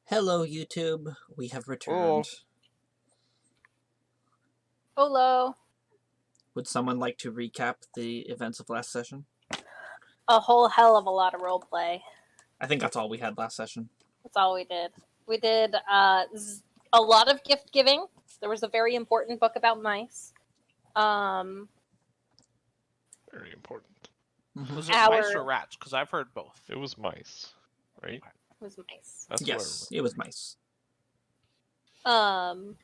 Hello, YouTube. We have Oh. returned. Hello. Would someone like to recap the events of last session? A whole hell of a lot of roleplay. I think that's all we had last session. That's all we did. We did a lot of gift giving. There was a very important book about mice. Very important. Was it mice or rats? Because I've heard both. It was mice, right? It was mice. That's Yes, it was mice. Zill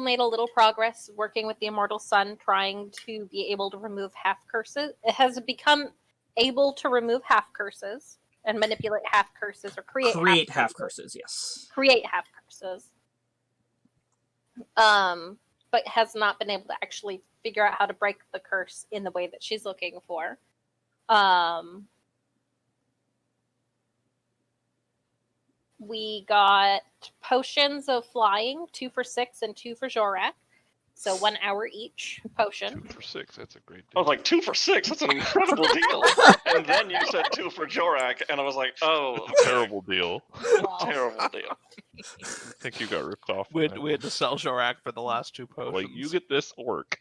made a little progress working with the Immortal Sun, trying to be able to remove half curses. It has become able to remove half curses and manipulate half curses or create half curses. Yes. Create half curses. But has not been able to actually figure out how to break the curse in the way that she's looking for. We got potions of flying, 2 for 6 and 2 for Jorak. So 1 hour each potion. 2 for 6, that's a great deal. I was like, 2 for 6? That's an incredible deal. And then you said 2 for Jorak, and I was like, oh. That's a terrible deal. Terrible deal. I think you got ripped off. We had to sell Jorak for the last 2 potions. Like, you get this orc.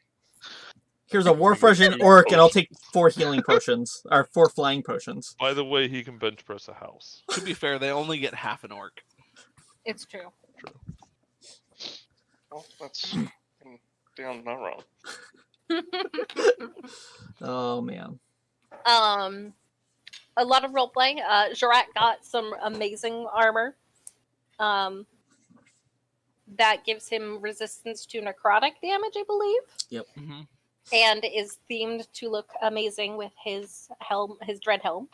Here's a Warforged orc, and I'll take 4 healing potions. Or 4 flying potions. By the way, he can bench press a house. To be fair, they only get half an orc. It's true. Well, that's down not wrong. Oh, man. A lot of role playing. Jorak got some amazing armor. That gives him resistance to necrotic damage, I believe. Yep. Mm-hmm. And is themed to look amazing with his helm, his dread helm.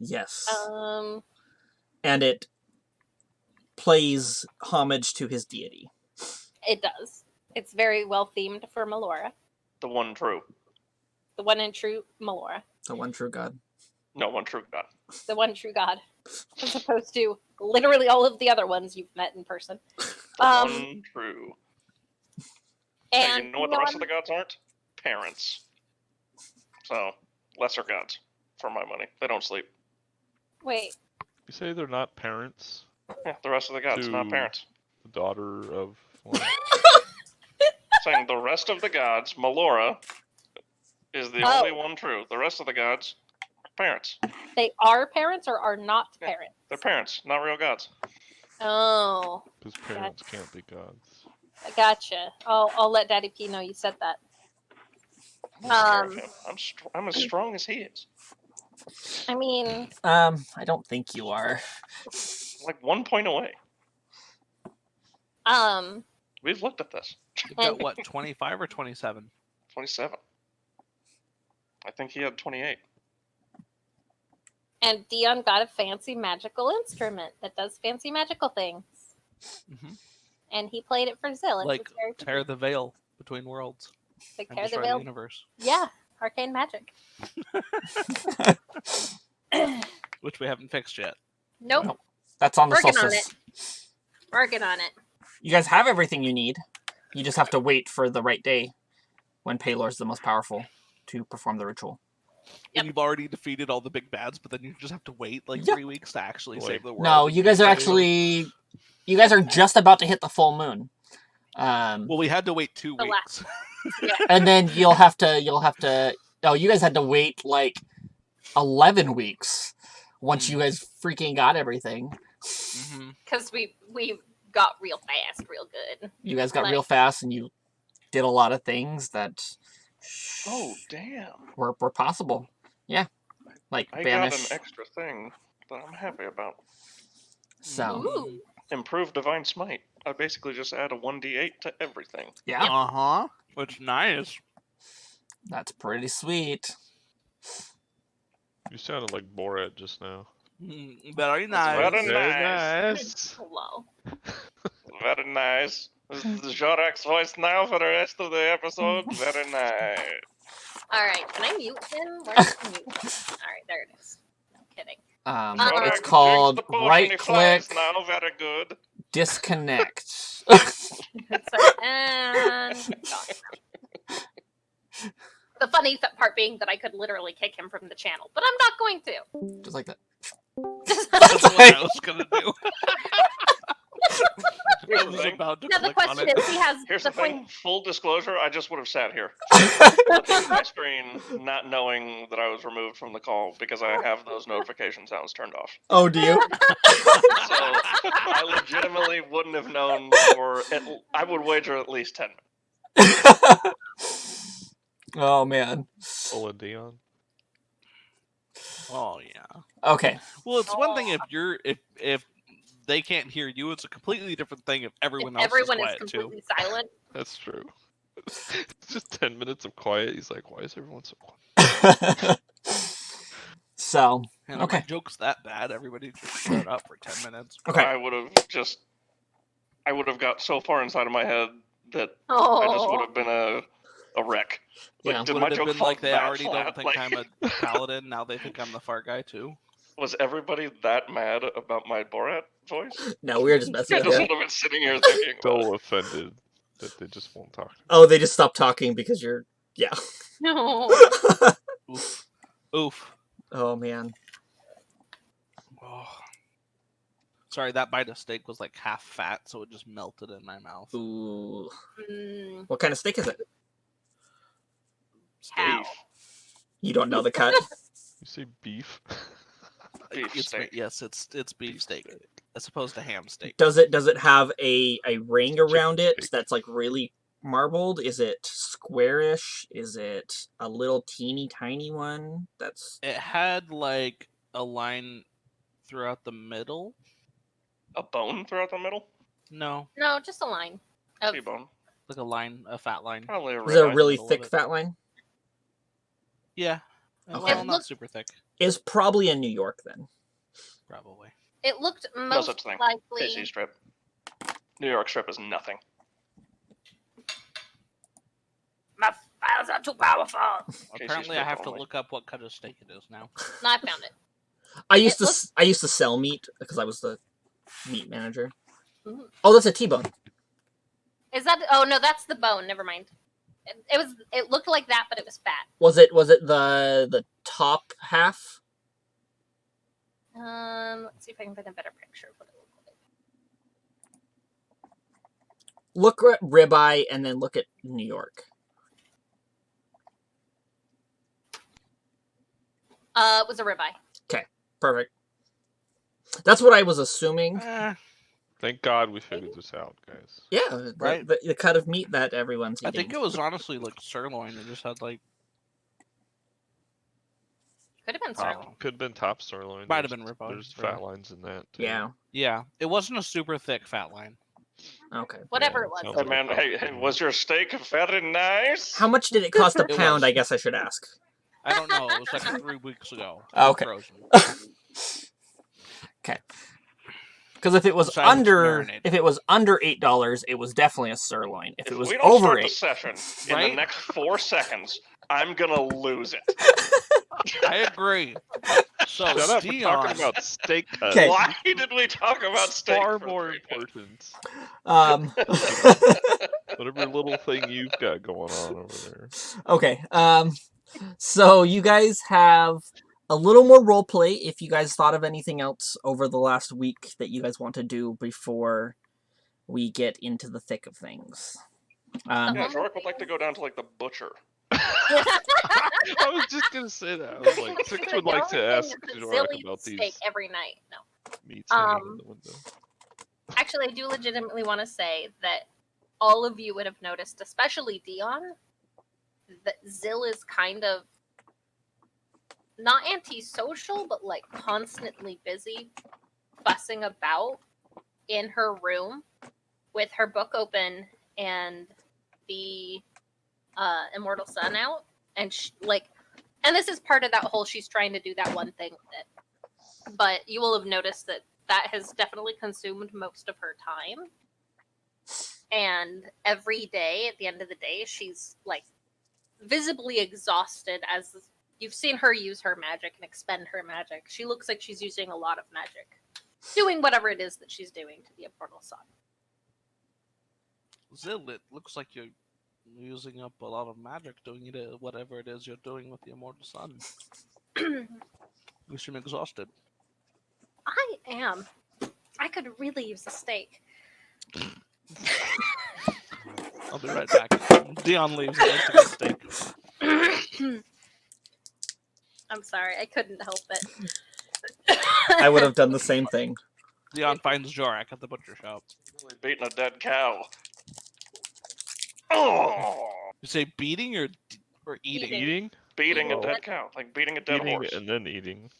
Yes. And it plays homage to his deity. It does. It's very well themed for Melora. The one true. The one and true Melora. The one true god. No, one true god. The one true god. As opposed to literally all of the other ones you've met in person. One true. And hey, you know what the rest of the gods aren't? Parents. So, lesser gods, for my money. They don't sleep. Wait. You say they're not parents? Yeah, the rest of the gods, not parents. The daughter of one. Saying the rest of the gods, Melora, is the only one true. The rest of the gods, parents. They are parents or are not parents? They're parents, not real gods. Oh. Because parents can't be gods. I gotcha. I'll let Daddy P know you said that. I'm as strong as he is. I mean... I don't think you are. Like 1 point away. We've looked at this. You got what, 25 or 27? 27. I think he had 28. And Dion got a fancy magical instrument that does fancy magical things. Mm-hmm. And he played it for Zill. Like, tear the veil between worlds. Like, and tear the destroy veil. The universe. Yeah, arcane magic. Which we haven't fixed yet. Nope. No. That's on the Working solstice. on it. Working on it. You guys have everything you need. You just have to wait for the right day when Paylor's the most powerful to perform the ritual. Yep. And you've already defeated all the big bads, but then you just have to wait like 3 weeks to actually save the world. No, you guys are actually... You guys are just about to hit the full moon. Well, we had to wait 2 weeks. And then you'll have to... Oh, you guys had to wait like 11 weeks once you guys freaking got everything. Because we got real fast, real good. You guys got real fast, and you did a lot of things that... Oh, damn. Were possible. Yeah. Like I banish. got an extra thing that I'm happy about. So... Ooh. Improve Divine Smite. I basically just add a 1d8 to everything. Yeah. Uh-huh. Which nice. That's pretty sweet. You sounded like Borat just now. Very nice. Very nice. Hello. Very nice. This is Jorak's voice now for the rest of the episode. Very nice. Alright, can I mute him? Where's the mute? Alright, there it is. No kidding. It's called right click, now. Very good. disconnect. And the funny part being that I could literally kick him from the channel, but I'm not going to. Just like that. Just That's what I was gonna do. Here's I the was thing. about to Now the click on question it. is, he has Here's the the point. thing. Full disclosure, I just would have sat here, looking at my screen, not knowing that I was removed from the call because I have those notification sounds turned off. Oh, do you? So I legitimately wouldn't have known I would wager at least 10 minutes. Oh man. Full of Dion. Oh yeah. Okay. Well, it's one thing if you're if they can't hear you. It's a completely different thing if everyone If else everyone is is quiet too. completely silent. That's true. It's just 10 minutes of quiet. He's like, why is everyone so quiet? So, And okay. if my joke's that bad, everybody just shut up for 10 minutes. Okay. I would have got so far inside of my head that Oh, I just would have been a wreck. Like, Yeah. did Would my it have joke been fall like they that already flat? don't think Like, I'm a paladin, now they think I'm the far guy too? was everybody that mad about my Borat voice? No, we were just messing I with just you. would have been sitting here thinking about it. So offended that they just won't talk to me. Oh, they just stopped talking because you're. Yeah. no. Oof. Oof. Oh man. Oh. Sorry, that bite of steak was like half fat, so it just melted in my mouth. Ooh. Mm, What kind of steak is it? cow. Beef. You don't know the cut. You say beef? Beef It's steak. yes, it's beef steak as opposed to ham steak. Does it have a ring around Chicken it steak. that's like really marbled? Is it squarish? Is it a little teeny tiny one? That's It had like a line throughout the middle. A bone throughout the middle? No, No, just a line. Of, T-bone. like a fat line. Probably a is it a ribeye. really middle of thick it. fat line? Yeah. Okay. Well, It not looked- super thick, Is probably in New York then. probably. it looked No most such thing. likely. KC strip. New York strip is nothing. My files are too powerful. Apparently, I strip have to only. look up what cut of steak it is now. No, I found it. I used It to I used to sell meat because I was the meat manager. Mhm. Oh, that's a T-bone. Is that? Oh no, that's the bone. Never mind. It was. It looked like that, but it was fat. Was it the top half? Let's see if I can find a better picture of what it looked like. Look at ribeye and then look at New York. It was a ribeye. Perfect. That's what I was assuming. Thank God we figured this out, guys. Yeah, Right. the cut of meat that everyone's I eating. think it was honestly like sirloin. It just had like Could have been Top, sirloin. could have been top sirloin. Might have There's- been ribeye, There's really. fat lines in that. Too. Yeah. yeah. It wasn't a super thick fat line. Okay. Whatever Yeah, it was. sounds Hey like man, top hey, sirloin. was your steak very nice? How much did it cost a It pound? was. I guess I should ask. I don't know. It was like 3 weeks ago. Okay. Frozen. Because if it was Besides under marinated. $8, it was definitely a sirloin. If it was we don't over start the $8, session in Right? the next 4 seconds, I'm gonna lose it. I agree. So Shut up! We're Dion, talking about steak cuts. Okay. Why did we talk about steak? Far for more 3 minutes? important. um, Whatever little thing you've got going on over there. okay. So you guys have a little more role play. If you guys thought of anything else over the last week that you guys want to do before we get into the thick of things. Yeah, Jork would like to go down to like the butcher. I was just gonna say that. I was like, Six Actually, would the like to only ask thing is that Jork Zill about eats these steak every night. No. meats hanging in Um, the window. Actually, I do legitimately want to say that all of you would have noticed, especially Dion, that Zill is kind of not antisocial, but like constantly busy fussing about in her room with her book open and the Immortal Sun out. And and this is part of that whole she's trying to do that one thing with it. But you will have noticed that that has definitely consumed most of her time. And every day, at the end of the day, she's like visibly exhausted as you've seen her use her magic and expend her magic. She looks like she's using a lot of magic, doing whatever it is that she's doing to the Immortal Sun. Zill, it looks like you're using up a lot of magic doing it, whatever it is you're doing with the Immortal Sun. You seem exhausted. I am. I could really use a steak. I'll be right back. Dion leaves and goes to get steak. I'm sorry, I couldn't help it. I would have done the same thing. Dion finds Jorak at the butcher shop. Really beating a dead cow. Oh, You say beating or eating? Eating? beating a Oh. dead cow, like beating a dead Eating horse, and then eating.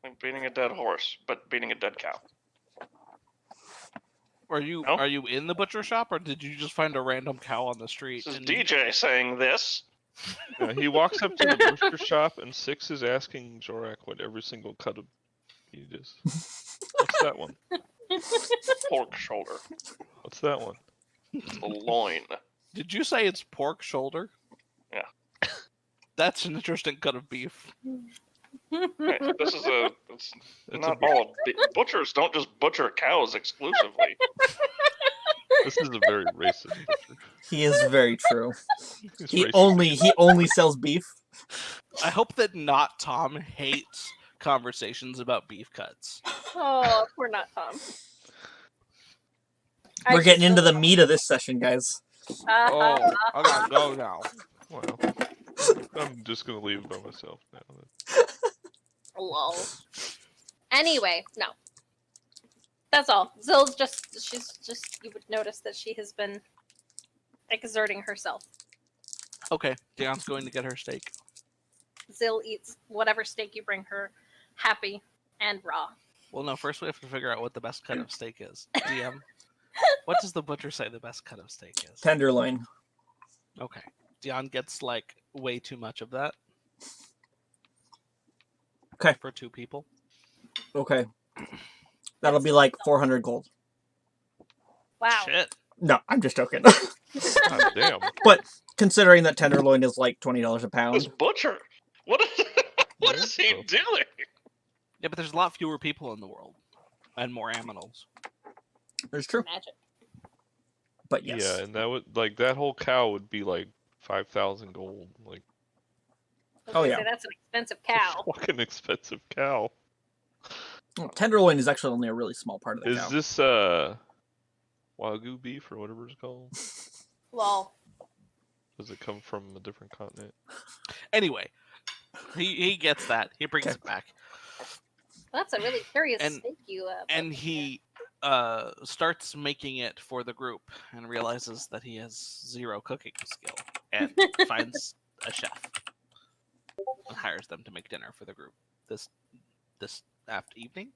like beating a dead horse, but beating a dead cow. Are you No. are you in the butcher shop, or did you just find a random cow on the street? This is and DJ saying this. He walks up to the butcher shop and Six is asking Jorak what every single cut of meat is. What's that one? Pork shoulder, What's that one? the loin. Did you say it's pork shoulder? Yeah. That's an interesting cut of beef. Hey, this is it's It's not a, all. Butchers don't just butcher cows exclusively. this is a very racist butcher. He is very true. He's He racist. only sells beef. I hope that not Tom hates conversations about beef cuts. Oh, we're not Tom. We're getting into the meat of this session, guys. Oh, I gotta go now. Wow. I'm just gonna leave by myself now. Lol. Anyway, no. That's all. Zill's she's just, you would notice that she has been exerting herself. Okay, Dion's going to get her steak. Zill eats whatever steak you bring her, happy and raw. Well, no, first we have to figure out what the best cut of steak is. DM, what does the butcher say the best cut of steak is? Tenderloin. Okay. Dion gets, like, way too much of that. Okay. For 2 people. Okay. That'll be like 400 gold. Wow. Shit. No, I'm just joking. God damn. But considering that tenderloin is like $20 a This pound. butcher, what is he so- doing? Yeah, but there's a lot fewer people in the world. And more aminals. It's true. Magic. But yes. Yeah, and that would like that whole cow would be like 5,000 gold. Like I was Oh, gonna yeah. say, that's an expensive a cow. fucking expensive cow. Tenderloin is actually only a really small part of the Is cow. this Wagyu beef or whatever it's called? Lol. Does it come from a different continent? Anyway, he gets that. He brings Okay. it back. That's a really curious And- steak you And he starts making it for the group and realizes that he has 0 cooking skill and finds a chef and hires them to make dinner for the group this after evening,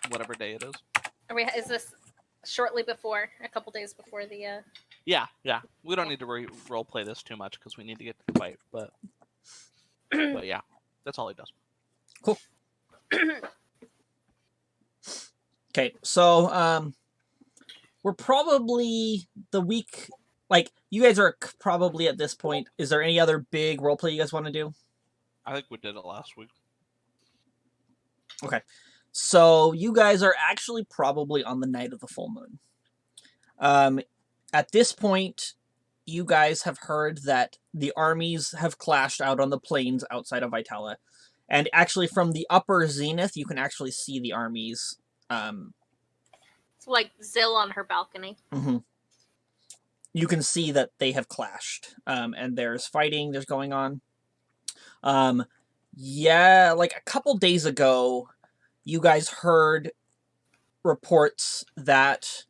whatever day it is. Is this shortly before, a couple days before the Yeah. We don't need to role play this too much because we need to get to the fight, but yeah, that's all he does. Cool. Okay, so we're probably the week. Like, you guys are probably at this point. Is there any other big roleplay you guys want to do? I think we did it last week. So you guys are actually probably on the night of the full moon. At this point, you guys have heard that the armies have clashed out on the plains outside of Vitala. And actually, from the upper zenith, you can actually see the armies. it's like Zill on her balcony. You can see that they have clashed. And there's fighting, there's going on. Yeah, like a couple days ago, you guys heard reports that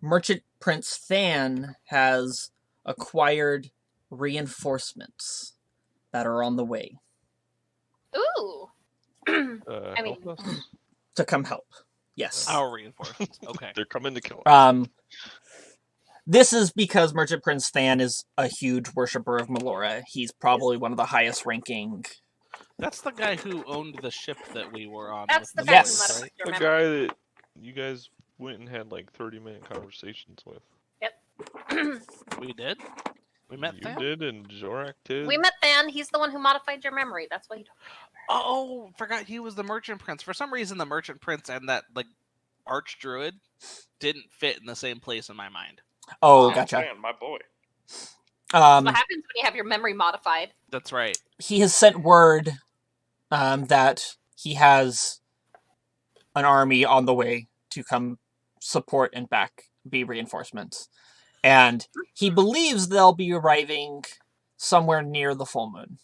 Merchant Prince Than has acquired reinforcements that are on the way Ooh. I mean- Help us? to come help. Yes. Our reinforcements. Okay. They're coming to kill us. This is because Merchant Prince Than is a huge worshiper of Melora. He's probably one of the highest ranking. That's the guy who owned the ship that we were on. That's with the the guy Yes. who boys, modified right? your The memory. guy that you guys went and had like 30-minute conversations with. We did? We met You Tham? did, and Jorak did. We met Than. He's the one who modified your memory. That's why you don't. Oh, forgot he was the Merchant Prince. For some reason, the Merchant Prince and that, like, Archdruid didn't fit in the same place in my mind. Oh, Oh, gotcha. man, my boy. What happens when you have your memory modified? That's right. He has sent word that he has an army on the way to come support and back B reinforcements. And he believes they'll be arriving somewhere near the full moon.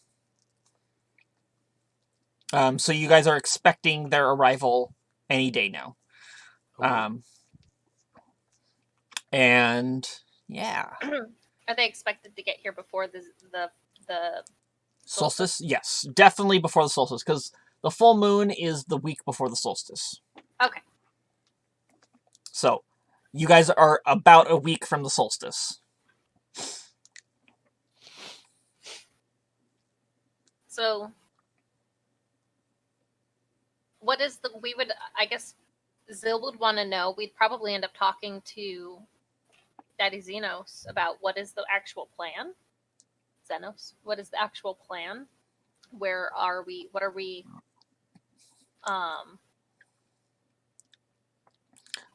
So you guys are expecting their arrival any day now. And yeah. Are they expected to get here before the Solstice? Yes, definitely before the solstice, because the full moon is the week before the solstice. Okay. So, you guys are about a week from the solstice. So, what is I guess Zil would want to know, we'd probably end up talking to Daddy Xenos about what is the actual plan. Xenos, what is the actual plan? Where are we? What are we? Are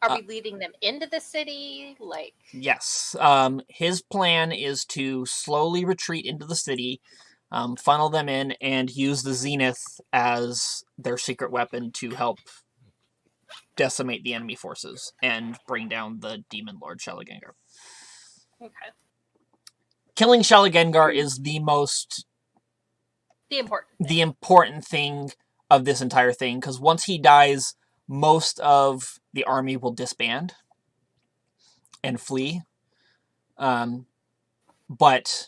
we leading them into the city? Yes. His plan is to slowly retreat into the city, funnel them in, and use the Zenith as their secret weapon to help decimate the enemy forces and bring down the Demon Lord Shalagengar. Okay. Killing Shalagengar is the important thing of this entire thing, because once he dies, most of the army will disband and flee. But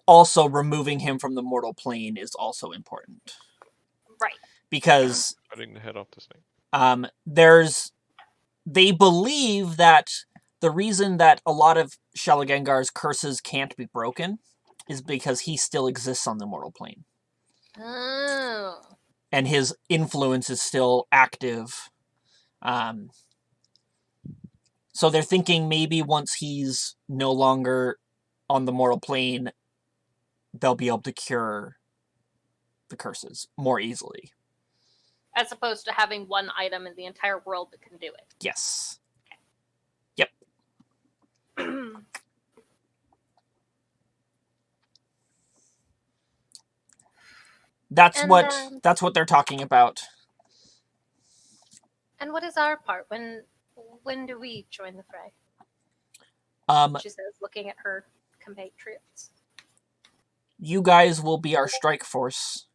also removing him from the mortal plane is also important. Right. Because cutting the head off this thing. They believe that the reason that a lot of Shalagengar's curses can't be broken is because he still exists on the mortal plane. Oh. And his influence is still active. So they're thinking maybe once he's no longer on the mortal plane, they'll be able to cure the curses more easily. As opposed to having one item in the entire world that can do it. Yes. Yep. That's what they're talking about. And what is our part? When do we join the fray? She says, looking at her compatriots. You guys will be our strike force.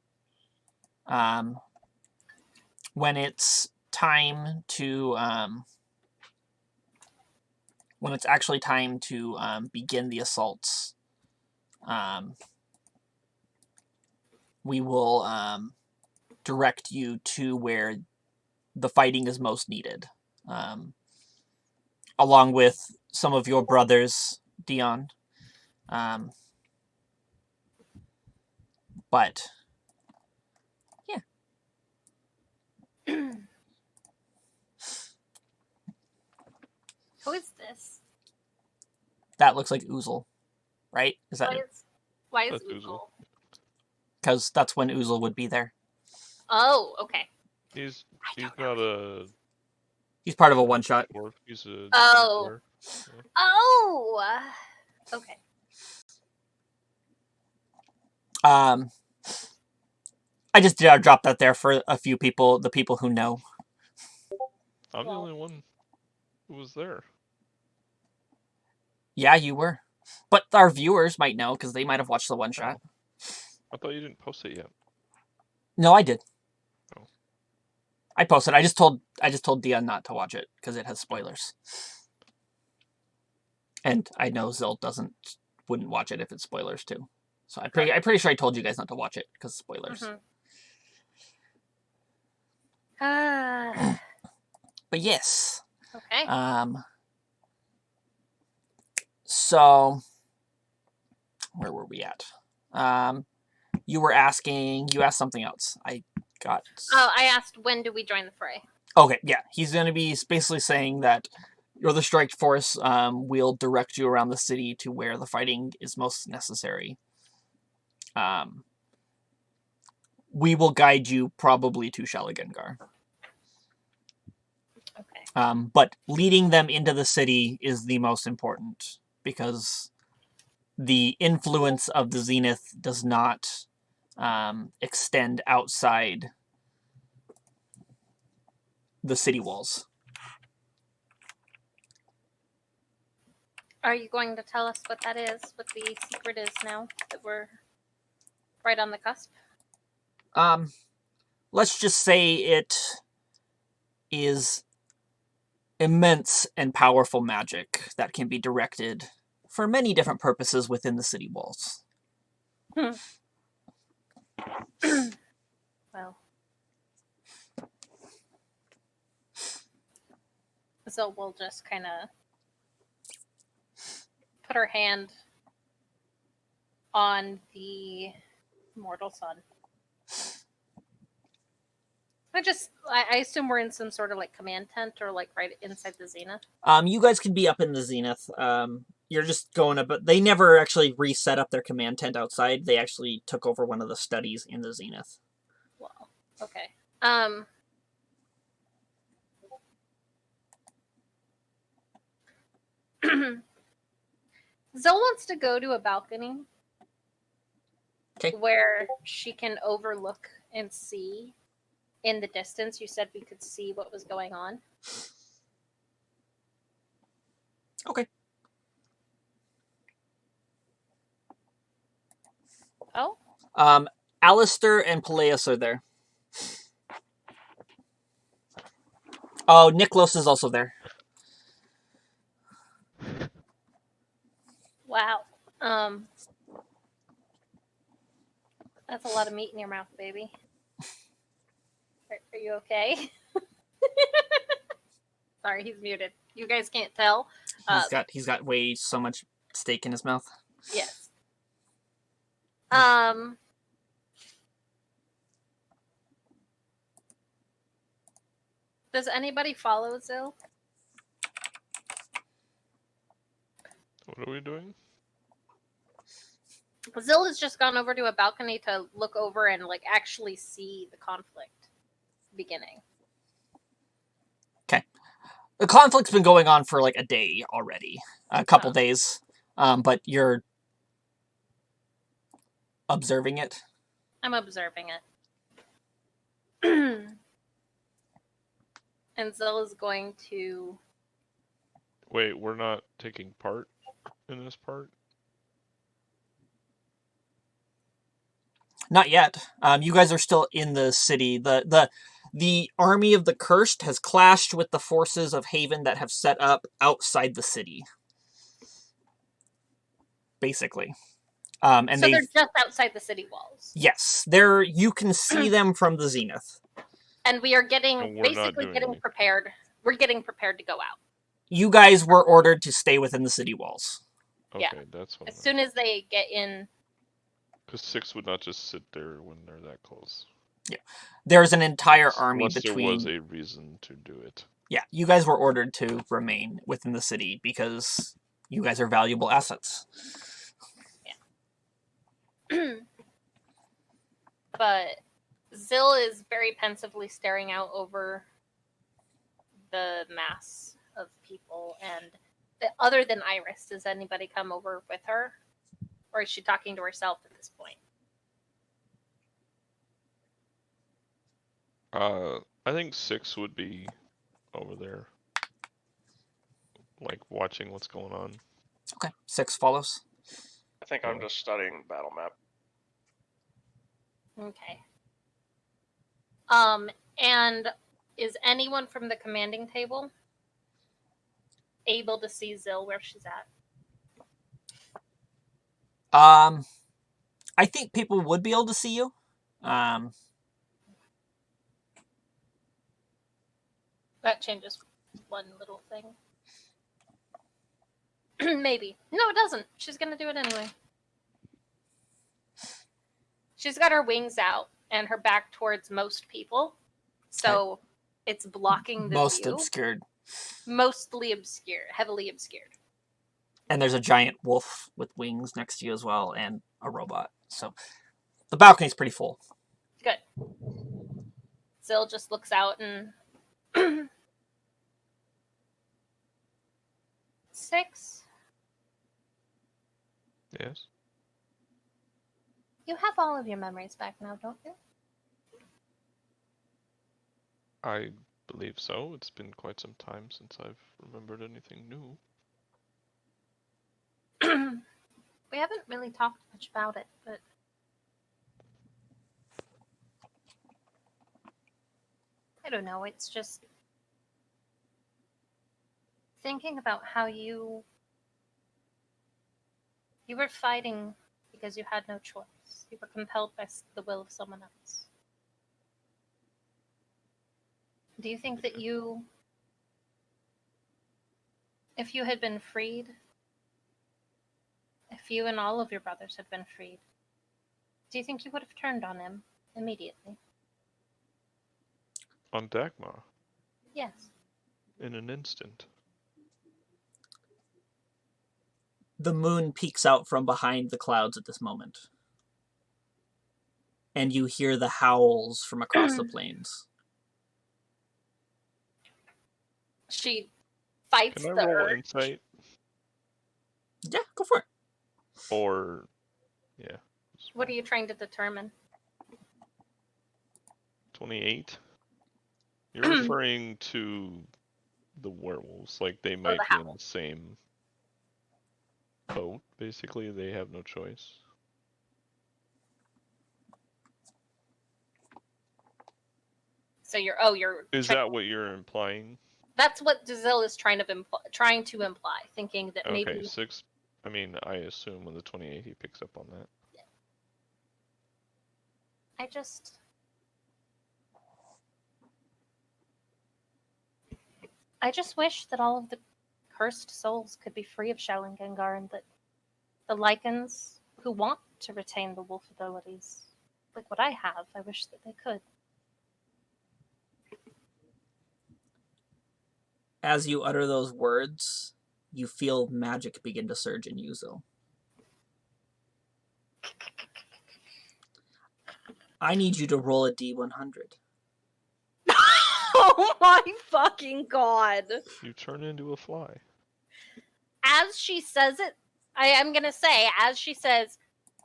When it's time to when it's actually time to begin the assaults, we will direct you to where the fighting is most needed, along with some of your brothers, Dion. But yeah. Who is this? That looks like Oozle, right? Is that why is Oozle? Because that's when Oozle would be there. Oh, okay. He's not a. He's part of a one shot. He's a. Oh. Yeah. Oh. Okay. I just dropped that there for a few people, the people who know. I'm the only one who was there. Yeah, you were. But our viewers might know, because they might have watched the one shot. I thought you didn't post it yet. No, I did. Oh. I posted. I just told Dion not to watch it, because it has spoilers. And I know Zil wouldn't watch it if it's spoilers too. So I'm pretty sure I told you guys not to watch it, because spoilers. But yes. Okay. So, where were we at? You asked something else. I asked, when do we join the fray? Okay, yeah. He's going to be basically saying that you're the strike force. We'll direct you around the city to where the fighting is most necessary. We will guide you probably to Shalagengar. Okay. But leading them into the city is the most important because the influence of the Zenith does not extend outside the city walls. Are you going to tell us what that is, what the secret is now that we're right on the cusp? Let's just say it is immense and powerful magic that can be directed for many different purposes within the city walls. Well, so we'll just kind of put our hand on the mortal sun. I assume we're in some sort of like command tent or like right inside the Zenith. You guys can be up in the Zenith. You're just going up, but they never actually reset up their command tent outside. They actually took over one of the studies in the Zenith. Well, okay. Zoe wants to go to a balcony. Okay. Where she can overlook and see in the distance. You said we could see what was going on. Okay. Oh? Alistair and Peleus are there. Oh, Niklos is also there. Wow. That's a lot of meat in your mouth, baby. Are you okay? Sorry, he's muted. You guys can't tell. He's got way so much steak in his mouth. Yes. Does anybody follow Zil? What are we doing? Zil has just gone over to a balcony to look over and like actually see the conflict beginning. Okay. The conflict's been going on for like a day already. A couple days. But you're observing it? I'm observing it. And Zil is going to... Wait, we're not taking part in this part? Not yet. You guys are still in the city. The army of the cursed has clashed with the forces of Haven that have set up outside the city. Basically. And so they're just outside the city walls. Yes. You can see them from the Zenith. And we are getting prepared. We're getting prepared to go out. You guys were ordered to stay within the city walls. Okay, yeah. That's what as soon as they get in. Because 6 would not just sit there when they're that close. Yeah. There's an entire army unless between... there was a reason to do it. Yeah, you guys were ordered to remain within the city because you guys are valuable assets. Yeah. But Zil is very pensively staring out over the mass of people. And other than Iris, does anybody come over with her? Or is she talking to herself at this point? I think 6 would be over there. Like, watching what's going on. Okay, 6 follows. I think I'm just studying battle map. Okay. And is anyone from the commanding table able to see Zil where she's at? I think people would be able to see you. That changes one little thing. Maybe. No, it doesn't. She's gonna do it anyway. She's got her wings out and her back towards most people. So it's blocking the most view. Obscured. Mostly obscured. Heavily obscured. And there's a giant wolf with wings next to you as well, and a robot. So the balcony's pretty full. Good. Zil just looks out and... 6? Yes. You have all of your memories back now, don't you? I believe so. It's been quite some time since I've remembered anything new. We haven't really talked much about it, but I don't know. It's just thinking about how you were fighting because you had no choice. You were compelled by the will of someone else. Do you think that if you had been freed, if you and all of your brothers had been freed, do you think you would have turned on him immediately? On Dagmar. Yes. In an instant. The moon peeks out from behind the clouds at this moment. And you hear the howls from across the plains. She fights Can I the roll urge. insight? Yeah, go for it. Or, yeah. What are you trying to determine? 28? You're referring to the werewolves, like they might be in the same boat, basically. They have no choice. So you're Is that what you're implying? That's what Dazil is trying to imply, thinking that maybe. Okay, 6. I mean, I assume with the 28 he picks up on that. I just wish that all of the cursed souls could be free of Shalingangar, and that the Lycans who want to retain the wolf abilities, like what I have, I wish that they could. As you utter those words, you feel magic begin to surge in you, Zil. I need you to roll a D100. Oh my fucking god! You turn into a fly. As she says it, I am gonna say, as she says,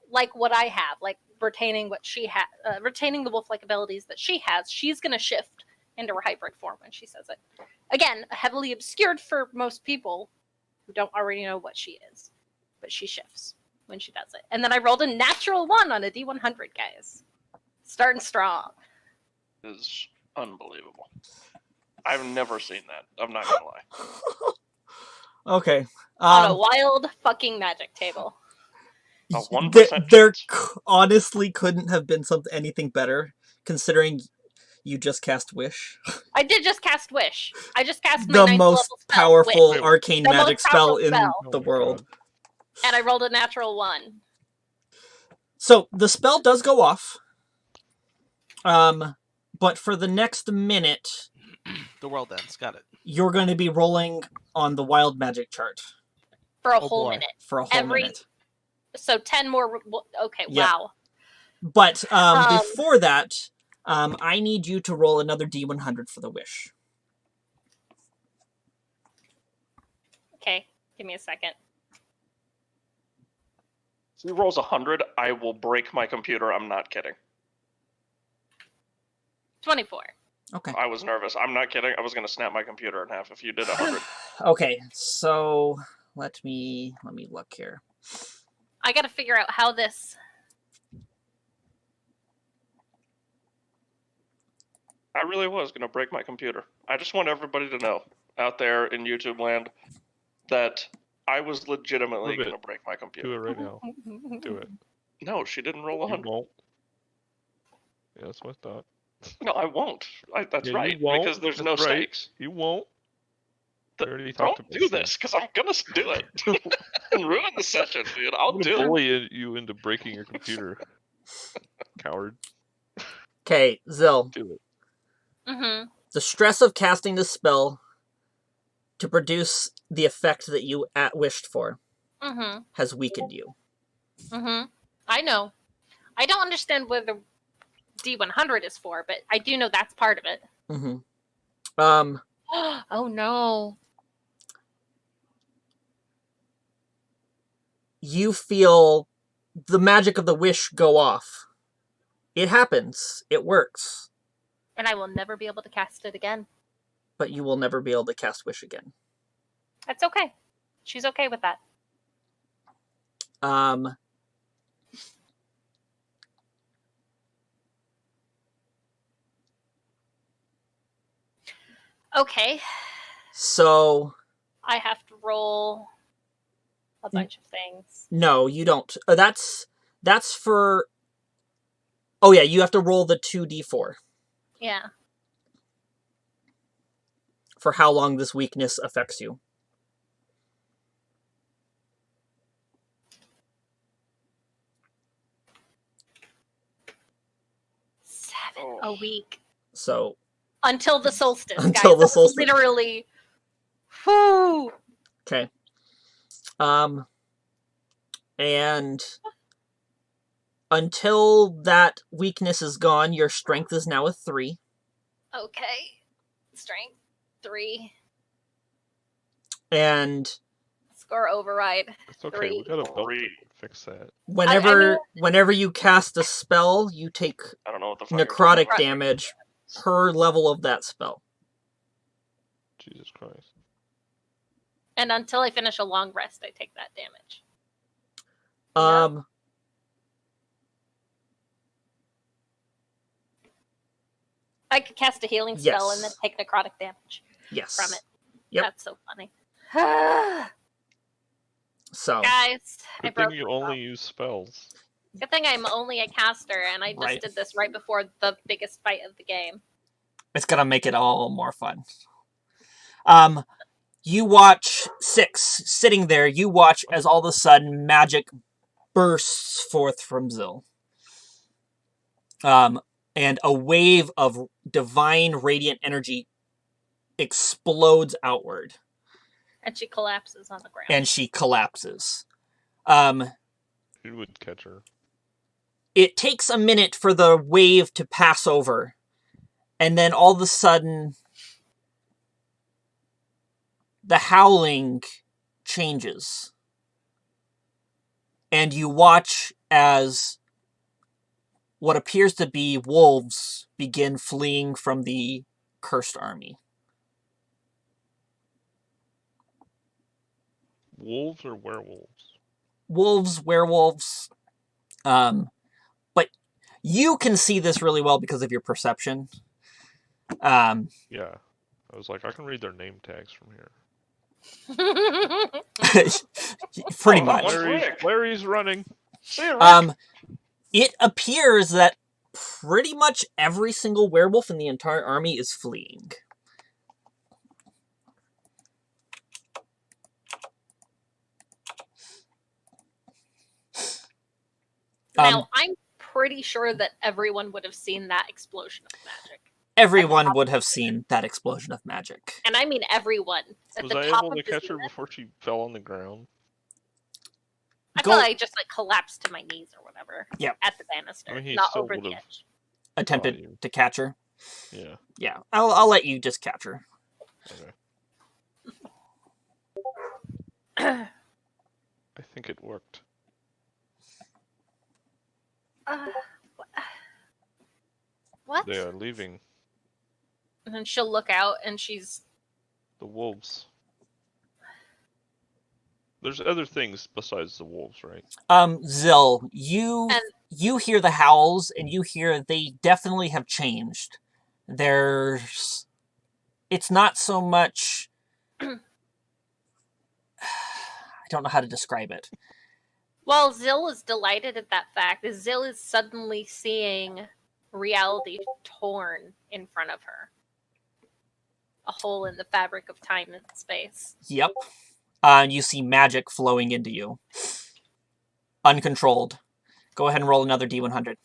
like what I have, like retaining what she has, retaining the wolf-like abilities that she has, she's gonna shift into her hybrid form when she says it. Again, heavily obscured for most people who don't already know what she is, but she shifts when she does it. And then I rolled a natural 1 on a D100, guys. Starting strong. It is unbelievable. I've never seen that. I'm not gonna lie. Okay. On a wild fucking magic table. A 1% there chance. honestly couldn't have been anything better, considering you just cast Wish. I did just cast Wish. I just cast my The 9th most level spell, powerful Wish. arcane The magic most powerful spell in spell. the world. God. And I rolled a natural 1. So the spell does go off. But for the next minute, The world ends. Got it. you're going to be rolling on the wild magic chart For a Oh, whole boy. minute. for a whole minute. So 10 more. Okay, Yep. wow. But before that, I need you to roll another D100 for the Wish. Okay, give me a second. If he rolls 100, I will break my computer. I'm not kidding. 24. Okay. I was nervous. I'm not kidding. I was going to snap my computer in half if you did 100. Okay, so let me look here. I gotta figure out how this. I really was going to break my computer. I just want everybody to know out there in YouTube land that I was legitimately Prove it. going to break my Do computer. it right now. Do it. No, she didn't roll You 100. won't. Yeah, that's what I thought. No, I won't. That's Yeah, you right, won't. because there's That's no right. stakes. You won't. We already talked Don't about do this, because I'm going to do it. And ruin the session, dude. I'll I'm gonna do it. bully you into breaking your computer. Coward. Okay, Zil. Do it. Mm-hmm. The stress of casting the spell to produce the effect that you wished for Mm-hmm. has weakened you. Mm-hmm. I know. I don't understand what the D100 is for, but I do know that's part of it. Mm-hmm. Oh no. you feel the magic of the wish go off. It happens. It works. And I will never be able to cast it again. But you will never be able to cast wish again. That's okay. She's okay with that. Okay. So I have to roll a bunch of things. no, you don't. That's for. Oh yeah, you have to roll the 2d4 Yeah. for how long this weakness affects you. A week. So Until the solstice, Until guys. the That's solstice. literally. Whew. okay. And until that weakness is gone, your strength is now a 3. Okay. Strength 3. And Score override. It's okay. We 3. got a belt to Three. fix that. whenever you cast a spell, you take I don't know what the fuck. you're talking necrotic about. damage per level of that spell. Jesus Christ. And until I finish a long rest, I take that damage. I could cast a healing spell and then Yes. take necrotic damage Yes. from it. Yep. That's so funny. Guys, So I Good broke thing you myself. only use spells. Good thing I'm only a caster, and I just Right. did this right before the biggest fight of the game. it's gonna make it all more fun. You watch 6 sitting there. You watch as all of a sudden magic bursts forth from Zil. And a wave of divine radiant energy explodes outward, And she collapses on the ground. and she collapses. Who would catch her? It takes a minute for the wave to pass over, and then all of a sudden, the howling changes. And you watch as what appears to be wolves begin fleeing from the cursed army. Wolves or werewolves? Wolves, werewolves. But you can see this really well because of your perception. Yeah. I was like, I can read their name tags from here. Pretty Oh, much. what's Larry's, Rick? Larry's running. See you, Rick. It appears that pretty much every single werewolf in the entire army is fleeing. Now, I'm pretty sure that everyone would have seen that explosion of magic. Everyone would have seen that explosion of magic. And I mean everyone. At Was the I top able of to this catch her unit. before she fell on the ground? I Go- feel like I just like collapsed to my knees or whatever. Yep. At the banister, I mean, he not still over the would've- edge. Attempted you. to catch her. Yeah. Yeah, I'll let you just catch her. Okay. I think it worked. What? They are leaving. And then she'll look out and she's The wolves. There's other things besides the wolves, right? Zil, you And- you hear the howls, and you hear they definitely have changed. It's not so much. I don't know how to describe it. Well, Zill is delighted at that fact. Zill is suddenly seeing reality torn in front of her. A hole in the fabric of time and space. Yep. And you see magic flowing into you. Uncontrolled. Go ahead and roll another D100.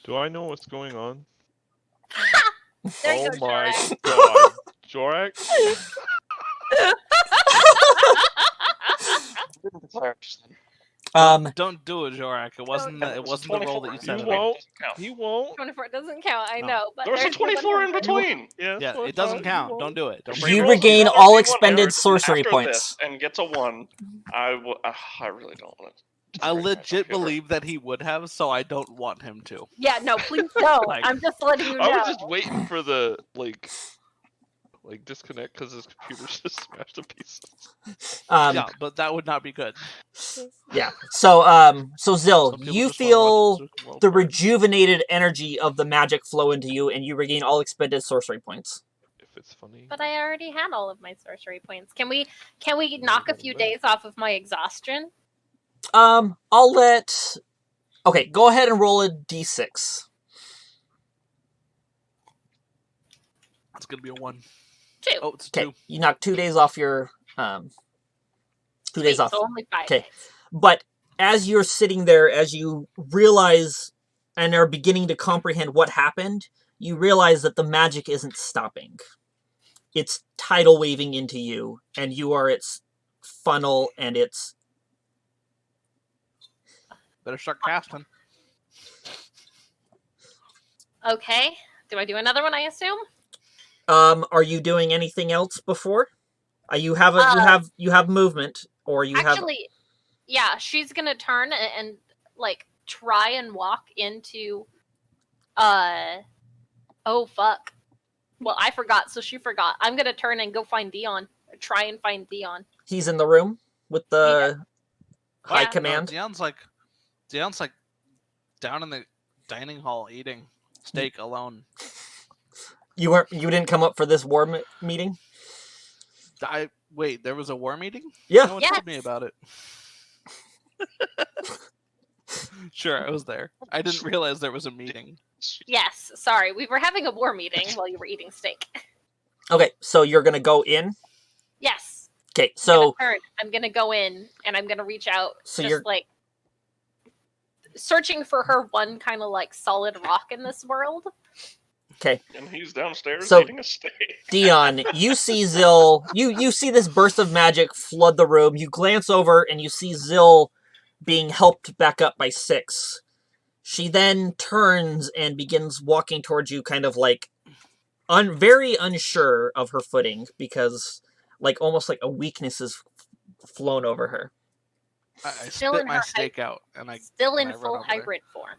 Do I know what's going on? There Oh you go, my Jorak. god. Jorak? Don't do it, Jorak. It wasn't. It It was wasn't the role that 24. you said. You it won't. Doesn't count. He won't. 24 doesn't count. I No. know, but There was a there's nobody 24 in else. between. Yeah, Yeah, so it doesn't he count. won't. Don't do it. Don't If break she You the rolls regain another all D100 expended sorcery after points. this and gets a 1, I will. I really don't want to. I legit believe that he would have, so I don't want him to. Yeah, no, please don't. Like- I'm just letting you know. I was just waiting for the like disconnect because his computer's just smashed to pieces. Yeah, but that would not be good. Yeah. So Zill, Some people you just wanna watch feel the world the burn. rejuvenated energy of the magic flow into you, and you regain all expended sorcery points. If it's funny. But I already had all of my sorcery points. Can we knock a few days off of my exhaustion? I'll let. Okay, go ahead and roll a d6. It's gonna be a 1. 2. Oh, it's Okay, 2. you knock 2 days off your 2 days Sweet, off. So only 5 Okay. days. But as you're sitting there, as you realize and are beginning to comprehend what happened, you realize that the magic isn't stopping. It's tidal waving into you, and you are its funnel, and it's... Better start casting. Okay. Do I do another one, I assume? Are you doing anything else before? You have you have movement, or you have... Actually, yeah, she's gonna turn and like try and walk into oh fuck. Well, I forgot, so she forgot. I'm gonna turn and go find Dion. Try and find Dion. He's in the room with the high Yeah. command. Dion's like down in the dining hall eating steak alone. You didn't come up for this war meeting? Wait, there was a war meeting? Yeah. No one Yes. told me about it. Sure, I was there. I didn't realize there was a meeting. Yes, sorry. We were having a war meeting while you were eating steak. Okay, so you're gonna go in. Yes. Okay, so I'm gonna go in and I'm gonna reach out, So just you're- like searching for her one kind of like solid rock in this world. And he's downstairs So- eating a steak. Dion, you see Zill. You see this burst of magic flood the room. You glance over and you see Zill being helped back up by 6. She then turns and begins walking towards you, kind of like very unsure of her footing, because like almost like a weakness has flown over her. I Still spit in my her steak out and I Still in I run full over there. hybrid form.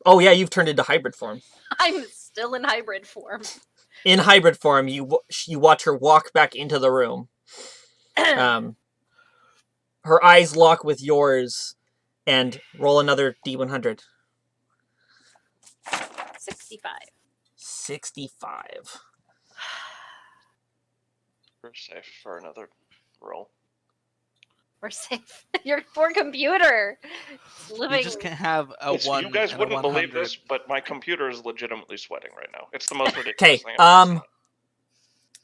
Oh yeah, you've turned into hybrid form. I'm still in hybrid form. In hybrid form, you watch her walk back into the room. Her eyes lock with yours, and roll another D100. 65. 65. We're safe for another roll. We're safe. Your poor computer. It's living. You just can't have a It's- 1 you guys and a wouldn't believe 100. this, but my computer is legitimately sweating right now. It's the most ridiculous Okay, thing I've ever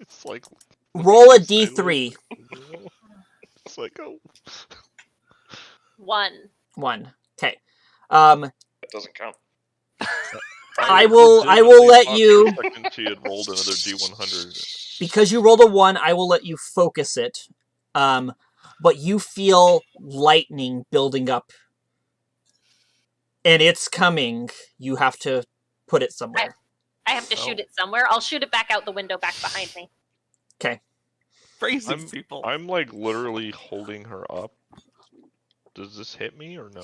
It's like roll a D3. It's like oh. 1. 1. Okay. seen. It doesn't count. I will let you, For a second she had rolled another D100. because you rolled a 1, I will let you focus it. But you feel lightning building up. And it's coming. You have to put it somewhere. I have to shoot it somewhere. I'll shoot it back out the window back behind me. Crazy people. I'm like literally holding her up. Does this hit me or no?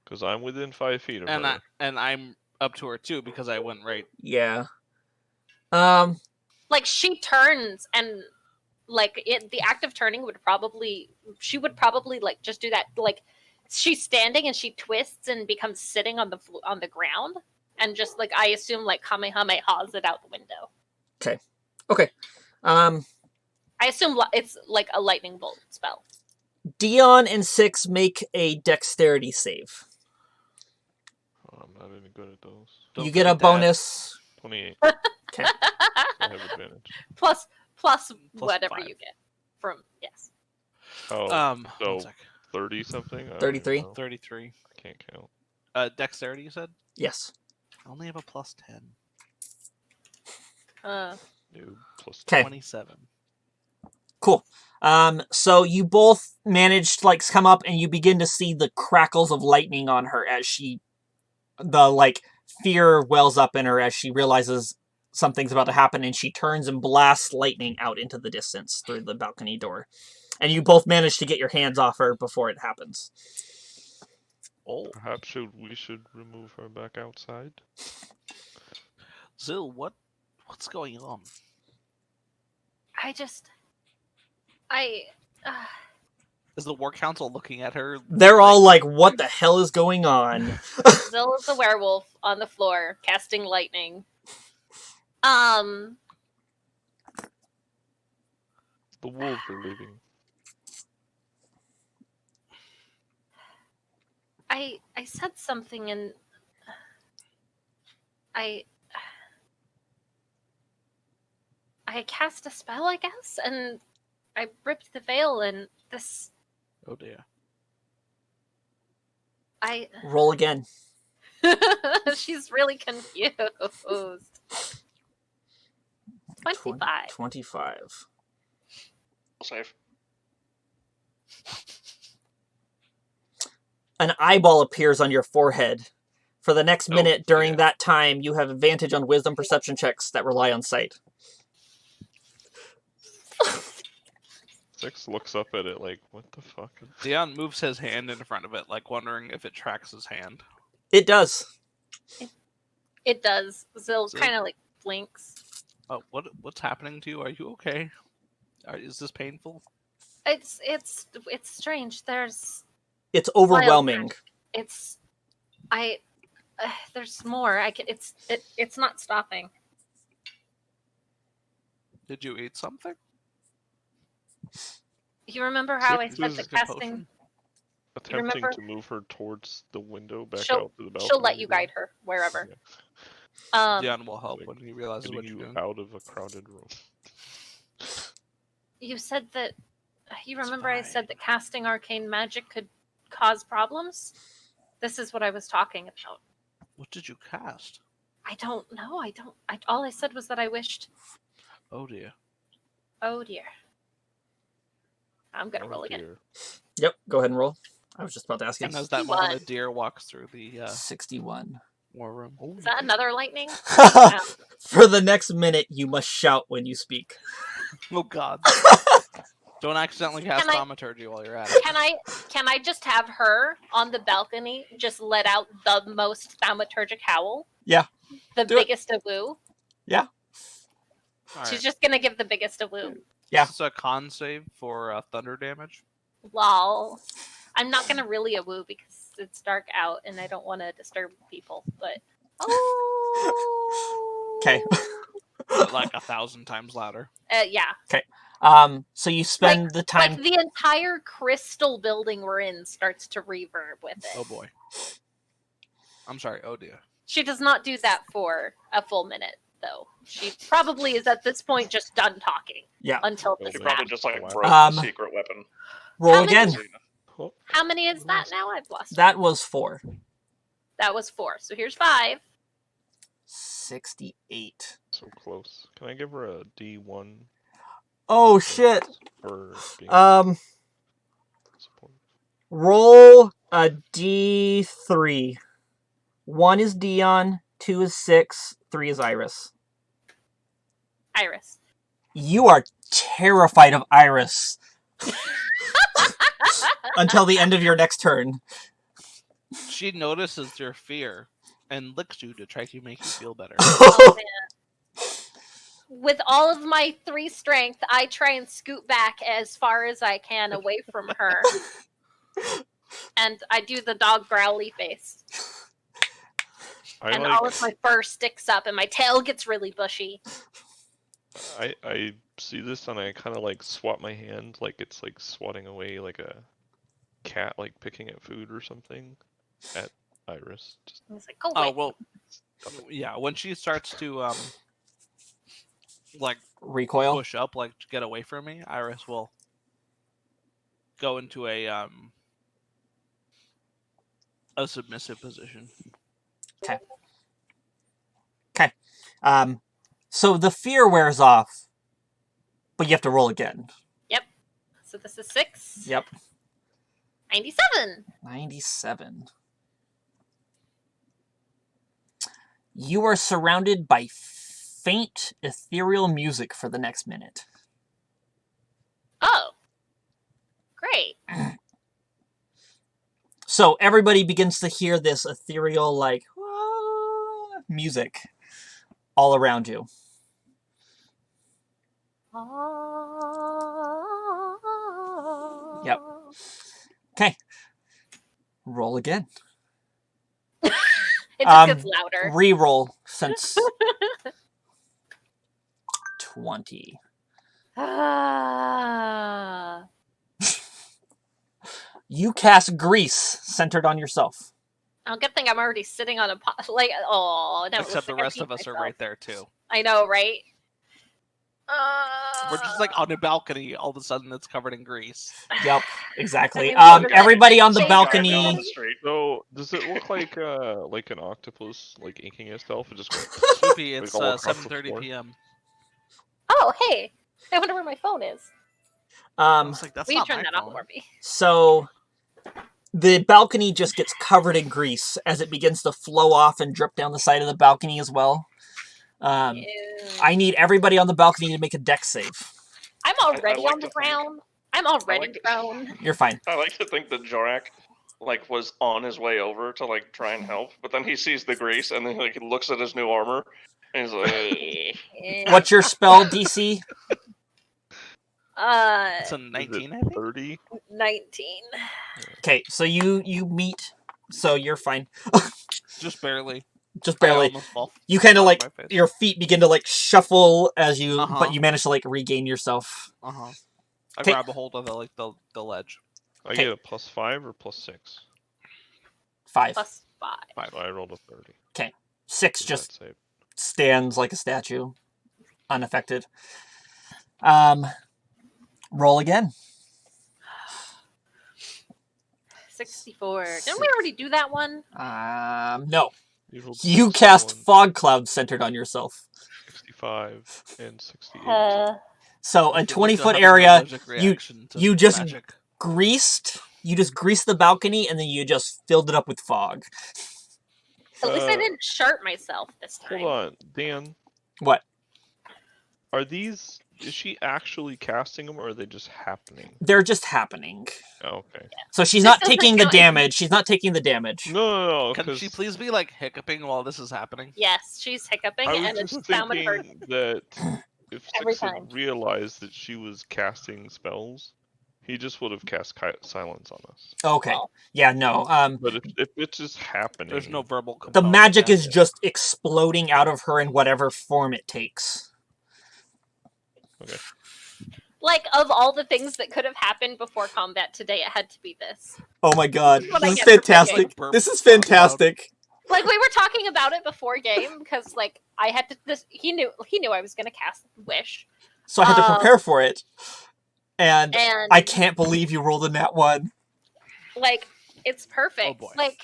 Because I'm within 5 feet of her. And I'm up to her too because I went right. Yeah. Like she turns and like the act of turning she would probably like just do that. Like she's standing and she twists and becomes sitting on the ground and just like I assume like Kamehamehas it out the window. Okay. I assume it's like a lightning bolt spell. Dion and 6 make a dexterity save. Oh, I'm not any good at those. Don't You get a forget that. bonus. 28. Okay. I have advantage. plus Plus whatever 5. you get from yes. Oh, One so sec. 30 something? I don't 33? know. 33. I can't count. Dexterity, you said? Yes. I only have a plus 10. Noob. plus 'Kay. 27. Cool. So you both manage to like come up and you begin to see the crackles of lightning on her as fear wells up in her as she realizes something's about to happen, and she turns and blasts lightning out into the distance through the balcony door. And you both manage to get your hands off her before it happens. Oh, Perhaps we should remove her back outside. Zil, what's going on? Is the War Council looking at her? They're all like, what the hell is going on? Zill is the werewolf on the floor, casting lightning. The wolves are leaving. I said something and I cast a spell, I guess, and I ripped the veil, and this. Oh dear. Roll again. She's really confused. 25. 25. Save. An eyeball appears on your forehead. For the next minute during yeah. that time, you have advantage on wisdom perception checks that rely on sight. 6 looks up at it like, what the fuck? Dion moves his hand in front of it, like wondering if it tracks his hand. It does. It does. Zill Zill? kind of like blinks. Oh, what's happening to you? Are you okay? Is this painful? It's strange. It's overwhelming. There's more. It's not stopping. Did you eat something? You remember how I Six said is the a casting? potion? Attempting remember? to move her towards the window back She'll- out to the balcony. She'll let you guide her wherever. Yeah. Dion will help when he realizes what Getting you're you doing. out of a crowded room. You said that. You remember I fine. said that casting arcane magic could cause problems? This is what I was talking about. What did you cast? I don't know. All I said was that I wished. Oh dear. Oh dear. I'm gonna Oh, roll again. dear. Yep, go ahead and roll. I was just about to ask you. And as that moment, a 61. deer walks through the 61. war room. Is that another lightning? For the next minute, you must shout when you speak. Oh god. Don't accidentally cast Can I- thaumaturgy while you're at it. Can I just have her on the balcony just let out the most thaumaturgic howl? Yeah. The Do it. biggest of woo. All She's right. just gonna give the biggest of woo. Yeah. This is a con save for thunder damage. Lol. I'm not gonna really a woo because it's dark out and I don't want to disturb people. But oh. 'Kay. But like 1,000 times louder. Yeah. So you spend the time. Like the entire crystal building we're in starts to reverb with it. Oh boy. I'm sorry. Oh dear. She does not do that for a full minute, though. She probably is at this point just done talking. Yeah. Until this She probably happens. just like Wow. broke Um, the secret weapon. Roll How many- again. Oh, How many is that now? I've lost. That was 4. That was 4. So here's 5. 68. so close. Can I give her a D1 Oh shit. for being supportive? Roll a D3. 1 is Dion, 2 is 6, 3 is Iris. Iris. You are terrified of Iris until the end of your next turn. She notices your fear and licks you to try to make you feel better. Oh, man. With all of my 3 strength, I try and scoot back as far as I can away from her. And I do the dog growly face. And all of my fur sticks up and my tail gets really bushy. I see this and I kind of like swat my hand like it's like swatting away like a cat like picking at food or something at Iris. Just, I was like, go Oh away. well, yeah. When she starts to like Recoil. push up, like to get away from me, Iris will go into a submissive position. So the fear wears off, But you have to roll again. So this is 6. Yep. 97. 97. You are surrounded by faint, ethereal music for the next minute. Oh. Great. So everybody begins to hear this ethereal, like, music all around you. Yep. Okay. Roll again. It just gets louder. Reroll since 20. You cast grease centered on yourself. Oh, good thing I'm already sitting on a pot. Like, oh, no. Except the rest of us are right there too. I know, right? We're just like on a balcony. All of a sudden, it's covered in grease. Yep, exactly. I mean, Everybody on the Shake balcony. Down the street. So does it look like an octopus like inking itself? It just goes Soupy, it's all across the 7:30 floor? p.m. Oh, hey. I wonder where my phone is. It's like, that's Will you not turn my that phone. off for me? So the balcony just gets covered in grease as it begins to flow off and drip down the side of the balcony as well. Ew. I need everybody on the balcony to make a dex save. I'm already like on the to think- ground. I'm already like to- prone. You're fine. I like to think that Jorak was on his way over to try and help, but then he sees the grease and then he looks at his new armor and he's like, What's your spell DC? It's a Is 19, I it think. 30? 19. Okay, so you meet, so you're fine. Just barely. Just I barely. almost fall You kind of flat on like my face. your feet begin to like shuffle as you, Uh-huh. but you manage to like regain yourself. Uh-huh. I 'Kay. grab a hold of the ledge. I Okay. get a +5 or +6. 5. Plus 5. So I rolled a 30. 6 Does just that save? stands like a statue, unaffected. Roll again. 64. Didn't we already do that one? No. rolled You 61, cast fog cloud centered on yourself. 65 and 68. So a I feel like 20-foot you'll have an area, allergic reaction to you just magic. you just greased the balcony and then you just filled it up with fog. At least I Uh, didn't shart myself this time. Hold on, Dan. What? Is she actually casting them or are they just happening? They're just happening. Oh, okay. So she's This not doesn't taking the count as- damage. She's not taking the damage. No, Can because she please be like hiccuping while this is happening? Yes, she's hiccuping, I and was it's just sounding her. thinking that if Every Six time. had realized that she was casting spells, he just would have cast silence on us. Okay. Well, Yeah, no. But if it's just happening, There's no verbal The component. magic yeah. is just exploding out of her in whatever form it takes. like, of all the things that could have happened before combat today, it had to be this. Oh my god. What I This is get for picking. fantastic. Burp This is cloud. fantastic. Like, we were talking about it before game, because, like, I had to. He knew I was going to cast Wish. So I had to prepare for it. And And, I can't believe you rolled a nat 1. like, it's perfect. Oh, boy. Like,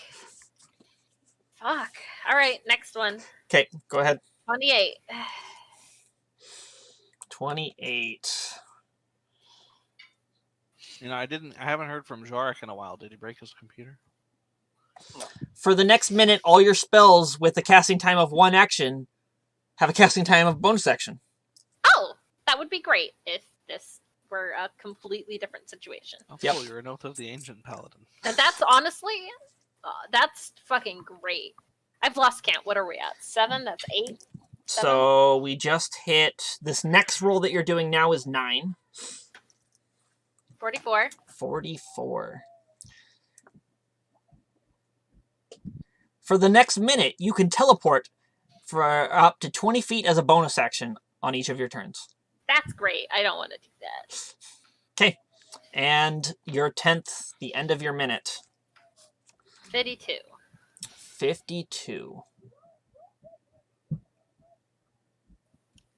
fuck. Alright, next one. Okay, go ahead. 28. 28. I haven't heard from Jorik in a while. Did he break his computer? For the next minute, all your spells with a casting time of 1 action have a casting time of bonus action. Oh, that would be great if this were a completely different situation. Oh, Yep. cool. You're an Oath of the Ancient Paladin. And that's honestly, that's fucking great. I've lost count. What are we at? 7? That's 8? So we just hit... This next roll that you're doing now is 9. 44. 44. For the next minute, you can teleport for up to 20 feet as a bonus action on each of your turns. That's great. I don't want to do that. Okay. And your 10th, the end of your minute. 52. 52.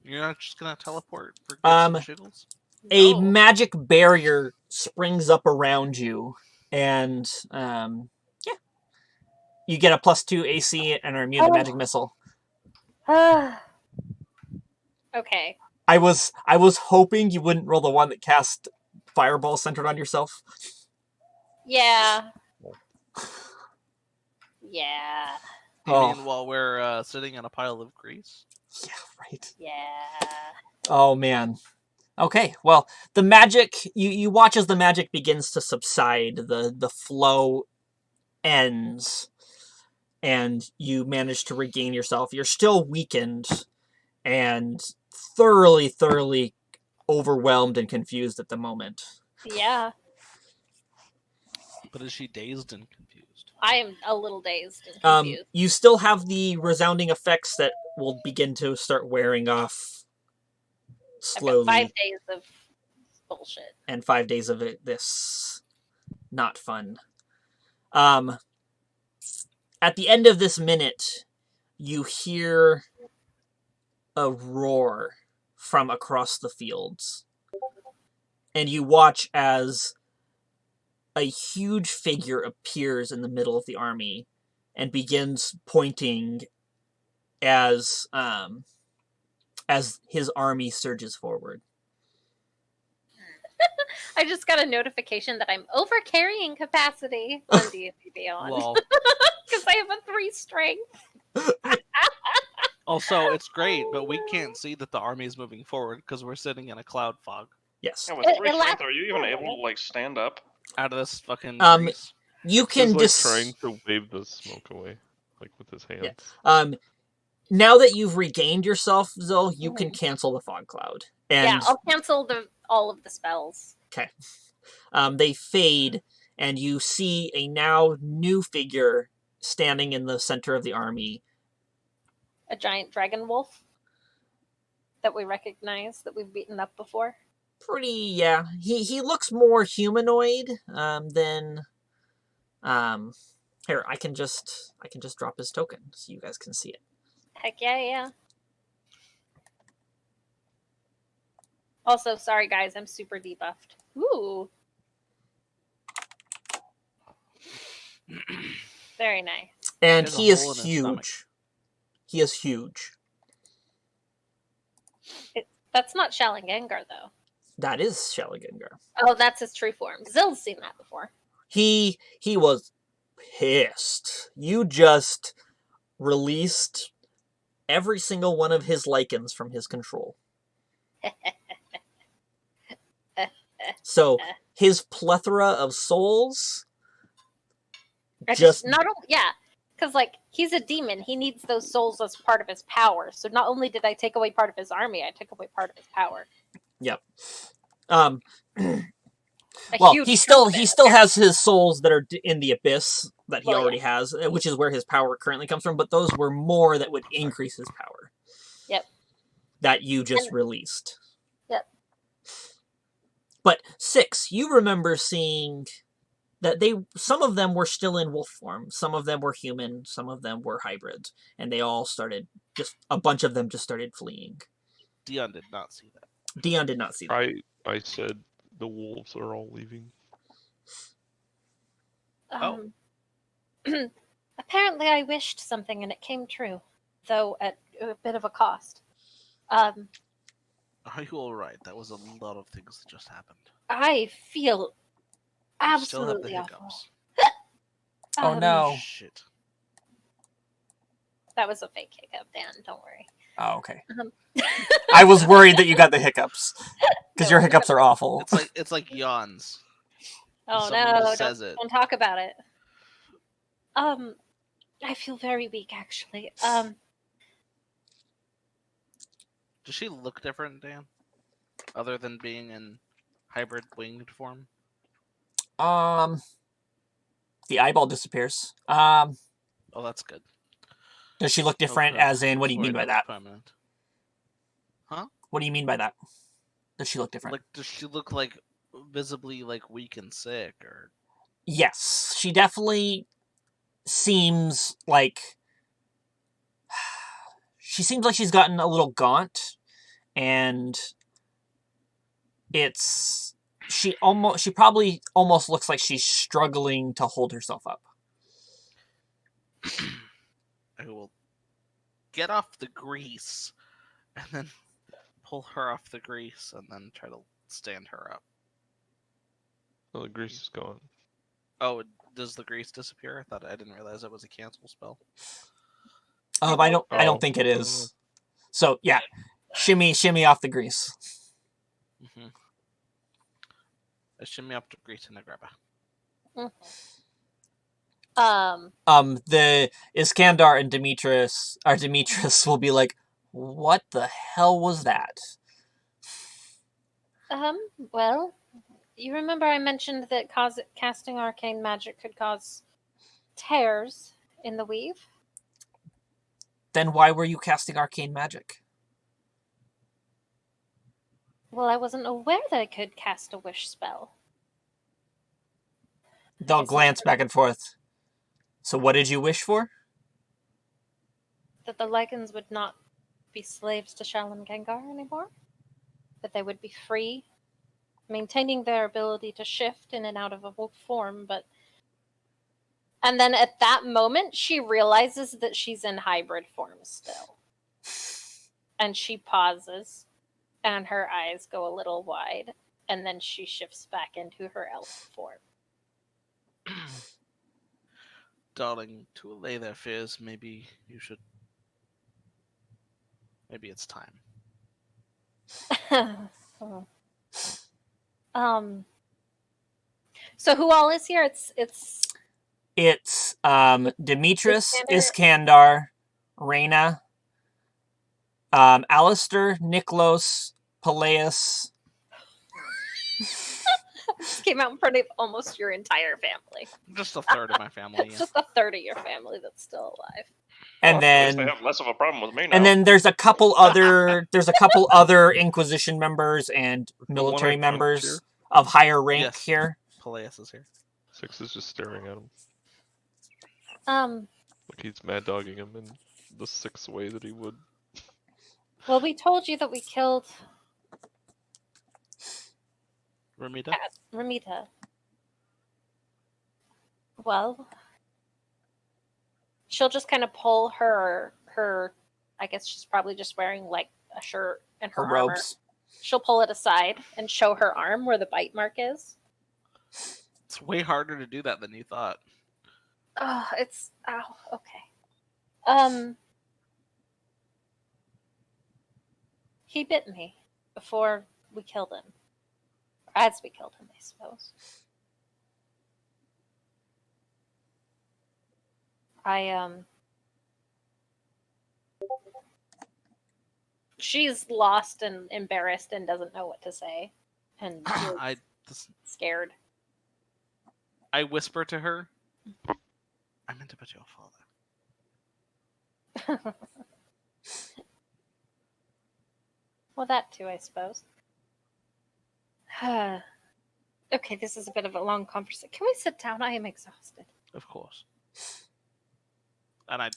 You're not just gonna teleport for Um, and shiggles? A No. magic barrier springs up around you, and yeah, you get a +2 AC and are immune to magic missile. Okay. I was hoping you wouldn't roll the one that cast fireball centered on yourself. Yeah. Yeah. You Oh. mean while we're sitting in a pile of grease? Yeah, right. Yeah. Oh man. Okay, well, the magic, you watch as the magic begins to subside, the flow ends, and you manage to regain yourself. You're still weakened and thoroughly overwhelmed and confused at the moment. Yeah. But is she dazed and confused? I am a little dazed and confused. You still have the resounding effects that will begin to start wearing off I've got 5 slowly, days of bullshit. and 5 days of it, this not fun. At the end of this minute, you hear a roar from across the fields, and you watch as a huge figure appears in the middle of the army and begins pointing as his army surges forward. I just got a notification that I'm over carrying capacity on D&D Beyond. Well, Because I have a 3 strength. also, it's great, but we can't see that the army is moving forward because we're sitting in a cloud fog Yes. Yeah, with It- 3 it strength, lasts- are you even able to like stand up? out of this fucking grease. You He's can like just trying to wave the smoke away, like with his hands. now that you've regained yourself, Zil, you can cancel the fog cloud. And Yeah, I'll cancel all of the spells. they fade, and you see a now new figure standing in the center of the army. A giant dragon wolf that we recognize, that we've beaten up before. Yeah. He looks more humanoid than here, I can just drop his token so you guys can see it. Heck yeah. Also, sorry guys, I'm super debuffed. Ooh. Very nice. And There's a he is hole in his stomach. huge. He is huge. That's not Shalingengar, though. That is Shaligengar. Oh, that's his true form. Zill's seen that before. He was pissed. You just released every single one of his lichens from his control. So his plethora of souls just not only, yeah, because like he's a demon, he needs those souls as part of his power. So not only did I take away part of his army, I took away part of his power. Yep. A Well, huge he chunk of still it. has his souls that are in the abyss that he Well, already has, which is where his power currently comes from. But those were more that would increase his power. Yep. That you just released. Yep. But 6, you remember seeing that some of them were still in wolf form, some of them were human, some of them were hybrids, and they all started a bunch of them just started fleeing. Dion did not see that. Dion did not see that. I said the wolves are all leaving. Apparently I wished something and it came true, though at a bit of a cost. Are you alright? That was a lot of things that just happened. I feel You still have the absolutely awful. hiccups. Oh, no. Shit. That was a fake hiccup, Dan. Don't worry. Oh, okay. I was worried that you got the hiccups because your hiccups are awful. It's like yawns. Oh Someone no! says it. Don't talk about it. I feel very weak actually. Does she look different, Dan? Other than being in hybrid winged form? The eyeball disappears. Oh, that's good. Does she look different? Okay. As in, what do you mean by that? Permanent. What do you mean by that? Does she look different? Like, does she look like visibly like weak and sick, or? Yes, she definitely seems like she's gotten a little gaunt, and she probably almost looks like she's struggling to hold herself up. I will get off the grease and then pull her off the grease and then try to stand her up. Oh, the grease is gone. Oh, does the grease disappear? I didn't realize it was a cancel spell. I don't Oh. think it is. So yeah, shimmy off the grease. Mm-hmm. A shimmy up to grease and a grabber. The Iskandar and Demetrius will be like, what the hell was that? Well, you remember I mentioned that casting arcane magic could cause tears in the weave? Then why were you casting arcane magic? Well, I wasn't aware that I could cast a wish spell. They'll It's glance not- back and forth. So what did you wish for? That the Lycans would not be slaves to Shalom Gengar anymore? That they would be free, maintaining their ability to shift in and out of a wolf form, but... And then at that moment, she realizes that she's in hybrid form still. And she pauses, and her eyes go a little wide, and then she shifts back into her elf form. Darling, to allay their fears, maybe you should... Maybe it's time. So who all is here? It's Demetrius, Iskandar. Iskandar, Reyna, Alistair, Niklos, Peleus. This came out in front of almost your entire family. Just a third of my family. It's just a third of your family that's still alive. And Well, at least they then have less of a problem with me now. and then there's a couple other Inquisition members and military one-eyed punk members here? of higher rank Yes. here. Peleus is here. Six is just staring at him. Like he's mad dogging him in the Six way that he would. Well, we told you that we killed Ramita? Ramita. Well, she'll just kind of pull her. I guess she's probably just wearing like a shirt and her Her armor. robes. She'll pull it aside and show her arm where the bite mark is. It's way harder to do that than you thought. Oh, okay. He bit me before we killed him. As we killed him, I suppose. She's lost and embarrassed and doesn't know what to say. And I scared. I whisper to her, I meant to put you on father. Well, that too, I suppose. Okay, this is a bit of a long conversation. Can we sit down? I am exhausted. Of course. And I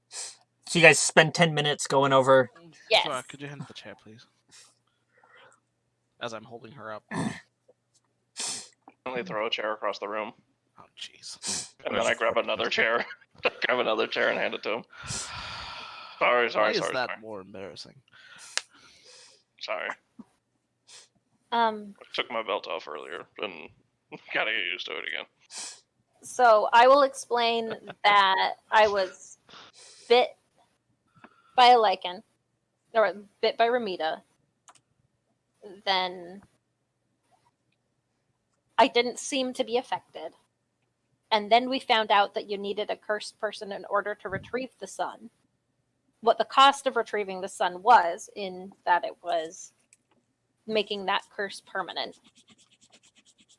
So you guys spend 10 minutes going over. Yes. Sorry, could you hand the chair, please? As I'm holding her up. They throw a chair across the room, Oh, jeez. and then I grab another chair, and hand it to him. Why Sorry. is that more embarrassing? Sorry. I took my belt off earlier, and gotta get used to it again. So I will explain that I was bit by a lichen, or bit by Ramita. Then I didn't seem to be affected. And then we found out that you needed a cursed person in order to retrieve the sun. What the cost of retrieving the sun was, in that it was making that curse permanent.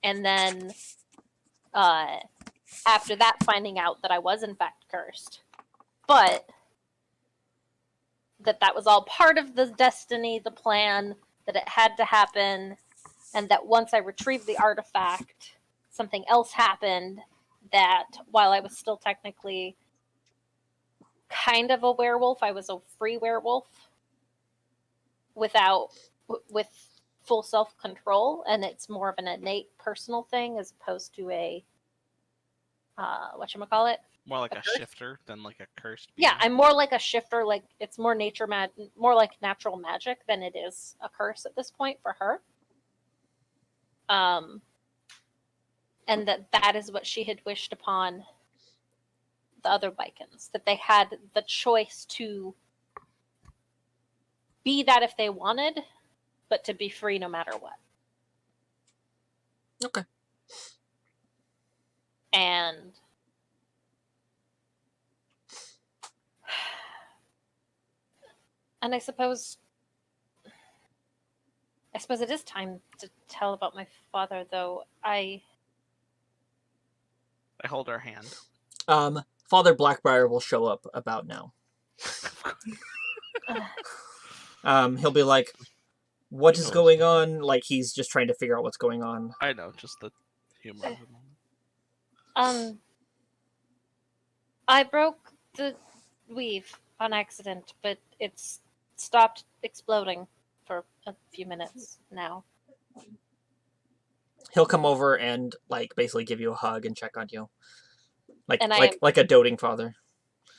And then after that, finding out that I was in fact cursed. But that was all part of the destiny, the plan, that it had to happen, and that once I retrieved the artifact, something else happened, that while I was still technically kind of a werewolf, I was a free werewolf with full self-control, and it's more of an innate personal thing as opposed to a whatchamacallit? More like A a curse? shifter than like a cursed. Yeah, being. I'm more like a shifter. Like it's more more like natural magic than it is a curse at this point for her. And that is what she had wished upon the other Vikings, that they had the choice to be that if they wanted, but to be free no matter what. Okay. And I suppose it is time to tell about my father, though. I hold her hand. Father Blackbriar will show up about now. He'll be like, "What He is knows. going on?" Like he's just trying to figure out what's going on. I know, just the humor of the moment. I broke the weave on accident, but it's stopped exploding for a few minutes now. He'll come over and like basically give you a hug and check on you, like And like a doting father.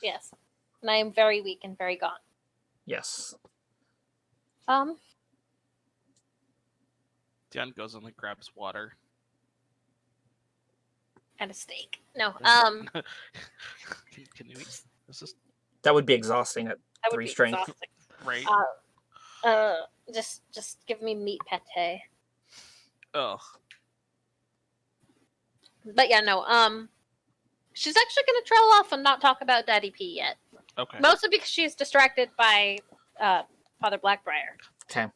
Yes, and I am very weak and very gone. Yes. Dion goes and like grabs water. And a steak. No, can you eat? This is That would be exhausting at that would 3 be strength. exhausting. right. Just give me meat pate. Ugh. But yeah, no. She's actually gonna trail off and not talk about Daddy P yet. Okay. Mostly because she's distracted by Father Blackbriar. Okay.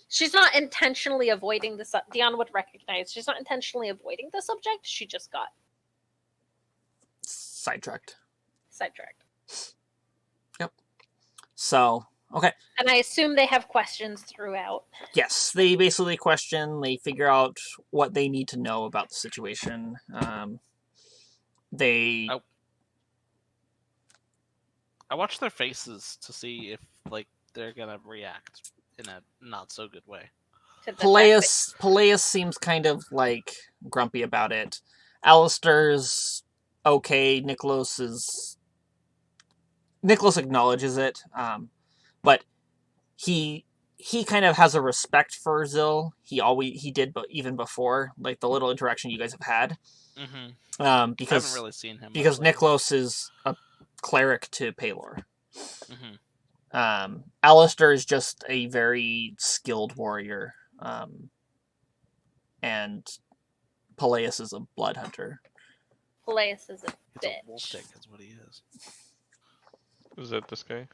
She's not intentionally avoiding the Dion would recognize she's not intentionally avoiding the subject. She just got Sidetracked. sidetracked. Yep. So, okay. And I assume they have questions throughout. Yes, they basically question, they figure out what they need to know about the situation. They I watch their faces to see if like they're gonna react in a not so good way. To the fact Peleus seems kind of like grumpy about it. Alistair's okay. Nicholas acknowledges it, but he kind of has a respect for Zil. He did, but even before like the little interaction you guys have had. Mm-hmm. I haven't Because really seen him because much lately. Niklos is a cleric to Paylor. Mm-hmm. Alistair is just a very skilled warrior, and Peleus is a blood hunter. Peleus is a It's a bitch. wolf dick, is what he is. Is that this guy?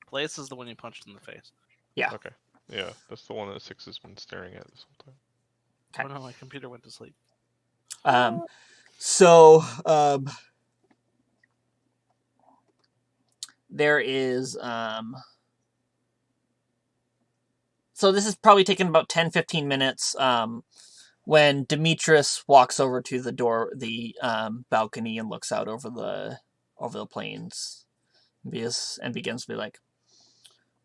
Peleus is the one you punched in the face. Yeah. Okay. Yeah, that's the one that Six has been staring at this whole time. Okay. Oh no, my computer went to sleep. So there is so this is probably taking about 10-15 minutes when Demetrius walks over to the balcony and looks out over the plains and begins to be like,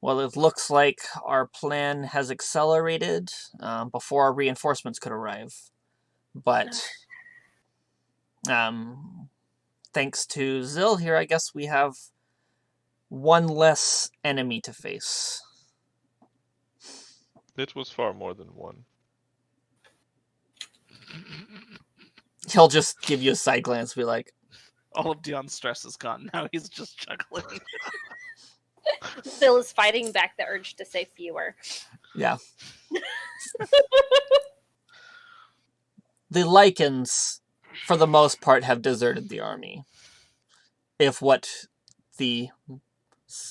well, it looks like our plan has accelerated before our reinforcements could arrive. But thanks to Zil here, I guess we have one less enemy to face. It was far more than one. He'll just give you a side glance, be like, All of Dion's stress is gone. Now he's just chuckling. Zil is fighting back the urge to say fewer. yeah. The Lycans, for the most part, have deserted the army. If what the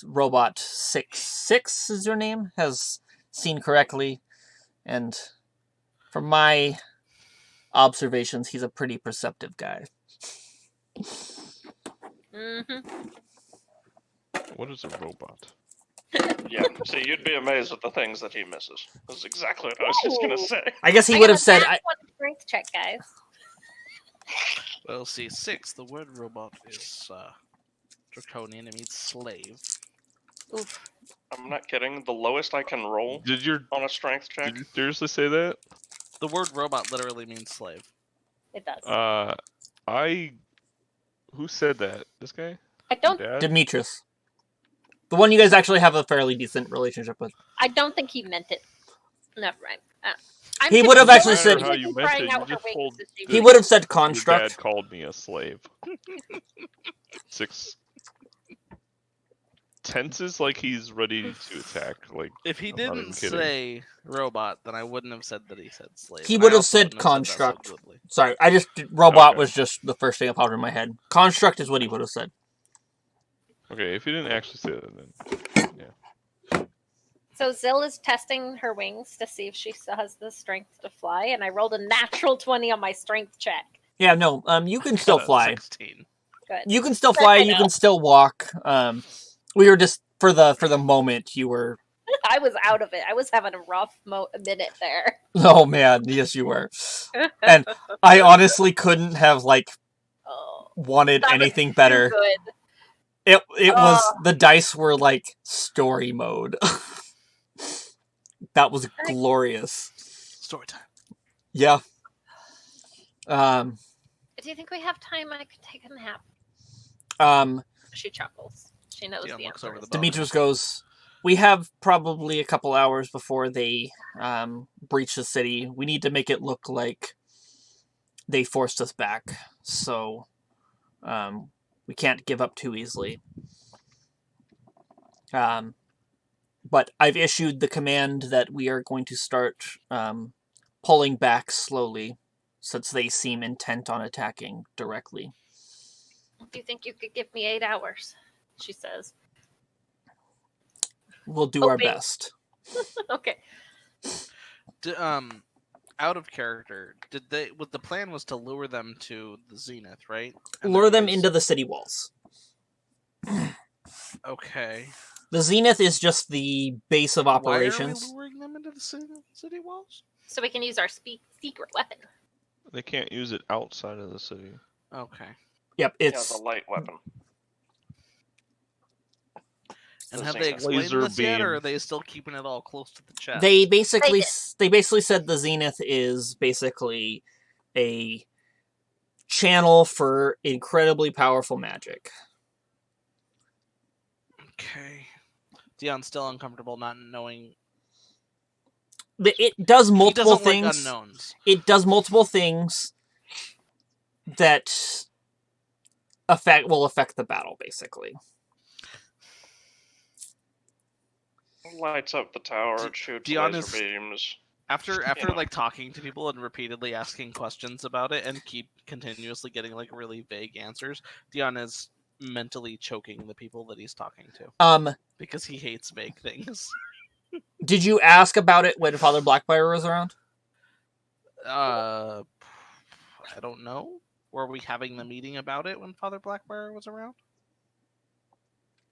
robot 6 is your name has seen correctly, and from my observations, he's a pretty perceptive guy. Mm-hmm. What is a robot? Yeah, see, you'd be amazed at the things that he misses. That's exactly what I was just gonna Ooh. say. I guess he I would got have a said, nat 20 strength check, guys. Well, see, 6, the word robot is draconian. It means slave. Oof. I'm not kidding. The lowest I can roll Did you on a strength check. seriously say that? The word robot literally means slave. It does. Who said that? This guy? I don't. Dad? Demetrius. The one you guys actually have a fairly decent relationship with. I don't think he meant it. Never mind. He would have actually Doesn't said- matter how you meant it. You just told He would have said your construct. dad called me a slave. 6 tenses like he's ready to attack. Like If he I'm not even didn't kidding. say robot, then I wouldn't have said that he said slave. He and would I have also said wouldn't have said that so construct. glibly. Sorry, robot Okay. was just the first thing that popped in my head. Construct is what he would have said. Okay, if you didn't actually say that, then So Zill is testing her wings to see if she still has the strength to fly, and I rolled a natural 20 on my strength check. Yeah, no, you can still Got a fly. 16. Good. You can still fly. I You know. can still walk. We were just for the moment you were. I was out of it. I was having a rough minute there. Oh man, yes you were. And I honestly couldn't have Oh, wanted that was anything too better. good. It was the dice were like story mode. That was glorious. Story time. Yeah. Do you think we have time? I could take a nap. She chuckles. She knows Dion the looks answer. over is the no. Demetrius goes, we have probably a couple hours before they breach the city. We need to make it look like they forced us back. So we can't give up too easily. But I've issued the command that we are going to start pulling back slowly, since they seem intent on attacking directly. Do you think you could give me 8 hours? She says. We'll do our Hoping. best. Okay. Out of character, did they? What the plan was to lure them to the zenith, right? And Lure them was- into the city walls. Okay. The Zenith is just the base of operations. Why are we luring them into the city walls? So we can use our secret weapon. they can't use it outside of the city. Okay. Yep, Yeah, it's the light weapon. And The have they zenith. explained Laser this yet, or beam. are they still keeping it all close to the chest? they basically did. they basically said the Zenith is basically a channel for incredibly powerful magic. Okay. Dion's still uncomfortable not knowing. It does He multiple doesn't like things. unknowns. It does multiple things that will affect the battle, basically. Lights up the tower, it shoots Dion laser is- beams. After Yeah. like talking to people and repeatedly asking questions about it and keep continuously getting like really vague answers, Dion is mentally choking the people that he's talking to because he hates vague things. Did you ask about it when Father Blackfire was around? I don't know. Were we having the meeting about it when Father Blackfire was around?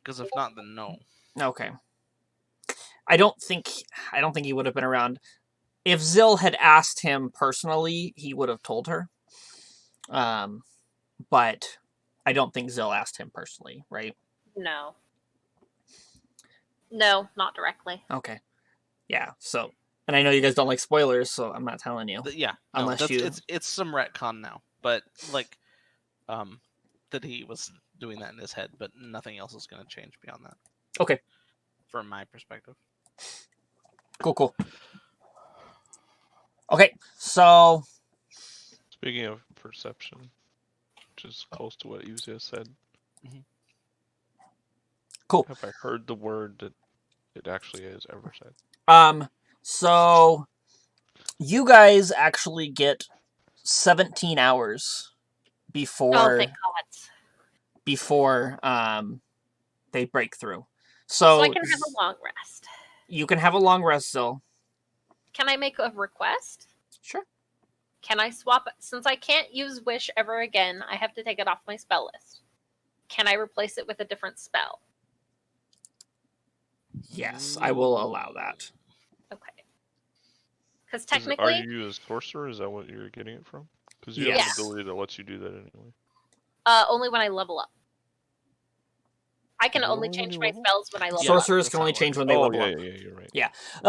Because if not, then no. Okay. I don't think he would have been around. If Zill had asked him personally, he would have told her. But I don't think Zill asked him personally, right? No. No, not directly. Okay. Yeah, so... And I know you guys don't like spoilers, so I'm not telling you. Yeah, no, Unless that's- it's some retcon now, but like, that he was doing that in his head, but nothing else is going to change beyond that. Okay. From my perspective. Cool. Okay, so... Speaking of perception, which is close to what you just said. Mhm. Cool. Have I heard the word that it actually is ever said? So... You guys actually get 17 hours before... Oh, thank God. before they break through. So I can have a long rest. You can have a long rest still. Can I make a request? Sure. Can I swap it? Since I can't use Wish ever again, I have to take it off my spell list. Can I replace it with a different spell? Yes, I will allow that. Okay. Because Are technically, you a sorcerer? Is that what you're getting it from? Because you Yes. have an ability that lets you do that anyway. only when I level up. I can only Oh, change you my level? spells when I level up. Sorcerers that's can how only it change works. when they Oh, level yeah, up. you're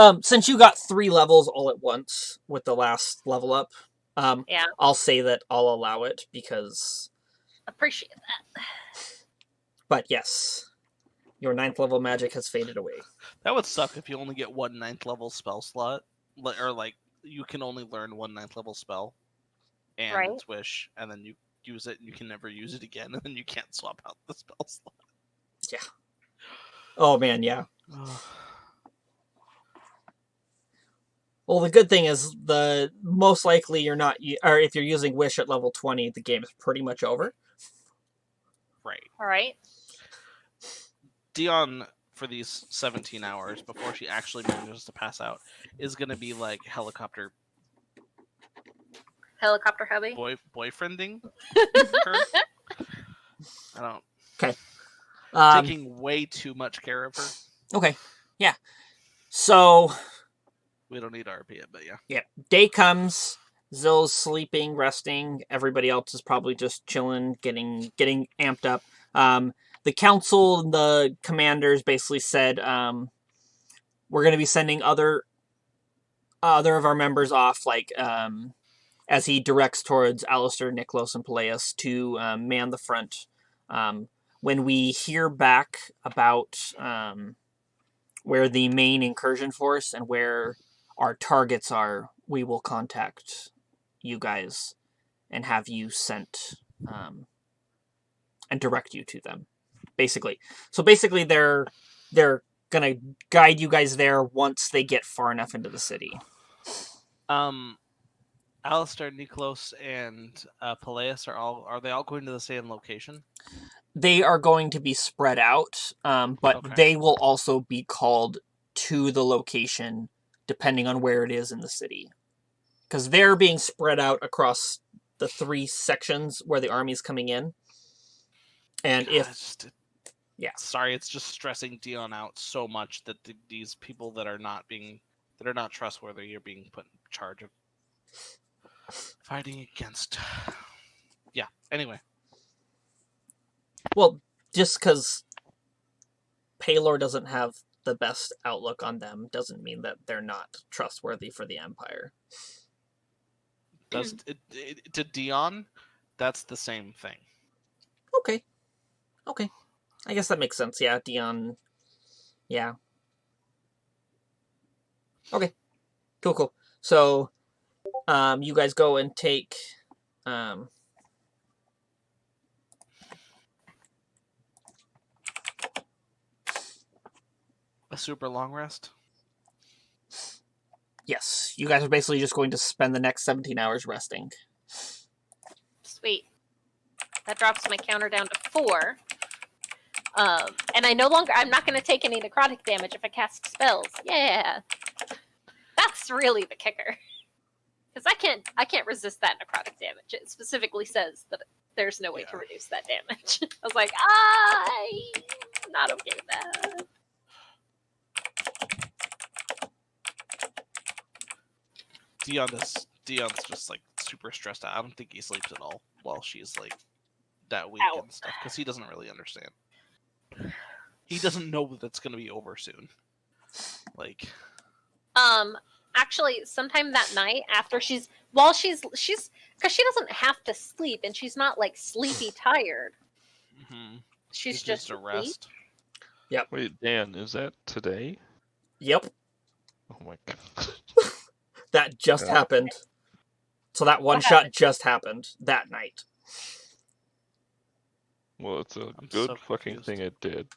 right. Since you got 3 levels all at once with the last level up, Yeah, I'll say that I'll allow it because, appreciate that. but yes, your 9th level magic has faded away. That would suck if you only get one 9th level spell slot, or like you can only learn one 9th level spell and Right. wish, and then you use it and you can never use it again, and then you can't swap out the spell slot. Yeah. Oh man, yeah. Well, the good thing is the most likely you're not, or if you're using wish at level 20, the game is pretty much over. Right. All right. Dion, for these 17 hours before she actually manages to pass out, is going to be like helicopter Helicopter hubby. boyfriending her. I don't. Okay. Taking way too much care of her. Okay. Yeah. So We don't need RP yet, but yeah. yeah, day comes. Zill's sleeping, resting. Everybody else is probably just chilling, getting amped up. The council and the commanders basically said, we're going to be sending other of our members off, like as he directs towards Alistair, Niklos, and Peleus to man the front. When we hear back about where the main incursion force and where our targets are, we will contact you guys and have you sent and direct you to them, basically. So basically they're gonna guide you guys there once they get far enough into the city. Alistair, Niklos, and Peleus are they all going to the same location? They are going to be spread out, but Okay. they will also be called to the location depending on where it is in the city. Because they're being spread out across the 3 sections where the army's coming in. And God, if... yeah. Sorry, it's just stressing Dion out so much that these people that are not trustworthy are being put in charge of fighting against. Yeah, anyway. Well, just because Paylor doesn't have the best outlook on them doesn't mean that they're not trustworthy for the Empire. To Dion, that's the same thing. Okay. I guess that makes sense. Yeah, Dion. Yeah. Okay. Cool. So, you guys go and take, a super long rest? Yes. You guys are basically just going to spend the next 17 hours resting. Sweet. That drops my counter down to 4. And I'm not going to take any necrotic damage if I cast spells. Yeah. That's really the kicker. Because I can't resist that necrotic damage. It specifically says that there's no way to reduce that damage. I was like, I'm not okay with that. Dion's just like super stressed out. I don't think he sleeps at all while she's like that weak and stuff because he doesn't really understand. He doesn't know that it's going to be over soon. Like, actually, sometime that night after she's because she doesn't have to sleep and she's not like sleepy tired. mm-hmm. She's just a rest. Yep. Wait, Dan, is that today? Yep. Oh my god. That just happened. So that one shot just happened that night. Well, it's a I'm good so fucking confused. thing it did.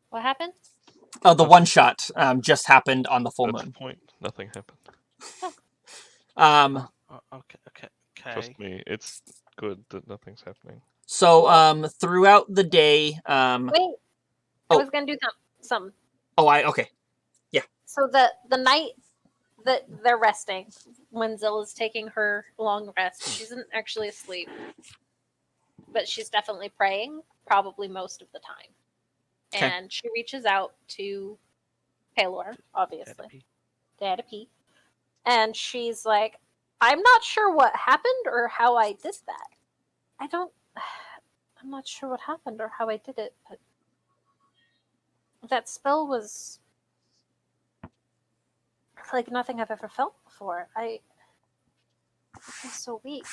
What happened? Oh, the one shot just happened on the full That's moon. the point. Nothing happened. Okay. Trust me, it's good that nothing's happening. So throughout the day, Wait, I was gonna do something. Okay. Yeah. So the night that they're resting, when Zilla's taking her long rest, she isn't actually asleep, but she's definitely praying, probably most of the time. Okay. And she reaches out to Paylor, obviously, Dad P, and she's like, "I'm not sure what happened or how I did that. I'm not sure what happened or how I did it, but that spell was like nothing I've ever felt before. feel so weak.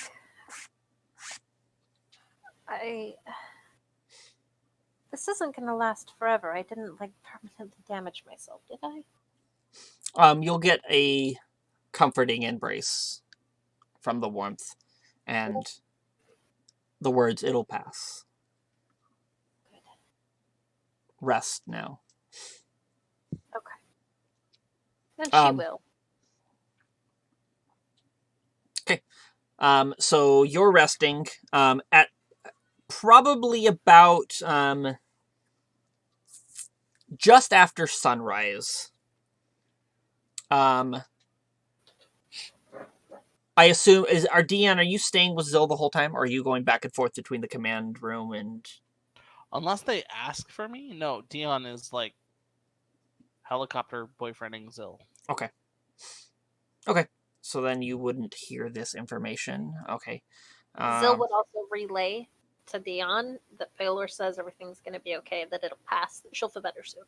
This isn't gonna last forever. I didn't permanently damage myself, did I? You'll get a comforting embrace from the warmth and the words, "It'll pass." Good. Rest now. Okay. Then she will. Okay. So you're resting at probably about just after sunrise. I assume Dion, are you staying with Zill the whole time, or are you going back and forth between the command room and? Unless they ask for me, no. Dion is like helicopter boyfriending Zill. Okay. So then you wouldn't hear this information. Okay. Zill would also relay to Dion that Baylor says everything's going to be okay, that it'll pass, that she'll feel better soon.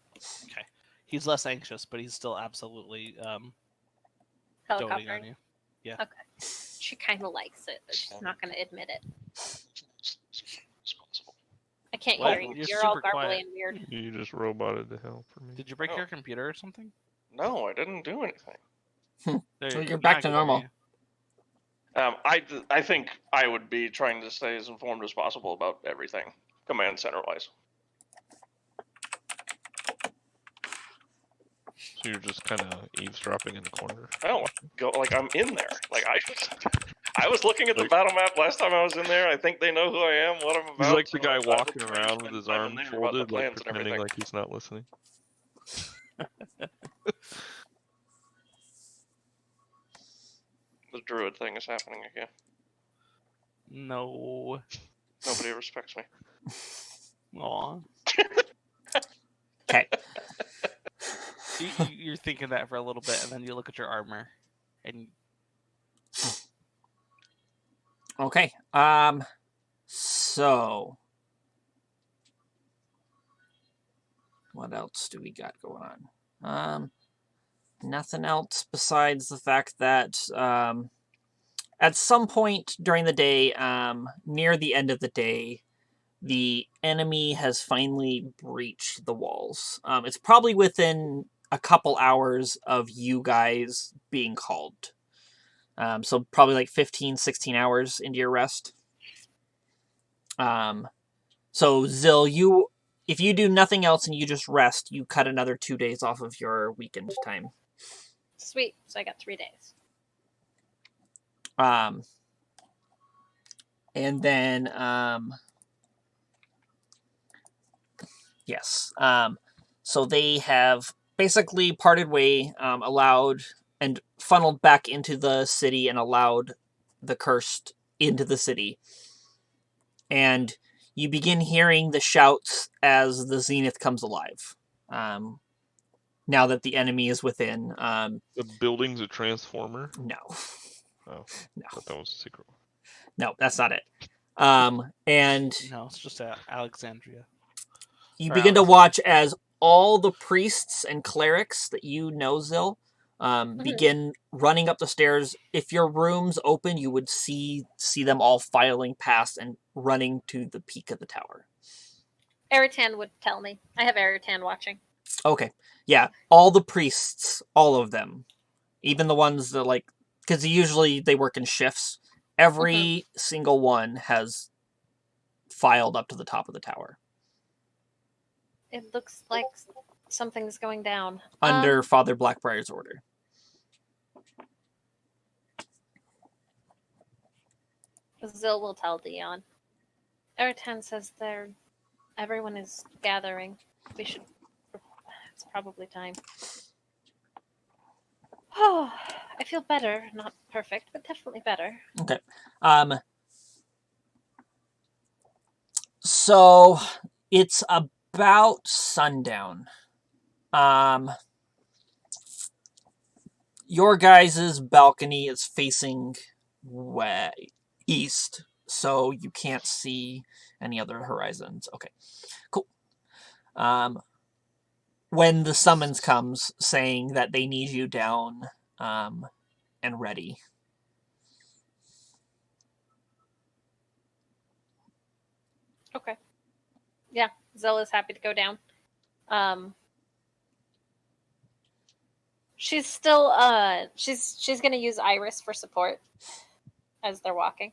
Okay. He's less anxious, but he's still absolutely doting on you. Yeah. Okay. She kind of likes it, but she's not going to admit it. I can't What? hear you. You're You're all super garbly quiet. and weird. You just roboted to hell for me. Did you break Oh. your computer or something? No, I didn't do anything. So you're back to normal. I think I would be trying to stay as informed as possible about everything, command center wise. So you're just kind of eavesdropping in the corner. I don't go I'm in there. I was looking at the battle map last time I was in there. I think they know who I am, what I'm about. He's like the so guy I would walking try to around spend with his time arms there about the folded, like plans and pretending everything. like he's not listening. The druid thing is happening again. No. Nobody respects me. Aw. Okay. You're thinking that for a little bit, and then you look at your armor, and Okay. So what else do we got going on? Nothing else besides the fact that at some point during the day, near the end of the day, the enemy has finally breached the walls. It's probably within a couple hours of you guys being called. So probably like 15, 16 hours into your rest. So Zill, if you do nothing else and you just rest, you cut another 2 days off of your weekend time. Sweet. So I got 3 days. And then, yes. So they have basically parted way, allowed and funneled back into the city and allowed the cursed into the city. And you begin hearing the shouts as the Zenith comes alive. Now that the enemy is within. The building's a transformer? No. Oh. No. I thought that was a secret. No, that's not it. And no, it's just Alexandria. you Or begin to Alex. watch as all the priests and clerics that you know, Zill, begin running up the stairs. If your room's open, you would see them all filing past and running to the peak of the tower. Eritan would tell me. I have Eritan watching. Okay. Yeah, all the priests, all of them. Even the ones that, because usually they work in shifts. Every single one has filed up to the top of the tower. It looks like something's going down. Under Father Blackbriar's order. Zill will tell Dion. Eritan says everyone is gathering. It's probably time. Oh, I feel better. Not perfect, but definitely better. Okay. So it's about sundown. Your guys' balcony is facing east, so you can't see any other horizons. Okay, cool. When the summons comes saying that they need you down and ready. Okay. Yeah, Zella's happy to go down. She's still she's gonna use Iris for support as they're walking.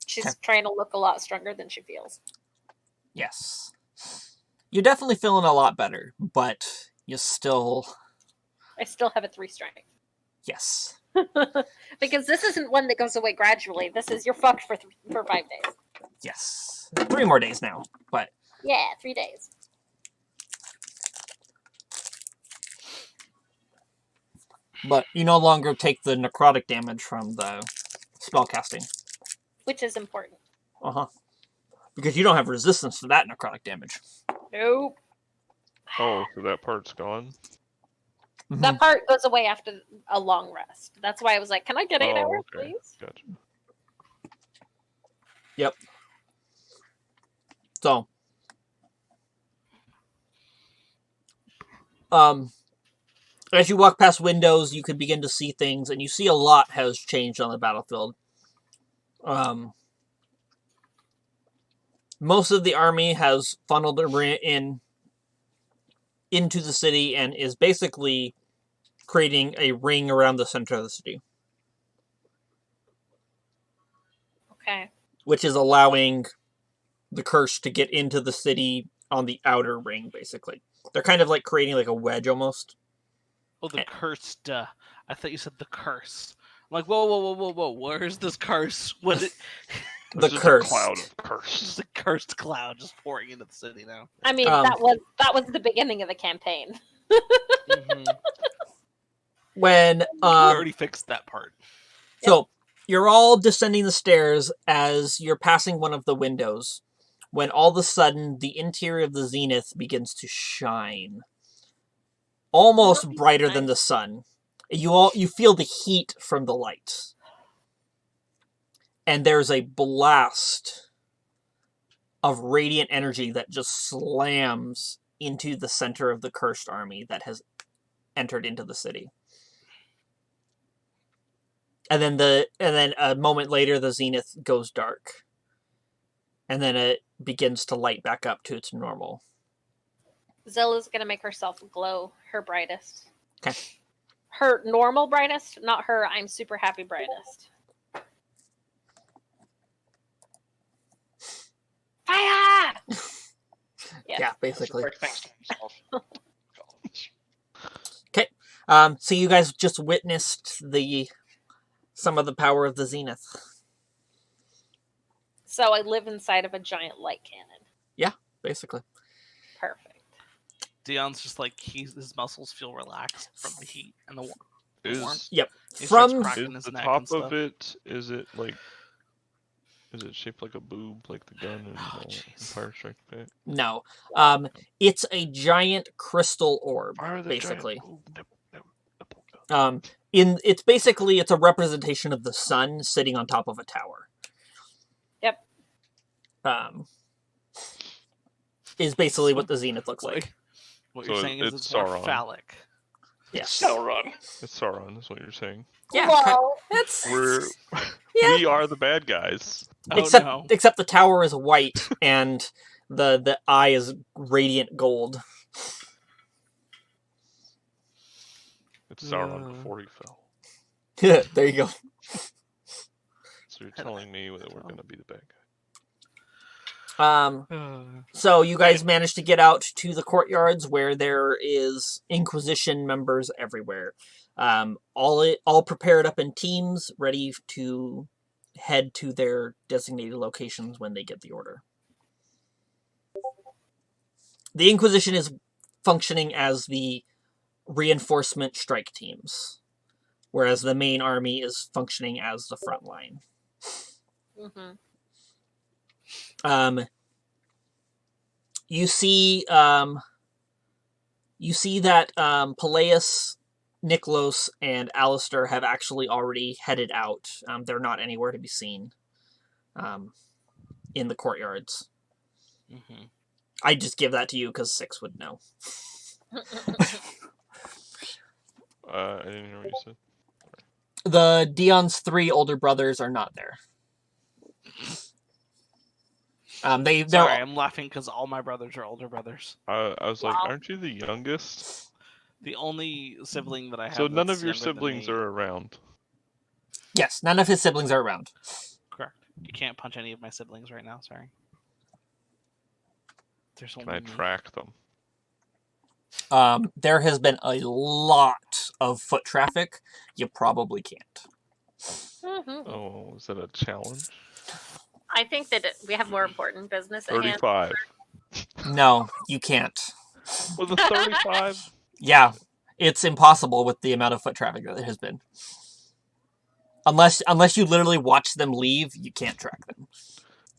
She's Okay. trying to look a lot stronger than she feels. Yes. You're definitely feeling a lot better, but you still... I still have a 3 strength. Yes. Because this isn't one that goes away gradually. This is you're fucked for 5 days. Yes. 3 more days now, but... Yeah, 3 days. But you no longer take the necrotic damage from the spellcasting. Which is important. Uh-huh. Because you don't have resistance to that necrotic damage. Nope. Oh, so that part's gone? Mhm. That part goes away after a long rest. That's why I was like, can I get 8 hours, okay. please? Gotcha. Yep. So... as you walk past windows, you can begin to see things, and you see a lot has changed on the battlefield. Most of the army has funneled into the city and is basically creating a ring around the center of the city, Okay. which is allowing the curse to get into the city on the outer ring, basically. They're kind of like creating like a wedge almost. Oh, the cursed. I thought you said the curse. I'm like, whoa. Where's this curse? What? The It's just curse. a cloud of curse. Just a cursed cloud just pouring into the city now. I mean, that was the beginning of the campaign. Mm-hmm. When We already fixed that part. So you're all descending the stairs as you're passing one of the windows, when all of a sudden the interior of the zenith begins to shine, almost brighter than the sun. You feel the heat from the light, and there's a blast of radiant energy that just slams into the center of the cursed army that has entered into the city. And then a moment later, the zenith goes dark, and then it begins to light back up to its normal. Zella's gonna make herself glow her brightest. Okay. Her normal brightest, not her I'm super happy brightest. Fire! Yeah, basically. Break things to himself. So you guys just witnessed some of the power of the zenith. So I live inside of a giant light cannon. Basically. Perfect. Dion's just like his muscles feel relaxed from the heat and the warmth. Is, Yep. He starts From cracking is his the neck top and stuff. of it, is it shaped like a boob, like the gun in jeez. Empire Strikes Back? no, it's a giant crystal orb, Fire the basically. giant boob. It's a representation of the sun sitting on top of a tower. Yep. Is basically what the zenith looks like. What So you're saying is it's it's more Sauron. phallic. Yes. Still run. It's Sauron, is what you're saying. Yeah. Whoa. It's We are the bad guys. Oh except no. except the tower is white and the eye is radiant gold. It's Sauron before he fell. There you go. So you're telling me that we're gonna be the bad guy. So you guys managed to get out to the courtyards where there is Inquisition members everywhere. All prepared up in teams, ready to head to their designated locations when they get the order. The Inquisition is functioning as the reinforcement strike teams, whereas the main army is functioning as the front line. Mm-hmm. You see that Peleus, Niklos, and Alistair have actually already headed out. They're not anywhere to be seen in the courtyards. Mm-hmm. I just give that to you because Six would know. I didn't hear what you said. The Dion's 3 older brothers are not there. They're Sorry, I'm laughing because all my brothers are older brothers. I was like, Wow. aren't you the youngest? The only sibling that I have. So none that's of your younger than siblings me- are around. yes, none of his siblings are around. Correct. You can't punch any of my siblings right now. Sorry. There's Can only I me. track them? There has been a lot of foot traffic. You probably can't. Mhm. Oh, is that a challenge? I think that we have more important business at hand. 35. No, you can't. With a 35? Yeah, it's impossible with the amount of foot traffic that there has been. Unless you literally watch them leave, you can't track them.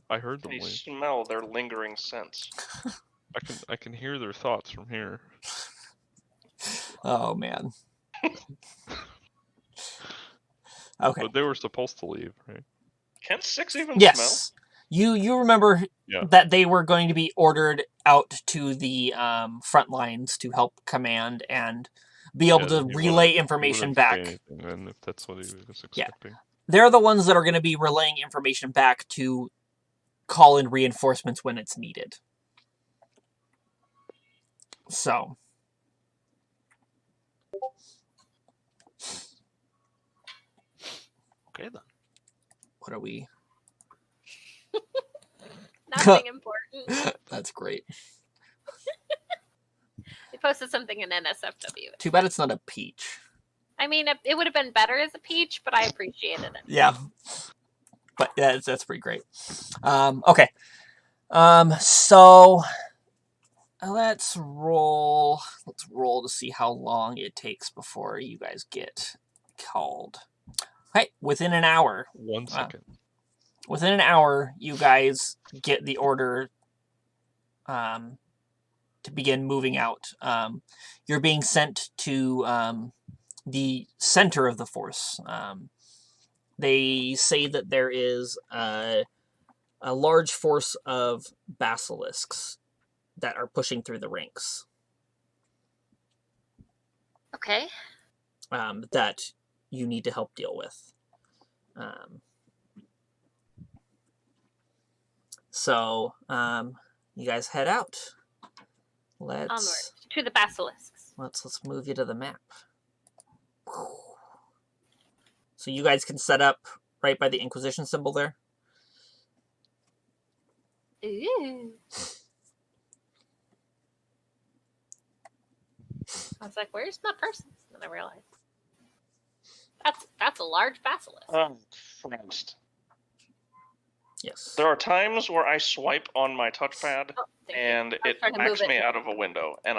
I heard them You leave. smell their lingering scents. I can hear their thoughts from here. Oh man. Okay. But they were supposed to leave, right? Can 6 even smell? Yes. You remember Yeah. that they were going to be ordered out to the front lines to help command and be able to He relay wouldn't information say back. anything then if that's what he was expecting. They're the ones that are going to be relaying information back to call in reinforcements when it's needed. So, Okay then. what are we? Nothing important. That's great. They posted something in NSFW. Too bad it's not a peach. I mean, it would have been better as a peach, but I appreciated it. Yeah. But that's pretty great. Okay. So let's roll. Let's roll to see how long it takes before you guys get called. Okay, within an hour. 1 second. Within an hour, you guys get the order to begin moving out. You're being sent to the center of the force. They say that there is a large force of basilisks that are pushing through the ranks. Okay. That you need to help deal with. So you guys head out. Onward Let's to the basilisks. let's move you to the map. So you guys can set up right by the Inquisition symbol there. Ooh. I was like, "Where's my persons?" And I realized that's a large basilisk. Oh, Christ. Yes. There are times where I swipe on my touchpad Oh, thank you. and I was it trying to move backs it. me out of a window, and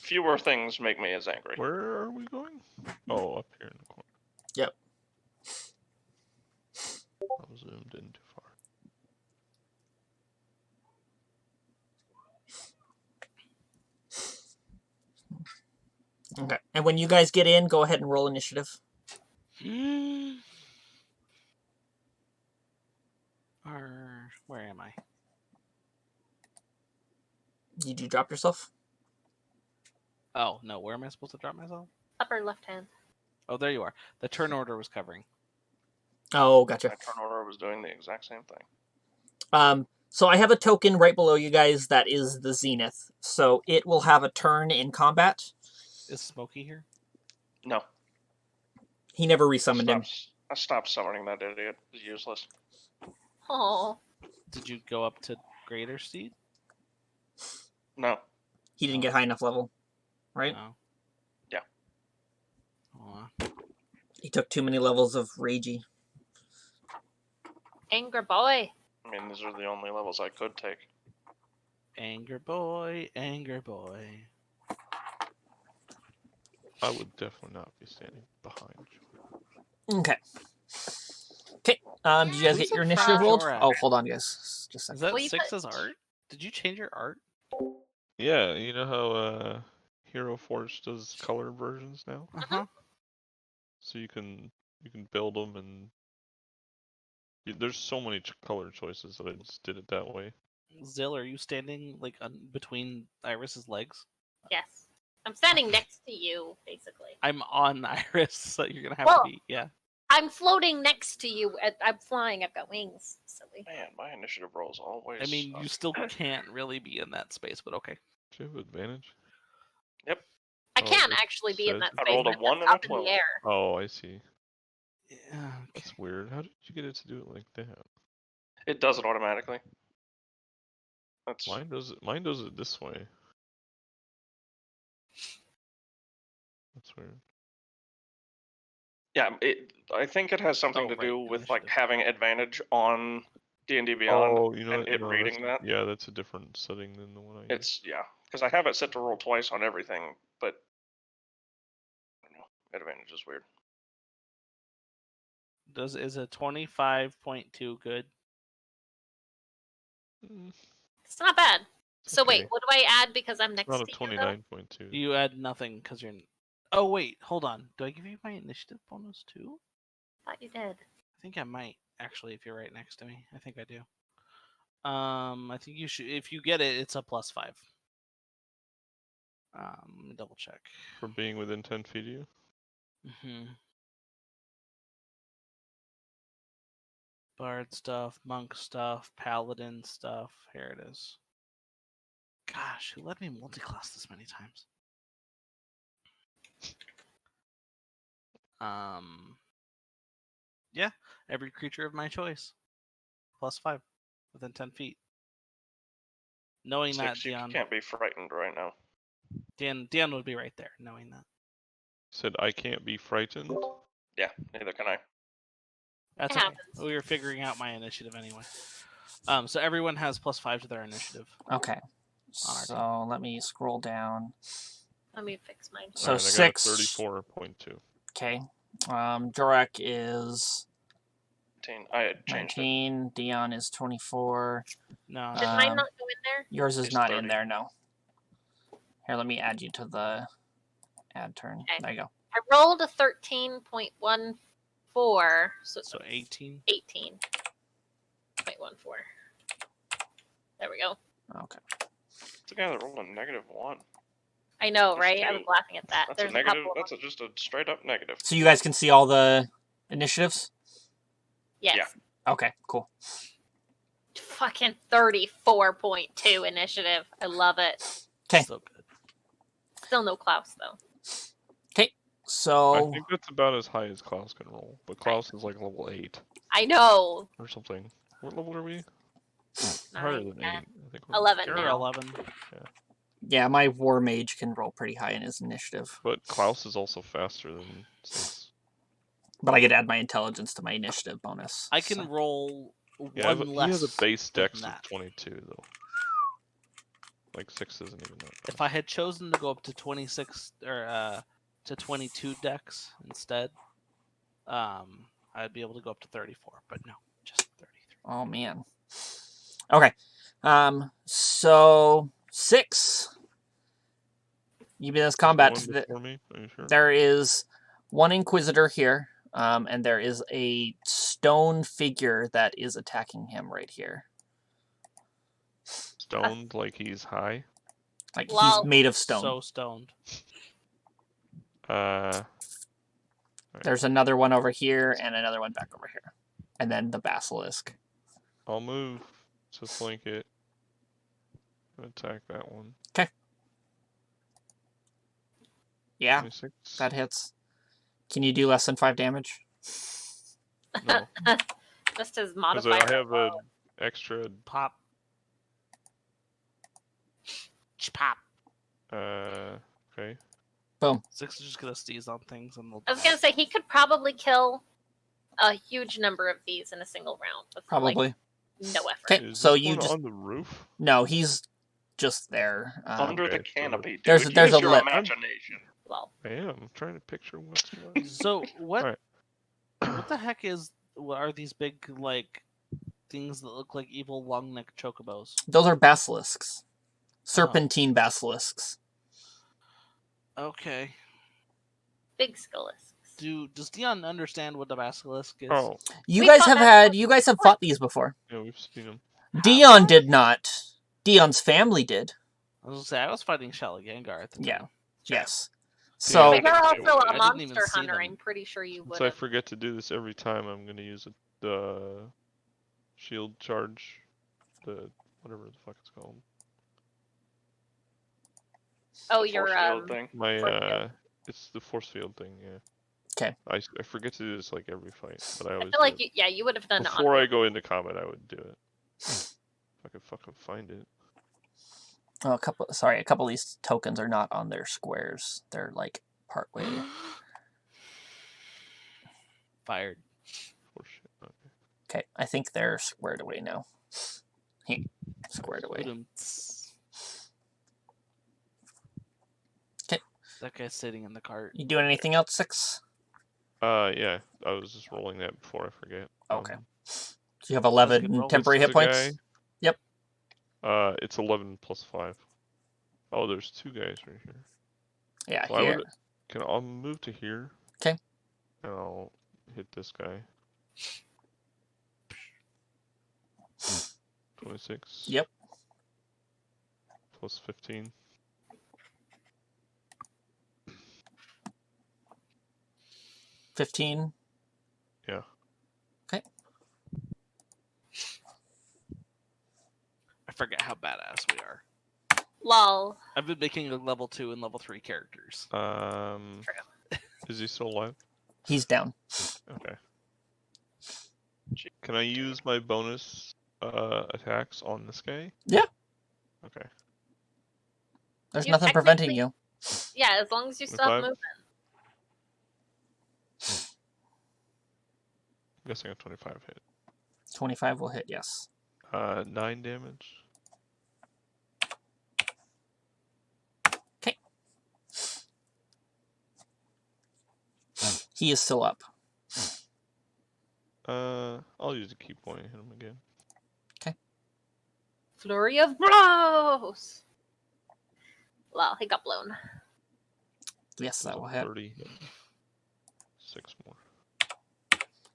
fewer things make me as angry. Where are we going? Oh, up here in the corner. Yep. I was zoomed in too far. Okay. And when you guys get in, go ahead and roll initiative. Where am I? Did you drop yourself? Oh no, where am I supposed to drop myself? Upper left hand. Oh, there you are. The turn order was covering. Oh, gotcha. My turn order was doing the exact same thing. So I have a token right below you guys that is the Zenith. So it will have a turn in combat. Is Smokey here? No. He never resummoned him. I stopped summoning that idiot. It's useless. Oh, Did you go up to Greater Steed? No. He didn't get high enough level, right? No. Yeah. Aw. He took too many levels of Ragey. anger boy. I mean, these are the only levels I could take. Anger boy, anger boy. I would definitely not be standing behind you. Okay. Okay. Did you guys Who's get your in initiative front? rolled? Sure. Oh, hold on, guys. Just a Is second. that Well, you 6 put- as art? Did you change your art? Yeah, you know how Hero Forge does color versions now? Uh-huh. So you can build them and there's so many color choices that I just did it that way. Zill, are you standing like between Iris's legs? Yes, I'm standing next to you, basically. I'm on Iris, so you're gonna have Well- to be. Yeah. I'm floating next to you. I'm flying. I've got wings. Silly. Man, my initiative rolls always. I mean, you suck. still can't really be in that space, but okay. Do you have advantage? I Oh, can it actually be in says- that I space. rolled a but it's 1 and a up in 12. the air. Oh, I see. Yeah, That's weird. How did you get it to do it like that? It does it automatically. That's Mine does it. Mine does it this way. That's weird. yeah. I think it has something Oh, to right, do with like initiative. having advantage on D&D Beyond. Oh, you know and what? it No, reading that's, that. yeah, that's a different setting than the one I use. It's because I have it set to roll twice on everything, but I don't know. Advantage is weird. is a 25.2 good? Mm, It's not bad. it's So wait, okay. what do I add because I'm It's next not a to you? Though? 29.2. You add nothing because you're. Oh wait, hold on. Do I give you my initiative bonus too? I thought you did. I think I might actually if you're right next to me. I think I do. I think you should. If you get it, it's a +5. Let me double check. For being within 10 feet of you? Mm-hmm. Bard stuff, monk stuff, paladin stuff. Here it is. Gosh, who let me multi-class this many times? Yeah, every creature of my choice. +5 within 10 feet. Knowing that, Six, you Dion, can't be frightened right now. Dion would be right there, knowing that. Said I can't be frightened. Yeah, neither can I. That's It okay. happens. We were figuring out my initiative anyway. So everyone has +5 to their initiative. Okay. On our So let me scroll down. Let me fix mine. So Alright, I 6. got a 34.2. Okay. Jorek is 19. I had changed it. 19. Dion is 24. No, Did mine not go in there? Yours is It's not 30. in there, no. Here, let me add you to the add turn. Okay. There you go. I rolled a 13.14, so so 18. 18.14. There we go. Okay. It's the guy that rolled a -1. I know, There's right? I two. was laughing at that. That's There's a negative. couple. That's just a straight up negative. So you guys can see all the initiatives? Yes. Yeah. Okay, cool. Fucking 34.2 initiative. I love it. 'Kay. So good. Still no Klaus though. I So think that's about as high as Klaus can roll. But Klaus is like level 8 I know. or something. What level are we? 9, Higher than 8. 10, I think we're 11 You're now. 11. yeah, my war mage can roll pretty high in his initiative. But Klaus is also faster than 6. But I get to add my intelligence to my initiative bonus. I can so. roll Yeah, one but less. he has a base than dex that. of 22 though. Like 6 isn't even that. If I had chosen to go up to 26 or to 22 decks instead, I'd be able to go up to 34. But no, just 33. Oh man. Okay. So 6. You begin this combat. One before me? Are you sure? There is one Inquisitor here, and there is a stone figure that is attacking him right here. Stoned like he's high. Like Lol. he's made of stone. So stoned. There's another one over here and another one back over here. And then the basilisk. I'll move to flank it. Attack that one. Yeah, 26. that hits. Can you do less than 5 damage? No, Just his because modifier. I have an extra. Pop. Pop. Okay. 6 is just gonna sneeze on things and they'll I was gonna say he could probably kill a huge number of these in a single round with Probably. like, no effort. Okay, Is so this you one just... on the roof? No, he's just there. Under the Okay, so canopy. Dude. there's Use a your lip. imagination. Well, I am. I'm trying to picture what's going on. So what? Alright. What the heck is? What are these big like things that look like evil long neck chocobos? Those are basilisks. Serpentine basilisks. Okay. big skullisks. Does Dion understand what the basilisk is? Oh, You We guys fought have fought these before. yeah, we've seen him. Dion did not. Dion's family did. I was gonna say I was fighting Shelly Gengar at the time. Yeah. Yes. So But you're I also a didn't even monster see hunter. them. I'm pretty sure you would Since I have. forget to do this every time, I'm gonna use the shield charge, the whatever the fuck it's called. Oh, The your force field thing. My Force field. it's the force field thing. Yeah. 'Kay. I forget to do this like every fight, but I I always feel like do it. you would have done it Before on. I go into combat, I would do it. If I could fucking find it. a couple of these tokens are not on their squares. They're like partway. Fired. Oh shit. Okay. Okay, I think they're squared away now. Squared away. Okay. That guy's sitting in the cart. You doing anything else, 6? Yeah. I was just rolling that before I forget. Okay. So you have That's a 11 good roll. temporary This hit is a points. guy. Yep. It's 11 plus 5. Oh, there's 2 guys right here. Yeah, Well, here. I'll move to here. 'Kay. And I'll hit this guy. 26. Yep. Plus 15. $15. Yeah. Okay. I forget how badass we are. Lol. I've been making level 2 and level 3 characters. Is he still alive? He's down. Okay. Can I use my bonus attacks on this guy? Yeah. Okay. There's You nothing preventing you. Yeah, as long as you If stop I'm- moving. I'm guessing a 25 hit. 25 will hit, yes. 9 damage. He is still up. I'll use a key point and hit him again. Flurry of blows. Lol, he got blown. Yes, that It will was a hit. 30 hit. 6 more.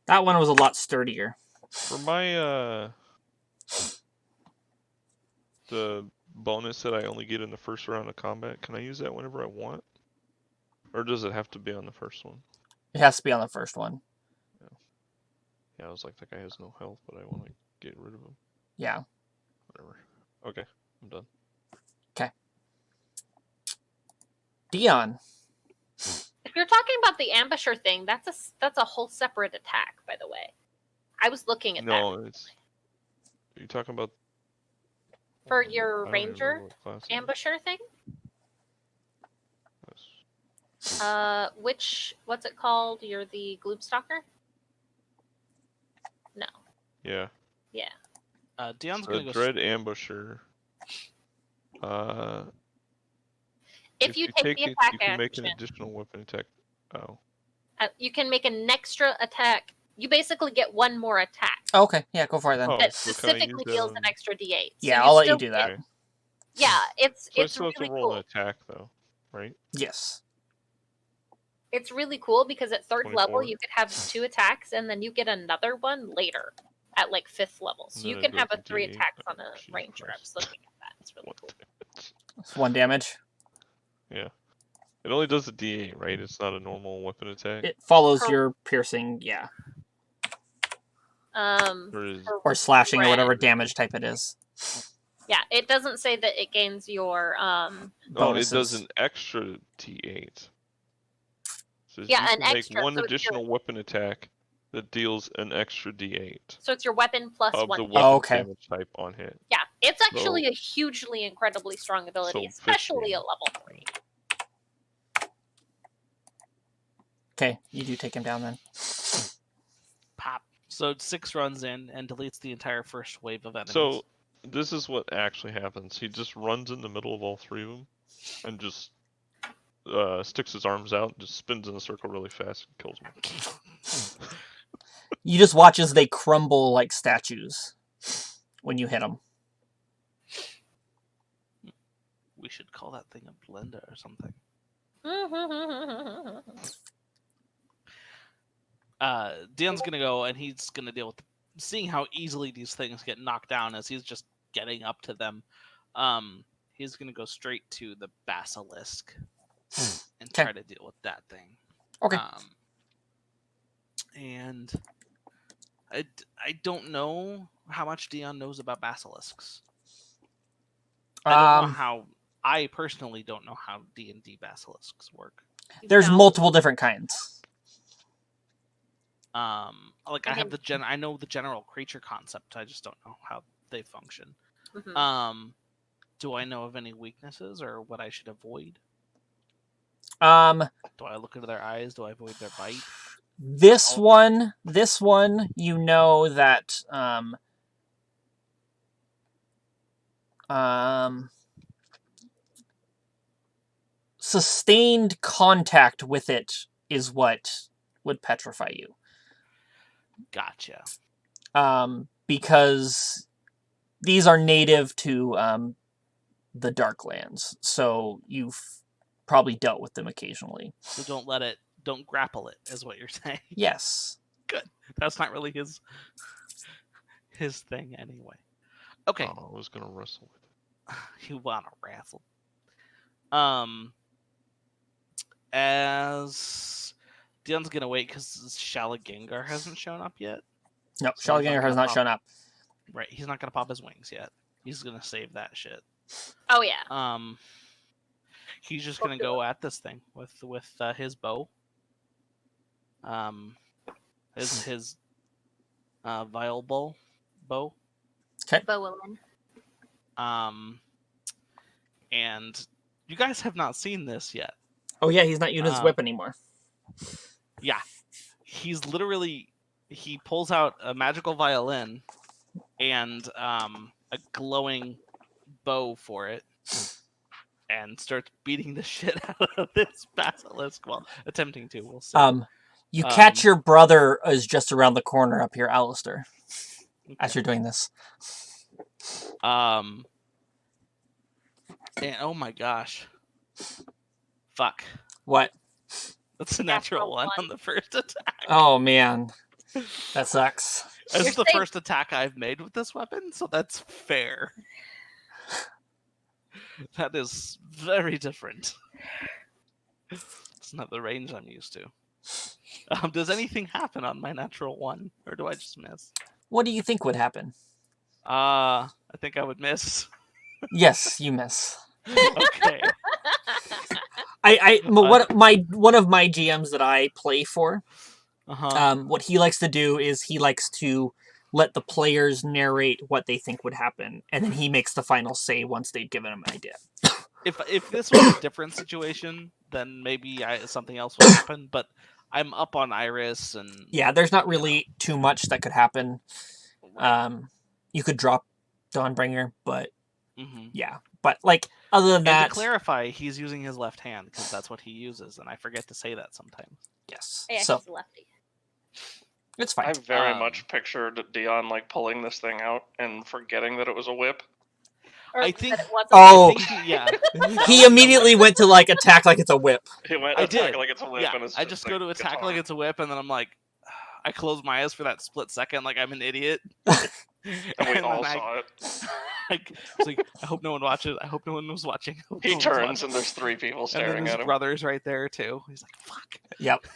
That one was a lot sturdier. For my the bonus that I only get in the first round of combat, can I use that whenever I want? Or does it have to be on the first one? It has to be on the first one. Yeah, I was like, that guy has no health, but I want to get rid of him. Yeah. Whatever. Okay, I'm done. Dion. If you're talking about the ambusher thing, that's a whole separate attack, by the way. I was looking at that. No, it's. Are you talking about? For I your don't even ranger remember what class it is. ambusher thing? Yes. What's it called? You're the Gloobstalker? No. Yeah. Yeah. Dion's The gonna go. Dread Ambusher. If you take the attack you can make action, an additional weapon attack. Oh. you can make an extra attack. You basically get one more attack Oh, okay, yeah, go for it then. Oh, that so can I specifically use that deals on- an extra D8. So Yeah, I'll let you still do get- that. Okay. Yeah, it's So I it's still have really to roll cool. an attack though, right? Yes. It's really cool because at 3rd level 24. you could have 2 attacks and then you get another one later at like 5th level. So And you then it can have goes a to 3 D8. attacks on Oh, a Jesus ranger. I Christ. was looking at that. It's really What cool. It's 1 damage. Yeah. It only does a D8, right? It's not a normal weapon attack. It follows Cor- your piercing, yeah. Or is for Or slashing or red. whatever damage type it is. Yeah, it doesn't say that it gains your no, Bonuses. it does an extra D8. So Yeah, you an can make extra, one so it's your- additional weapon attack that deals an extra D8 so it's your weapon plus of 1. the weapon okay. damage type on hit. Yeah, it's actually So- a hugely incredibly strong ability, so especially 15. at level 3. Okay, you do take him down then. Pop. So 6 runs in and deletes the entire first wave of enemies. So this is what actually happens. He just runs in the middle of all 3 of them and just sticks his arms out and just spins in a circle really fast and kills them. You just watch as they crumble like statues when you hit them. we should call that thing a blender or something. Dion's gonna go and he's gonna deal with seeing how easily these things get knocked down as he's just getting up to them. He's gonna go straight to the basilisk and Okay. try to deal with that thing. Okay. And I don't know how much Dion knows about basilisks. I personally don't know how D&D basilisks work. There's No. multiple different kinds. Like I know the general creature concept. I just don't know how they function. Mhm. Do I know of any weaknesses or what I should avoid? Do I look into their eyes? Do I avoid their bite? This one, you know that sustained contact with it is what would petrify you. Gotcha. Because these are native to the Darklands, so you've probably dealt with them occasionally. So don't grapple it, is what you're saying. Yes. Good. That's not really his thing anyway. Okay. Oh, I was gonna wrestle with it. You wanna wrestle. As Dion's gonna wait because Shalagengar hasn't shown up yet. No, So Shalagengar has not shown up. Right, he's not gonna pop his wings yet. He's gonna save that shit. Oh yeah. He's just gonna go at this thing with his bow. His vial bow. Bowen. And you guys have not seen this yet. Oh yeah, he's not using his whip anymore. Yeah, he's literally he pulls out a magical violin and a glowing bow for it, and starts beating the shit out of this basilisk while attempting to. We'll see. You catch your brother is just around the corner up here, Alistair. Okay. As you're doing this. And oh my gosh. Fuck. What? That's a natural one on the first attack. Oh man. That sucks. It's the first attack I've made with this weapon, so that's fair. That is very different. It's not the range I'm used to. Does anything happen on my natural one, or do I just miss? What do you think would happen? I think I would miss. Yes, you miss. Okay. One of my GMs that I play for, what he likes to do is he likes to let the players narrate what they think would happen, and then he makes the final say once they've given him an idea. If this was a different situation, then maybe something else would happen. But I'm up on Iris, and yeah, there's not really too much that could happen. You could drop Dawnbringer, but yeah. But like other than that, to clarify, he's using his left hand because that's what he uses, and I forget to say that sometimes. Yes. Yeah, so he's a lefty. It's fine. I very much pictured Dion like pulling this thing out and forgetting that it was a whip. Or I think. that it wasn't. Oh, I think yeah. He immediately went to like attack like it's a whip. He went I attack did. like it's a whip. Yeah, And it's I just go like to attack guitar. like it's a whip, and then I'm like, I close my eyes for that split second, like I'm an idiot. And we all then saw it. It's like, I hope no one watches. I hope no one was watching. He turns and there's three people and then staring his at him. brother's right there too. He's like, "Fuck." Yep.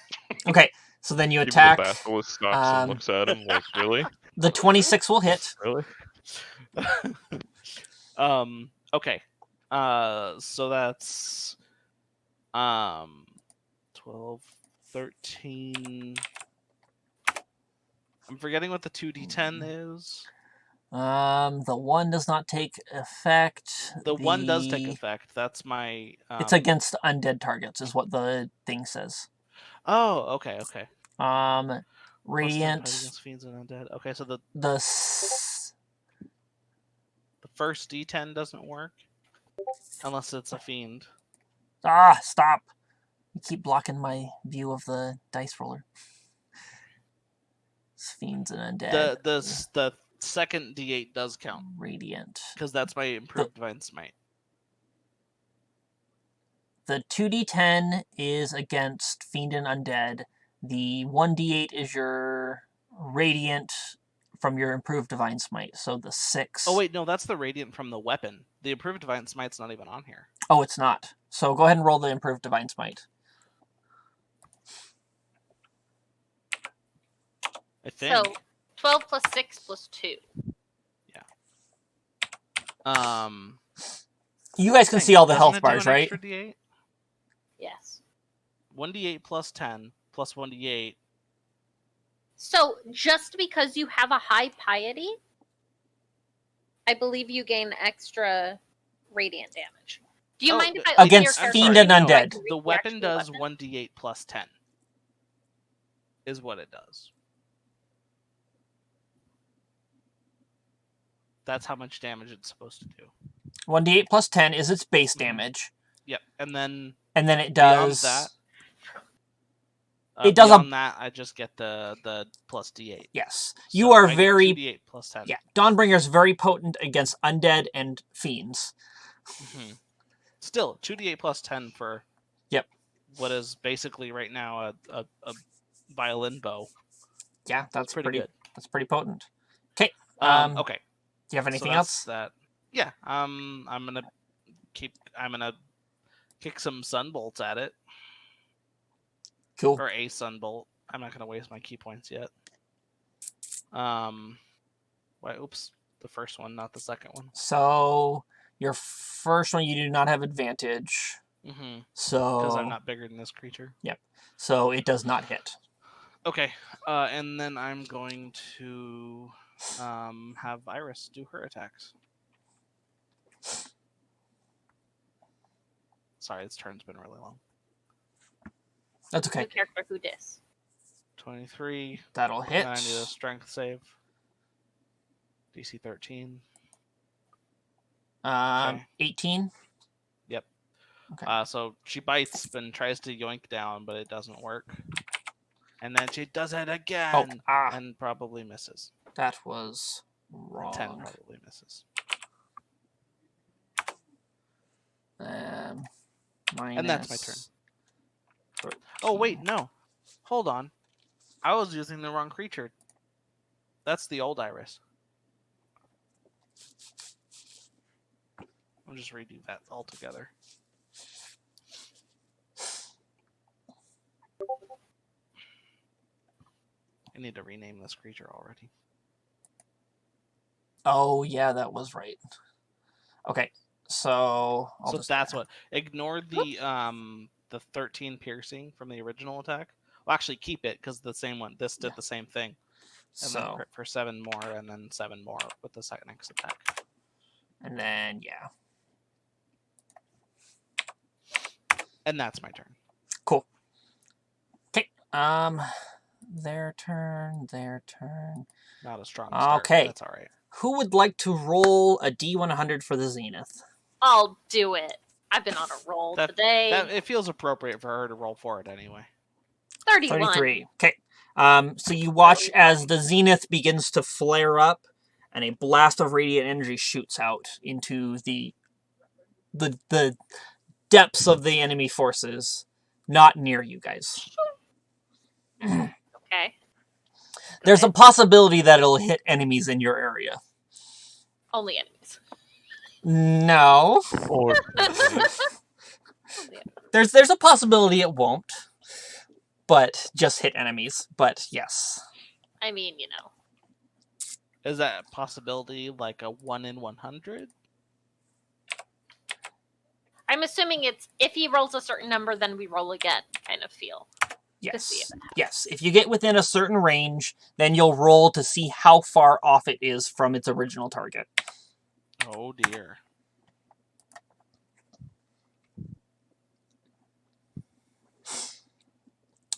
Okay, so then you Even attack. the basilisk stops and looks at him like, really? The 26 will hit. Really? Okay. So that's 12, 13. I'm forgetting what the 2d10 is. The 1 does not take effect. The 1 does take effect. That's my. It's against undead targets, is what the thing says. Oh, okay. Radiant. Against fiends and undead. Okay, so the first d10 doesn't work unless it's a fiend. Stop! You keep blocking my view of the dice roller. It's fiends and undead. The second d8 does count. Radiant. Because that's my improved divine smite. The 2d10 is against fiend and undead. The 1d8 is your radiant from your improved divine smite. So the 6. Oh wait, no, that's the radiant from the weapon. The improved divine smite's not even on here. Oh, it's not. So go ahead and roll the improved divine smite. I think. So 12 plus 6 plus 2. You guys can Dang, see all the doesn't health it do bars, an right? extra D8? Yes. 1d8 plus 10 plus 1d8. So just because you have a high piety, I believe you gain extra radiant damage. Do you mind if I open Against your character fiend sheet and so I undead. can read The weapon actual does weapon? 1d8 plus 10. Is what it does. That's how much damage it's supposed to do. 1d8 plus 10 is its base damage. Yep, and then it beyond does... that, it does beyond that, I just get the plus d8. Yes. So You are I get very... 2d8 plus 10. Yeah, Dawnbringer's very potent against undead and fiends. Mm-hmm. Still, 2d8 plus 10 for Yep. what is basically right now a violin bow. Yeah, that's pretty good. That's pretty potent. Okay. Okay. Do you have anything so else? That. Yeah. I'm gonna kick some sunbolts at it. Cool. Or a sunbolt. I'm not gonna waste my key points yet. Oops. The first one, not the second one. So your first one, you do not have advantage. Mm-hmm. So Because I'm not bigger than this creature. Yep. So it does not hit. Okay. And then I'm going to have Iris do her attacks. Sorry, this turn's been really long. That's okay. New character who dis. 23. That'll hit. And I need a strength save. DC 13. Okay. 18. Yep. Okay. So she bites and tries to yoink down, but it doesn't work. And then she does it again and probably misses. That was wrong. 10 probably misses. And that's my turn. Oh, wait, no. Hold on. I was using the wrong creature. That's the old Iris. I'll just redo that altogether. I need to rename this creature already. Oh, yeah, that was right. Okay, so that's what. Ignore the 13 piercing from the original attack. Well, actually, keep it because the same one. This did the same thing. And then crit for 7 more, and then 7 more with the next attack. And then And that's my turn. Cool. Okay. Their turn. Not a strong start. Okay. That's all right. Who would like to roll a D100 for the Zenith? I'll do it. I've been on a roll today. It feels appropriate for her to roll for it anyway. 31. 33. Okay. So you watch as the Zenith begins to flare up, and a blast of radiant energy shoots out into the depths of the enemy forces, not near you guys. Okay. There's a possibility that it'll hit enemies in your area. Only enemies. No. Or There's a possibility it won't, but just hit enemies. But yes. I mean, Is that a possibility like a 1 in 100? I'm assuming it's if he rolls a certain number, then we roll again kind of feel. Yes. Yes. If you get within a certain range, then you'll roll to see how far off it is from its original target. Oh dear.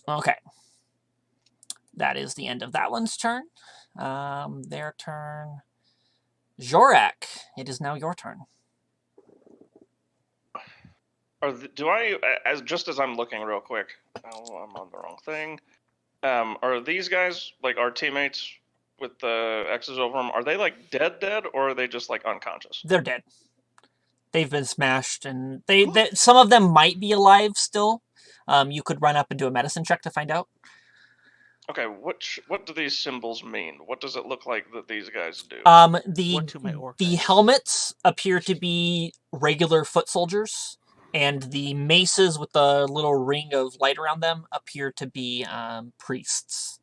Okay. That is the end of that one's turn. Their turn. Jorak, it is now your turn. Just as I'm looking real quick, I'm on the wrong thing. Are these guys, like our teammates with the X's over them, are they like dead, or are they just like unconscious? They're dead. They've been smashed, and they some of them might be alive still. You could run up and do a medicine check to find out. Okay, what do these symbols mean? What does it look like that these guys do? The helmets appear to be regular foot soldiers, and the maces with the little ring of light around them appear to be priests.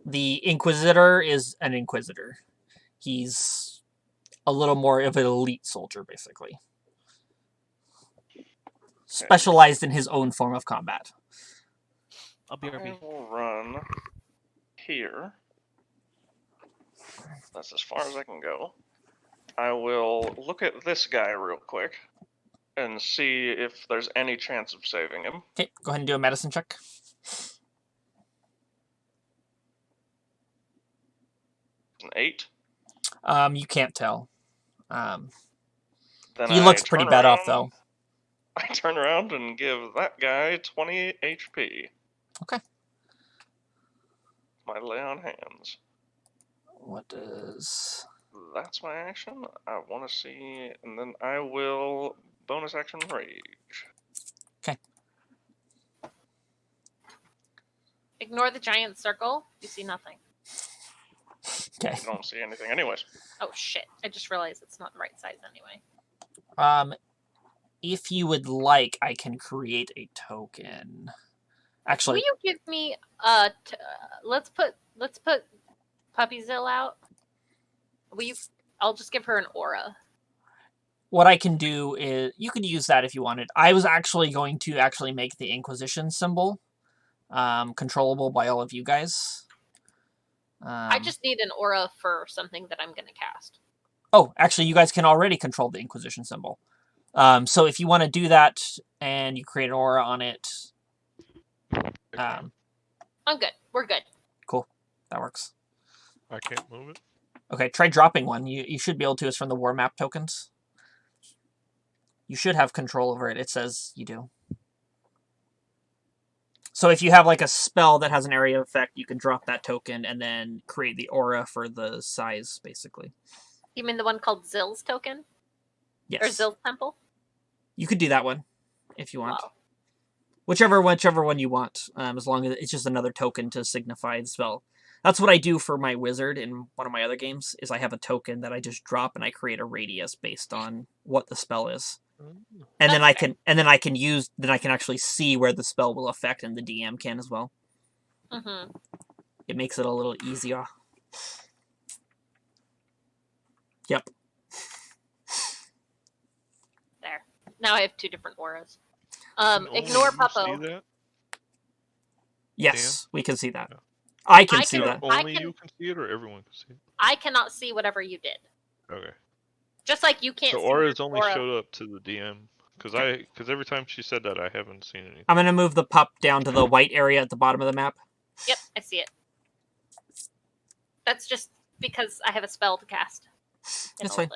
The Inquisitor is an Inquisitor. He's a little more of an elite soldier, basically. Specialized in his own form of combat. I'll be I RB. will run here. That's as far as I can go. I will look at this guy real quick and see if there's any chance of saving him. Okay, go ahead and do a medicine check. An 8. You can't tell. Then He I looks pretty turn bad off, around- though. I turn around and give that guy 20 HP. Okay. My lay on hands. What does... That's my action. I want to see, and then I will bonus action rage. Ignore the giant circle. You see nothing. Okay. I don't see anything, anyways. Oh shit! I just realized it's not the right size anyway. If you would like, I can create a token. Actually, Will you give me let's put Puppyzilla out. Will you? I'll just give her an aura. what I can do is you could use that if you wanted. I was actually going to make the Inquisition symbol controllable by all of you guys. I just need an aura for something that I'm going to cast. Oh, actually, you guys can already control the Inquisition symbol. So if you want to do that and you create an aura on it, I'm good. We're good. cool. That works. I can't move it. Okay, try dropping one. You should be able to. It's from the war map tokens. You should have control over it. It says you do. So if you have like a spell that has an area effect, you can drop that token and then create the aura for the size, basically. You mean the one called Zill's token? Yes. Or Zill's temple? You could do that one if you want. Wow. Whichever one you want, as long as it's just another token to signify the spell. That's what I do for my wizard in one of my other games, is I have a token that I just drop and I create a radius based on what the spell is. And then I can actually see where the spell will affect, and the DM can as well. Mm-hmm. It makes it a little easier. Yep. There. Now I have 2 different auras. Can Ignore only you Puppo. see that? Yes, we can see that. Yeah. I can I see can- that. Only can- you can see it, or everyone can see it? I cannot see whatever you did. Okay. Just like you can't So see auras your only aura. showed up to the DM because every time she said that, I haven't seen anything. I'm going to move the pup down to the white area at the bottom of the map. Yep, I see it. That's just because I have a spell to cast. in That's fine.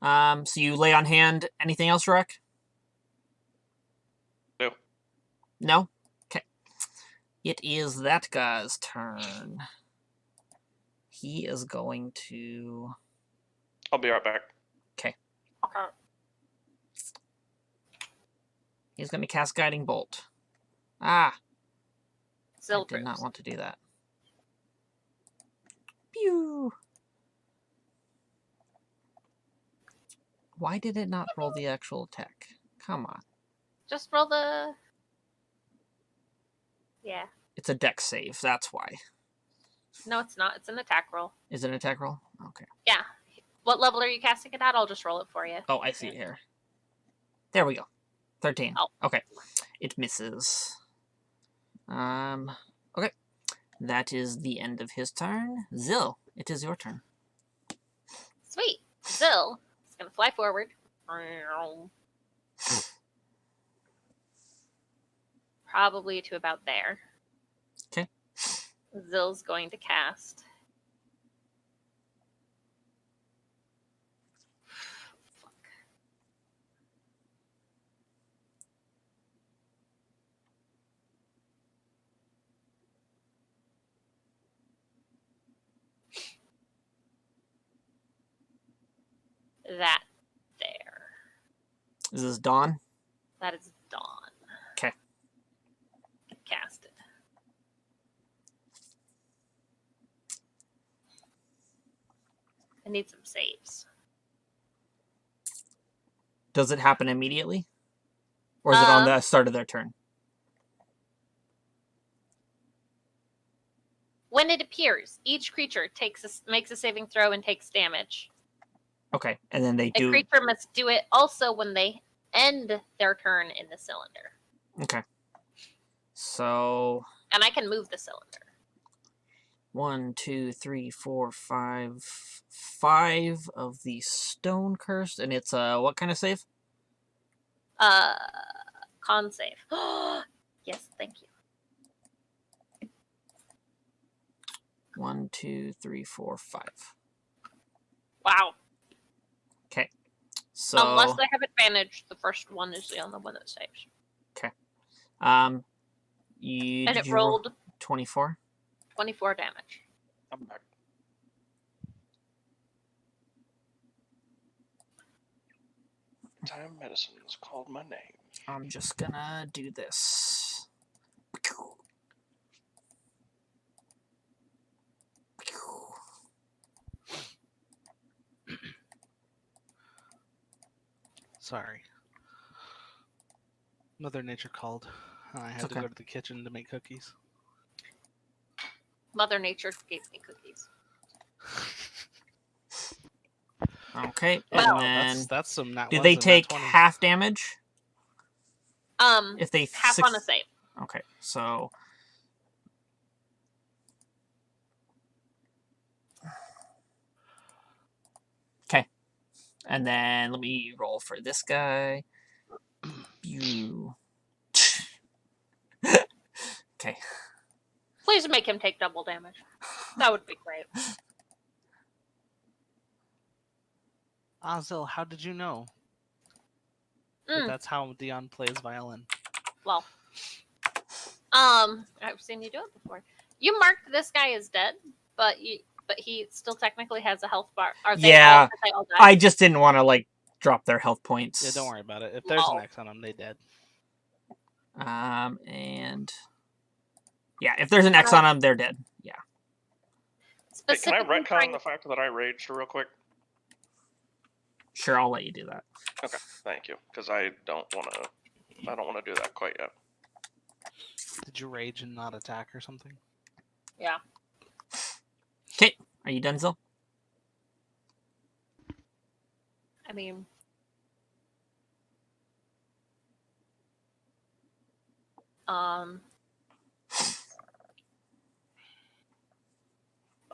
Oldlet. So you lay on hand. Anything else, Rek? No. No? Okay. It is that guy's turn. He is going to... I'll be right back. Okay. He's going to cast Guiding Bolt. Ah! Zill I did not proves. want to do that. Pew! Why did it not roll the actual attack? Come on. Just roll the. Yeah. It's a dex save, that's why. No, it's not. It's an attack roll. Is it an attack roll? Okay. Yeah. What level are you casting it at? I'll just roll it for you. Oh, I see it here. There we go. 13. Oh. Okay. It misses. Okay. That is the end of his turn. Zill, it is your turn. Sweet. Zill is going to fly forward. Probably to about there. Okay. Zill's going to cast. Fuck. That there. Is this Dawn? That is Dawn. Okay. Cast it. I need some saves. Does it happen immediately? Or is it on the start of their turn? when it appears, each creature makes a saving throw and takes damage. Okay, and then they A do. creature must do it also when they end their turn in the cylinder. Okay. So And I can move the cylinder. 1, 2, 3, 4, 5, 5 of the stone cursed, and it's what kind of save? Con save. Yes, thank you. 1, 2, 3, 4, 5. Wow. Okay. So Unless I have advantage, the first one is the only one that saves. you And did it you roll rolled 24? 24 damage. I'm back. Time medicines called my name. I'm just gonna do this. Sorry. Mother Nature called. I had to okay. go to the kitchen to make cookies. Mother Nature gave me cookies. Okay, Well, and Wow, then that's some nat do ones they and nat take 20s. half damage if they Half on a save. Okay, so okay, and then let me roll for this guy. You. Okay. Please make him take double damage. That would be great. Azil, how did you know that that's how Dion plays violin? Well, I've seen you do it before. You marked this guy as dead, but he still technically has a health bar. Are they Yeah, they all died? I just didn't want to like drop their health points. Yeah, don't worry about it. If there's an Well. X on them, they dead. And yeah, if there's an X on them, they're dead. Yeah. Hey, can I Specifically retcon trying- the fact that I raged real quick? Sure, I'll let you do that. Okay, thank you. Because I don't want to do that quite yet. Did you rage and not attack or something? Yeah. Okay, are you done, Zil? I mean,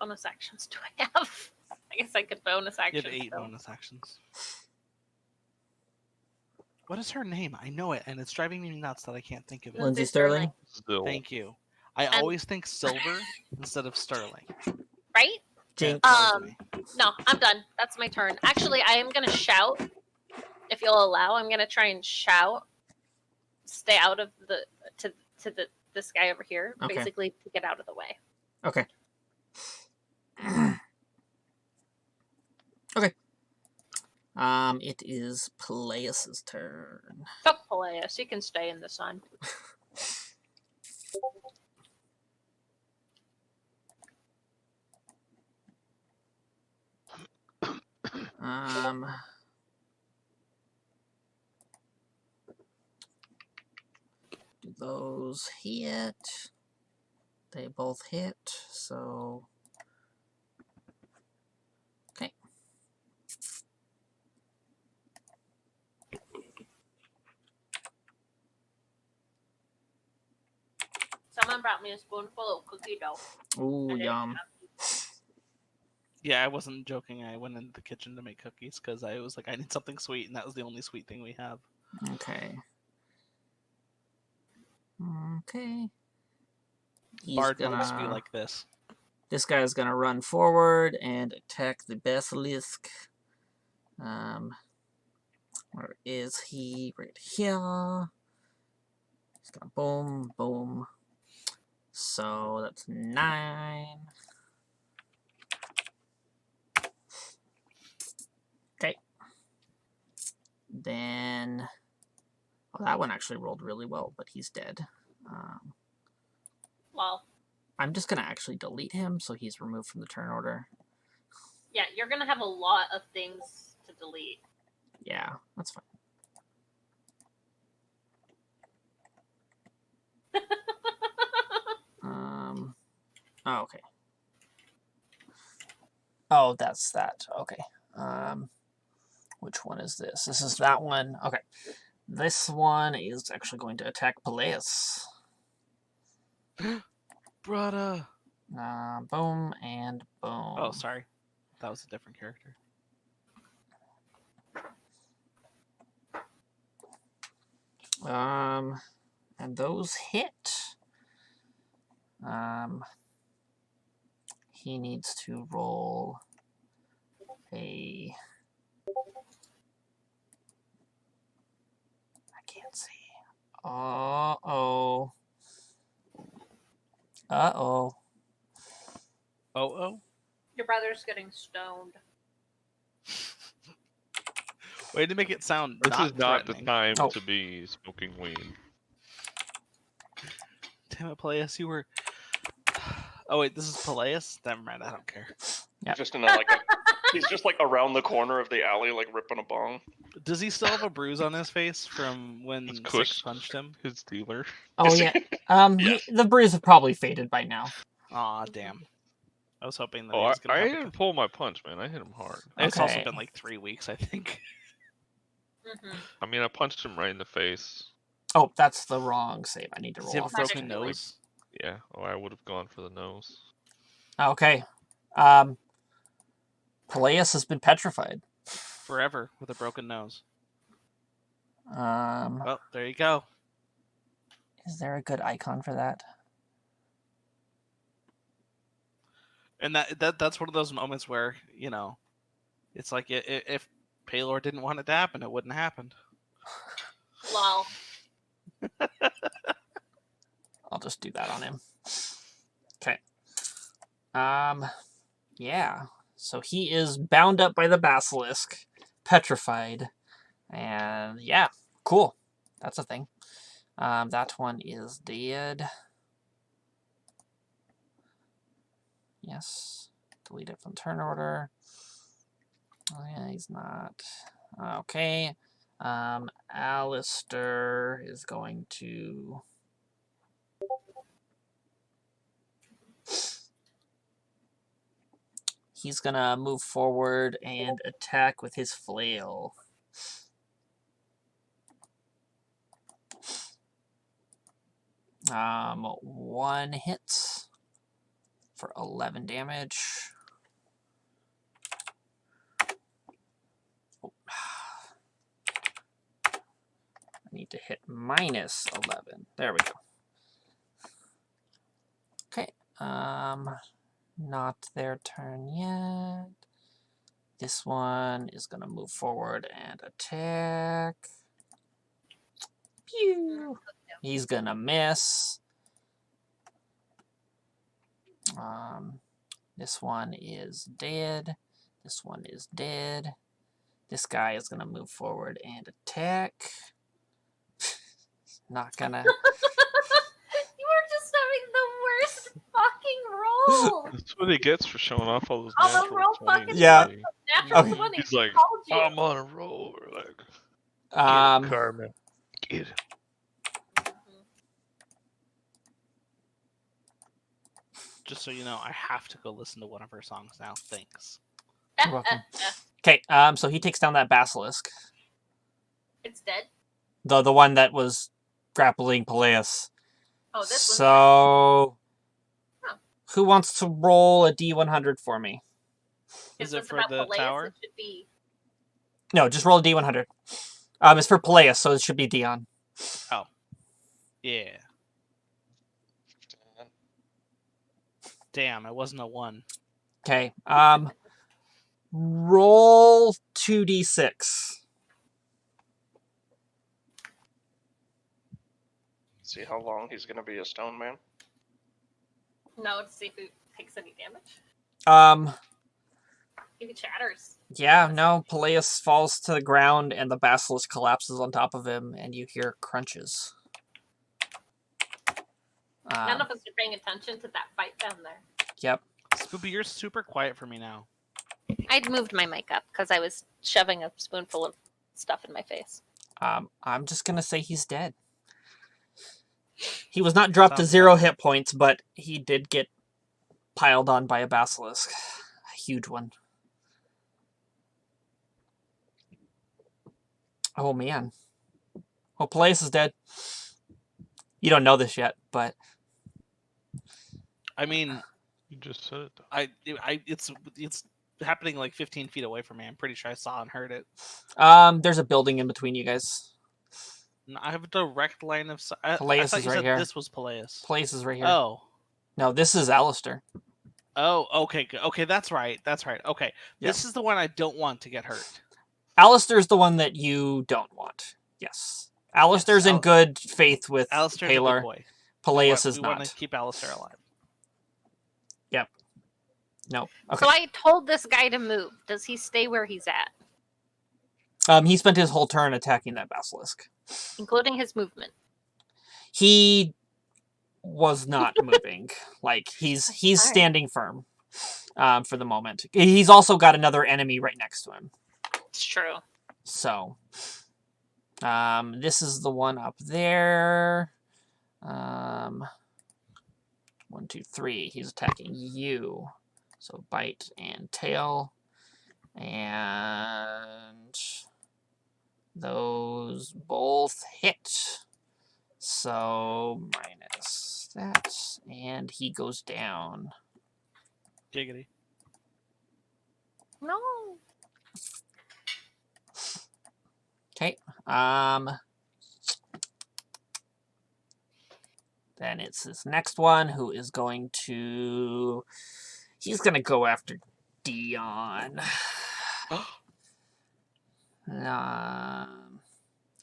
bonus actions do I have? I guess I could bonus You action. have 8 still. bonus actions. What is her name? I know it, and it's driving me nuts that I can't think of it. Lindsay Sterling? Still. Thank you. I And- always think silver instead of sterling. Right? Jink. That throws me. No, I'm done. That's my turn. Actually, I am gonna shout. If you'll allow, I'm gonna try and shout. Stay out of the this guy over here. Okay. Basically, to get out of the way. Okay. Okay. It is Peleus's turn. Fuck Peleus. He can stay in the sun. Do those hit? They both hit, so okay. Someone brought me a spoonful of cookie dough. Ooh, And yum. Yeah, I wasn't joking. I went into the kitchen to make cookies because I was like, I need something sweet, and that was the only sweet thing we have. Okay. Okay. He's Bard gonna. must be like this. This guy's gonna run forward and attack the basilisk. Where is he? Right here. He's gonna boom, boom. So that's 9. Okay. Then, oh, that one actually rolled really well, but he's dead. Well, I'm just gonna actually delete him so he's removed from the turn order. yeah, you're gonna have a lot of things to delete. Yeah, that's fine. Oh, okay. Oh, that's that. Okay. Which one is this? This is that one. Okay. This one is actually going to attack Peleus. Brother. Boom and boom. Oh, sorry. That was a different character. And those hit. He needs to roll a... I can't see. Uh-oh. Uh-oh. Oh. Your brother's getting stoned. Way to make it sound This not is not the threatening. time Oh. to be smoking weed. Damn it, Peleus, you were... Oh, wait, this is Peleus? Never mind, I don't care. Yep. Just in a, he's just like around the corner of the alley, like ripping a bong. Does he still have a bruise on his face from when It's Six Kush. punched him? His dealer. Oh, yeah. Yes. The bruise have probably faded by now. Aw, damn. I was hoping that Oh, he was going I to have didn't pull my punch, man. I hit him hard. It's also Okay. been like 3 weeks, I think. Mm-hmm. I mean, I punched him right in the face. Oh, that's the wrong save. I need to Does he roll have a off. broken Magic nose? Yeah. Oh, I would have gone for the nose. Okay. Peleus has been petrified. Forever with a broken nose. Is Well, there you go. there a good icon for that? And that's one of those moments where, you know, it's like if Paylor didn't want it to happen, it wouldn't have happened. Lol. I'll just do that on him. Okay. Yeah. So he is bound up by the basilisk, petrified, and yeah, cool. That's a thing. That one is dead. Yes. Delete it from turn order. Oh yeah, he's not. Okay. Alistair is going to... He's gonna move forward and attack with his flail. One hit for 11 damage. Oh. I need to hit minus 11. There we go. Okay. Not their turn yet. This one is gonna move forward and attack. Pew! He's gonna miss. This one is dead. This one is dead. This guy is gonna move forward and attack. Not gonna. You were just having the worst fucking roll. That's what he gets for showing off all those All the natural roll 20s. fucking Yeah. buddy. Natural Okay. 20. He's like, Told you. I'm on a roll. We're like, get Um, him, Carmen. Get him. Just so you know, I have to go listen to one of her songs now. Thanks. You're welcome. Okay, so he takes down that basilisk. It's dead. The one that was grappling Peleus. Oh, this one's So, Huh. who wants to roll a D100 for me? Is If it it's for about the Peleus, tower? It should be. No, just roll a D100. It's for Peleus, so it should be Dion. Yeah. Damn, it wasn't a 1. Okay. Roll 2d6. See how long he's gonna be a stone man. No, to see if it takes any damage. If it shatters. Yeah, no, Peleus falls to the ground and the basilisk collapses on top of him, and you hear crunches. None of us are paying attention to that fight down there. Yep. Spoopy, you're super quiet for me now. I'd moved my mic up because I was shoving a spoonful of stuff in my face. I'm just gonna say he's dead. He was not dropped to Sounds 0 bad. hit points, but he did get piled on by a basilisk. huge one. Oh, man. Oh, Peleus is dead. You don't know this yet, but... I mean, You just said it, though. it's happening like 15 feet away from me. I'm pretty sure I saw and heard it. There's a building in between you guys. I have a direct line of sight. I Peleus thought is you right said here. this was Peleus. Peleus is right here. Oh. No, this is Alistair. Oh, okay. Okay, that's right. That's right. Okay. Yeah. This is the one I don't want to get hurt. Alistair's the one that you don't want. Yes. Alistair's in good faith with Alistair's a Taylor. good boy. Peleus we is want not. to keep Alistair alive. Yep. No. Okay. So I told this guy to move. Does he stay where he's at? He spent his whole turn attacking that basilisk. Including his movement. He was not moving. Like he's Alright. standing firm for the moment. He's also got another enemy right next to him. It's true. So this is the one up there. 1, 2, 3. He's attacking you. So bite and tail. And those both hit. So minus that. And he goes down. Giggity. No. Okay. Then it's this next one who is going to... He's going to go after Dion.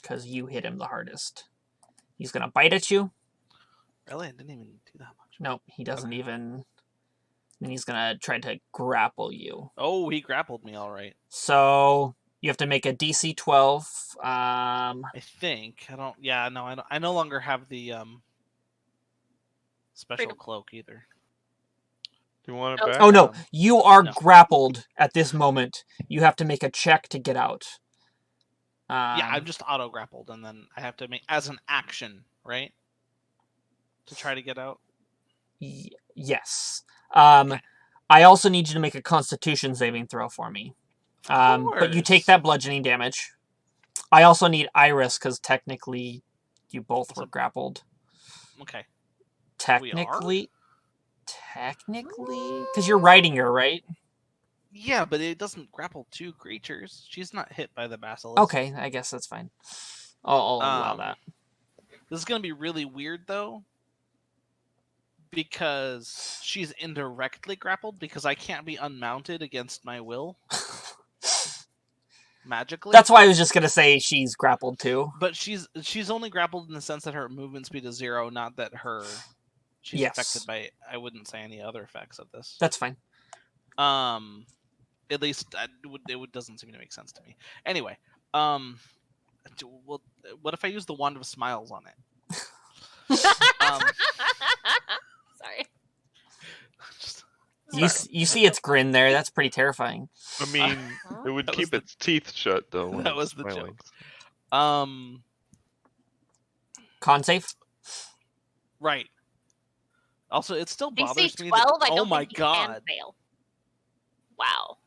Because you hit him the hardest. He's going to bite at you. Really? I didn't even do that much. Nope, he doesn't Okay. even... And he's going to try to grapple you. Oh, he grappled me all right. So you have to make a DC 12. I think. I don't... Yeah, no, I no longer have the special Freedom. cloak either. Do you want it Oh, back? Oh, no. You are No. grappled at this moment. You have to make a check to get out. Yeah, I'm just auto grappled, and then I have to make as an action, right? To try to get out. Yes. Okay. I also need you to make a Constitution saving throw for me. But you take course. that bludgeoning damage. I also need Iris because technically you both were So- grappled. Okay. Technically, because you're riding her, right? Yeah, but it doesn't grapple two creatures. She's not hit by the basilisk. Okay, I guess that's fine. I'll allow that. This is gonna be really weird though, because she's indirectly grappled because I can't be unmounted against my will magically. That's why I was just gonna say she's grappled too. But she's only grappled in the sense that her movement speed is 0, not that she's Yes. affected by, I wouldn't say, any other effects of this. That's fine. At least it doesn't seem to make sense to me. Anyway, well, what if I use the Wand of Smiles on it? Sorry. Just- You see its grin there. That's pretty terrifying. I mean, it would That was keep the- its teeth shut, though. when that it's was the smiling. joke. Con save. Right. Also, it still bothers DC me. 12, That, I don't oh my think you can god. fail. Wow.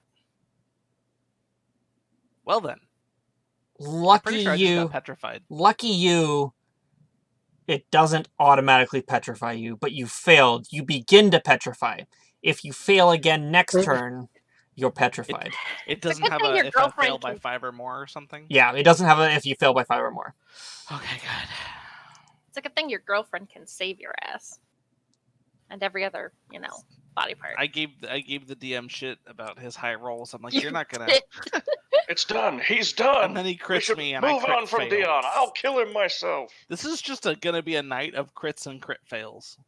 Well then, pretty Lucky sure I just you. got petrified. Lucky you. It doesn't automatically petrify you, but you failed. You begin to petrify. If you fail again next turn, you're petrified. It doesn't good have thing a your if I girlfriend fail by can- 5 or more or something. Yeah, it doesn't have a if you fail by 5 or more. Okay, good. It's a good thing your girlfriend can save your ass. And every other, body part. I gave the DM shit about his high rolls. I'm like, you're not gonna. It's done. He's done. And then he we crits should me, and move I crit on from fail. Dion. I'll kill him myself. This is just gonna be a night of crits and crit fails.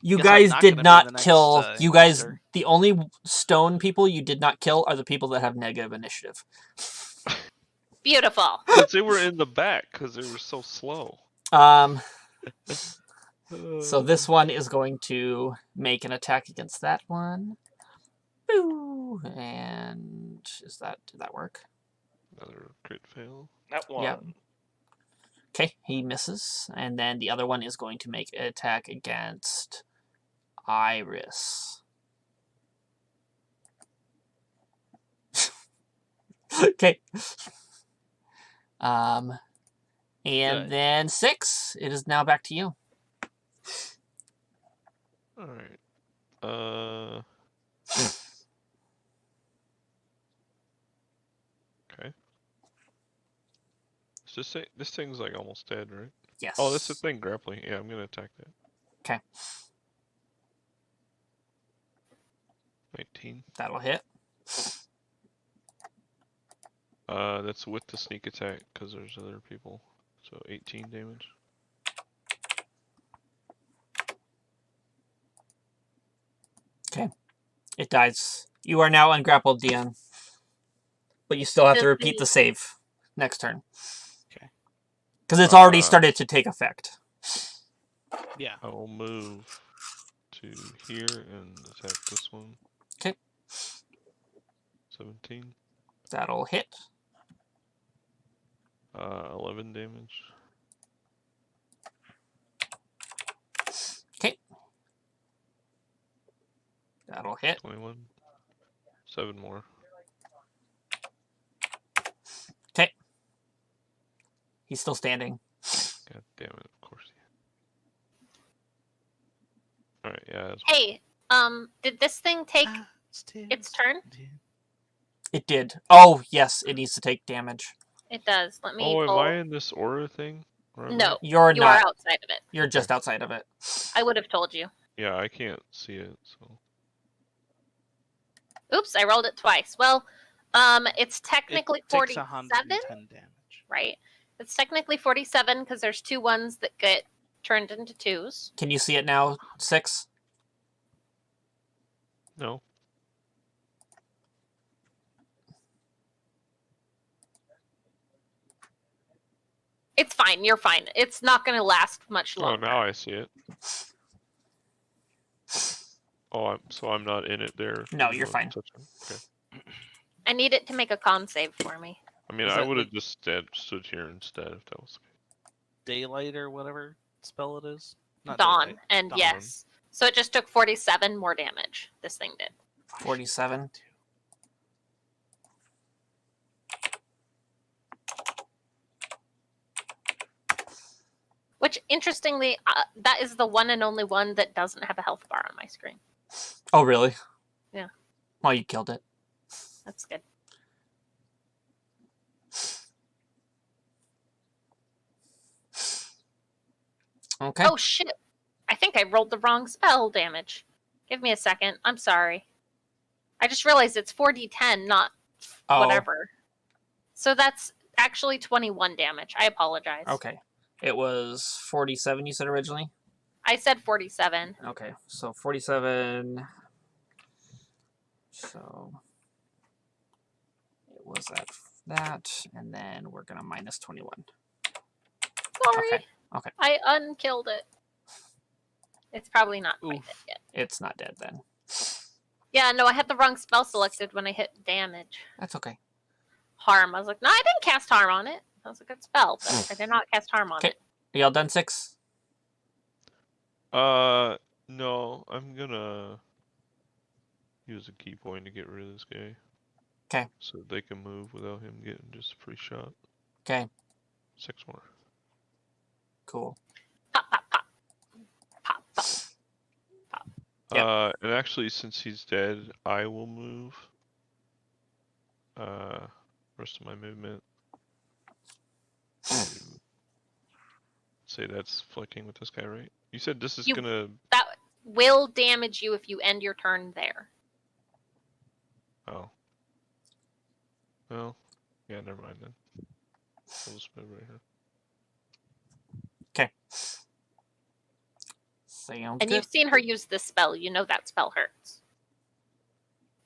You Guess I'm guys not did gonna be not the next, kill. You guys, Inquisitor. the only stone people you did not kill are the people that have negative initiative. Beautiful. Because they were in the back, because they were so slow. So this one is going to make an attack against that one. Boo! And did that work? Another crit fail. That one. Yep. Okay, he misses. And then the other one is going to make an attack against Iris. Okay. And Good. then 6. It is now back to you. All right. Okay. This thing's like almost dead, right? Yes. Oh, that's the thing grappling. Yeah, I'm gonna attack that. Okay. 19. That'll hit. That's with the sneak attack because there's other people. So 18 damage. Okay. It dies. You are now ungrappled, Dion. But you still have to Does repeat the- the save next turn. Okay. Because it's already started to take effect. Yeah. I will move to here and attack this one. Okay. 17. That'll hit. 11 damage. Okay. That'll hit. 21. 7 more. Okay. He's still standing. God damn it, of course. Alright, yeah. That's... Hey, did this thing take its turn? It did. Oh, yes, it needs to take damage. It does. Let me Oh, am pull. I in this aura thing? Where I'm No, at? You're you not. are outside of it. You're just outside of it. I would have told you. Yeah, I can't see it, so. Oops, I rolled it twice. Well, it's technically It takes 47, 110 damage. right? It's technically 47 because there's 2 ones that get turned into 2s. Can you see it now, 6? No. It's fine. You're fine. It's not going to last much Oh, longer. now I see it. Oh, so I'm not in it there. No, even you're though fine. I'm touching. Okay. I need it to make a con save for me. I mean, Is I that would have the- just stood here instead if that was okay. Daylight or whatever spell it is. Not Dawn. daylight. And Dawn. yes. So it just took 47 more damage. This thing did. 47. Which, interestingly, that is the one and only one that doesn't have a health bar on my screen. Oh, really? Yeah. Well, you killed it. That's good. Okay. Oh, shit. I think I rolled the wrong spell damage. Give me a second. I'm sorry. I just realized it's 4d10, not Oh. whatever. So that's actually 21 damage. I apologize. Okay. It was 47, you said originally? I said 47. Okay, so 47. So it was at that, and then we're going to minus 21. Sorry. Okay, okay. I unkilled it. It's probably not quite Oof. dead yet. It's not dead then. Yeah, no, I had the wrong spell selected when I hit damage. That's okay. Harm. I was like, no, I didn't cast harm on it. That was a good spell, but I did not cast harm on Okay. it. Are y'all done 6? No, I'm gonna use a key point to get rid of this guy. Okay. So they can move without him getting just a free shot. Okay, 6 more. cool. Pop, pop, pop. Pop, pop. Yep. And actually, since he's dead, I will move. Rest of my movement. Say that's flicking with this guy, right? You said this is You- gonna. That will damage you if you end your turn there. Oh. Well, yeah, never mind then. We'll just move right here. Sounds And good. you've seen her use this spell. You know that spell hurts.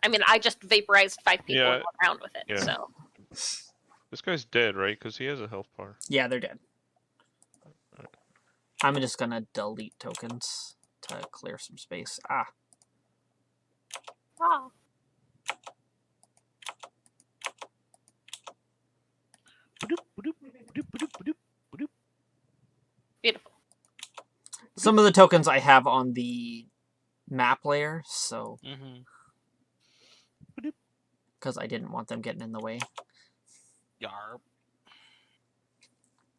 I mean, I just vaporized 5 people Yeah, and went around with it, yeah. so. This guy's dead, right? Because he has a health bar. Yeah, they're dead. I'm just going to delete tokens to clear some space. Ah, Wow. Beautiful. some of the tokens I have on the map layer, so Mm-hmm. because I didn't want them getting in the way. Yarp.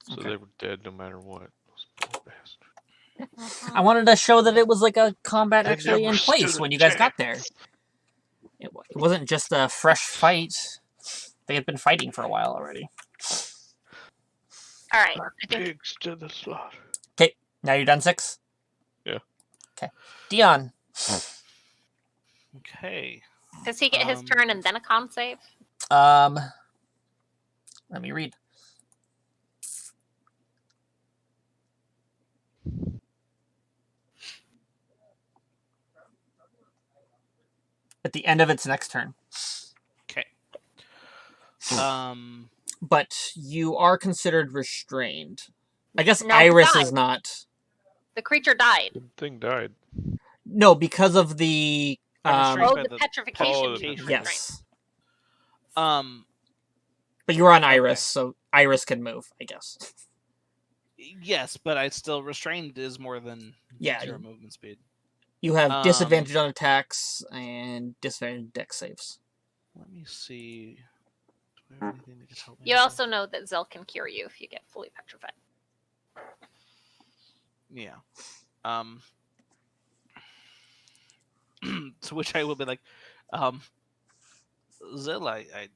So Okay. they were dead no matter what. Those poor bastards. I wanted to show that it was like a combat They actually never in place stood when a you guys got there. chance. It wasn't just a fresh fight. They had been fighting for a while already. All right. I think Pigs to the slaughter. Okay, now you're done 6? Yeah. Okay. Dion. Okay. does he get his turn and then a con save? Let me read. At the end of its next turn. Okay. But you are considered restrained. I guess No, he Iris died. is not. The creature died. The thing died. No, because of the. I'm restrained Oh, by the petrification. Oh, the being petrification. restrained. Yes. But you're on Iris, Okay. so Iris can move, I guess. Yes, but I still restrained is more than Yeah, 0 movement speed. You have disadvantage on attacks and disadvantage dex saves. Let me see. Do I have anything that could help me? You with also know that Zell can cure you if you get fully petrified. this? Yeah. To which I will be like, Zill, I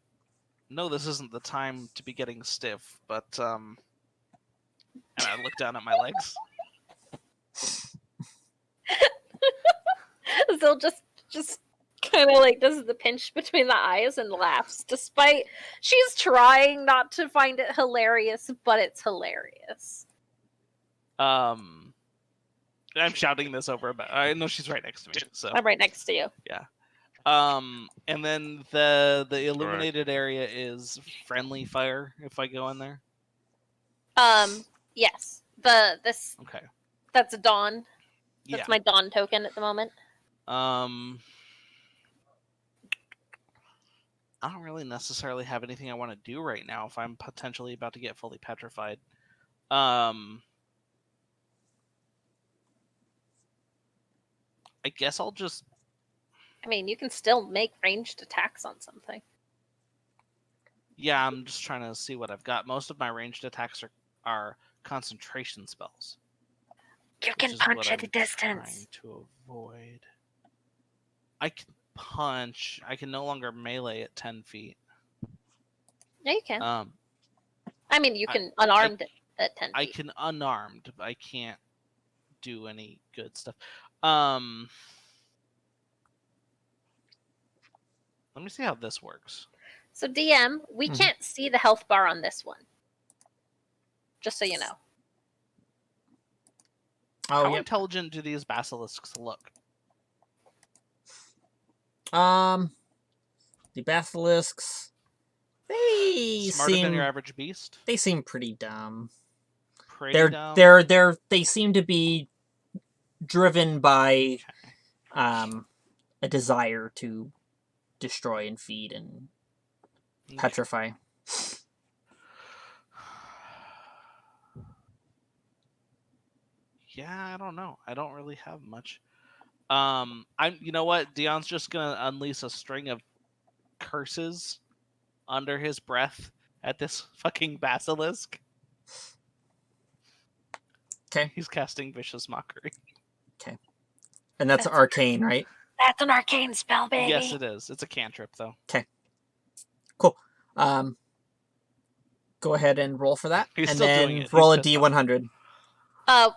know this isn't the time to be getting stiff, but and I look down at my legs. Zell just kind of like does the pinch between the eyes and laughs, despite she's trying not to find it hilarious, but it's hilarious. I'm shouting this over about. I know she's right next to me, so I'm right next to you. and then the illuminated area is friendly fire if I go in there. Yes. This Okay. that's a dawn. Yeah. That's my dawn token at the moment. I don't really necessarily have anything I want to do right now if I'm potentially about to get fully petrified. I guess I'll just. I mean, you can still make ranged attacks on something. Yeah, I'm just trying to see what I've got. Most of my ranged attacks are concentration spells. You which can is punch what at a I'm distance. trying to avoid. I can punch. I can no longer melee at 10 feet. Yeah, you can. Um, I mean, you can unarmed at 10 feet. I can unarmed, but I can't do any good stuff. Let me see how this works. So, DM, we Mhm. can't see the health bar on this one. Just so you know. Oh, How yep. intelligent do these basilisks look? The basilisks. They Smarter than your seem average beast? they seem pretty dumb. Pretty dumb? They seem to be driven by Okay. a desire to destroy and feed and Okay. petrify. Yeah, I don't know. I don't really have much. You know what? Dion's just gonna unleash a string of curses under his breath at this fucking basilisk. Okay. He's casting vicious mockery. And that's arcane, right? That's an arcane spell, baby. Yes, it is. It's a cantrip, though. Cool. Go ahead and roll for that. He's and still then doing it. roll a He's pissed off. D100.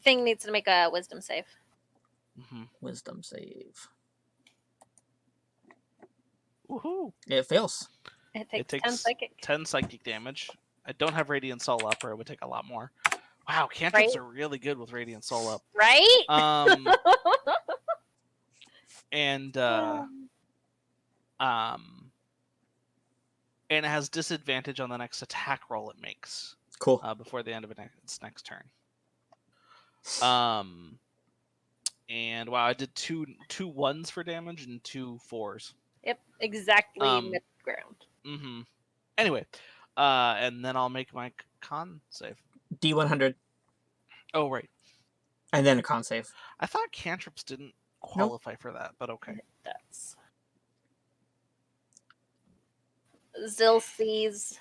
Thing needs to make a wisdom save. Mm-hmm. Wisdom save. Woohoo! It fails. It takes, takes 10 psychic. 10 psychic damage. I don't have Radiant Soul up, or it would take a lot more. Wow, cantrips Right? are really good with Radiant Soul up. Right? And it has disadvantage on the next attack roll it makes Cool. before the end of its next turn. And wow, I did two 1s for damage and 2 4s. Yep, exactly Um, mid-ground. Mm-hmm. Anyway, and then I'll make my con save. D100. Oh, right. And then a con save. I thought cantrips didn't qualify for that, but okay. That's Zill sees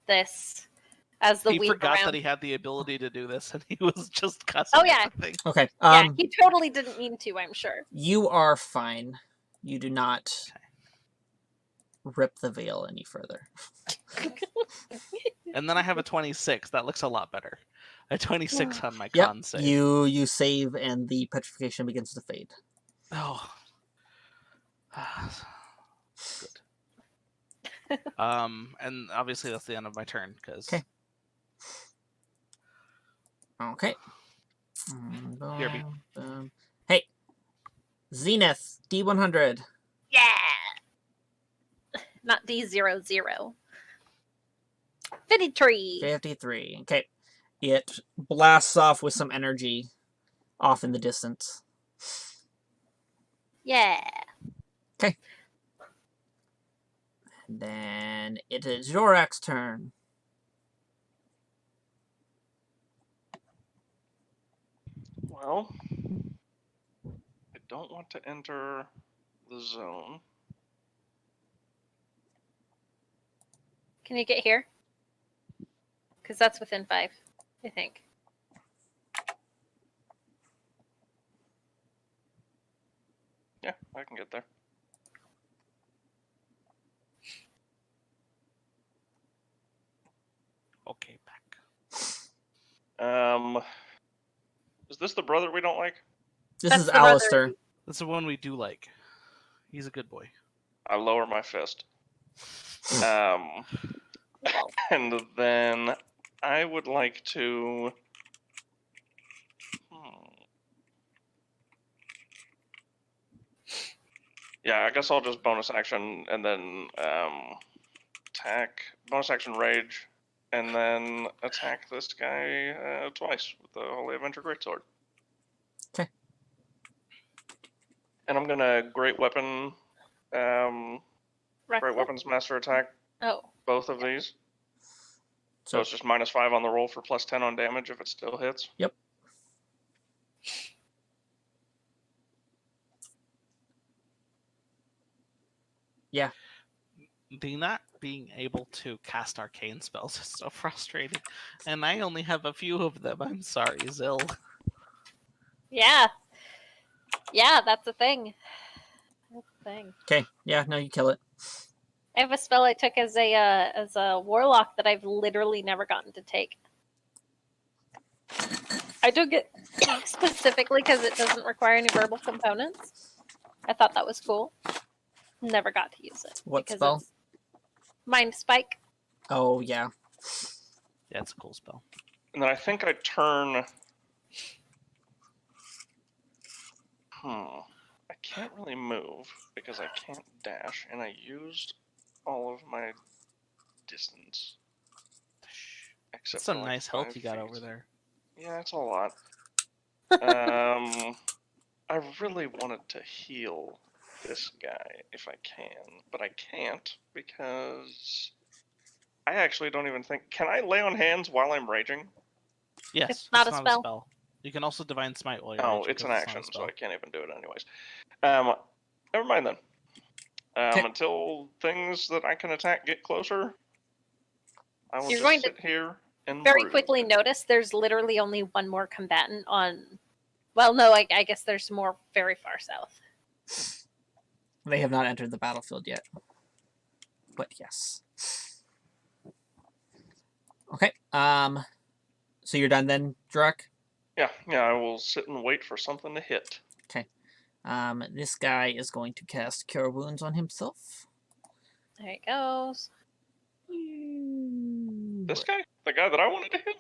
this as the He week forgot around. that he had the ability to do this, and he was just cussing Oh, yeah. at the thing. Okay. Yeah, he totally didn't mean to, I'm sure. You are fine. You do not rip the veil any further. And then I have a 26. That looks a lot better. A 26 on my Yep. con save. You save, and the petrification begins to fade. Oh. Good. And obviously that's the end of my turn because Okay. BRB. Hey, Zenith D100. Yeah! Not D00. 53. 53. Okay. It blasts off with some energy off in the distance. Yeah. And then it is Jorak's turn. Well, I don't want to enter the zone. Can you get here? Because that's within 5, I think. Yeah, I can get there. Okay, back. Is this the brother we don't like? This That's is the brother. Alistair. That's the one we do like. He's a good boy. I lower my fist. And then I would like to. Yeah, I guess I'll just bonus action and then attack, bonus action rage, and then attack this guy twice with the Holy Avenger Greatsword. Okay. And I'm gonna Great Weapon, Great Weapons Master attack Oh. both of these. So it's just -5 on the roll for +10 on damage if it still hits. Yep. Yeah. The not being able to cast arcane spells is so frustrating. And I only have a few of them. I'm sorry, Zil. Yeah. Yeah, that's a thing. That's a thing. Okay. Yeah. No, you kill it. I have a spell I took as a warlock that I've literally never gotten to take. I took it specifically because it doesn't require any verbal components. I thought that was cool. Never got to use it. What because spell? it's Mind Spike. Oh yeah. Yeah, it's a cool spell. And then I think I turn. I can't really move because I can't dash, and I used all of my distance. Except That's some for, like, nice health 5 you got feet. over there. Yeah, it's a lot. I really wanted to heal this guy if I can, but I can't because I actually don't even think. Can I lay on hands while I'm raging? Yes, It's not a spell. You can also divine smite while you're Oh, raging, it's an 'cause action, not a so spell. I can't even do it anyways. Never mind then. Okay. Until things that I can attack get closer, I will You're just going to sit here and Very brood. quickly notice there's literally only one more combatant on. Well, no, I guess there's more very far south. They have not entered the battlefield yet. But yes. Okay. So you're done then, Druk? Yeah, I will sit and wait for something to hit. This guy is going to cast Cure Wounds on himself. There it goes. This guy? The guy that I wanted to hit?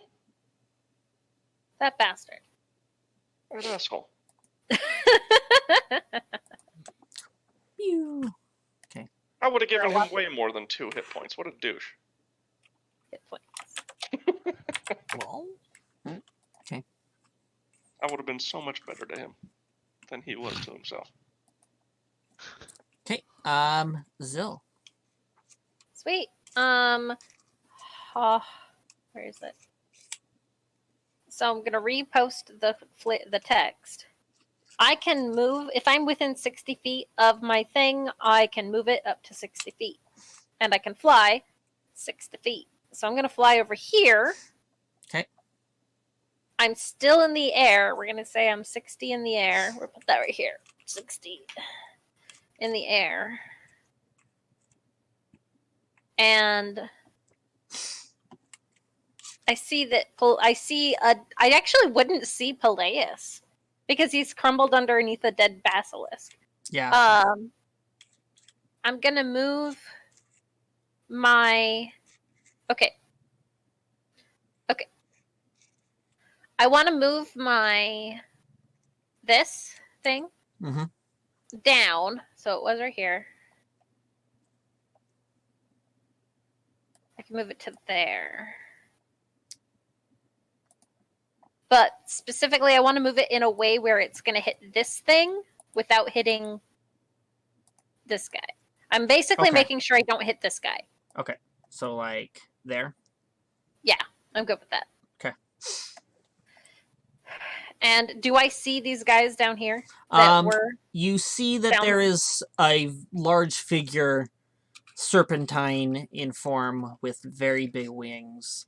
That bastard. That asshole. Pew. I would have given You're him way more than 2 hit points. What a douche. Hit points. Well, I would have been so much better to him than he was to himself. Okay. Zil. Sweet. Where is it? So I'm gonna repost the text. I can move if I'm within 60 feet of my thing. I can move it up to 60 feet, and I can fly 60 feet. So I'm gonna fly over here. Okay. I'm still in the air. We're gonna say I'm 60 in the air. We'll put that right here. 60 in the air. And I see that I actually wouldn't see Peleus because he's crumbled underneath a dead basilisk. Yeah. I'm gonna move my. Okay. I want to move this thing Mm-hmm. down. So it was right here. I can move it to there. But specifically, I want to move it in a way where it's going to hit this thing without hitting this guy. I'm basically Okay. making sure I don't hit this guy. Okay. So like there. Yeah, I'm good with that. Okay. And do I see these guys down here that were? You see that down there there? is a large figure, serpentine in form with very big wings,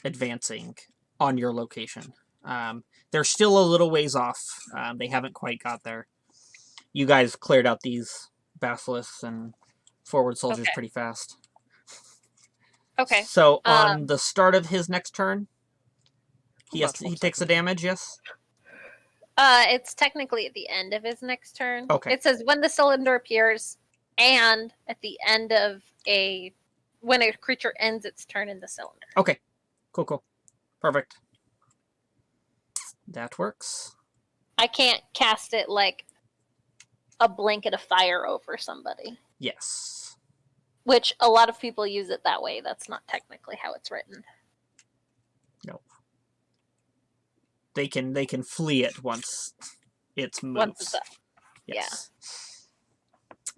advancing on your location. They're still a little ways off. They haven't quite got there. You guys cleared out these basilisks and forward soldiers Okay. pretty fast. Okay. So on the start of his next turn, he About 12 takes a seconds. damage. Yes. It's technically at the end of his next turn. Okay. It says when the cylinder appears, and at the end of when a creature ends its turn in the cylinder. Okay. Cool. Perfect. That works. I can't cast it like a blanket of fire over somebody, Yes. which a lot of people use it that way. That's not technically how it's written. Nope. They can flee it once it moves. Once it's up. Yes.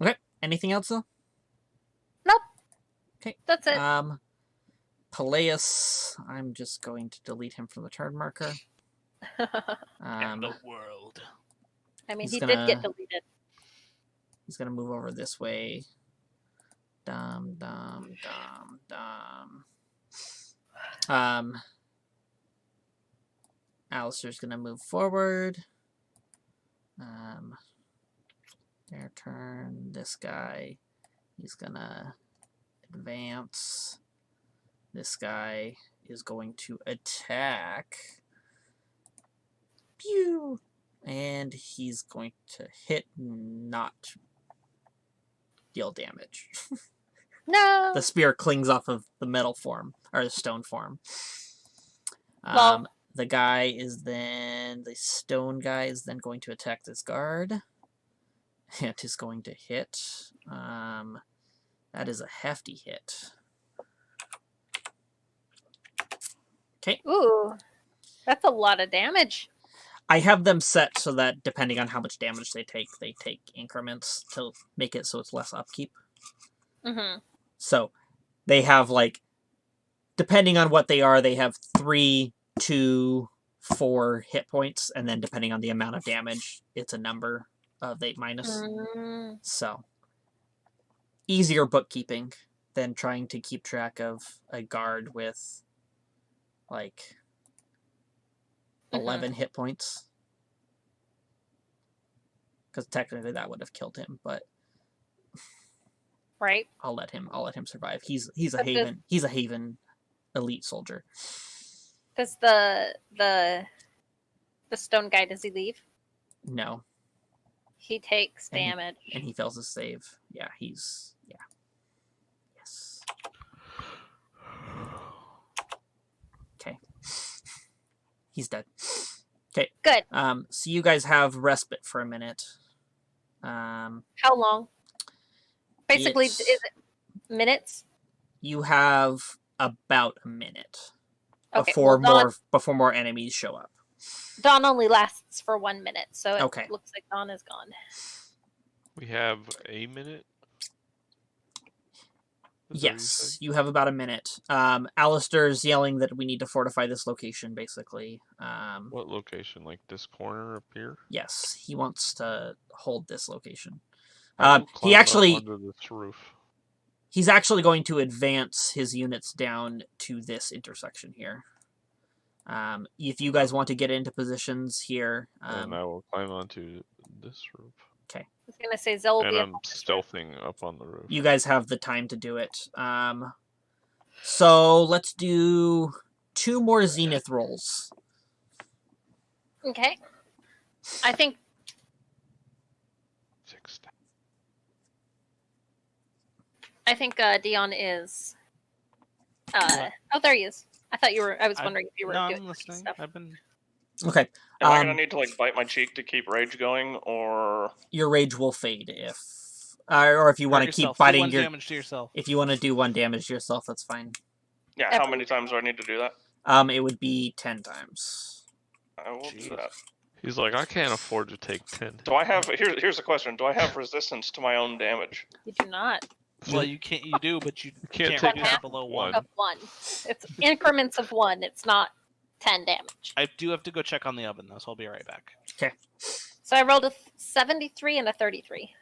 Yeah. Okay. Anything else though? Nope. Okay. That's it. Peleus, I'm just going to delete him from the turn marker. The world. I mean, he's he gonna- did get deleted. He's gonna move over this way. Alistair's gonna move forward. Their turn. This guy, he's gonna advance. This guy is going to attack. Pew! And he's going to hit, not deal damage. No. The spear clings off of the metal form, or the stone form. Well- The stone guy is then going to attack this guard. And is going to hit. That is a hefty hit. Okay. Ooh, that's a lot of damage. I have them set so that depending on how much damage they take increments to make it so it's less upkeep. Mm-hmm. So they have depending on what they are, they have 3, 2, 4 hit points, and then depending on the amount of damage, it's a number of 8-. So easier bookkeeping than trying to keep track of a guard with 11 hit points. Because technically that would have killed him, but Right. I'll let him survive. He's a But Haven. He's a Haven elite soldier. Does the stone guy, does he leave? No, He takes And he- damage. and he fails his save. Yeah, yes. Okay, he's dead. Okay. Good. So you guys have respite for a minute. How long? Basically, It's- is it minutes? You have about a minute Okay. before well, before more enemies show up. Dawn only lasts for 1 minute, so it Okay. looks like Dawn is gone. We have a minute. Is that what you Yes, said? you have about a minute. Alistair's yelling that we need to fortify this location, basically. What location? Like this corner up here? Yes, he wants to hold this location. I will He climb up actually onto this roof. He's actually going to advance his units down to this intersection here. If you guys want to get into positions here, And I will climb onto this roof. I was gonna say Zil will And be I'm up on this roof. stealthing up on the roof. you guys have the time to do it. So let's do 2 more Zenith rolls. Okay. I think 6. Dion is. Oh, there he is. I thought you were. I was wondering if you were No, doing I'm listening. stuff. I've been. Okay. Am I gonna need to like bite my cheek to keep rage going, or Your rage will fade or if you want to keep yourself. fighting Do 1 damage to yourself. If you want to do 1 damage to yourself, that's fine. yeah? How many times do I need to do that? It would be 10 times. I will do Jeez. that. He's like, I can't afford to take 10. Do I have? Here's a question. Do I have resistance to my own damage? You do not. Well, you can't. You do, but you can't can't take reduce half it below 1. Of 1. It's increments of 1. It's not 10 damage. I do have to go check on the oven though, so I'll be right back. So I rolled a 73 and a 33.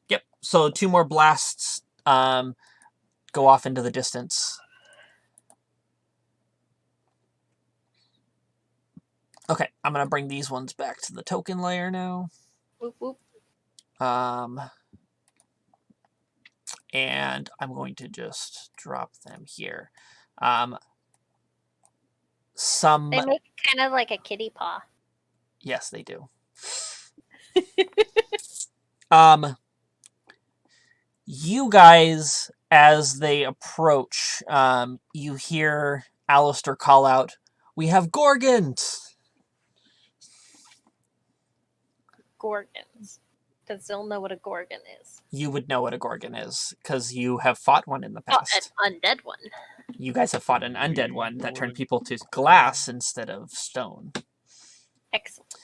Yep. So 2 more blasts go off into the distance. Okay, I'm going to bring these ones back to the token layer now. Whoop whoop. And I'm going to just drop them here. They make kind of like a kitty paw. Yes, they do. You guys, as they approach, you hear Alistair call out, "We have Gorgons!" Gorgons. Does Zil know what a Gorgon is? You would know what a Gorgon is, because you have fought one in the Oh, past. an undead one. You guys have fought an undead one that turned people to glass instead of stone. Excellent.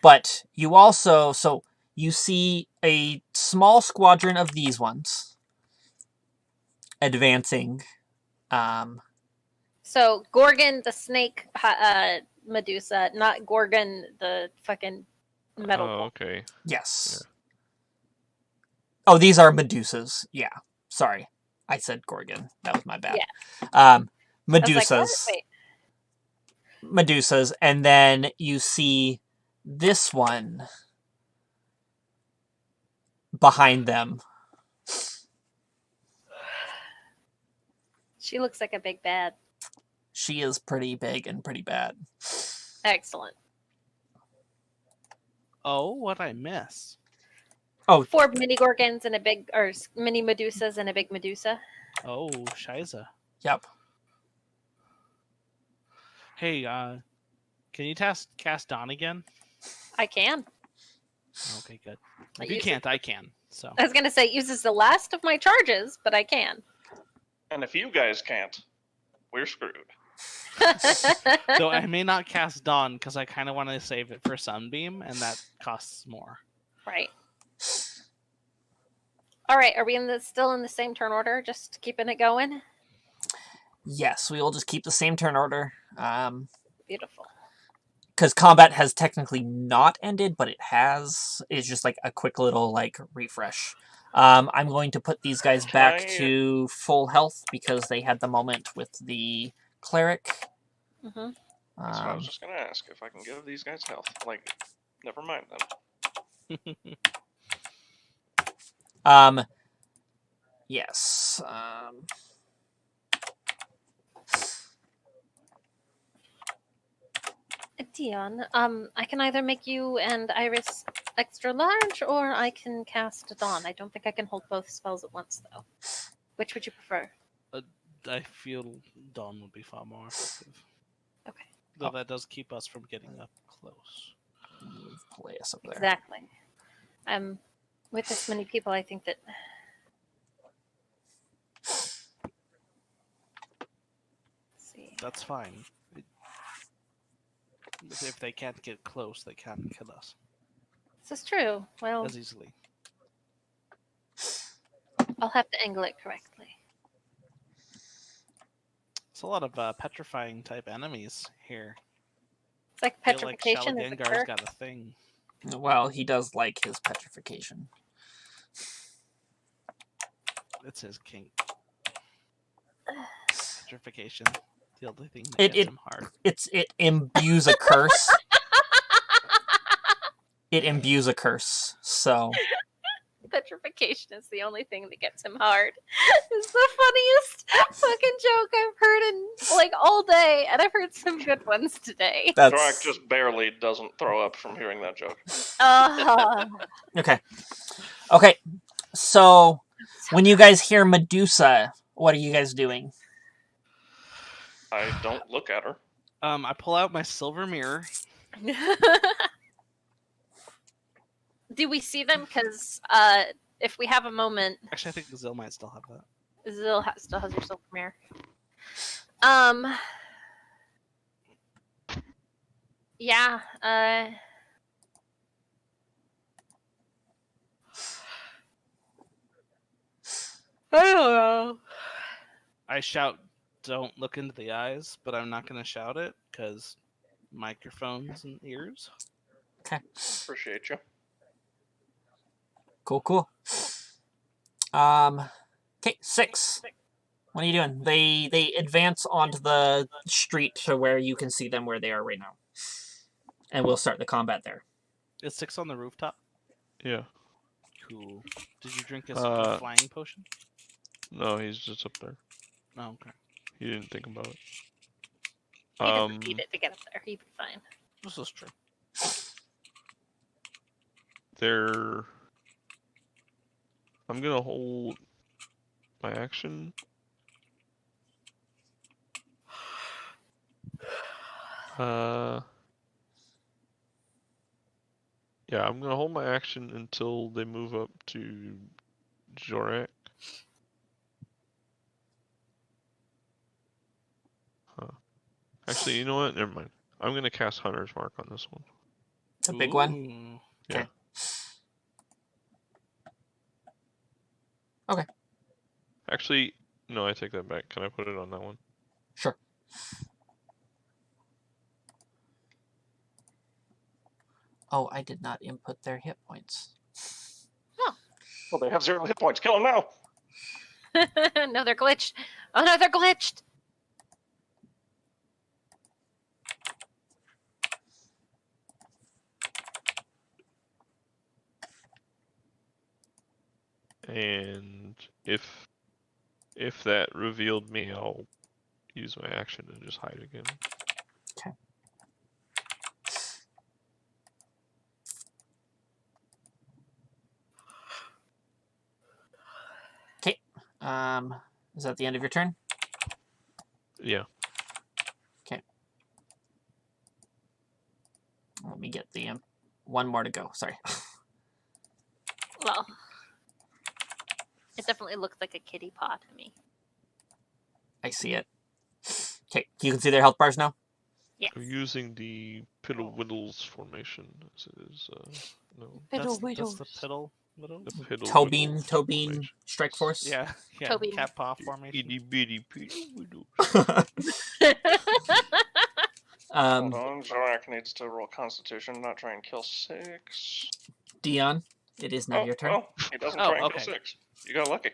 But you also, so you see a small squadron of these ones advancing. So Gorgon, the snake, Medusa, not Gorgon, the fucking metal. Oh, okay. Yes. Oh, these are Medusas. Yeah. Sorry. I said Gorgon. That was my bad. Yeah. Medusas. I was like, wait. Medusas. And then you see this one behind them. She looks like a big bad. She is pretty big and pretty bad. Excellent. Oh, what I miss? 4 mini Gorgons and a big, or mini Medusas and a big Medusa. Oh, Shiza. Yep. Hey, can you cast Dawn again? I can. Okay, good. I If you use can't, I can. So I was gonna say it uses the last of my charges, but I can. And if you guys can't, we're screwed. so I may not cast Dawn because I kind of want to save it for Sunbeam, and that costs more. Right. All right. Are we still in the same turn order? Just keeping it going. Yes, we will just keep the same turn order. Beautiful. Because combat has technically not ended, but it has. It's just like a quick little like refresh. I'm going to put these guys back to full health because they had the moment with the cleric. Mm-hmm. That's what I was just gonna ask, if I can give these guys health. Like, never mind then. Yes. Dion, I can either make you and Iris extra large, or I can cast Dawn. I don't think I can hold both spells at once, though. Which would you prefer? I feel Dawn would be far more effective. Okay. Though that does keep us from getting up close. Move Peleus up there. Exactly. With this many people, I think that. Let's see. That's fine. If they can't get close, they can't kill us This is true. Well, as easily. I'll have to angle it correctly. It's a lot of petrifying type enemies here. It's like I feel petrification like is a Shalagengar's curse. got a thing. Well, he does like his petrification. It's his kink. Petrification. The only thing that gets him hard. It imbues a curse. It imbues a curse. So Petrification is the only thing that gets him hard. It's the funniest fucking joke I've heard in like all day, and I've heard some good ones today. Thorak just barely doesn't throw up from hearing that joke. Okay. Okay. So when you guys hear Medusa, what are you guys doing? I don't look at her. I pull out my silver mirror. Do we see them? Because if we have a moment, Actually, I think Zil might still have that. Zil still has her silver mirror. Yeah. I don't know. I shout, "Don't look into the eyes," but I'm not going to shout it because microphones and ears. Okay. Appreciate you. Cool. Okay, 6. What are you doing? They advance onto the street to where you can see them where they are right now. And we'll start the combat there. Is 6 on the rooftop? Yeah. Cool. Did you drink a flying potion? No, he's just up there. Oh, okay. He didn't think about it. He doesn't need it to get up there. He'd be fine. This is true. I'm gonna hold my action. Yeah, I'm gonna hold my action until they move up to Jorak. Huh. Actually, you know what? Never mind. I'm gonna cast Hunter's Mark on this one. It's a big one. Yeah. Okay. Actually, no, I take that back. Can I put it on that one? Sure. Oh, I did not input their hit points. Well, they have 0 hit points. Kill them now. No, they're glitched. Oh no, they're glitched. And if that revealed me, I'll use my action to just hide again. Okay. Okay. Is that the end of your turn? Yeah. Okay. Let me get the one more to go. Sorry. Well, it definitely looked like a kitty paw to me. I see it. Okay, you can see their health bars now? Yes. I'm using the Piddle Whittles formation. As it is, no. That's the Piddle Whittles? The Piddle Tobin Whittles formation. Strike Force? Yeah. Toby. Cat paw formation. Itty bitty Piddle Whittles. Hold on. Zorak needs to roll Constitution, not try and kill 6. Dion, it is now your turn. Well, he doesn't Oh, try and okay. kill 6. You got lucky.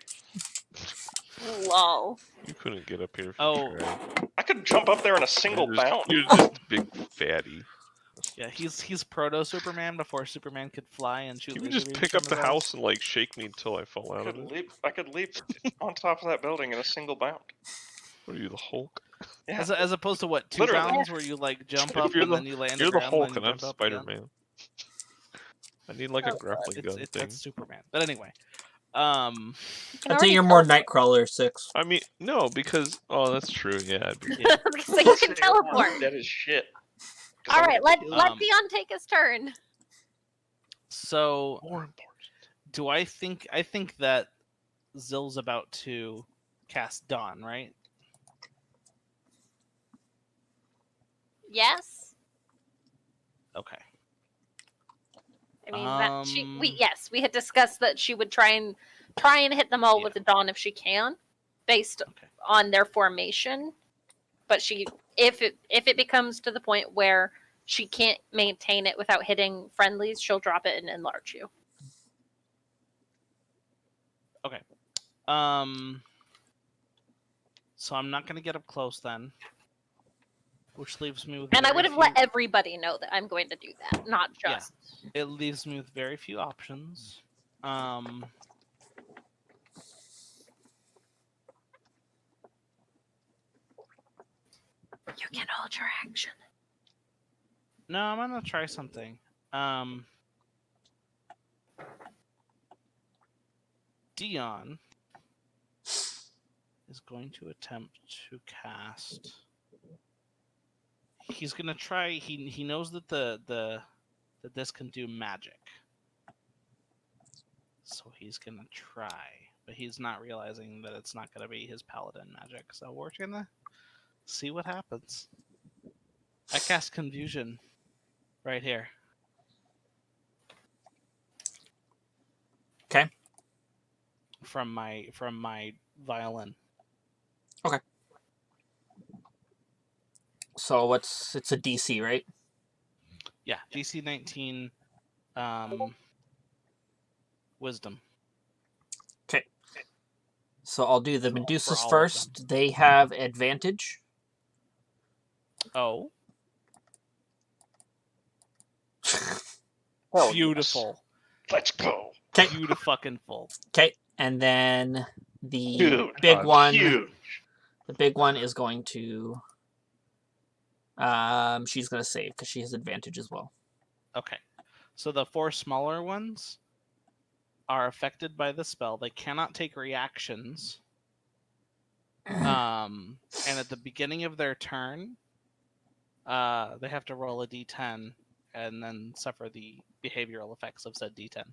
Lol. You couldn't get up here if Oh. you tried. I could jump up there in a single bound. You're just a big fatty. Yeah, he's proto Superman before Superman could fly and shoot. You can laser just beams pick from up the his eyes. house and like shake me until I fall out of it. I could leap on top of that building in a single bound. What are you, the Hulk? Yeah. As opposed to what, 2 Literally. bounds where you like jump If up you're and the- then you land You're on the ground Hulk and and then I'm jump up again? Spider-Man. I need like a grappling gun thing. That's Superman. But anyway, I'd say you're more Nightcrawler 6. I mean, no, because that's true. Yeah. I'd be- yeah. So you can teleport. That is shit. 'Cause All I'm right, gonna let kill you. Dion take his turn. So More important. do I think that Zill's about to cast Dawn, right? Yes. Okay. I mean that Um, we had discussed that she would try and hit them all with the dawn if she can, based Okay. on their formation. But if it becomes to the point where she can't maintain it without hitting friendlies, she'll drop it and enlarge you. Okay. So I'm not gonna get up close then, which leaves me with. And I very would have few... let everybody know that I'm going to do that, not Yeah. just. It leaves me with very few options. You can hold your action. No, I'm gonna try something. Dion is going to attempt to cast. He's gonna try. He knows that that this can do magic, so he's gonna try. But he's not realizing that it's not gonna be his paladin magic. So we're gonna see what happens. I cast confusion right here. Okay. From my violin. So it's a DC, right? Yeah, DC 19. Wisdom. Okay. So I'll do the For Medusas all of first. They have advantage. Oh, Hell yes. beautiful. Let's go. Okay. Beautiful. Okay. And then the Dude, big one. huge. The big one is going to. She's gonna save because she has advantage as well. Okay. So the 4 smaller ones are affected by the spell. They cannot take reactions. And at the beginning of their turn, they have to roll a d10 and then suffer the behavioral effects of said d10.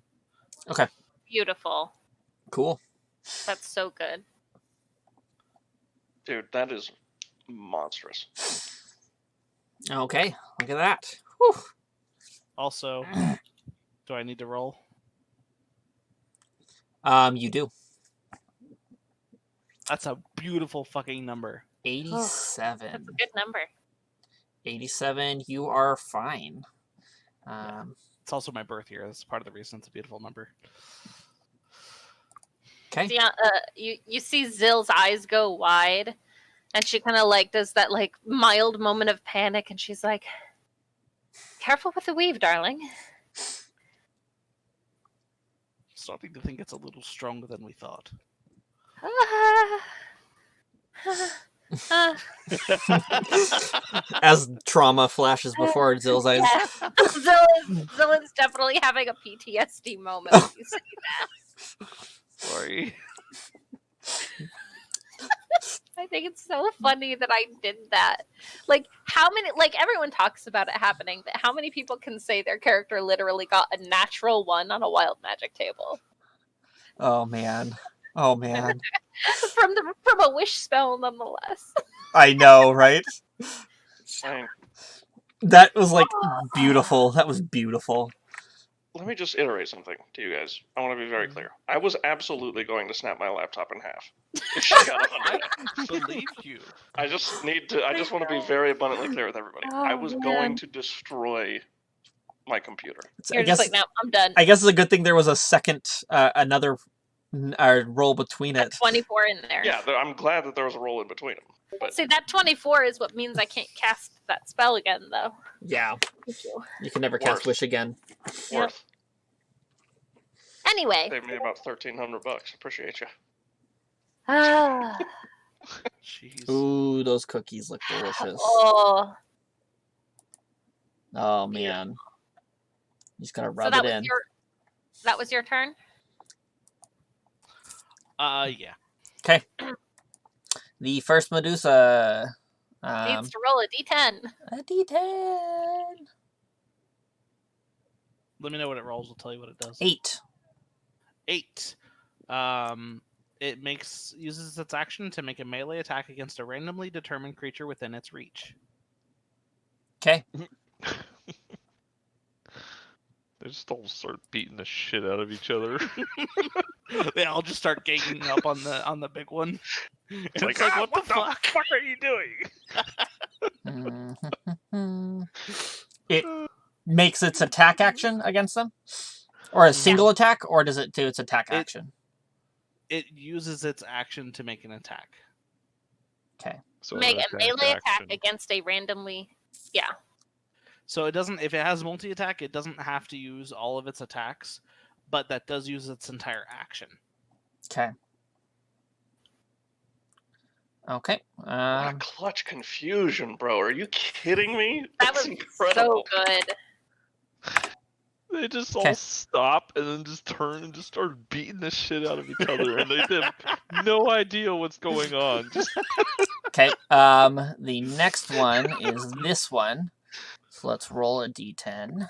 Okay. Beautiful. Cool. That's so good. Dude, that is monstrous. Okay. Look at that. Whew. Also, do I need to roll? You do. That's a beautiful fucking number. 87. That's a good number. 87. You are fine. It's also my birth year. That's part of the reason it's a beautiful number. Okay. Yeah, you see Zill's eyes go wide, and she kind of like does that like mild moment of panic, and she's like, "Careful with the weave, darling." Starting to think it's a little stronger than we thought. As trauma flashes before Zill's eyes. Yeah. Zill is definitely having a PTSD moment. When you say that. Sorry. I think it's so funny that I did that. Like, how many, like, everyone talks about it happening, but how many people can say their character literally got a natural 1 on a wild magic table? Oh man. Oh man. from a wish spell, nonetheless. I know, right? Dang. That was like beautiful. That was beautiful. Let me just iterate something to you guys. I want to be very clear. I was absolutely going to snap my laptop in half. If she got 100. I believed you. I just want to be very abundantly clear with everybody. I was going to destroy my computer. You're just like, no, I'm done. I guess it's a good thing there was a second, another roll between it. 24 in there. Yeah, I'm glad that there was a roll in between them. But See, that 24 is what means I can't cast that spell again, though. Yeah. Thank you. You can never cast Wish again. worth. Anyway. Saved me about $1,300. Appreciate you. Ah. Jeez. Ooh, those cookies look delicious. Oh. Oh man. You just gotta So rub that it was in. that was your turn? Yeah. Okay. The first Medusa. Needs to roll a d10. A d10. Let me know what it rolls. I'll tell you what it does. 8. 8. It uses its action to make a melee attack against a randomly determined creature within its reach. Okay. They just all start beating the shit out of each other. They all just start ganging up on the big one. It's It's like, like, what the fuck? fuck are you doing? It makes its attack action against them? Or a single attack, or does it do its attack action? It uses its action to make an attack. Okay. So Make an a melee attack action. against a randomly. Yeah. So it doesn't. If it has multi-attack, it doesn't have to use all of its attacks, but that does use its entire action. Okay. Okay. What a clutch confusion, bro. Are you kidding me? That That's was incredible. so good. They just Okay. all stop and then just turn and just start beating the shit out of each other, and they have no idea what's going on. Just Okay. The next one is this one. So let's roll a d10.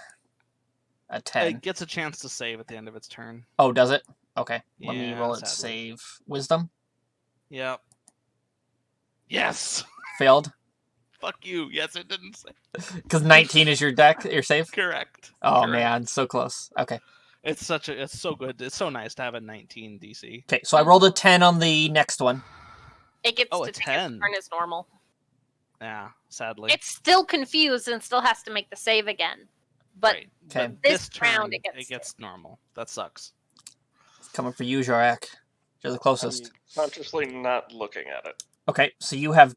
A 10. It gets a chance to save at the end of its turn. Oh, does it? Okay. Let me Yeah, roll it. sadly. Save. Wisdom. Yep. Yes. Failed. Fuck you. Yes, it didn't save. Because 19 is your deck. Your save. Correct. Oh Correct. man, so close. Okay. It's so good. It's so nice to have a 19 DC. Okay. So I rolled a 10 on the next one. It gets Oh, to a take its 10. turn as normal. Yeah, sadly. It's still confused and still has to make the save again. But Right. Okay. But this this turn, round, it it gets gets normal. That sucks. It's coming for you, Jorak. You're the closest. I'm consciously not looking at it. Okay. So you have.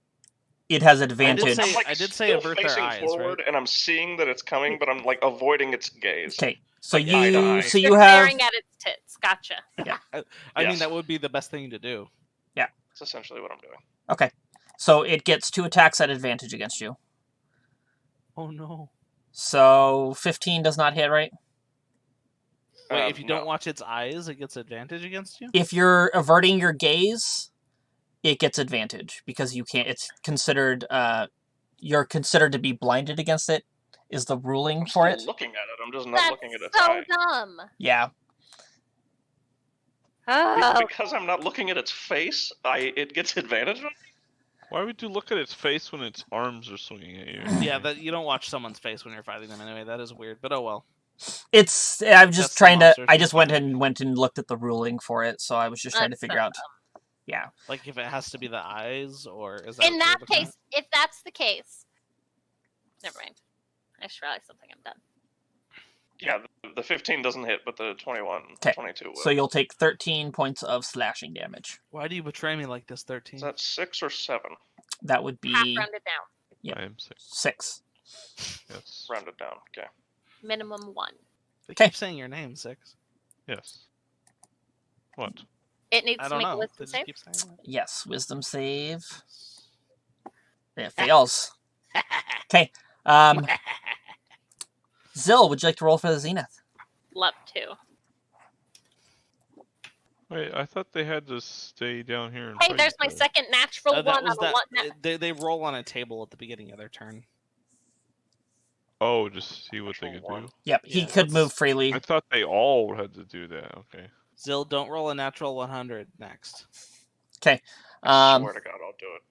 It has advantage. say- I'm like I did say still avert their facing eyes, forward, right? and I'm seeing that it's coming, but I'm like avoiding its gaze. Okay. So Like eye to eye. you. So you're you have. staring at its tits. Gotcha. I mean, Yes. that would be the best thing to do. That's essentially what I'm doing. Okay. So it gets 2 attacks at advantage against you. Oh no. So 15 does not hit, right? Wait, if you don't No. watch its eyes, it gets advantage against you? If you're averting your gaze, it gets advantage because you can't. It's considered. You're considered to be blinded against it. Is the ruling I'm for still it? looking at it. I'm just not That's looking at its so eye. dumb. Yeah. Oh, Because I'm not looking at its face, it gets advantage on me? why would you look at its face when its arms are swinging at you? Yeah, that you don't watch someone's face when you're fighting them anyway. That is weird, but oh well. It's. I'm just That's the trying to. monster's I just went mechanic. and looked at the ruling for it, so I was just trying to That's figure so out. Yeah. Like if it has to be the eyes, or is that in what that you're looking case, if that's the case, never mind. I just realized something. I'm done. Yeah, the 15 doesn't hit, but the 21, 'Kay. 22 will. So you'll take 13 points of slashing damage. at? Why do you betray me like this, 13? Is that 6 or 7? That would Half be rounded down. Yep. I am sick. 6. Yes. Rounded down. Okay. Minimum 1. They 'Kay. keep saying your name, 6. Yes. What? It needs I to don't make a know. wisdom They just save. keep saying Yes. Wisdom save. that. It fails. Okay. Zill, would you like to roll for the Zenith? Love to. Wait, I thought they had to stay down here and Hey, fight there's each my other. second natural That one was on a that. one. They roll on a table at the beginning of their turn. Oh, just see what they Natural could one. do. Yep. He Yeah, could let's- move freely. I thought they all had to do that. Okay. Zill, don't roll a natural 100 next. Okay. I swear to God, I'll do it.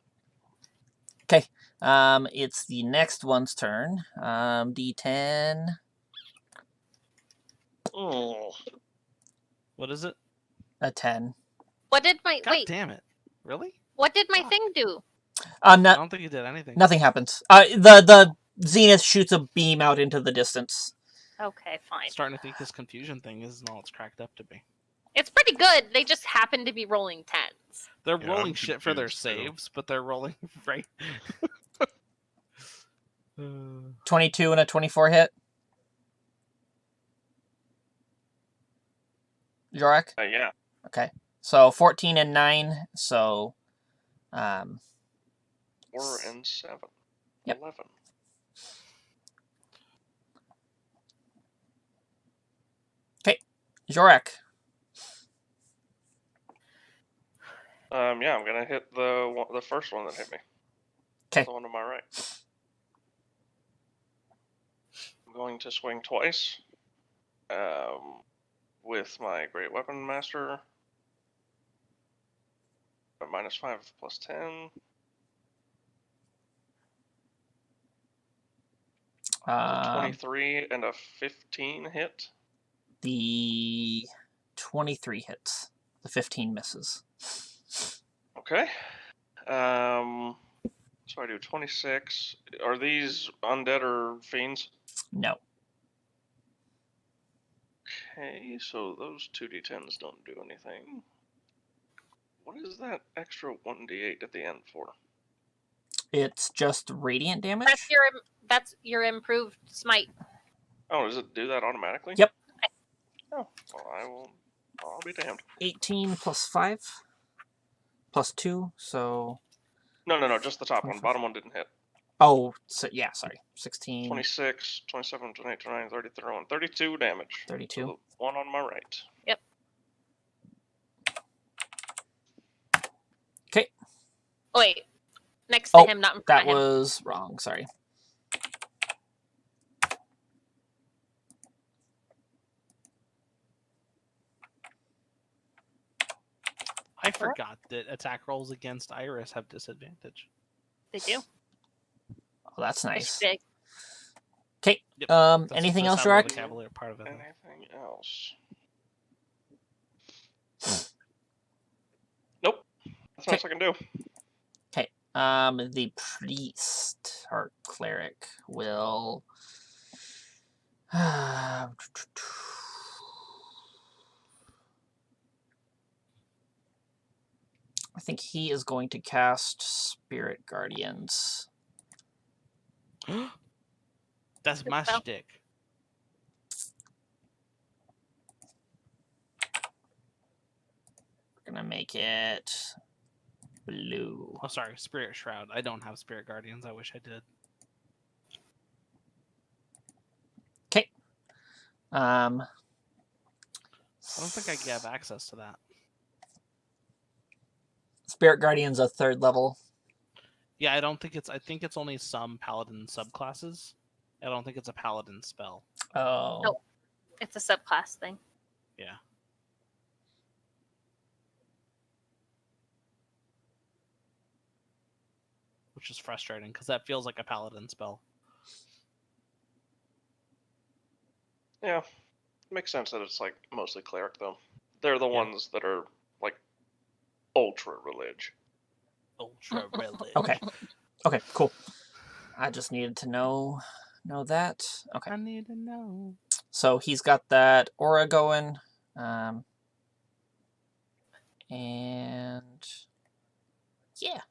It's the next one's turn. D10. Oh, What is it? A 10. What did my God wait? damn it! Really? What did my Fuck. thing do? I No, don't think you did anything. nothing happens. The Zenith shoots a beam out into the distance. Okay, fine. Starting to think this confusion thing isn't all it's cracked up to be. It's pretty good. They just happen to be rolling 10s. They're Yeah, rolling I'm shit for their confused, too. saves, but they're rolling right. 22 and a 24 hit. Jorak? yeah. Okay. So 14 and 9. So, 4 and 7. Yep. 11. Jorak. Yeah, I'm gonna hit the first one that hit me. 'Kay. The one to my right. I'm going to swing twice. With my Great Weapon Master. A -5 +10. 23 and a 15 hit. The 23 hits. The 15 misses. Okay. So I do 26. Are these undead or fiends? No. Okay, so those 2d10s don't do anything. What is that extra 1d8 at the end for? It's just radiant damage. That's your improved smite. Oh, does it do that automatically? Yep. Oh, well, I'll be damned. 18 plus 5 plus 2, so... No, just the top one. 25. Bottom one didn't hit. Oh, so, yeah, sorry. 16, 26, 27, 28, 29, 30, 31, 32 damage. 32. To the one on my right. Okay, Oh, wait. Next to Oh, him, not in front that of him. was wrong, sorry. I forgot that attack rolls against Iris have disadvantage. They do. Oh, that's It's nice. big. Okay, Yep. anything else, That's not really Jorak? the Cavalier part of it. Though. Anything else? Nope. That's what else I can do. The priest or cleric will. I think he is going to cast Spirit Guardians. That's my Well. shtick. We're gonna make it blue. Oh, sorry, Spirit Shroud. I don't have Spirit Guardians. I wish I did. Okay. I don't think I have access to that. Spirit Guardians a 3rd level. Yeah, I don't think it's. I think it's only some paladin subclasses. I don't think it's a paladin spell. Oh. Nope. It's a subclass thing. Yeah. Which is frustrating because that feels like a paladin spell. Yeah. Makes sense that it's like mostly cleric though. They're the Yeah. ones that are like ultra relig. Ultra relic. Okay. Okay, cool. I just needed to know that. Okay. I need to know. So he's got that aura going. And yeah.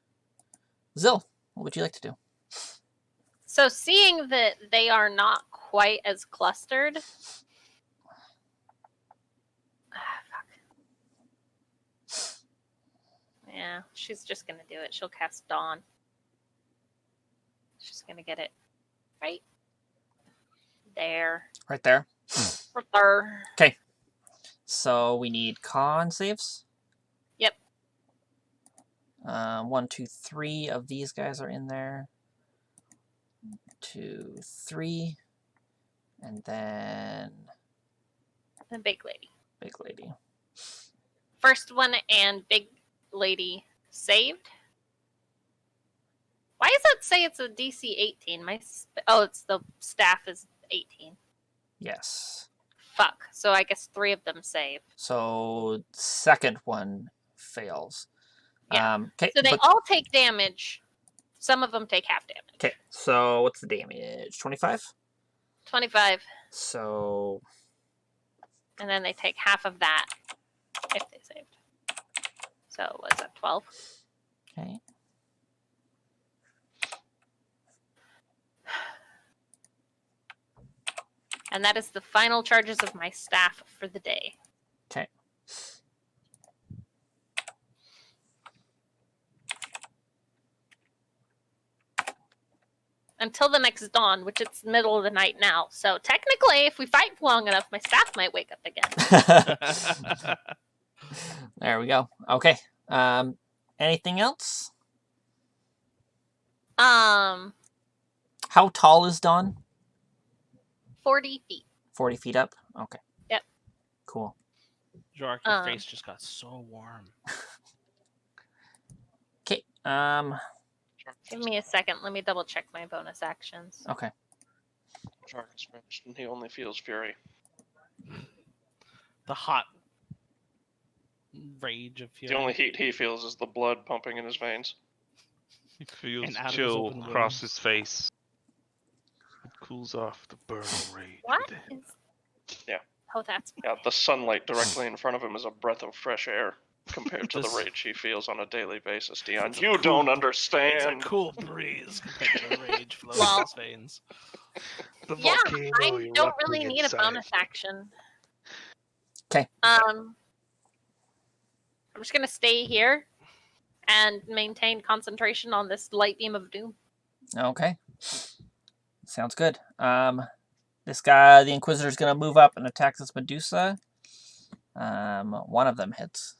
Zill, what would you like to do? So seeing that they are not quite as clustered. Fuck. Yeah, she's just gonna do it. She'll cast Dawn. She's gonna get it right there. Right there. For her. So we need con saves. Yep. 1, 2, 3 of these guys are in there. 2, 3. And then The big lady. big lady. First one and big lady saved. Why does that say it's a DC 18? It's the staff is 18. Yes. Fuck. So I guess 3 of them save. So second one fails. Yeah. Okay. So they all take damage. Some of them take half damage. Okay. So what's the damage? 25? 25. So And then they take half of that if they saved. So what's that, 12? okay. And that is the final charges of my staff for the day. Okay. Until the next dawn, which it's the middle of the night now. So technically, if we fight long enough, my staff might wake up again. There we go. Okay. Anything else? Um, How tall is Dawn? 40 feet. 40 feet up? Okay. Yep. Cool. Jork, your face just got so warm. Okay. Give me a second. Let me double check my bonus actions. Okay. Jarvis mentioned he only feels fury. The hot rage of fury. The only heat he feels is the blood pumping in his veins. He feels And out of his chill open across wounds. his face. It cools off the burning rage What within. is... Yeah. Oh, that's... Yeah, the sunlight directly in front of him is a breath of fresh air. compared to the This- rage he feels on a daily basis, Dion. It's a You cool- don't It's a understand. cool breeze compared to the rage flowing Well- in his veins. The Yeah, volcano I don't erupting really need a inside. bonus action. 'Kay. I'm just gonna stay here and maintain concentration on this light beam of doom. Okay. Sounds good. This guy, the Inquisitor's gonna move up and attack this Medusa. One of them hits.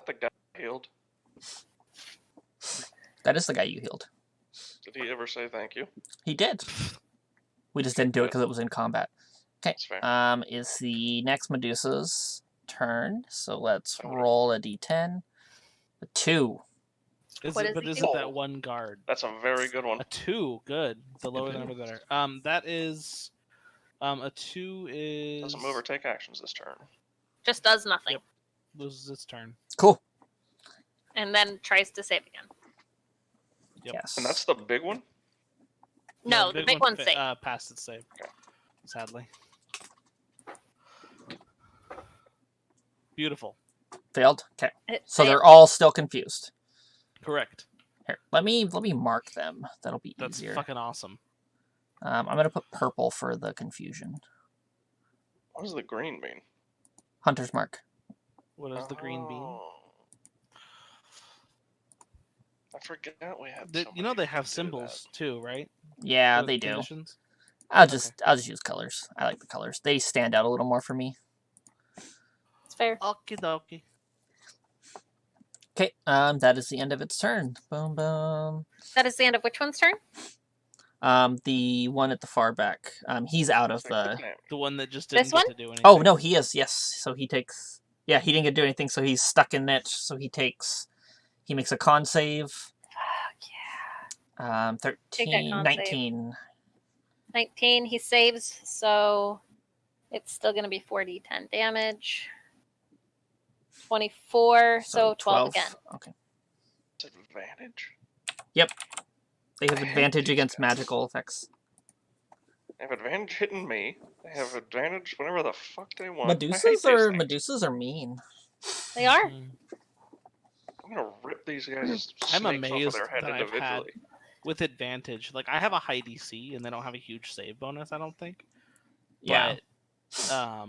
The guy healed. That is the guy you healed. Did he ever say thank you? He did. We just didn't do it because it was in combat. Okay. That's fair. Is the next Medusa's turn. So let's Oh. roll a d10. A 2. What is But he isn't doing? that one guard? That's a very good one. A 2, good. The lower the number, the better. That is, a 2 is Doesn't move or take actions this turn. Just does nothing. Yep. loses its turn. Cool. And then tries to save again. Yep. Yes. And that's the big one? No, the big one one's safe. passed its save. Okay. Sadly. Beautiful. Failed. Okay. It So they're failed. all still confused. Correct. Here, let me mark them. That'll be That's easier. fucking awesome. I'm gonna put purple for the confusion. What does the green mean? Hunter's mark. What is the green bean? Oh. I forget we had. They somebody have do symbols too, right? Yeah, For they the do. conditions? I'll just use colors. I like the colors. They stand out a little more for me. It's fair. Okie dokie. Okay. That is the end of its turn. Boom, boom. That is the end of which one's turn? The one at the far back. He's out of that. the. The one that just This didn't one? get to do anything. Oh no, he is. Yes. So he takes. Yeah, he didn't get to do anything. So he's stuck in it. So he takes. He makes a con save. Fuck yeah. 13, con 19. 19, he saves, so it's still going to be 4d10 damage. 24, so 12 again. Okay. Advantage? They have I hate advantage these against guys. magical effects. They have advantage hitting me. They have advantage whenever the fuck they want. I hate Medusas these are things. Medusas are mean. They are. Mhm. I'm gonna rip these guys' I'm snakes off of amazed their head that I've had individually. with advantage. Like I have a high DC and they don't have a huge save bonus, I don't think. Yeah. But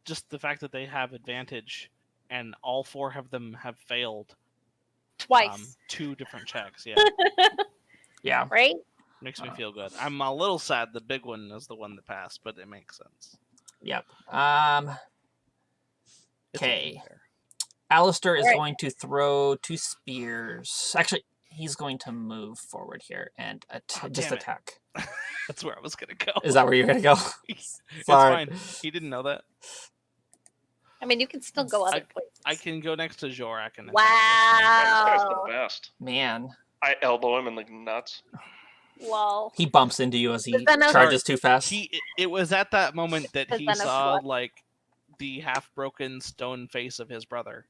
just the fact that they have advantage and all 4 of them have failed Twice. 2 different checks, yeah. Yeah. Right? Makes me feel good. I'm a little sad the big one is the one that passed, but it makes sense. Yep. It's only Okay. fair. Alistair is Alright. going to throw 2 spears. Actually, he's going to move forward here and Oh, just damn it. attack. That's where I was gonna go. Is that where you're gonna go? It's Sorry. fine. He didn't know that. I mean, you can still go other places. I can go next to Jorak and attack. Man, this guy's Wow. the best. Man, I elbow him in the nuts. Lol. he bumps into you as he But then I was- charges too fast. It was at that moment that But he then I saw forgot. like the half broken stone face of his brother.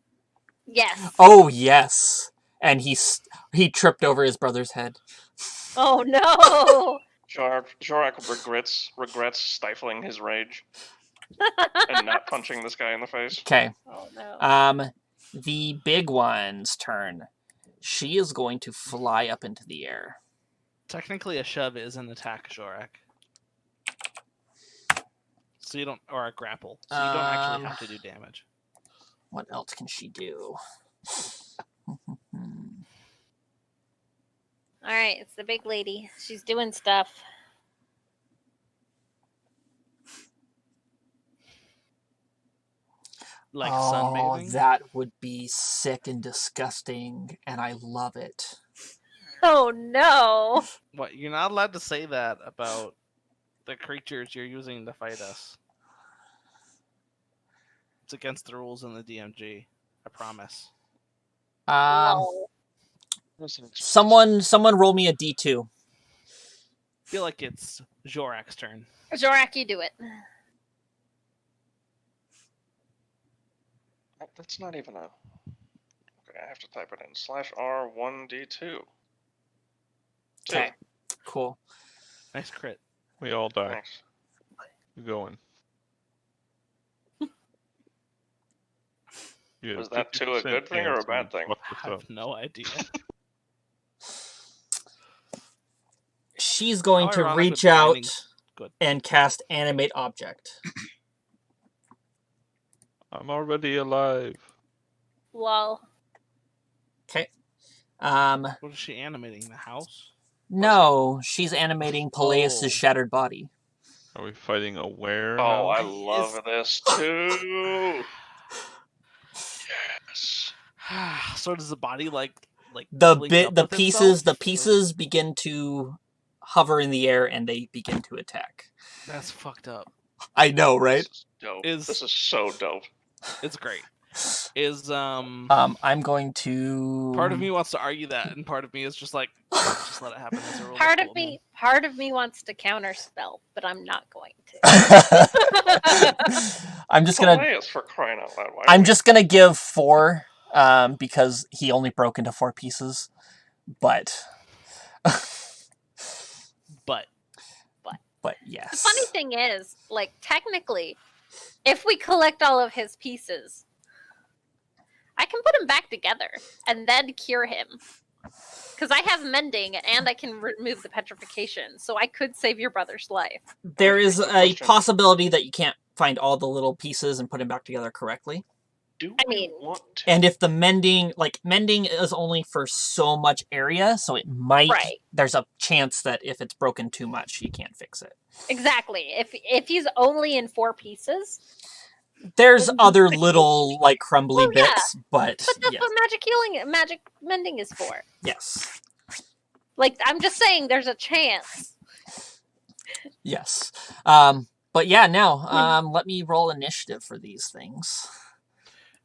Yes. Oh yes, and he tripped over his brother's head. Oh no. Jorak regrets stifling his rage and not punching this guy in the face. Okay. Oh no. The big one's turn. She is going to fly up into the air. Technically, a shove is an attack, Jorak. So you don't, or a grapple. So you don't actually have to do damage. What else can she do? All right, it's the big lady. She's doing stuff. Like oh, sunbathing. that would be sick and disgusting, and I love it. Oh no. What? You're not allowed to say that about the creatures you're using to fight us. It's against the rules in the DMG. I promise. Lol. Someone roll me a d2. Feel like it's Jorak's turn. Zorak, you do it. That's not even a. Okay, I have to type it in. /R1D2. Okay, cool. Nice crit. We all die. Thanks. going. You had Was that too a 50% good thing or a chance and bad thing? fucked I this have up. no idea. She's going How to ironic reach with out mining's good. and cast Animate Object. I'm already alive. Lol. Okay. What is she animating? The house? No, she's animating Peleus' Oh. shattered body. Are we fighting a were Oh, now? I love this too. Yes. So does the body like The link up with pieces itself? begin to hover in the air and they begin to attack. That's fucked up. I know, right? This is dope. Is- This is so dope. It's great. Is I'm going to part of me wants to argue that, and part of me is just like, just let it happen as a rule. Part of me wants to counterspell, but I'm not going to. I'm just gonna Peleus, for crying out loud. Why I'm are just gonna give 4 because he only broke into 4 pieces. But But yes. the funny thing is, like, technically, if we collect all of his pieces, I can put him back together and then cure him. Because I have mending and I can remove the petrification, so I could save your brother's life. There is Quick a question. possibility that you can't find all the little pieces and put them back together correctly. Do I we mean- want to? And if the mending is only for so much area, so it might, Right. there's a chance that if it's broken too much, you can't fix it. Exactly. If he's only in 4 pieces, There's Well, other little, like, crumbly Well, yeah. bits, but but that's yes. what magic mending is for. Yes. Like, I'm just saying, there's a chance. Yes. But yeah, now, let me roll initiative for these things.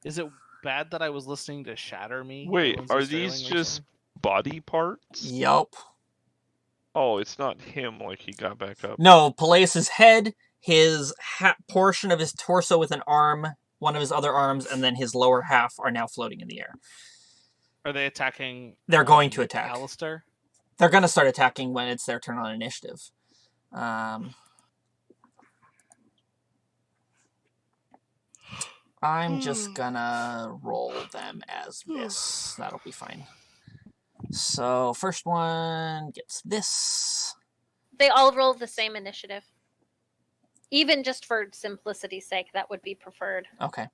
Is it bad that I was listening to Shatter Me? by Wait, Lindsay are Sterling these just recently? body parts? Yup. Oh, it's not him like he got back up. No, Peleus' head, his portion of his torso with an arm, one of his other arms, and then his lower half are now floating in the air. Are they attacking? They're going to attack. Alistair? They're going to start attacking when it's their turn on initiative. I'm just gonna roll them as this. That'll be fine. So, first one gets this. They all roll the same initiative. Even just for simplicity's sake, that would be preferred. Okay.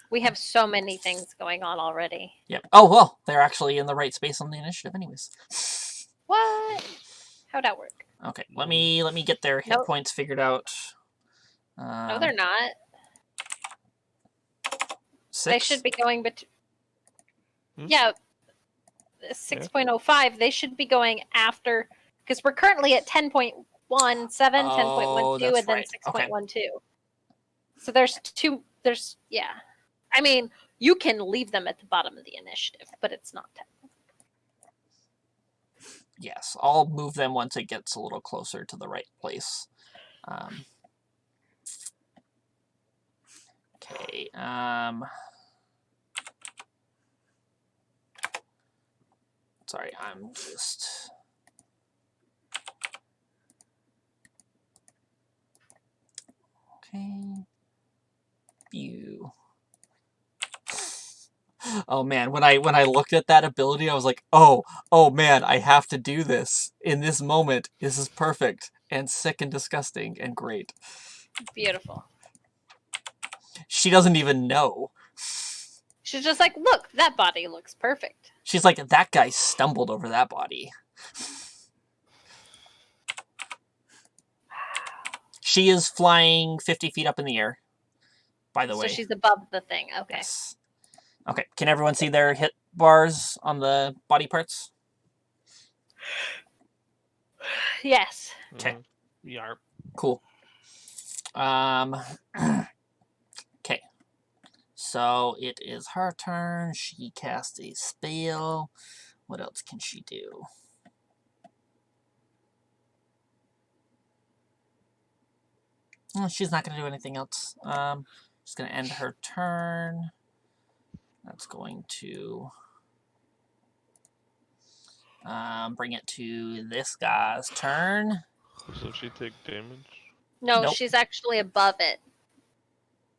We have so many things going on already. Yep. Oh, well, they're actually in the right space on the initiative anyways. What? How'd that work? Okay, let me get their hit Nope. points figured out. No, they're not. 6. They should be going Hmm? Yeah. 6.05, they should be going after, because we're currently at 10.17, 10.12, that's and then right. Okay. 6.12. So there's yeah. I mean, you can leave them at the bottom of the initiative, but it's not 10. Yes, I'll move them once it gets a little closer to the right place. Okay. Sorry, I'm just... Okay. View. Oh man, when I looked at that ability, I was like, oh man, I have to do this in this moment. This is perfect and sick and disgusting and great. Beautiful. She doesn't even know. She's just like, look, that body looks perfect. She's like, that guy stumbled over that body. She is flying 50 feet up in the air, by the way. So she's above the thing. Okay. Yes. Okay, can everyone see their hit bars on the body parts? Yes. Okay. Yarp. Cool. Okay. So it is her turn. She casts a spell. What else can she do? She's not going to do anything else. She's going to end her turn. That's going to bring it to this guy's turn. So she take damage? No, Nope. she's actually above it.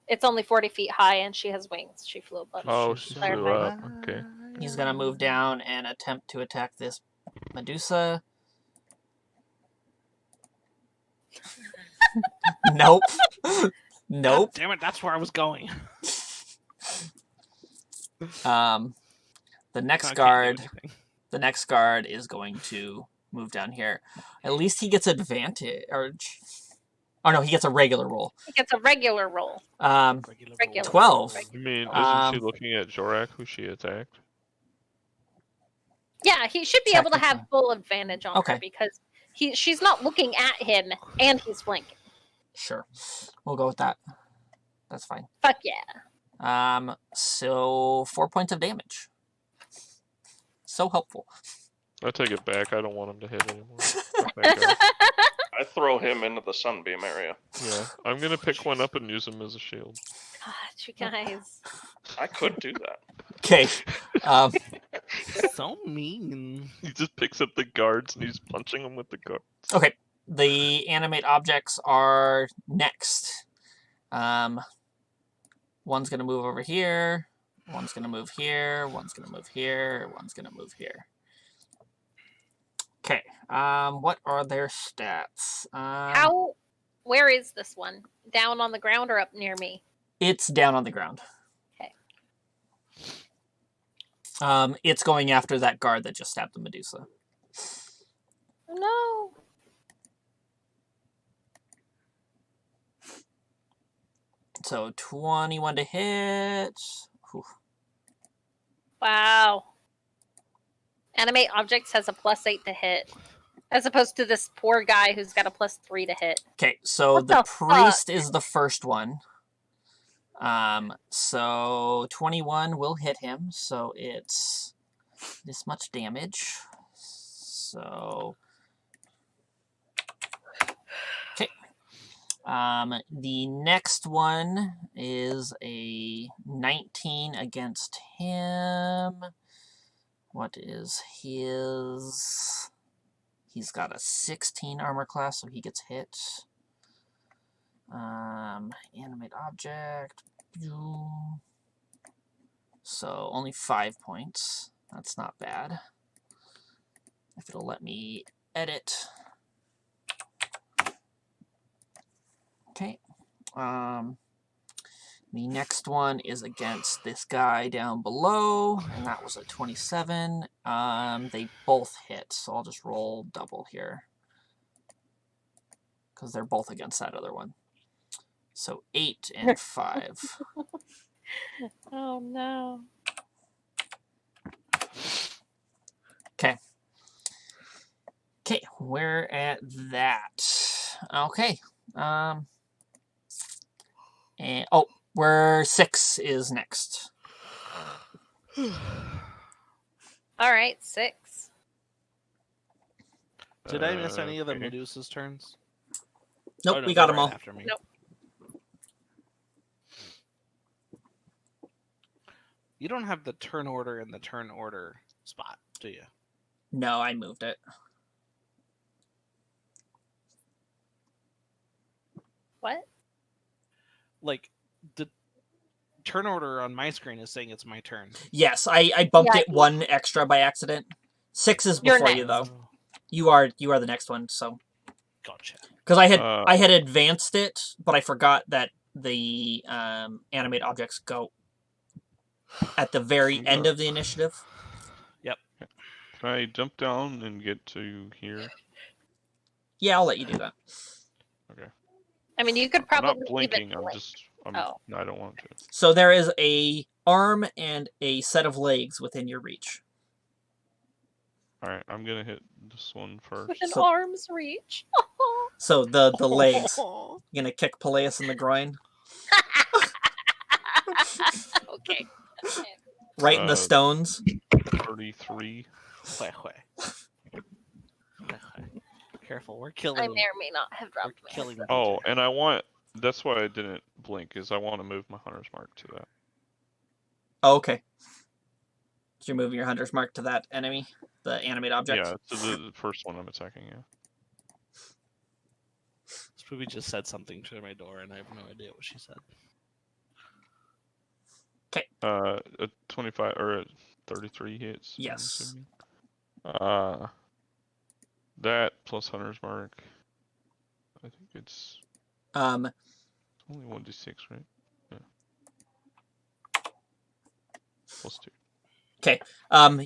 It's only 40 feet high, and she has wings. She flew above. Oh, She's she so flew up. Okay. He's gonna move down and attempt to attack this Medusa. Nope. Nope. God damn it, that's where I was going. The next I can't do guard. anything. The next guard is going to move down here. At least he gets advantage. Oh no, he gets a regular roll. He gets a regular roll. Regular 12. You mean, isn't Um, she looking at Jorak, who she attacked? Yeah, he should be able to have Technically. full advantage on Okay. her because she's not looking at him, and he's flanking. Sure. We'll go with that. That's fine. Fuck yeah. So 4 points of damage. So helpful. I take it back. I don't want him to hit anymore. Oh, thank God. I throw him into the sunbeam area. Yeah, I'm gonna pick one up and use him as a shield. God, you guys. I could do that. Okay. So mean. He just picks up the guards and he's punching them with the guards. Okay. The animate objects are next. One's gonna move over here. One's gonna move here. One's gonna move here. One's gonna move here. Okay. What are their stats? Where is this one? Down on the ground or up near me? It's down on the ground. Okay. It's going after that guard that just stabbed the Medusa. No. So 21 to hit. Whew. Wow. Animate objects has a +8 to hit. As opposed to this poor guy who's got a +3 to hit. Okay, so What the the priest is the first one. So 21 will hit him. So it's this much damage. So okay. The next one is a 19 against him. What is his? He's got a 16 armor class, so he gets hit. Animate object. So only 5 points. That's not bad. If it'll let me edit. Okay. The next one is against this guy down below, and that was a 27. They both hit, so I'll just roll double here. Because they're both against that other one. So 8 and 5. Oh no. Okay. Okay, we're at that. Okay. And where 6 is next. Alright, 6. Did I miss any of the Okay. Medusa's turns? Nope, Oh, no, we got they're them all. right after me. Nope. You don't have the turn order in the turn order spot, do you? No, I moved it. What? Like, the turn order on my screen is saying it's my turn. Yes, I bumped Yeah, it one extra by accident. 6 is You're before you next. though. You are the next one, so Gotcha. because I had advanced it, but I forgot that the animate objects go at the very end of the initiative. Can I jump down and get to here? Yeah, I'll let you do that. Okay. I mean, you could I'm probably not leave blinking. it I'm blank. just. Oh. No, I don't want to. So there is a arm and a set of legs within your reach. All right, I'm gonna hit this one first. Within So- arm's reach. So the legs. You're gonna kick Peleus in the groin, Okay. right in the stones. 33. Careful, we're I killing. may or may not have We're dropped my killing. headset. Oh, and I want. That's why I didn't blink. Is I want to move my hunter's mark to that. Oh, okay. So you're moving your hunter's mark to that enemy, the animate object. Yeah, to the first one I'm attacking. Yeah. Phoebe just said something to my door, and I have no idea what she said. A 25 or a 33 hits. I'm Yes. assuming. That plus Hunter's Mark. I think it's Um, only 1d6, right? Yeah. Plus 2.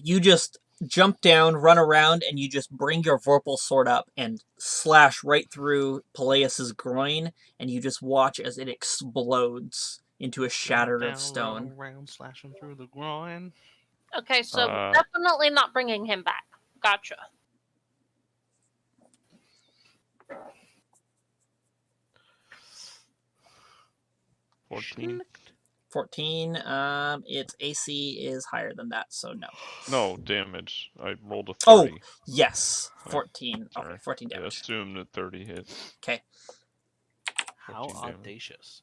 you just jump down, run around, and you just bring your Vorpal sword up and slash right through Peleus's groin, and you just watch as it explodes into a shatter Down, of stone. roll around, slashing through the groin. Okay, so Uh, definitely not bringing him back. Gotcha. $14. 14. Its AC is higher than that, so no. No, damage. I rolled a Oh, 30. yes. Oh, 14. sorry. Okay, 14 I damage. assumed that 30 hits. Okay. How 14 damage. audacious.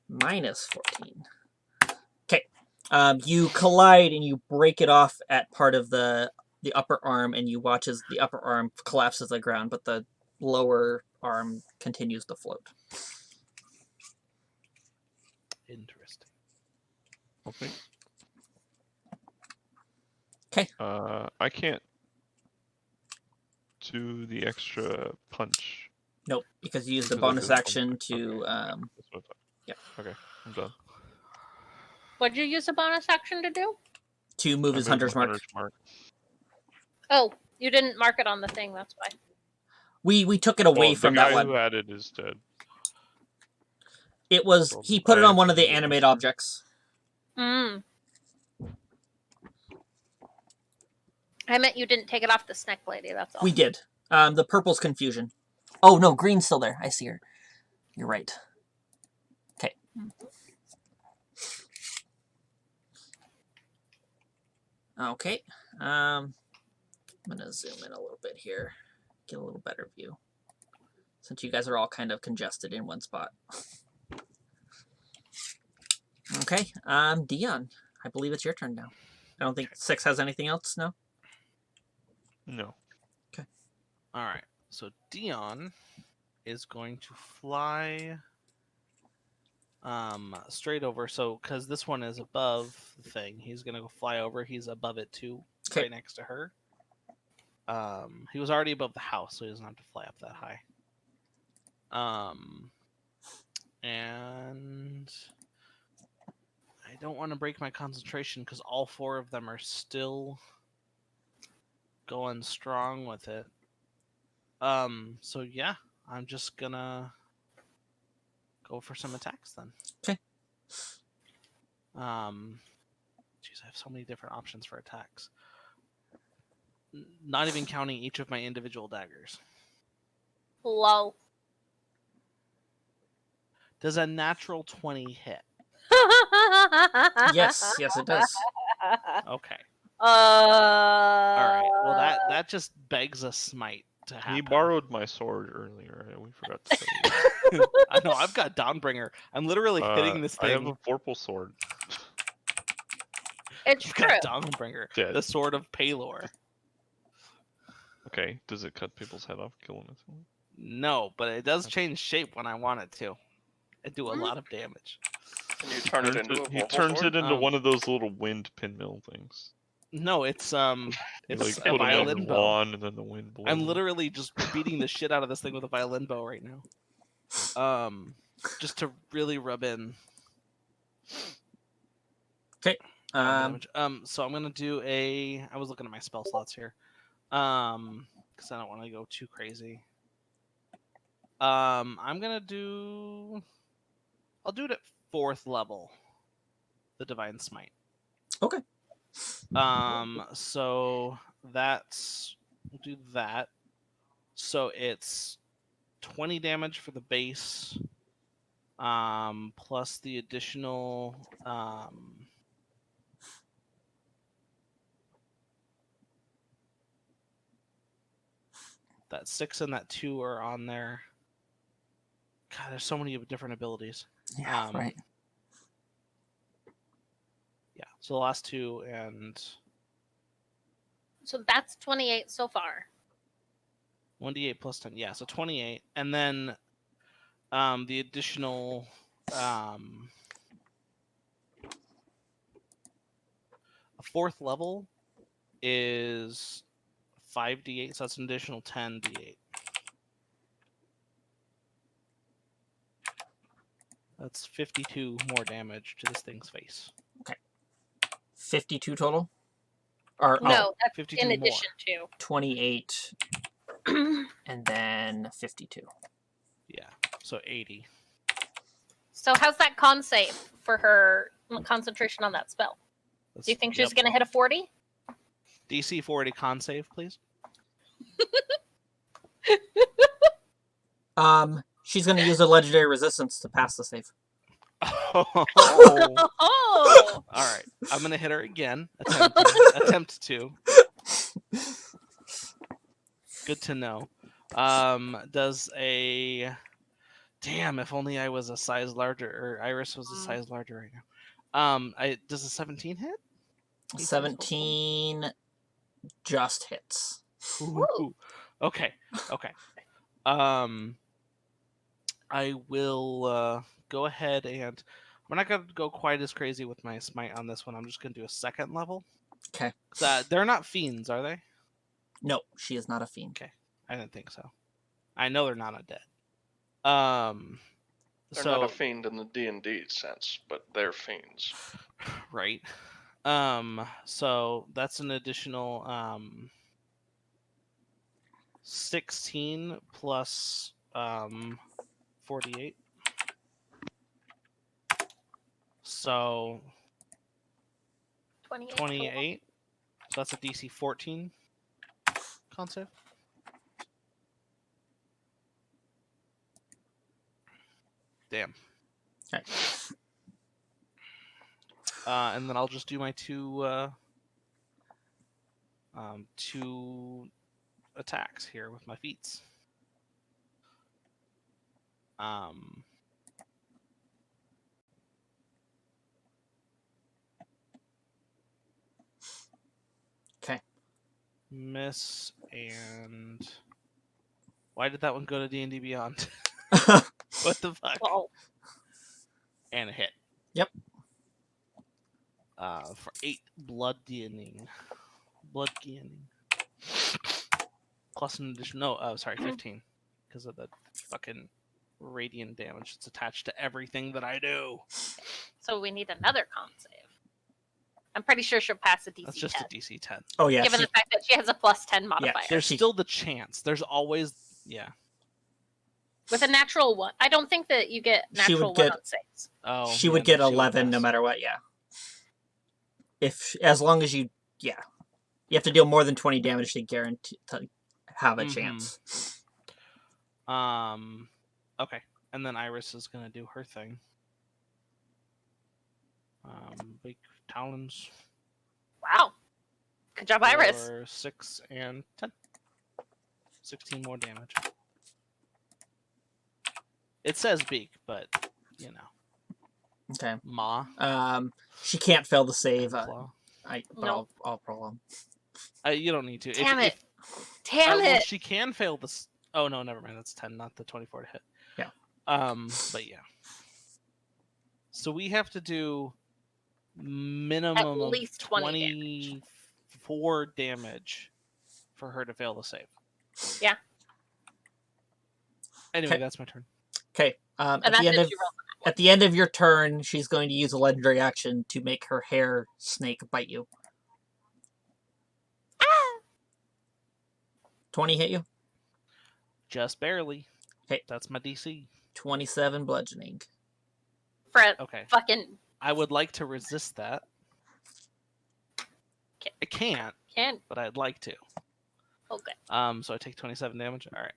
Minus 14. Okay. You collide and you break it off at part of the upper arm, and you watch as the upper arm collapses to the ground, but the lower arm continues to float. Interesting. Okay. 'Kay. I can't do the extra punch. Nope, because you used the because I bonus did it action on- to okay, that's what I thought. yeah. Okay, I'm done. What'd you use a bonus action to do? to move I his moved hunter's my mark. Hunter's Mark. Oh, you didn't mark it on the thing. That's why. We took it away Well, from the that guy one. who had it is dead. It was So he put I it on have one to of the use it animate next turn. objects. Mm. I meant you didn't take it off the snack lady. That's all. We did. The purple's confusion. Oh no, green's still there. I see her. You're right. Okay. Okay. I'm gonna zoom in a little bit here, get a little better view, since you guys are all kind of congested in one spot. Okay. Dion, I believe it's your turn now. I don't think 6 has anything else. No. No. All right. So Dion is going to fly straight over. So because this one is above the thing, he's gonna go fly over. He's above it too, Okay. right next to her. He was already above the house, so he doesn't have to fly up that high. And I don't want to break my concentration because all 4 of them are still going strong with it. So yeah, I'm just gonna go for some attacks then. Okay. Jeez, I have so many different options for attacks. Not even counting each of my individual daggers. Low. Does a natural 20 hit? Yes, yes, it does. Okay. All All right. Well, that just begs a smite to happen. He borrowed my sword earlier. We forgot to tell you. I know. I've got Dawnbringer. I'm literally hitting this I have thing. a Vorpal sword. It's I've true. got Dawnbringer, Dead. the sword of Palor. Okay, does it cut people's head off, kill them instantly? No, but it does change shape when I want it to. I do a lot of damage. Can you turn it into a He Vorpal turns sword? it into Um, one of those little wind pinmill things. No, it's You it's like a put him on violin the bow. wand and then the wind blows. I'm literally just beating the shit out of this thing with a violin bow right now. Just to really rub in. Okay. Damage. So I'm gonna do a. I was looking at my spell slots here. Because I don't want to go too crazy. I'm gonna do. I'll do it at 4th level. The Divine Smite. Okay. So that's we'll do that. So it's 20 damage for the base. Plus the additional that 6 and that 2 are on there. God, there's so many different abilities. Yeah. Right. Yeah. So the last 2 and So that's 28 so far. 1d8 plus 10. Yeah, so 28. And then the additional a fourth level is 5d8, so that's an additional 10d8. That's 52 more damage to this thing's face. 52 total? Or No, that's 52 in more. addition to. 28 and then 52. Yeah, so 80. So how's that con save for her concentration on that spell? Do you think she's going to hit a 40? DC 40 con save, please? She's going to use a legendary resistance to pass the save. Oh. Oh! All right, I'm gonna hit her again. Attempt to. Good to know. Does a damn? If only I was a size larger, or Iris was a size larger right now. Does a 17 hit? 17 just hits. Ooh. Okay. I will go ahead and we're not gonna go quite as crazy with my smite on this one. I'm just gonna do a second level. Okay. They're not fiends, are they? No, she is not a fiend. Okay, I didn't think so. I know they're not undead. They're So not a fiend in the D&D sense, but they're fiends. right. So that's an additional 16 plus 48. So 28. So that's a DC 14 con save. Damn. Okay. And then I'll just do my two attacks here with my feats. Okay. Miss and why did that one go to D&D Beyond? What the fuck? Oh. And a hit. Yep. For 8 blood gaining. Plus an additional 15. Because of the fucking radiant damage that's attached to everything that I do. So we need another con save. I'm pretty sure she'll pass a DC That's just 10. a DC 10. Oh, yeah. Given the fact that she has a plus 10 modifier. There's still the chance. There's always, yeah. With a natural one. I don't think that you get She would natural get- one on saves. Oh, she yeah, would get then she 11 no pass. matter what, yeah. As long as you have to deal more than 20 damage to guarantee to have a Mhm. chance. Okay. And then Iris is gonna do her thing. Big talons. Wow. Good job, Iris. For 6 and 10. 16 more damage. It says beak, but you know. Okay. Maw. She can't fail the save. Claw. Nope. I'll roll. You don't need to. Damn it. Well, Damn it. she can fail this. Oh no, never mind. That's 10, not the 24 to hit. Yeah. But yeah. So we have to do minimum At least of 20 24 damage for her to fail the save. Yeah. Anyway, Okay. that's my turn. Okay. And At that's the end if of she rolls. at the end of your turn, she's going to use a legendary action to make her hair snake bite you. 20 hit you? Just barely. Okay. That's my DC. 27 bludgeoning. For a Okay. fucking I would like to resist that. Okay. I can't, can. but I'd like to. Okay. So I take 27 damage. All right.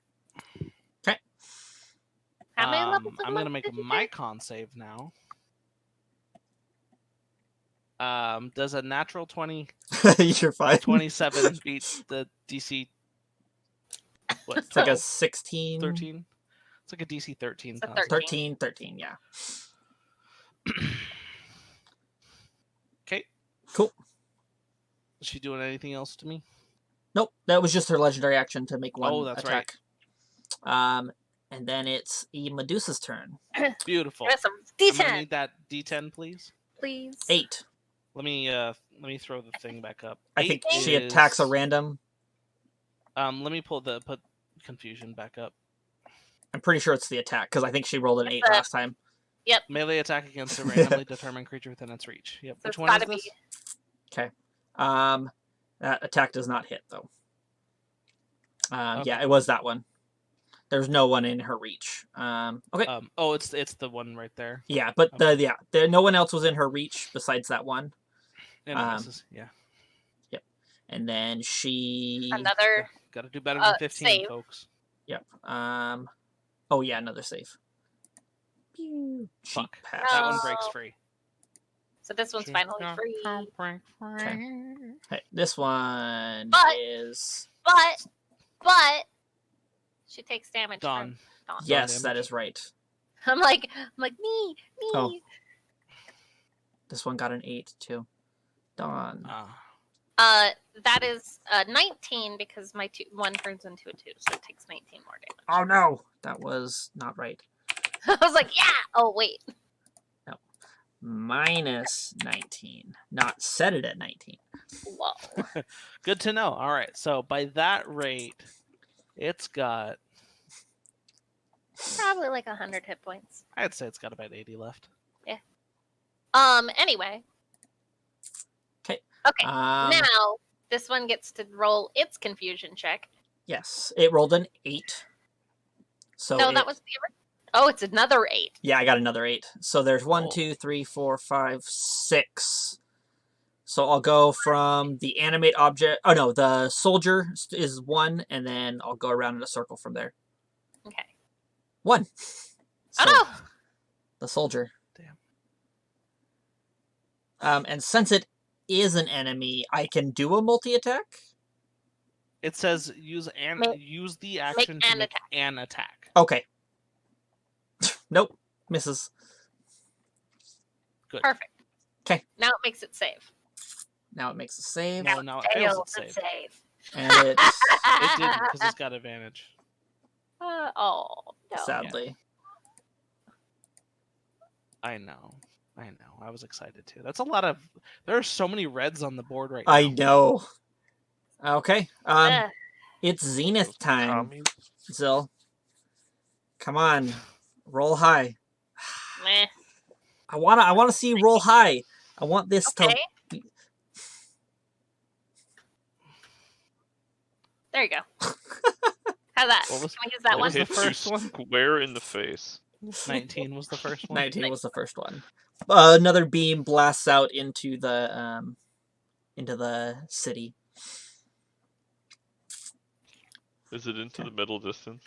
How many levels of I'm gonna life make did you my take? con save now. Does a natural 20, You're fine. 27 beat the DC? What? It's like a 12? 16. 13. It's like a DC 13. It's a con save. 13, yeah. Okay. Cool. Is she doing anything else to me? Nope, that was just her legendary action to make one Oh, that's right. attack. And then it's Medusa's turn. Beautiful. Give us some I'm gonna D10, need that D10, please. please. 8. Let me throw the thing back up. I think Eight she attacks a is- random. Let me put confusion back up. I'm pretty sure it's the attack because I think she rolled an It's 8 a- last time. Melee attack against a randomly determined creature within its reach. Yep. So Which it's one is gotta this? be- Okay. That attack does not hit though. Yeah, Okay. it was that one. There's no one in her reach. Okay. Oh, it's the one right there. Yeah, but okay. no one else was in her reach besides that one. And it misses. Yeah. And then she. Another. Got to do better than 15, save. folks. Yep. Oh yeah, another save. Pew. She Fuck. passed. That one breaks No. free. So this one's finally free. Okay, this one But- is. But she takes damage. Done. From Dawn. Yes, that damage. is right. I'm like me. Oh. This one got an 8 too. Dawn. That is 19 because my one turns into a 2, so it takes 19 more damage. Oh no, that was not right. I was like, yeah. Oh wait. Minus 19. Not set it at 19. Whoa. Good to know. All right. So by that rate, it's got. Probably like 100 hit points. I'd say it's got about 80 left. Anyway. 'Kay. Okay. Um, Now this one gets to roll its confusion check. Yes, it rolled an 8. So No, that was the. Oh, it's another 8. Yeah, I got another 8. So there's 1, Oh. 2, 3, 4, 5, 6. So I'll go from the animate object. Oh no, the soldier is 1, and then I'll go around in a circle from there. Okay. 1. So, Oh no! the soldier. Damn. And since it is an enemy, I can do a multi-attack? It says use the action to make an attack. Okay. Nope. Misses. Good. Perfect. 'Kay. Now it makes it save. Now it makes a save. No, now it fails its save. And it, It didn't because it's got advantage. Oh no. sadly. I know. I was excited too. That's a lot of. There are so many reds on the board right now. I know. Okay. Ugh. It's Zenith time. Tommy, Zill. Come on. Roll high. Meh. I wanna see you roll high. I want this Okay. to There you go. How's that? What was- Can we use that it one? the hits you first one? square in the face. 19 was the first one. 19 was the first one. Another beam blasts out into the city. Is it into the middle distance?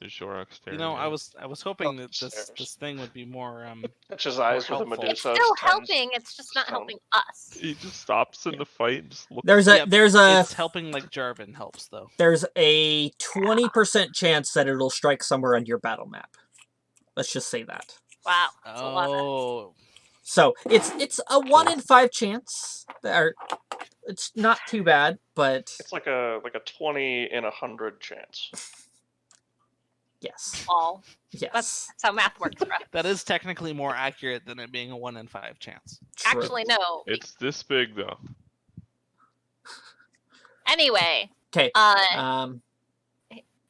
Is Shorak staring? You know, at I it? was hoping that Upstairs. this thing would be more Catches eyes with a helpful. Medusa. It's still tends- helping. It's just not tone. helping us. He just stops in the fight and just looks. There's a Yep, it's helping like Jarvan helps though. there's a 20% chance that it'll strike somewhere on your battle map. Let's just say that. Wow. That's a lot of- Oh, So it's a 1 in 5 chance. It's not too bad, but It's like a 20 in 100 chance. yes, all. yes. That's how math works, right? that is technically more accurate than it being a 1 in 5 chance. True. Actually, no. It's this big though. Anyway, 'Kay.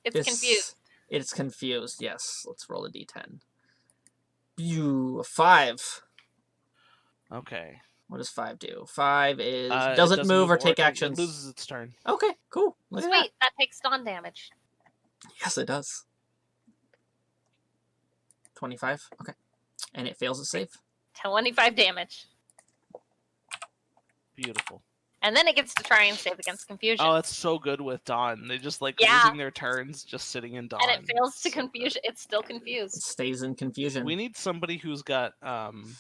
it's This- confused. It's confused. Yes. Let's roll a d10. 5. Okay. What does 5 do? 5 is It doesn't move or take it actions. loses its turn. Okay, cool. Look at that. Sweet, that takes Dawn damage. Yes, it does. 25. Okay. And it fails its save. 25 damage. Beautiful. And then it gets to try and save against confusion. Oh, it's so good with Dawn. They just like Yeah. losing their turns, just sitting in Dawn. and it fails to So confusion. It's still It confused. stays in confusion. We need somebody who's got ground.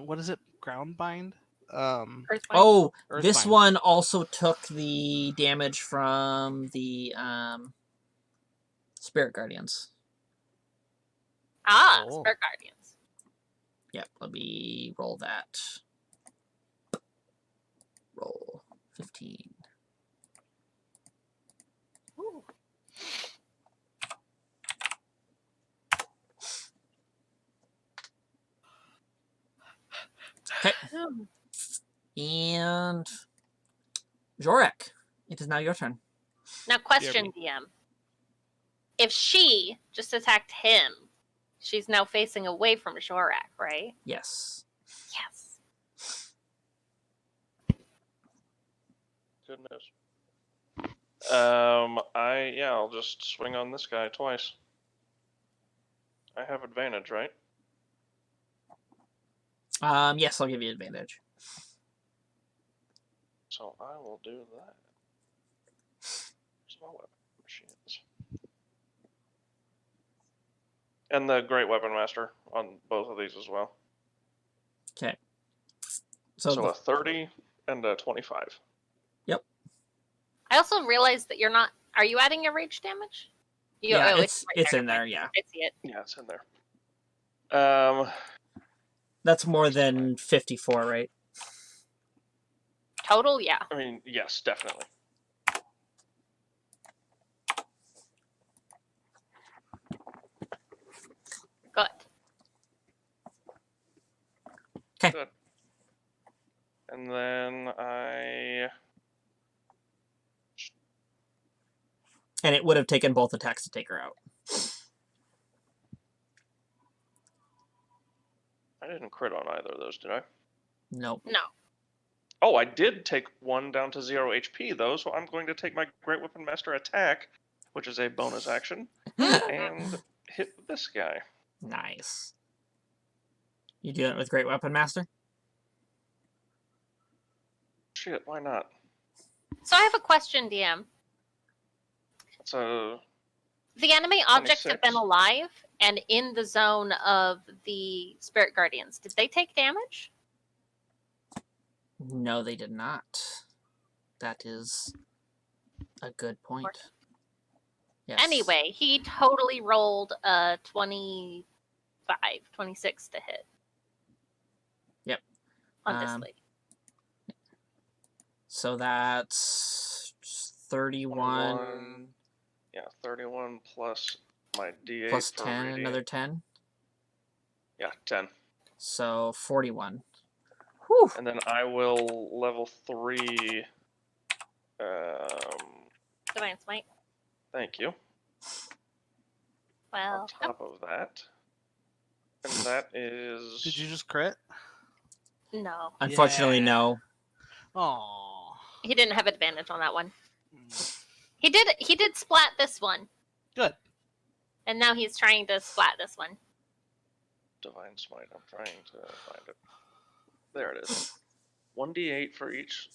What is it? Ground bind. Earthbind. Oh, this Earthbind. one also took the damage from the Spirit Guardians. Ah, Oh. Spirit Guardians. Yep, let me roll that. 15. Ooh. Okay. And Jorek, it is now your turn. Now, question, DM. If she just attacked him, she's now facing away from Jorak, right? Yes. Yes. Goodness. I'll just swing on this guy twice. I have advantage, right? Yes, I'll give you advantage. So I will do that. Where's my weapon? There she is. And the Great Weapon Master on both of these as well. Okay. So a 30 and a 25. Yep. I also realized that you're not. Are you adding your rage damage? Yeah, oh, it's right in there. Yeah, I see it. Yeah, it's in there. that's more than 54, right? Total, yeah. I mean, yes, definitely. Good. Okay. Good. And then And it would have taken both attacks to take her out. I didn't crit on either of those, did I? Nope. No. Oh, I did take one down to 0 HP, though, so I'm going to take my Great Weapon Master attack, which is a bonus action, and hit this guy. Nice. You do it with Great Weapon Master? Shit, why not? So I have a question, DM. So, The enemy objects have 26. been alive and in the zone of the Spirit Guardians. Did they take damage? No, they did not. That is a good point. Yes. Anyway, he totally rolled a 26 to hit. Yep. On this lady. So that's 31 yeah, 31 plus my D8 plus for 10, radiant. another 10. Yeah, 10. So 41. Whew. And then I will level 3. Divine Smite. Thank you. Well, On top of that. And that is. Did you just crit? no. Unfortunately, Yeah. no. Oh. He didn't have advantage on that one. He did splat this one. Good. And now he's trying to splat this one. Divine Smite. I'm trying to find it. There it is. 1d8 for each.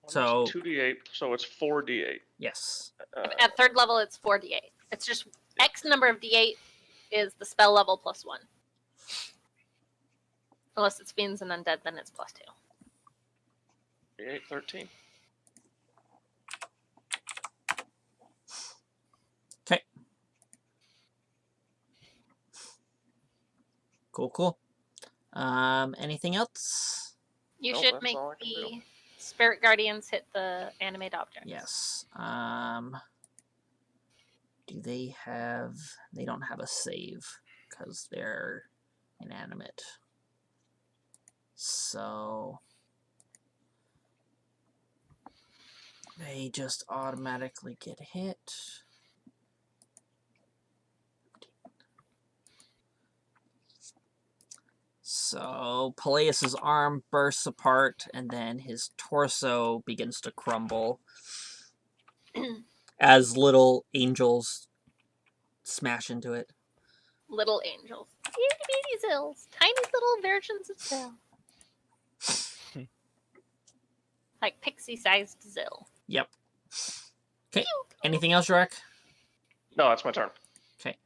So 2d8, so it's 4d8. yes. At third level, it's 4d8. It's just X number of d8 is the spell level plus 1. Unless it's fiends and undead, then it's plus 2. D8, 13. Okay. Cool. Anything else? You Nope, should that's make all I can the do. Spirit Guardians hit the animate objects. Yes. Do they have... They don't have a save because they're inanimate. So they just automatically get hit. So Peleus's arm bursts apart and then his torso begins to crumble as little angels smash into it. Little angels. Itty bitty zills. Tiny little versions of Zill. Like pixie-sized Zill. Yep. Okay. Anything else, Jarek? No, that's my turn. Okay.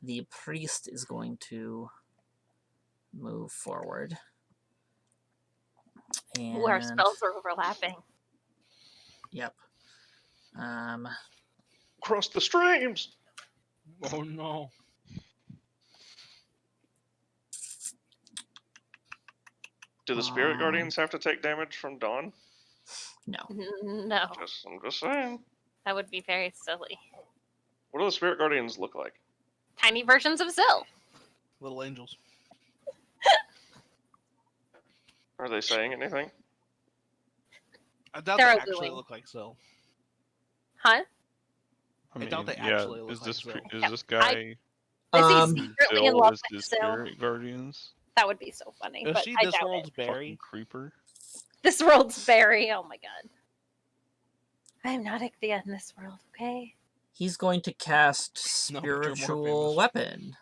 The priest is going to move forward. And Ooh, our spells are overlapping. Yep. Cross the streams! Oh no. Do the Spirit Guardians have to take damage from Dawn? No. No, I'm just saying. that would be very silly. What do the spirit guardians look like? Tiny versions of Zill. Little angels. Are they saying anything? I doubt They're they a actually wooing. look like Syl. Huh? I I mean, doubt they yeah, actually look is like this Syl. is Yeah, this guy Is he Um, secretly in Zill love is with the Zill? spirit guardians? That would be so funny, Is but she I this doubt world's it. Fucking Barry? creeper. This world's Barry. Oh my god. I am not Ichthia in this world, okay? he's going to cast No, but you're more spiritual famous. weapon.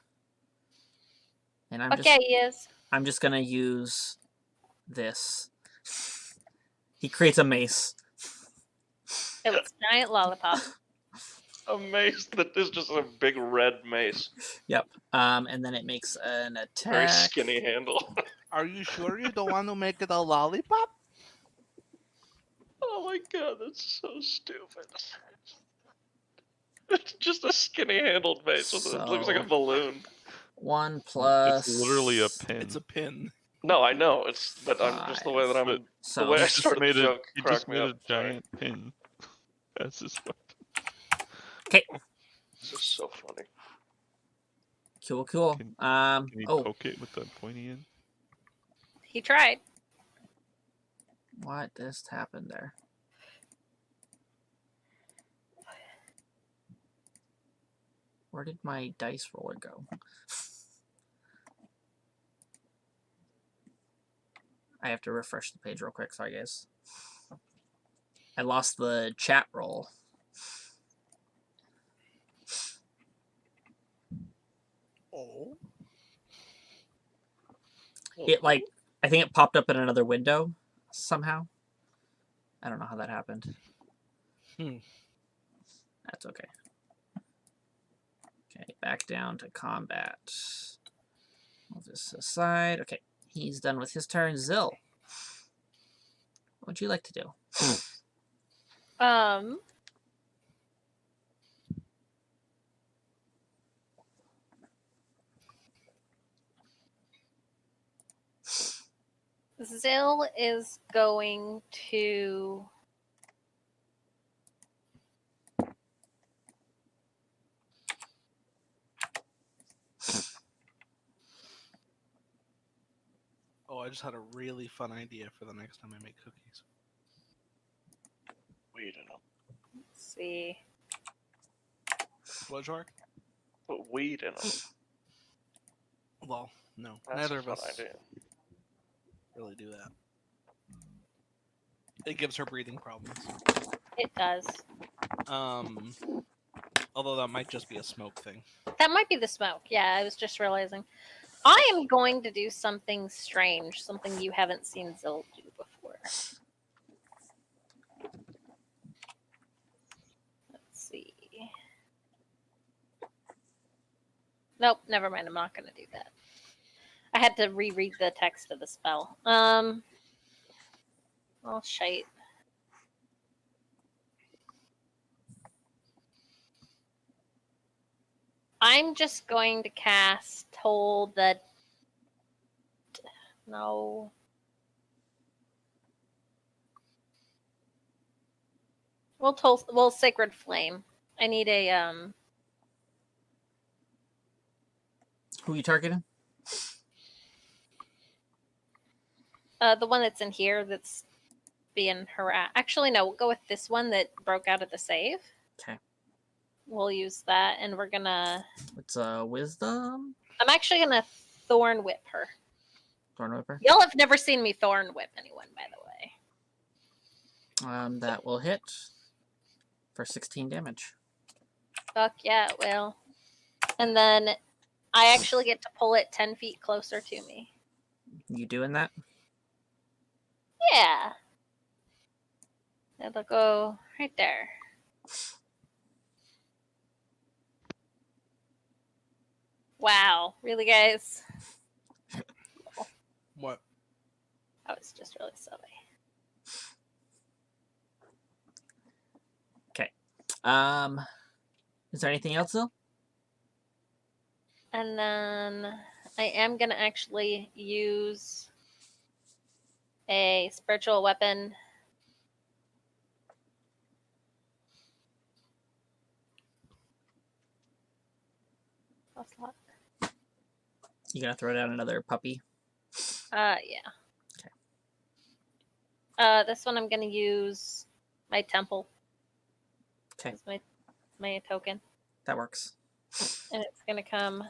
And Okay, he is. I'm just gonna use this. He creates a mace. It's a giant lollipop. A mace that is just a big red mace. Yep. And then it makes an Very attack. skinny handle. Are you sure you don't want to make it a lollipop? Oh my god, that's so stupid. It's just a skinny handled mace. It looks like a So balloon. 1 plus. It's literally a pin. It's a pin. No, I know. But I'm just the way that I'm. But The So way I He just started the made joke he cracked just me made up. a giant pin. That's his weapon. This is so funny. cool. Can he Oh, poke it with the pointy end? He tried. what just happened there? Where did my dice roller go? I have to refresh the page real quick. Sorry, guys. I lost the chat roll. Oh. It I think it popped up in another window somehow. I don't know how that happened. That's okay. Okay, back down to combat. Move this aside. Okay, he's done with his turn. Zill, what would you like to do? Zill is going to Oh, I just had a really fun idea for the next time I make cookies. Weed in them. see. What, Jorg? Put weed in them. Well, no. That's Neither a of fun us idea. really do that. It gives her breathing problems. It does. Although that might just be a smoke thing. That might be the smoke. Yeah, I was just realizing. I am going to do something strange, something you haven't seen Zill do before. Let's see. Nope, never mind. I'm not going to do that. I had to reread the text of the spell. Oh, shite. I'm just going to cast Toll the... No. Well, Sacred Flame. I need a, Who are you targeting? the one that's in here that's being harassed. Actually, no, we'll go with this one that broke out of the save. Okay. We'll use that, and we're gonna... It's wisdom. I'm actually gonna Thorn Whip her. Thorn Whipper. Y'all have never seen me Thorn Whip anyone, by the way. That will hit for 16 damage. Fuck yeah, it will. And then I actually get to pull it 10 feet closer to me. You doing that? Yeah. It'll go right there. Wow. Really, guys? What? That was just really silly. Is there anything else though? And then I am going to actually use a spiritual weapon You gonna throw down another puppy? Yeah. Okay. This one I'm gonna use my temple. Okay. As my token. That works. And it's gonna come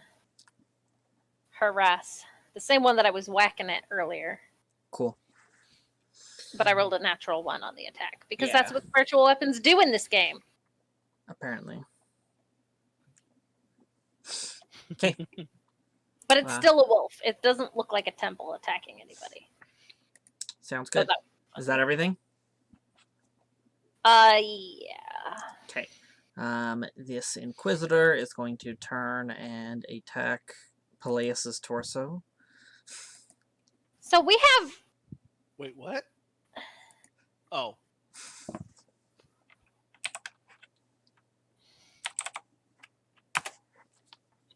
harass. The same one that I was whacking at earlier. Cool. But I rolled a natural 1 on the attack. Because Yeah. that's what virtual weapons do in this game. Apparently. Okay. But it's still a wolf. It doesn't look like a temple attacking anybody. Sounds So good. Is that everything? Yeah. Okay. This Inquisitor is going to turn and attack Peleus's torso. So we have Wait, what? Oh.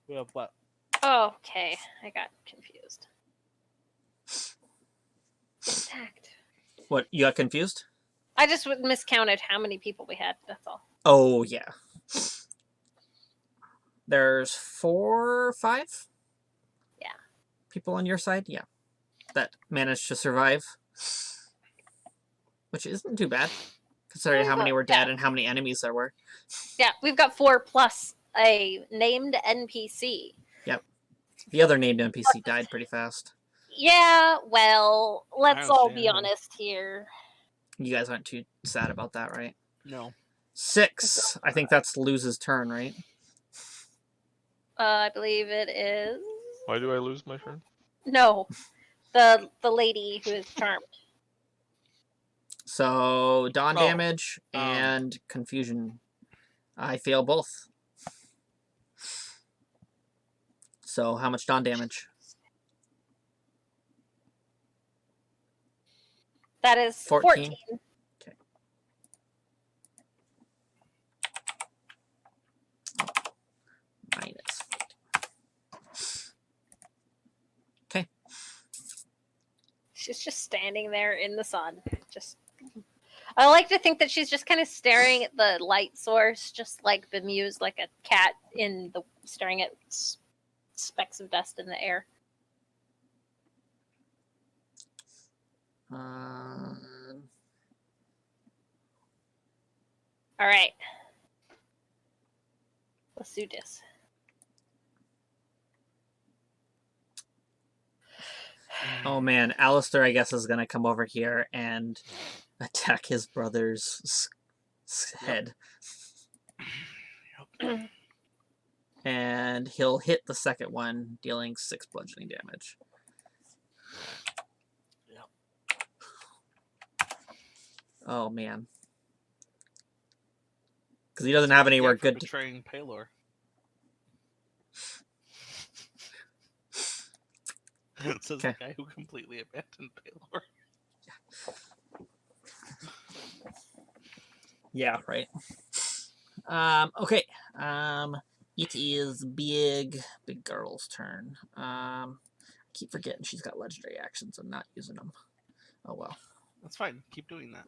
We have what? okay, I got confused. Attacked. What, you got confused? I just miscounted how many people we had, that's all. Oh, yeah. There's 4 or 5? Yeah. People on your side? Yeah. That managed to survive. Which isn't too bad, considering how many were dead and how many enemies there were. Yeah, we've got 4 plus a named NPC. Yep. The other named NPC died pretty fast. Yeah, well, let's all be understand. honest here. You guys aren't too sad about that, right? No. 6. I think that's Luz's turn, right? I believe it is. Why do I lose my turn? No, the lady who is charmed. So, dawn Oh, damage and confusion. I fail both. So, how much dawn damage? That is 14. Okay. Minus 14. Okay. She's just standing there in the sun. I like to think that she's just kind of staring at the light source, just like bemused, like a cat staring at specks of dust in the air. All right. Let's do this. Oh man, Alistair, I guess, is gonna come over here and attack his brother's head. And he'll hit the second one, dealing 6 bludgeoning damage. Oh man. Because he doesn't have anywhere good to... betraying Palor. It says the guy who completely abandoned Palor. Yeah, right. Okay. It is big girl's turn. I keep forgetting she's got legendary actions and not using them. Oh well. That's fine. Keep doing that.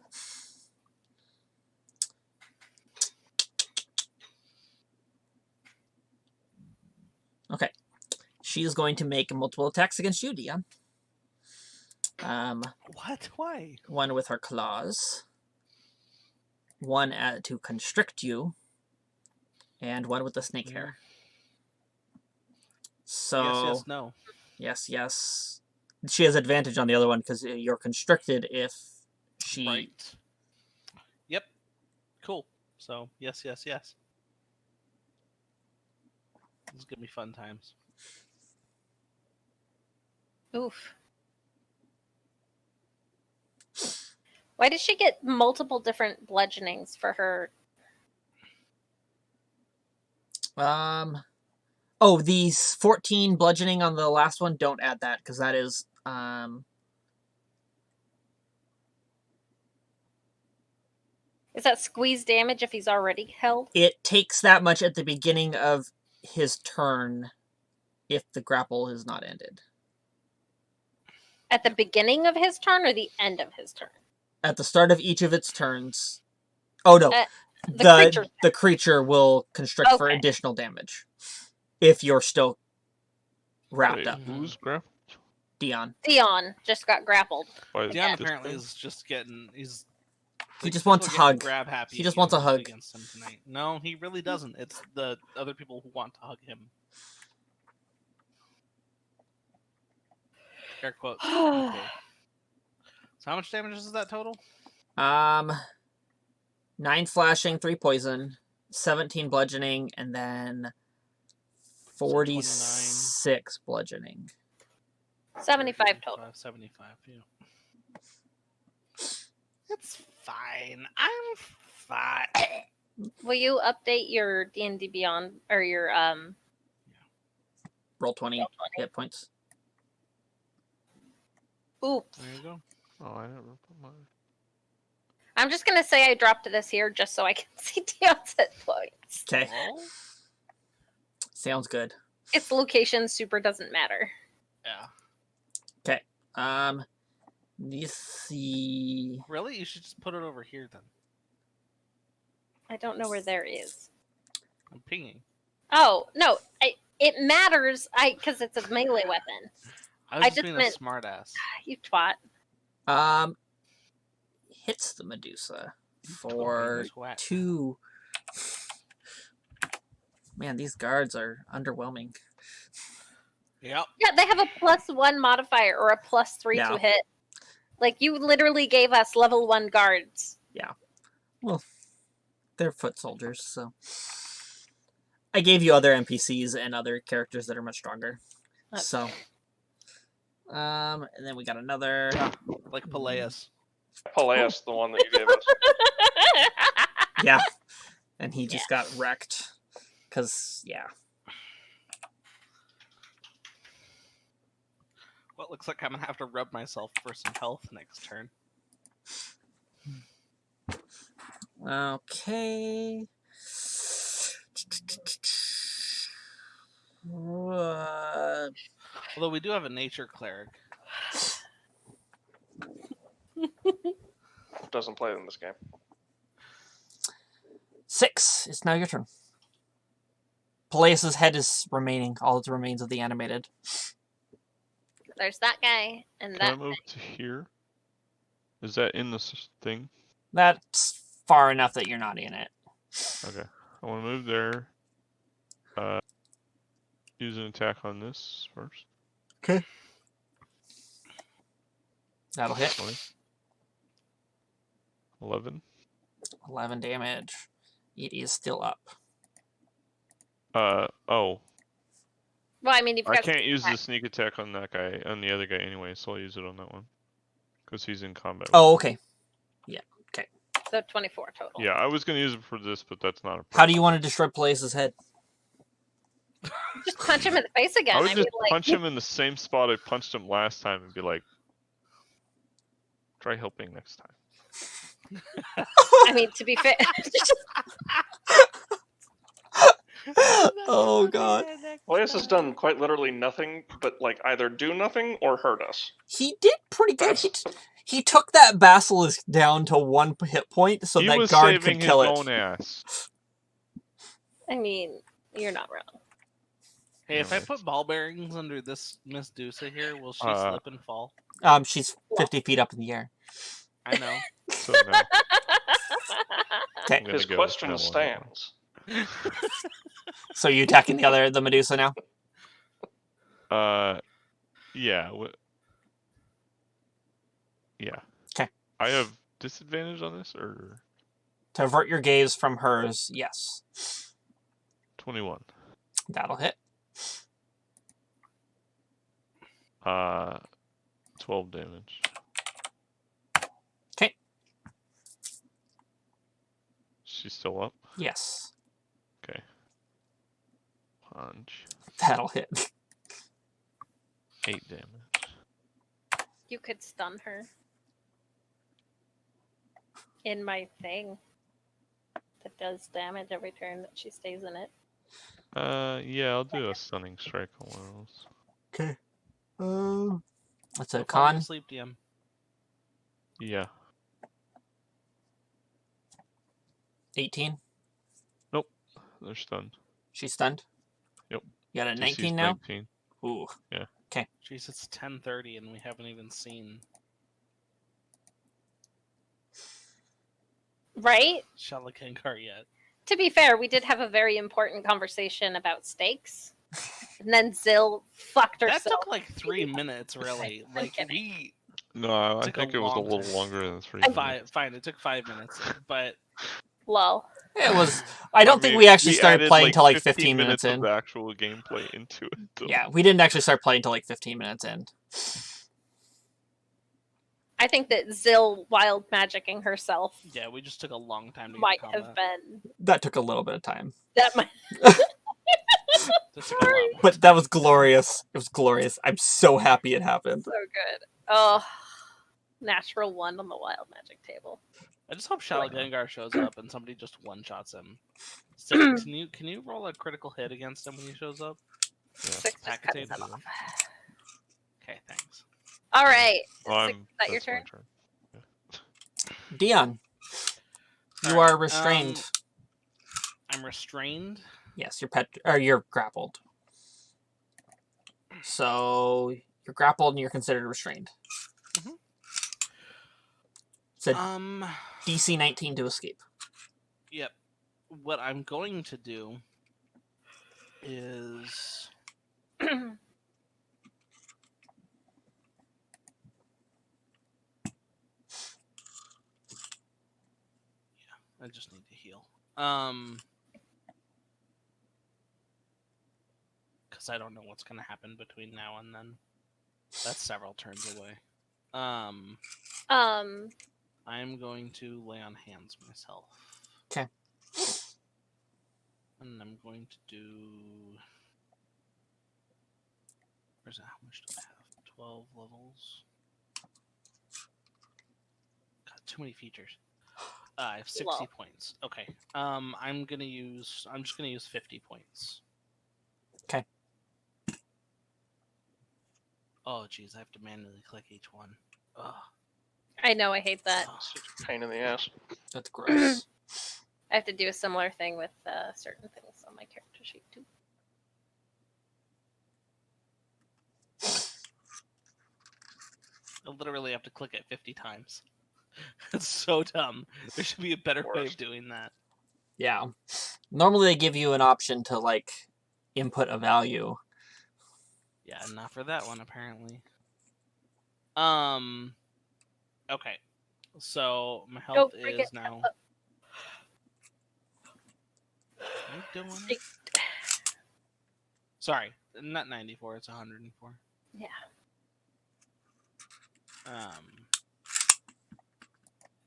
Okay. She is going to make multiple attacks against you, Dion. What? Why? One with her claws. One to constrict you. And one with the snake hair. So... Yes, no. Yes. She has advantage on the other one because you're constricted if she... Right. Yep. Cool. So, yes. This is gonna be fun times. Oof. Why did she get multiple different bludgeonings for her? Oh, these 14 bludgeoning on the last one, don't add that, because that is, Is that squeeze damage if he's already held? It takes that much at the beginning of his turn if the grapple is not ended. At the beginning of his turn or the end of his turn? At the start of each of its turns. Oh, no. The creature will constrict for additional damage. If you're still wrapped Wait, up. who's grappled? Dion. Dion just got grappled. By Dion this apparently thing? is just getting. He's. He like, just people wants a are getting hug. Grab happy. He just wants a used hug. against him tonight. No, he really doesn't. It's the other people who want to hug him. Air quotes. people. So how much damage is that total? 9 slashing, 3 poison, 17 bludgeoning, and then 46 bludgeoning. 75 total. 75, yeah. It's fine. I'm fine. Will you update your D&D Beyond or your Roll 20 hit points. Oops. There you go. Oh, I never put mine. I'm just gonna say I dropped this here just so I can see Dion's hit points. Okay, Roll? sounds good. Its location super doesn't matter. Yeah. Let's see. Really? You should just put it over here then. I don't know where there is. I'm pinging. Oh no, it matters. Because it's a melee weapon. I was I just just being meant- a smartass. You twat. Hits the Medusa for Twat. 2. Man, these guards are underwhelming. Yep. Yeah, they have a +1 modifier or a +3 Yeah. to hit. Like you literally gave us level 1 guards. Well, they're foot soldiers, so I gave you other NPCs and other characters that are much stronger. That's So, and then we got another. Like Peleus. Peleus, the one that you gave us. Yeah, and he just got wrecked. Cause Well, it looks like I'm gonna have to rub myself for some health next turn. Okay. Although we do have a nature cleric. Doesn't play in this game. 6. It's now your turn. Peleus' head is remaining. All that remains of the animated. There's that guy and Can I that. move to here? Is that in this thing? That's far enough that you're not in it. Okay. I want to move there. Use an attack on this first. Okay. That'll hit. 20. 11. 11 damage. It is still up. Oh. Well, I mean, you've I got can't use the sneak attack on that guy, on the other guy anyway, so I'll use it on that one. Because he's in combat. Oh, okay. so 24 total. Yeah, I was going to use it for this, but that's not a How do you want to destroy Peleus' head? Just punch him in the face again. I would just like, punch him in the same spot I punched him last time and be like, try helping next time. I mean, to be fair, Oh, God. Peleus has done quite literally nothing but like either do nothing or hurt us. He did pretty good. He took that basilisk down to 1 hit point so he that was guard saving could his kill own it. ass. I mean, you're not wrong. Hey, if I Anyways. put ball bearings under this Miss Dusa here, will she slip and fall? She's 50 feet up in the air. I know. So no. Okay, I'm gonna His go question no on that one. stands. so you attacking the Medusa now? Yeah. Yeah. 'Kay. I have disadvantage on this, or To avert your gaze from hers, yes. 21. That'll hit. 12 damage. Okay. She's still up? Yes. Okay. Punch. That'll hit. 8 damage. You could stun her. In my thing. That does damage every turn that she stays in it. Yeah, I'll do a stunning strike on one of those. Okay. That's a Go fall con. asleep, DM. Yeah. 18. They're stunned. She's stunned. Yep. You got a DC's 19 now? 19. Ooh. Jeez, it's 10:30 and we haven't even seen Right? Shalakengar yet. To be fair, we did have a very important conversation about steaks. And then Zill fucked That herself. took like 3 minutes, really. I'm Like kidding. we No, I Took a think it was a long little time. longer than 3 I'm minutes. fine. It took 5 minutes, but Lol. It was. I don't think we actually started added, playing till like 15 15 minutes of in. the actual gameplay into it. Though. Yeah, we didn't actually start playing till like 15 minutes in. I think that Zill wild magicking herself yeah, we just took a long time to get might to have combat. been. That took a little bit of time. That might. That took a lot more But that time. was glorious. It was glorious. I'm so happy it happened. So good. Oh, natural one on the wild magic table. I just hope Shalakengar shows up and somebody just one-shots him. So, can you roll a critical hit against him when he shows up? 6 just Pack cuts tape. them off. Okay, thanks. All right. Well, Is that your that's my turn? Dion, you Alright, are restrained. I'm restrained. Yes, you're grappled. So you're grappled and you're considered restrained. Mhm. It's a DC 19 to escape. Yep. What I'm going to do is I just need to heal. Because I don't know what's gonna happen between now and then. That's several turns away. I'm going to lay on hands myself. Okay. And I'm going to do. Where's that? How much do I have? 12 levels. God, too many features. I have 60 Lol. points. Okay. I'm just gonna use 50 points. Okay. Oh jeez, I have to manually click each one. Ugh. I know, I hate that. Such a pain in the ass. That's gross. I have to do a similar thing with certain things on my character sheet too. I literally have to click it 50 times. It's so dumb. There should be a better way of Worst. doing that. Yeah. Normally they give you an option to like input a value. Yeah, not for that one apparently. Okay. So my health break is it. now. What are you doing? Sorry, not 94. It's 104. Yeah. Come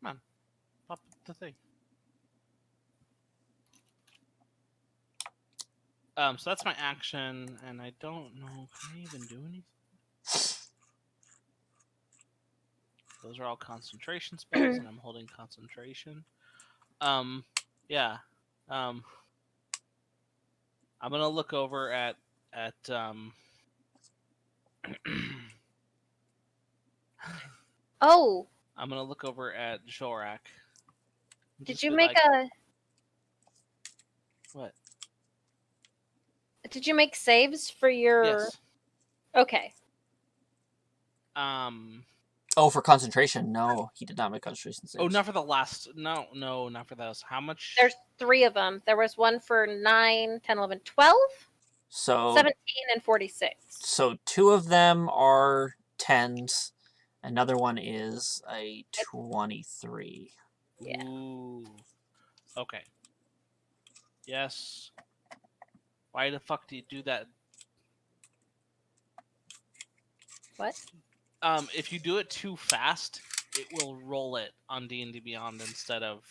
on, pop the thing. So that's my action, and I don't know. Can I even do anything? Those are all concentration spells, and I'm holding concentration. Yeah. I'm gonna look over at Oh, I'm gonna look over at Jorak. did you make What? Did you make saves for your? Yes. Okay. Oh, for concentration. No, he did not make concentration saves. Oh, not for the last. No, not for those. How much? There's 3 of them. There was one for 9, 10, 11, 12, So 17, and 46. So 2 of them are 10s. Another one is a 23. Yeah. Ooh. Okay. Yes. Why the fuck do you do that? What? If you do it too fast, it will roll it on D&D Beyond instead of.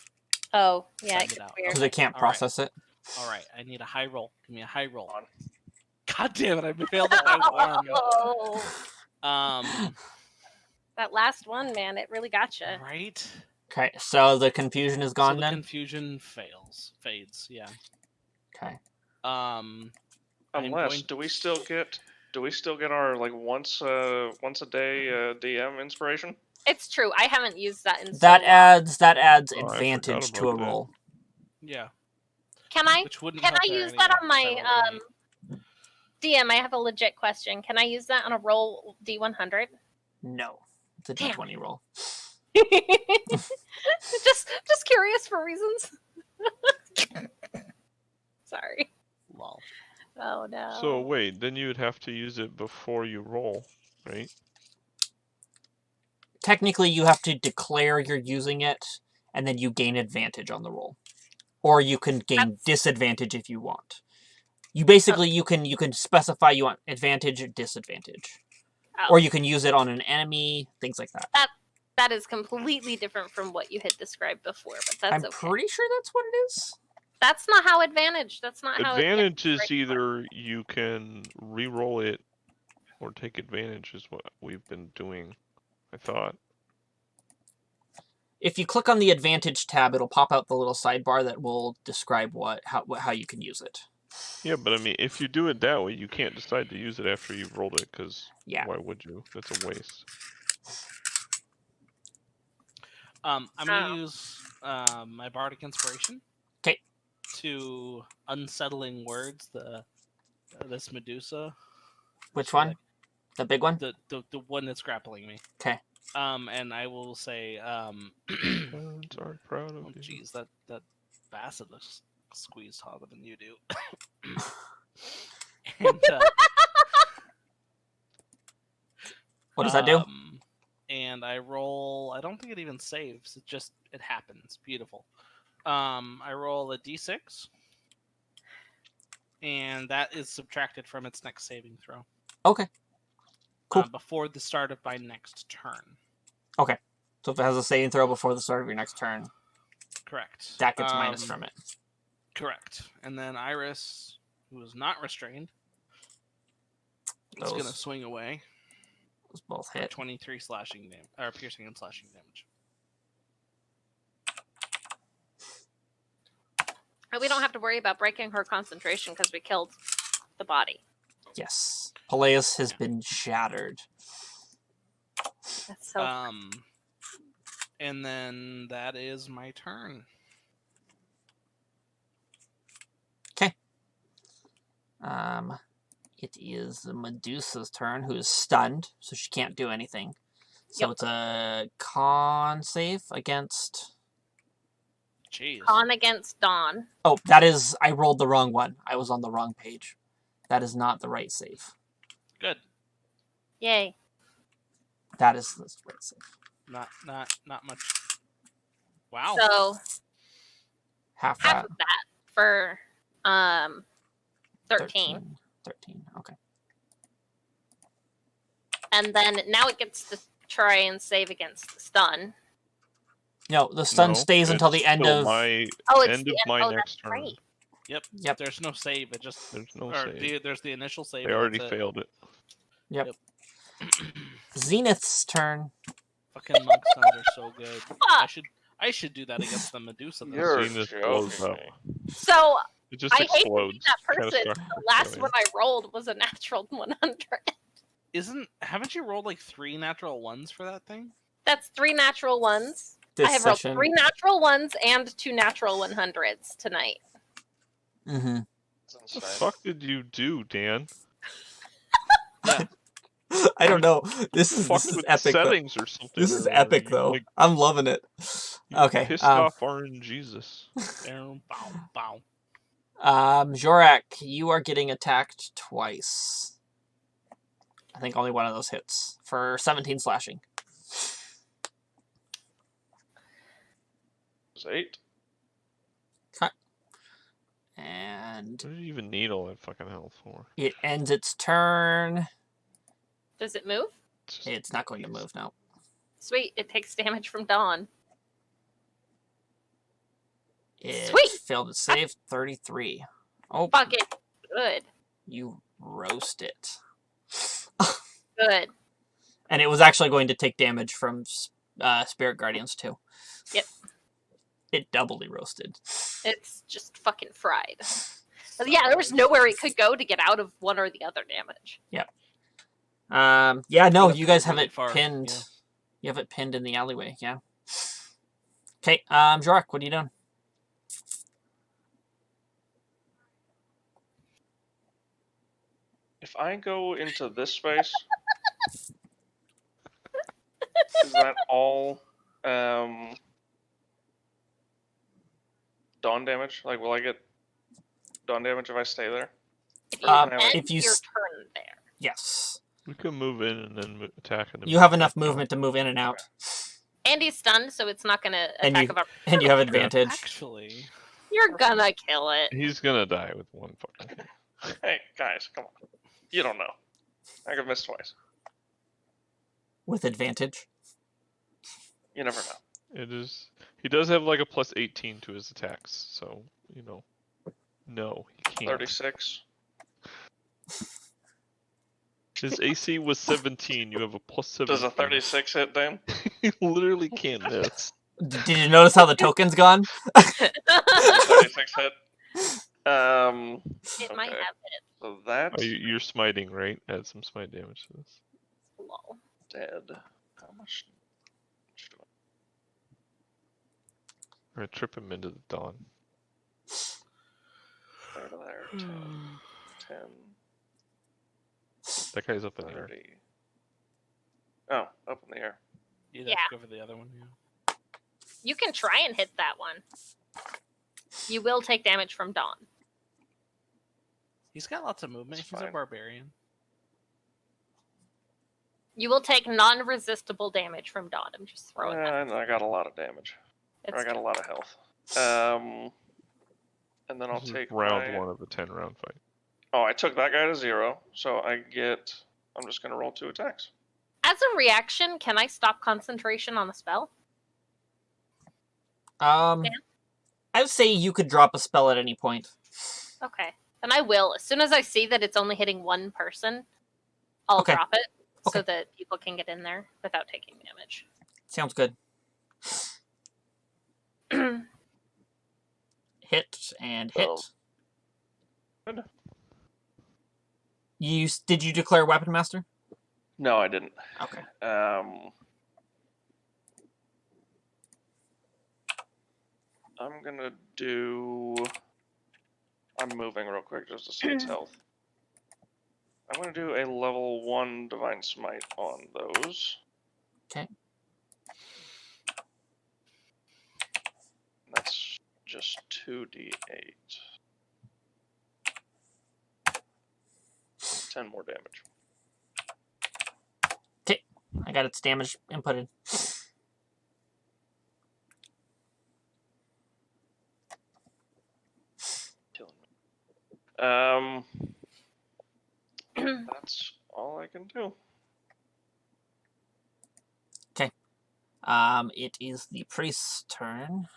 Oh, yeah, Send it it gets out. weird. Because they can't All process it. All right, I need a high roll. Give me a high roll. On. God damn it! I failed it by one. Oh, that last one, man, it really got you. Right. Okay, so the confusion is gone so the then? confusion fades. Yeah. Okay. I'm Unless, going- do we still get our like once a day DM inspiration? It's true. I haven't used that in That so long. adds Oh, I forgot advantage to about a that. roll. Yeah. Can I? Which wouldn't Can help I there use that anyway, on 'cause I my rolled an DM, I have a legit question. Can I use that on a roll D100? No. It's a Damn. D20 roll. just curious for reasons. Sorry. Lol. Oh no. So wait, then you would have to use it before you roll, right? Technically, you have to declare you're using it, and then you gain advantage on the roll. Or you can gain disadvantage if you want. You basically, you can specify you want advantage or disadvantage. Oh. Or you can use it on an enemy, things like that. That is completely different from what you had described before, but that's I'm okay. pretty sure that's what it is. That's not how advantage. That's not how Advantage is right. either you can re-roll it or take advantage is what we've been doing, I thought. If you click on the advantage tab, it'll pop out the little sidebar that will describe how you can use it. Yeah, but I mean, if you do it that way, you can't decide to use it after you've rolled it, because why would you? That's a waste. I'm gonna use my bardic inspiration. 'Kay. To unsettling words. This Medusa. Which one? The big one? The one that's grappling me. Okay. And I will say Parents are proud of you. Jeez, that bastard looks squeezed harder than you do. And, what does that do? And I roll. I don't think it even saves. It happens. Beautiful. I roll a d6, and that is subtracted from its next saving throw. Okay. Cool. Before the start of my next turn. Okay. So if it has a saving throw before the start of your next turn, correct. That gets minus from it. Correct. And then Iris, who is not restrained, is going to swing away. Those both hit. 23 slashing damage, or piercing and slashing damage. We don't have to worry about breaking her concentration because we killed the body. Yes. Peleus has been shattered. That's so. And then that is my turn. Okay. It is Medusa's turn, who is stunned, so she can't do anything. So it's a con save against. Jeez. Con against Dawn. Oh, that is. I rolled the wrong one. I was on the wrong page. That is not the right save. Good. Yay. That is the right save. Not much. Wow. So half of that for 13. 13. Okay. And then now it gets to try and save against the stun. No, the stun stays until the end of my end of my next turn. Right. Yep. There's no save. It just there's no save. There's the initial save. They already failed it. Yep. Zenith's turn. Fucking monk stuns are so good. I should do that against the Medusa. Zenith blows up. So it just explodes. I hate to be that person. The last one I rolled was a natural 100. Haven't you rolled like 3 natural ones for that thing? That's 3 natural ones. This I have session. rolled 3 natural ones and 2 natural 100s tonight. Mm-hmm. What the fuck did you do, Dan? Yeah. I don't know. This is epic. Settings or something. This is epic, though. Like, I'm loving it. Okay. Pissed off Orange Jesus. Bow. Jorak, you are getting attacked twice. I think only one of those hits for 17 slashing. It's 8. Okay. And what did you even need all that fucking health for? It ends its turn. Does it move? It's not going to move now. Sweet. It takes damage from Dawn. It Sweet. failed to save 33. Oh, fuck it. Good. You roast it. Good. And it was actually going to take damage from Spirit Guardians too. Yep. It doubly roasted. It's just fucking fried. But yeah, there was nowhere it could go to get out of one or the other damage. Yep. Yeah, no, you guys have really it far, pinned. yeah. You have it pinned in the alleyway, yeah. Okay, Jorak, what are you doing? If I go into this space, is that all dawn damage? Like, will I get dawn damage if I stay there? If Or you can I, like, end if you your s- turn there. Yes. We can move in and then attack. And then You have move enough back out. movement to move in and out. And he's stunned, so it's not gonna And attack you of our. and you have advantage. Actually, You're gonna kill it. He's gonna die with one fucking hit. hey, guys, come on. You don't know. I could miss twice. With advantage. You never know. It is. He does have like a plus 18 to his attacks, so you know. No, he can't. 36. His AC was 17. You have a plus 17. Does a 36 hit, Dan? He literally can't miss. Did you notice how the token's gone? 36 hit. It might Okay. have it. So that's Oh, you're smiting, right? Add some smite damage to this. Lol. dead. How much do I'm gonna trip him into the dawn. I there to there? 10, 10, That guy's up in the air. 30. Oh, up in the air. you'd Yeah. have to go for the other one. Yeah. You can try and hit that one. You will take damage from Dawn. He's got lots of movement. It's He's a fine. barbarian. You will take non-resistible damage from Dawn. I'm just throwing that. And I got a lot of damage. Or I got a lot of health. And then I'll This is take round my... 1 of the 10-round fight. Oh, I took that guy to 0, so I get... I'm just going to roll 2 attacks. As a reaction, can I stop concentration on a spell? I would say you could drop a spell at any point. Okay. And I will. As soon as I see that it's only hitting one person, I'll Okay. drop it so Okay. that people can get in there without taking damage. Sounds good. Hit and hit. Oh. Good. Did you declare Weapon Master? No, I didn't. Okay. I'm going to do... I'm moving real quick just to see its health. I'm going to do a level 1 Divine Smite on those. Okay. That's just 2d8. 10 more damage. I got its damage inputted. Killing me. That's all I can do. It is the priest's turn.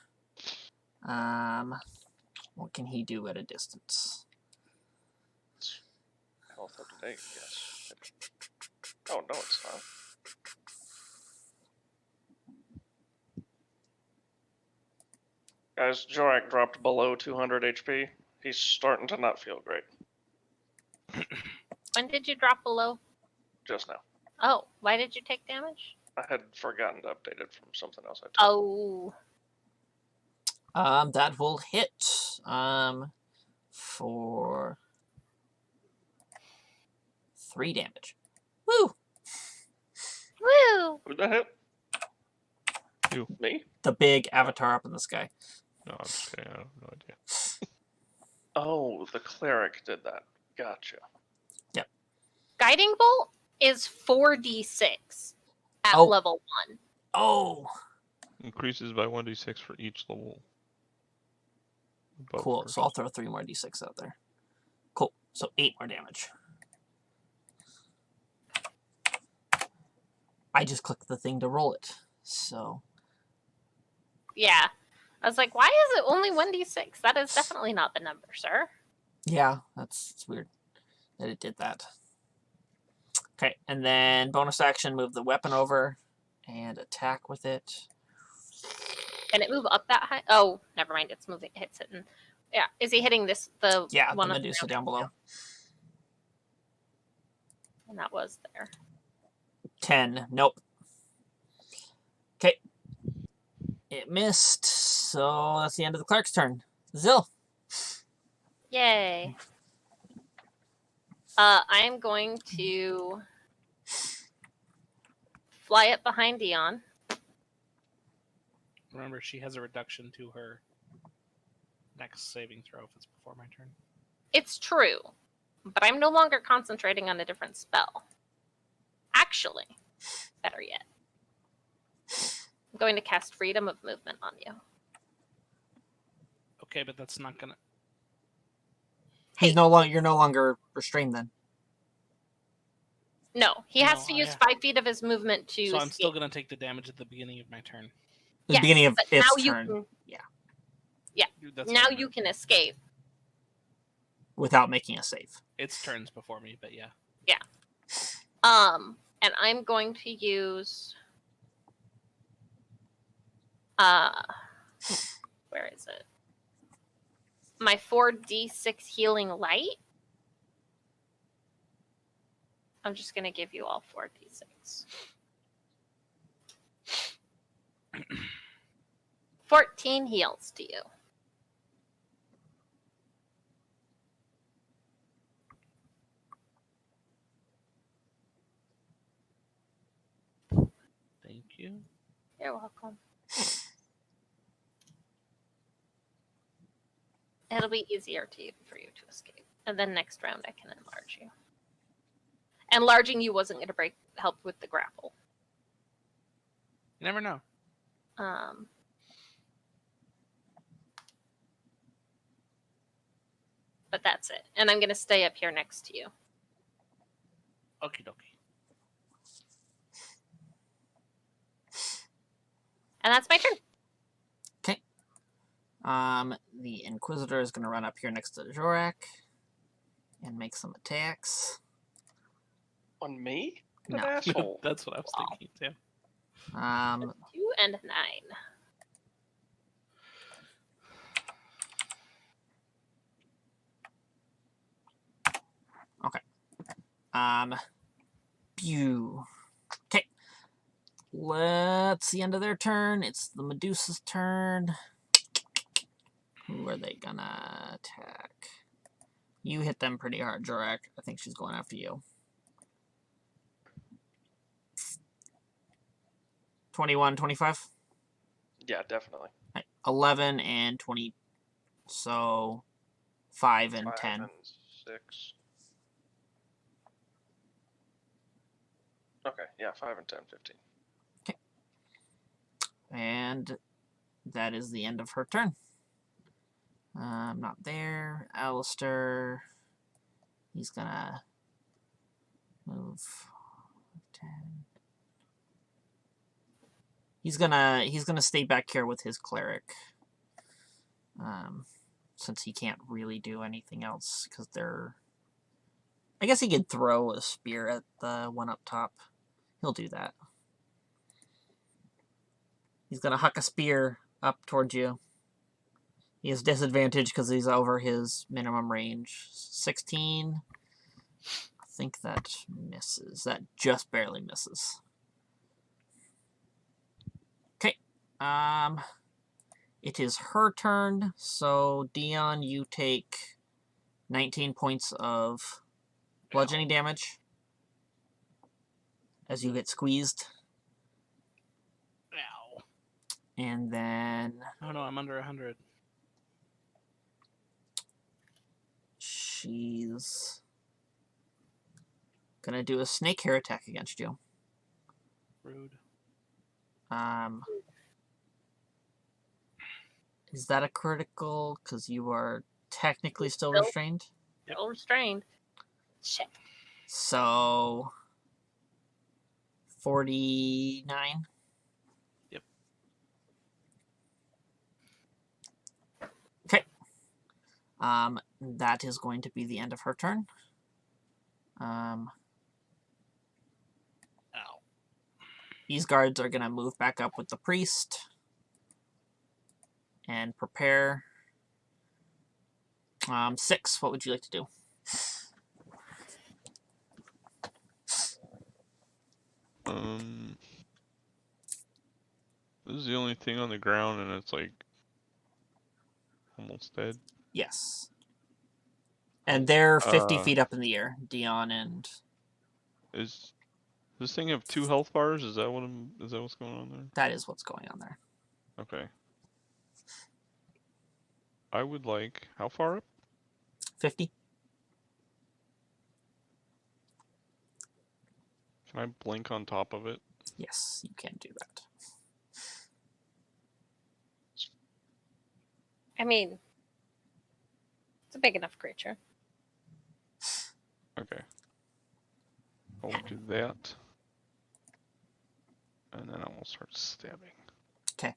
What can he do at a distance? Health up to date, yes. Oh, no, it's not. Guys, Jorak dropped below 200 HP. He's starting to not feel great When did you drop below? just now. Oh, why did you take damage? I had forgotten to update it from something else I took. Oh. That will hit. For 3 damage. Woo! Woo! Who'd that hit? You. Me? The big avatar up in the sky. No, I'm just kidding. I have no idea. Oh, the cleric did that. Gotcha. Guiding Bolt is 4d6 at Oh. level 1. Oh, Increases by 1d6 for each level. above cool. first. So I'll throw 3 more d6 out there. Cool. So 8 more damage. I just clicked the thing to roll it. So Yeah. I was like, why is it only 1d6? That is definitely not the number, sir. yeah, it's weird that it did that. Okay, and then bonus action, move the weapon over and attack with it. Can it move up that high? Oh, never mind. It's moving. It's hitting. Yeah. Is he hitting this? The Yeah, one the up Medusa there? down below. And that was there. 10. Nope. Okay. It missed. So that's the end of the clerk's turn. Zill. Yay. I am going to fly up behind Dion. Remember, she has a reduction to her next saving throw if it's before my turn. It's true, but I'm no longer concentrating on a different spell. Actually, better yet, I'm going to cast Freedom of Movement on you. Okay, but that's not gonna. Hey. You're no longer restrained then. No, he has to No, use 5 feet of his movement to So I'm escape. still gonna take the damage at the beginning of my turn. The Yes, beginning of but its now turn. you can, That's now fine. you can escape. Without making a save. It's turns before me, but yeah. And I'm going to use where is it? My 4d6 healing light. I'm just gonna give you all 4d6. 14 heals to you. Thank you. You're welcome. It'll be easier for you to escape. And then next round I can enlarge you. Enlarging you wasn't going to help with the grapple. You never know. But that's it. And I'm going to stay up here next to you. Okie dokie. And that's my turn. Okay. The Inquisitor is gonna run up here next to Jorak and make some attacks. On me? What No. an asshole. That's what I was thinking too. 2 and 9. Pew. Okay. Let's the end of their turn. It's the Medusa's turn. Who are they gonna attack? You hit them pretty hard, Jorak. I think she's going after you. 21, 25? Yeah, definitely. Right. 11 and 20. So 5 and 5 10. and 6. Okay, yeah, 5 and 10, 15. And that is the end of her turn. Not there. Alistair. He's gonna move 10. He's gonna stay back here with his cleric. Since he can't really do anything else because they're. I guess he could throw a spear at the one up top. He'll do that. He's gonna huck a spear up towards you. He has disadvantage because he's over his minimum range. 16. I think that misses. That just barely misses. Okay. It is her turn. So Dion, you take 19 points of bludgeoning damage as you get squeezed. Ow. And then Oh no, I'm under 100. she's gonna do a snake hair attack against you. Rude. Is that a critical? Because you are technically still Still- restrained. Still restrained. Shit. So 49. Yep. Okay. That is going to be the end of her turn. Ow. These guards are gonna move back up with the priest and prepare. 6. What would you like to do? This is the only thing on the ground, and it's like almost dead. Yes. And they're 50 Uh, feet up in the air, Dion and... Is this thing have 2 health bars? Is that what's going on there? That is what's going on there. Okay. I would like how far up? 50? Can I blink on top of it? Yes, you can do that. I mean, it's a big enough creature. Okay. I'll do that. And then I will start stabbing. Okay.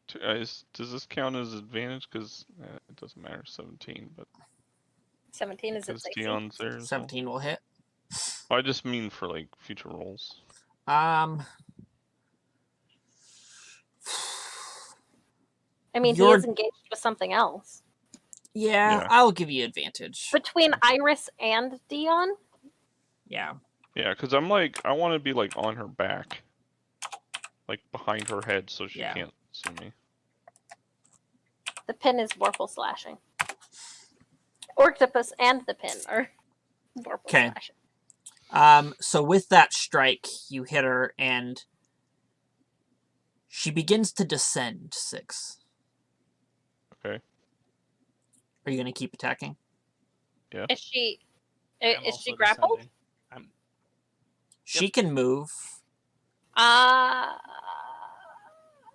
Does this count as advantage? Because it doesn't matter, 17, but 17 is because its AC. Dion's there as well. 17 will hit. I just mean for like future rolls. Um, I mean, he You're- is engaged with something else. yeah, Yeah. I'll give you advantage. Between Iris and Dion? Yeah. Yeah, because I'm like, I want to be like on her back, like behind her head, so she Yeah. can't see me. The pin is Vorpal slashing. Octopus and the pin are Vorpal 'Kay. slashing. So with that strike, you hit her, and she begins to descend 6. Okay. Are you going to keep attacking? Is she I'm is she also grappled? descending. I'm She can move.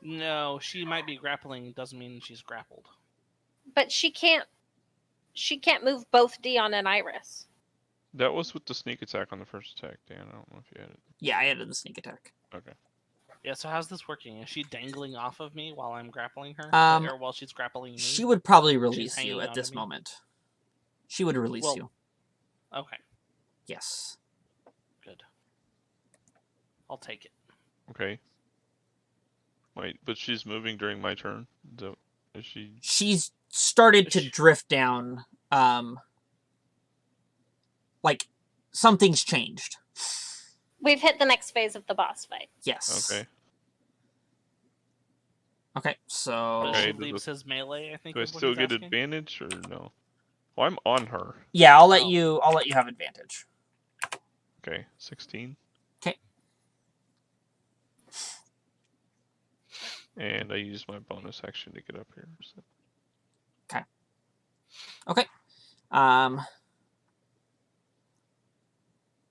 No, she might be grappling. Doesn't mean she's grappled. But she can't move both Dion and Iris. That was with the sneak attack on the first attack, Dan. I don't know if you had it. Yeah, I added the sneak attack. Okay. Yeah. So how's this working? Is she dangling off of me while I'm grappling her, or while she's grappling me? She would probably release hanging you at onto this me? moment. She would release Well- you. Okay, Yes. good. I'll take it. Okay. Wait, but she's moving during my turn? Is she... She's started to Sh- drift down. Like, something's changed. We've hit the next phase of the boss fight. Yes. Okay. Okay, so... But Okay, she does leaves his melee. I think. Do I is what still he's get asking? advantage, or no? Well, I'm on her. Yeah, I'll let Oh. you have advantage. Okay, 16. 'Kay. And I use my bonus action to get up here. So. Okay.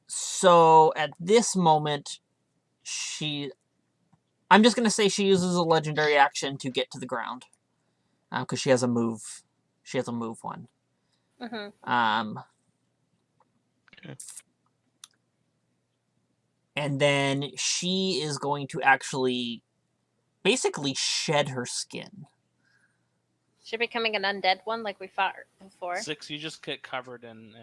So at this moment, I'm just gonna say she uses a legendary action to get to the ground, because she has a move. She has a move one. Mm-hmm. Okay. And then she is going to actually, basically shed her skin. She becoming an undead one like we fought before. 6. You just get covered in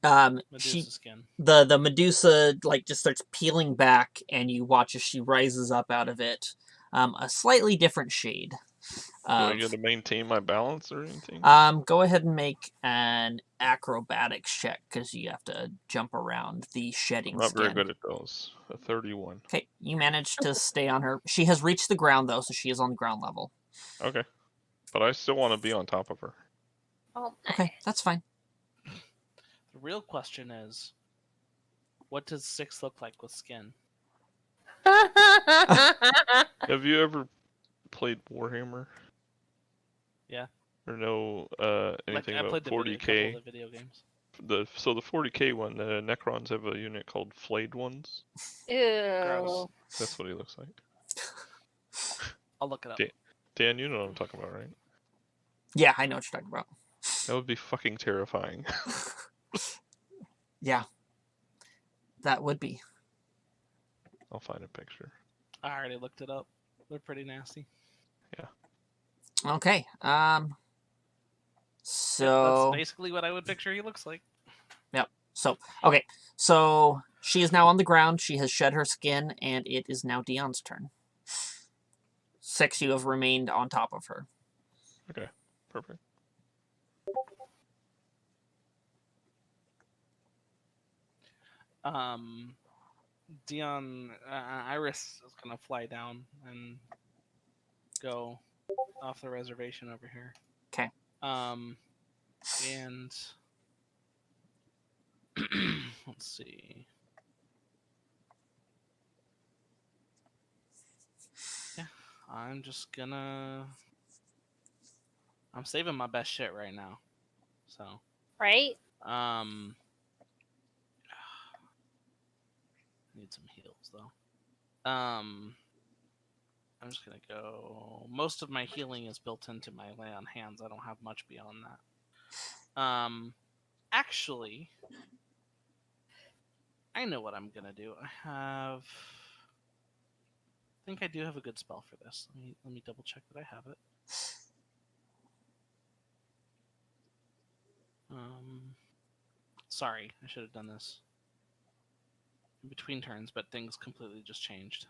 She Medusa skin. the Medusa like just starts peeling back, and you watch as she rises up out of it, a slightly different shade. Do I get to maintain my balance or anything? Go ahead and make an acrobatics check, because you have to jump around the shedding I'm not skin. very good at those. A 31. Okay, you managed to stay on her. She has reached the ground though, so she is on ground level. Okay. But I still want to be on top of her. Oh, Okay, that's fine. The real question is, what does 6 look like with skin? Have you ever played Warhammer? Yeah. Or know anything I about played couple 40k? of the video games. The 40k one, the Necrons have a unit called Flayed Ones. Ew. Gross. That's what he looks like. I'll look it up. Dan, you know what I'm talking about, right? Yeah, I know what you're talking about. That would be fucking terrifying. Yeah, that would be. I'll find a picture. I already looked it up. They're pretty nasty. Okay. That's So basically what I would picture he looks like. okay. So she is now on the ground. She has shed her skin, and it is now Dion's turn. 6, you have remained on top of her. Okay, perfect. Dion, Iris is gonna fly down and go off the reservation over here. And let's see. Yeah, I'm just gonna. I'm saving my best shit right now. So, Right? need some heals though. I'm just gonna go. Most of my healing is built into my lay on hands. I don't have much beyond that. Actually, I know what I'm gonna do. I think I do have a good spell for this. Let me double check that I have it. Sorry, I should have done this in between turns, but things completely just changed.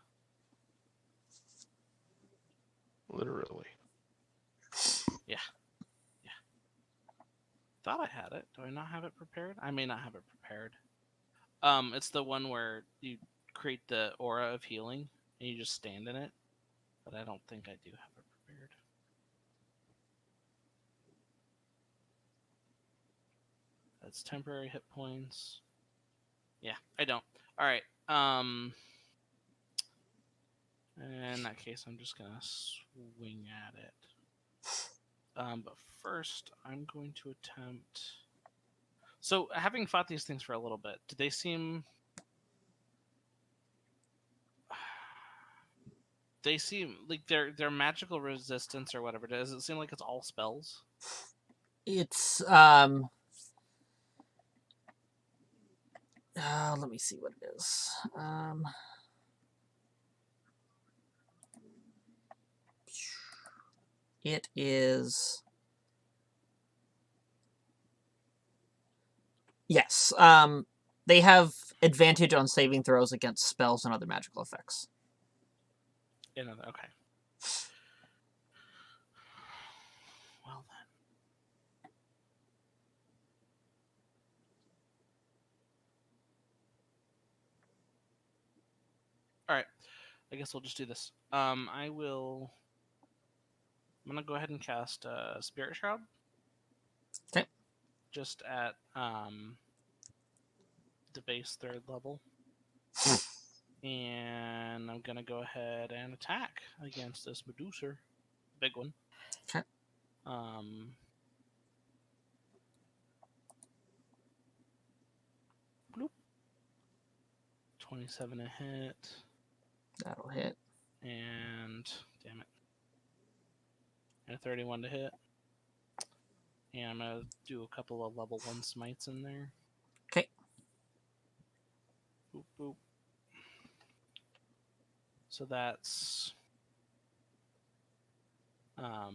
Literally. Yeah. Thought I had it. Do I not have it prepared? I may not have it prepared. It's the one where you create the aura of healing and you just stand in it, but I don't think I do have it prepared. That's temporary hit points. Yeah, I don't. All right. In that case, I'm just gonna swing at it. But first, I'm going to attempt. So, having fought these things for a little bit, do they seem? They seem like their magical resistance or whatever. Does it seem like it's all spells? It's let me see what it is. It is. Yes. They have advantage on saving throws against spells and other magical effects. Okay. Well then. All right. I guess we'll just do this. I'm gonna go ahead and cast Spirit Shroud. Okay. Just at the base 3rd level. And I'm gonna go ahead and attack against this Medusa. Big one. Okay. 27 a hit. That'll hit. And damn it. And a 31 to hit. And I'm gonna do a couple of level 1 smites in there. Okay. Boop boop. So that's well,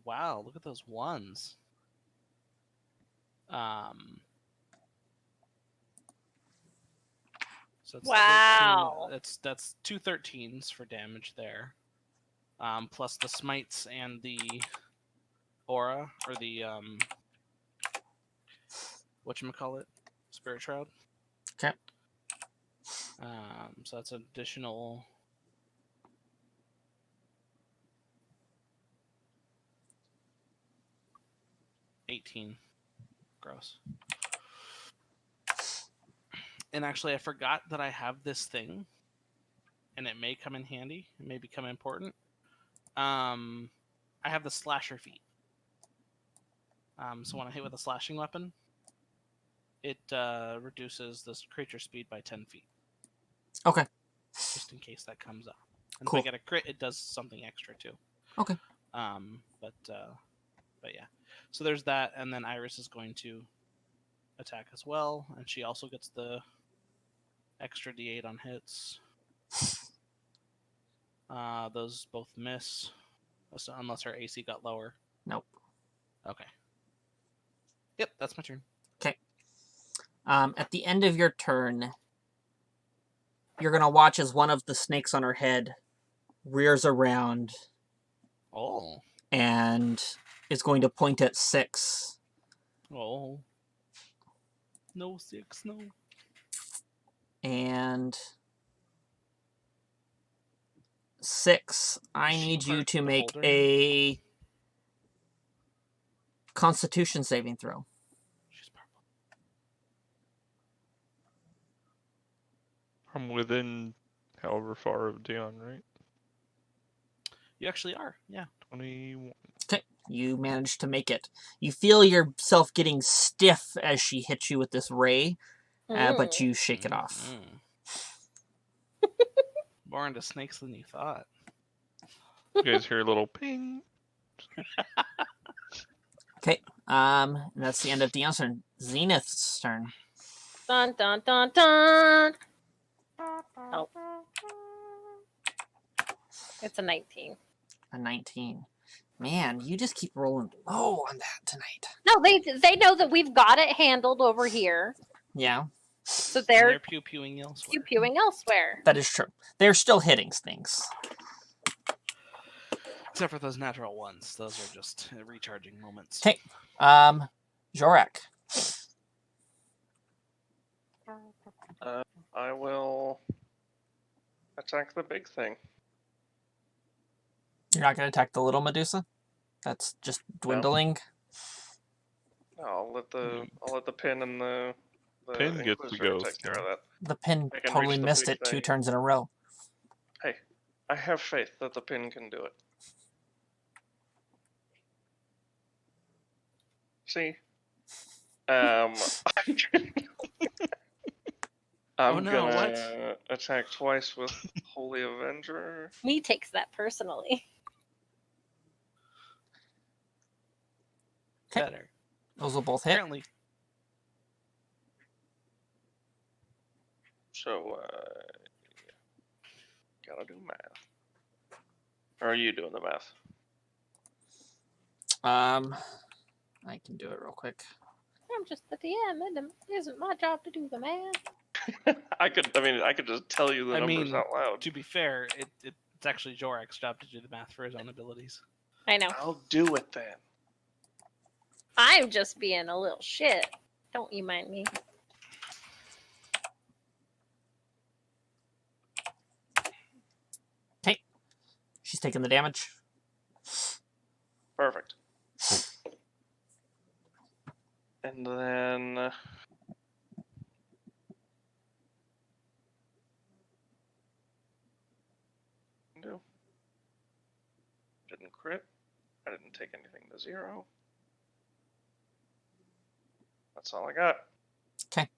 wow, look at those ones. So it's Wow. 13, that's 2 13s for damage there. Plus the smites and the aura, or the whatchamacallit? Spirit Shroud. Okay. So that's an additional 18 gross. And actually, I forgot that I have this thing, and it may come in handy. It may become important. I have the slasher feat. So when I hit with a slashing weapon, it reduces this creature speed by 10 feet. Okay. Just in case that comes up. And Cool. if I get a crit, it does something extra too. Okay. But yeah. So there's that, and then Iris is going to attack as well, and she also gets the extra D8 on hits. Those both miss, unless her AC got lower. Nope. Okay. Yep, that's my turn. Okay. At the end of your turn, you're gonna watch as one of the snakes on her head rears around. Oh. And is going to point at 6. Oh. No, 6, no. And 6, I need you to make a Constitution saving throw. She's purple. I'm within however far of Dion, right? You actually are. Yeah. 21. Okay, you managed to make it. You feel yourself getting stiff as she hits you with this ray, but you shake it off. More into snakes than you thought. You guys hear a little ping. Okay, and that's the end of Dion's turn. Zenith's turn. Dun dun dun dun. Oh. It's a 19. A 19. Man, you just keep rolling low on that tonight. No, they know that we've got it handled over here, Yeah, so And they're they're pew-pewing elsewhere. pew-pewing elsewhere. that is true. They're still hitting things. Except for those natural ones. Those are just recharging moments. Okay, Jorak. I will attack the big thing. You're not going to attack the little Medusa? That's just dwindling? No, I'll let the pin and the Pin gets to Inquisitor go, take care so- of that. The pin I can totally reach the missed big it 2 thing. turns in a row. Hey, I have faith that the pin can do it. See? I'm Oh, no, gonna attack twice with Holy Avenger. Me takes that personally. Okay. Better. Those will both hit. Apparently. So, gotta do math. Or are you doing the math? I can do it real quick. I'm just the DM. It isn't my job to do the math. I could just tell you the I numbers mean, out loud. To be fair, it's actually Jorak's job to do the math for his own abilities. I know. I'll do it then. I'm just being a little shit. Don't you mind me? Okay. She's taking the damage. Perfect. And then no. Didn't crit. I didn't take anything to 0. That's all I got. Okay.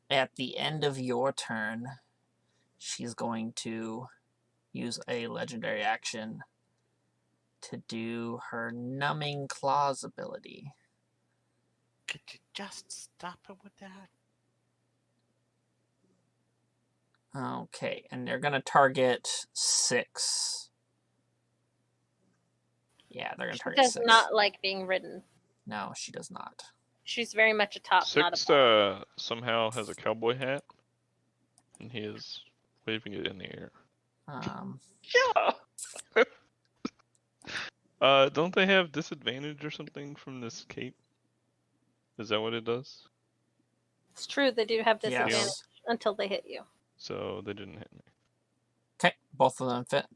At the end of your turn, she's going to use a legendary action to do her Numbing Claws ability. Could you just stop it with that? Okay, and they're going to target 6. Yeah, they're going to She target does 6. not like being ridden. No, she does not. She's very much a top, not a 6 bottom. somehow has a cowboy hat, and he is waving it in the air. Yeah. Don't they have disadvantage or something from this cape? Is that what it does? It's true, they do have disadvantage Yes. until they hit you. So they didn't hit me. Okay, both of them fit.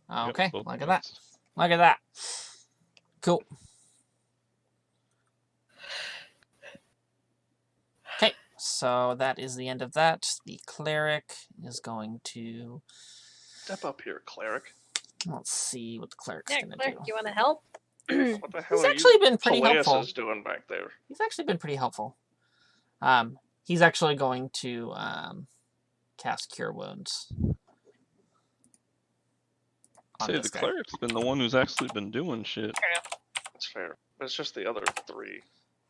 Yep, Okay, both look at that. hits. Look at that. Cool. Okay, so that is the end of that. The cleric is going to... Step up here, cleric. Let's see what the cleric's Yeah, going to Claire, do. you want to help? What the hell He's are actually you been pretty Peleus helpful. is doing back there? He's actually been pretty helpful. He's actually going to cast Cure Wounds. on Say this the guy. cleric's been the one who's actually been doing shit. That's fair. It's just the other 3.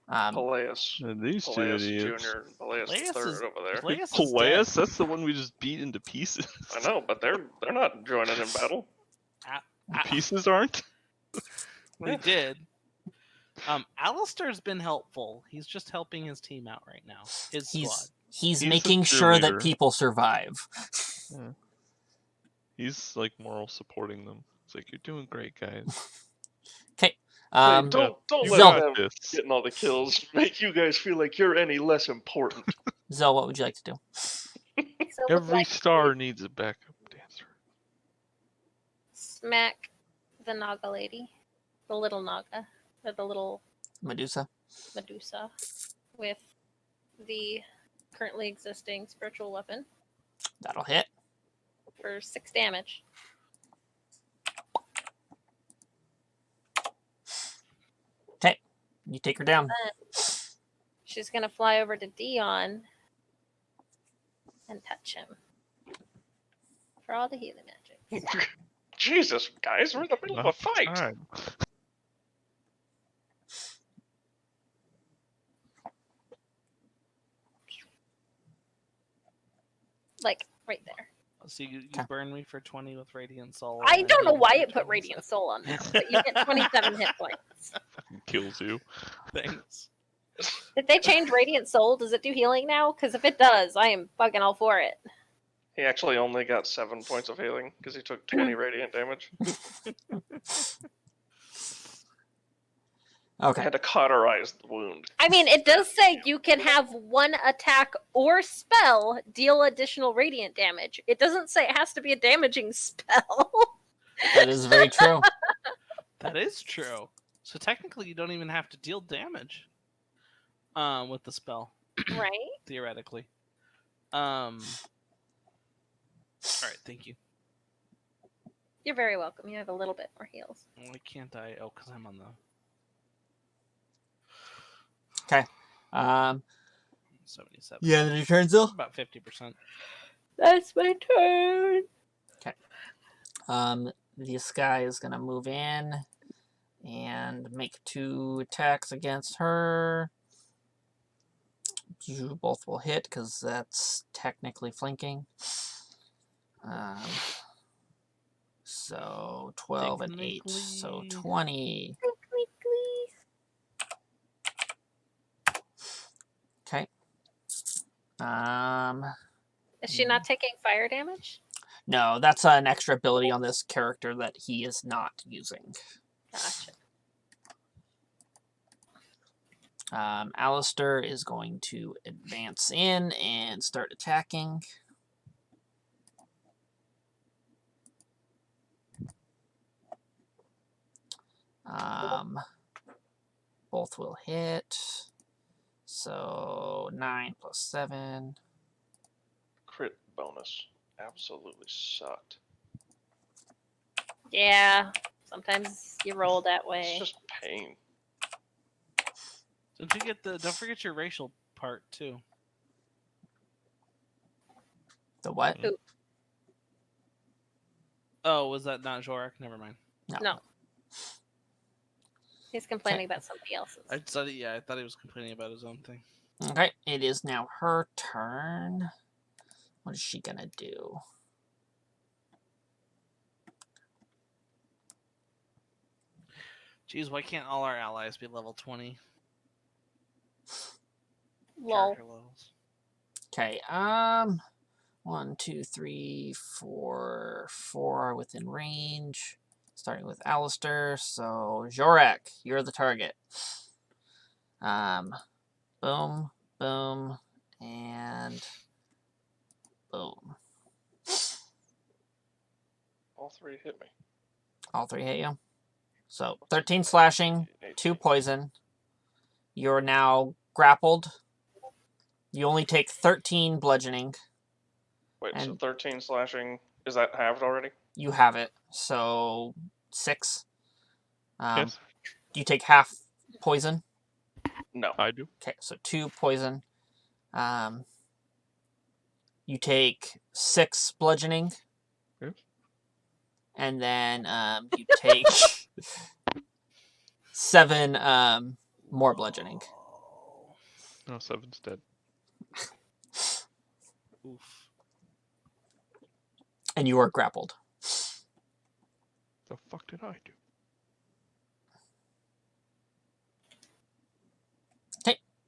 Um, Peleus. And these two Peleus idiots. Jr. and Peleus Peleus III is- over there. Peleus is Peleus? dead. That's the one we just beat into pieces. I know, but they're not joining in battle. The pieces aren't? We did. Alistair's been helpful. He's just helping his team out right now. His squad. He's He's the making sure that cheerleader. people survive. He's like moral supporting them. It's like, you're doing great, guys. Okay. Hey, don't You let Zil. them this. getting all the kills make you guys feel like you're any less important. Zell, what would you like to do? So look Every like star needs a backup dancer. smack the Naga lady, the little Naga, or the little Medusa. Medusa with the currently existing spiritual weapon That'll hit. for 6 damage. Okay. You take her down. She's gonna fly over to Dion and touch him for all the healing magic. Jesus, guys, we're in the middle of a fight. Time. Like right there. So you Okay. burn me for 20 with Radiant Soul. I and don't know heal why for it put 27. Radiant Soul on there, but you get 27 hit points. Kills you. Thanks. Did they change Radiant Soul? Does it do healing now? Because if it does, I am fucking all for it. He actually only got 7 points of healing because he took 20 radiant damage. I Okay. had to cauterize the wound. I mean, it does say you can have one attack or spell deal additional radiant damage. It doesn't say it has to be a damaging spell. That is very true. That is true. So technically, you don't even have to deal damage with the spell, Right? theoretically. All right, thank you. You're very welcome. You have a little bit more heals. Why can't I? Oh, because I'm on the Okay. 77. Yeah, then your turn, Zil. About 50%. That's my turn. This guy is gonna move in and make 2 attacks against her. You both will hit because that's technically flanking. So 12 and 8, so Technically. 20. Okay. Is she not taking fire damage? No, that's an extra ability on this character that he is not using. Gotcha. Alistair is going to advance in and start attacking. Both will hit. So 9 plus 7. Crit bonus. Absolutely sucked. Yeah. Sometimes you roll that It's way. just pain. Don't you get the? Don't forget your racial part too. The what? Who? Oh, was that not Jorak? Never mind. No. He's complaining about somebody else's. I thought, I thought he was complaining about his own thing. Okay, it is now her turn. What is she gonna do? Jeez, why can't all our allies be level 20? Lol. Character levels. Okay, 1, 2, 3, 4. 4 are within range. Starting with Alistair. So Jorak, you're the target. Boom, boom, and boom. All 3 hit me. All 3 hit you. So 13 slashing, 2 poison. You're now grappled. You only take 13 bludgeoning. Wait, so And- 13 slashing. Is that halved already? You have it. So 6. Yes, Do you take half poison? No. I do. Okay, so 2 poison. You take 6 bludgeoning. Yes. And then you take 7 more bludgeoning. No, 7's dead. Oof. And you are grappled. The fuck did I do?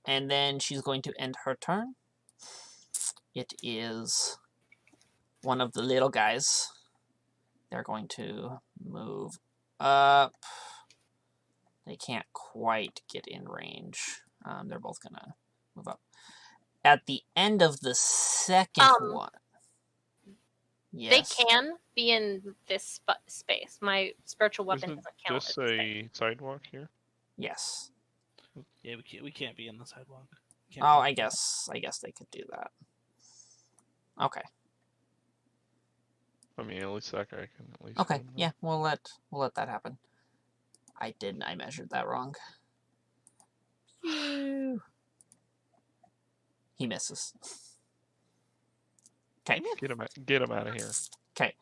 And then she's going to end her turn. It is one of the little guys. They're going to move up. They can't quite get in range. They're both going to move up. At the end of the second one. Yes. They can be in this space. My spiritual weapon Isn't doesn't count. this as a space. a sidewalk here? Yes. Yeah, we can't be in the sidewalk. Oh, I guess they could do that. Okay. I mean, at least that guy can at least. Okay. run, Yeah, we'll let that happen. I measured that wrong. Phew. He misses. Okay. Get him out of here. Okay.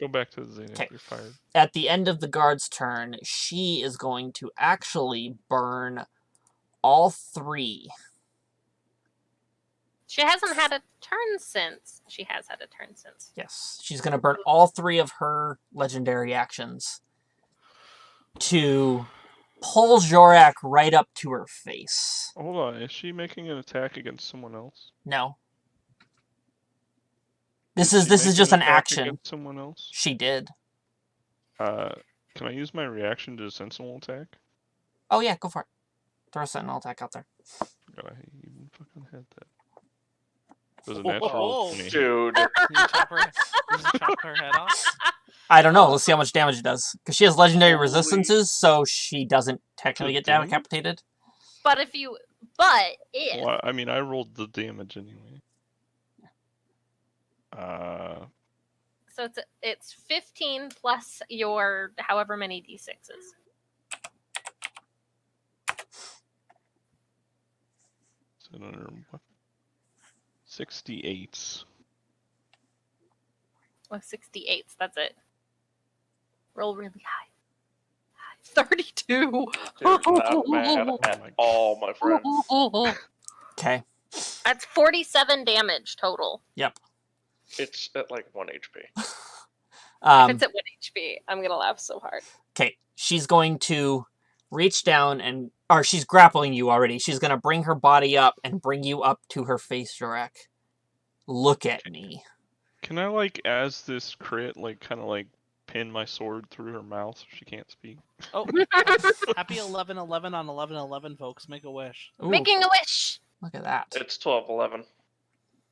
Go back to the Zenith. Okay. You're fired. At the end of the guard's turn, she is going to actually burn all 3. She hasn't had a turn since. She has had a turn since. Yes, she's going to burn all 3 of her legendary actions to pull Jorak right up to her face. Hold on. Is she making an attack against someone else? No. This Did is she this make is just an attack action. against someone else? She did. Can I use my reaction to sentinel attack? Oh yeah, go for it. Throw a sentinel attack out there. God, I even fucking had that. There's a natural 20. Dude. Does it chop her head off? I don't know. Let's see how much damage it does. Because she has legendary Holy- resistances, so she doesn't technically get damage? decapitated. But if Well, I mean, I rolled the damage anyway. so it's 15 plus your however many d6s. So another 68. Well, 68s. That's it. Roll really high. 32. Dude, not mad at all, my friend. Okay. That's 47 damage total. Yep. It's at like 1 HP. If it's at 1 HP, I'm gonna laugh so hard. Okay. She's going to reach down or she's grappling you already. She's going to bring her body up and bring you up to her face, Jorak. Look at me. Can I, like, as this crit, like, kind of, like, pin my sword through her mouth so she can't speak? Oh, happy 11/11 on 11/11, folks. Make a wish. Ooh, Making a wish. look at that. It's 12/11.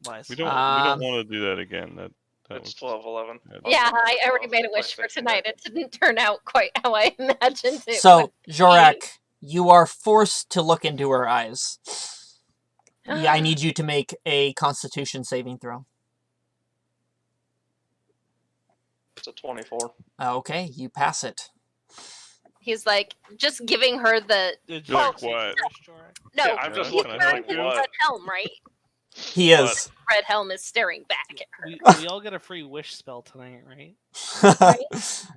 Wise. We don't want to do that again. That It's was 12/11. Yeah, I already made a wish for tonight. It didn't turn out quite how I imagined it. So, would. Jorak, you are forced to look into her eyes. Yeah, I need you to make a Constitution saving throw. It's a 24. Okay, you pass it. He's like just giving her the Did You're like, take your what? wish, Jorak? no. Yeah, I'm just He's looking wearing like, his what? red helm, right? He is. Red helm is staring back at her. We all get a free wish spell tonight, right?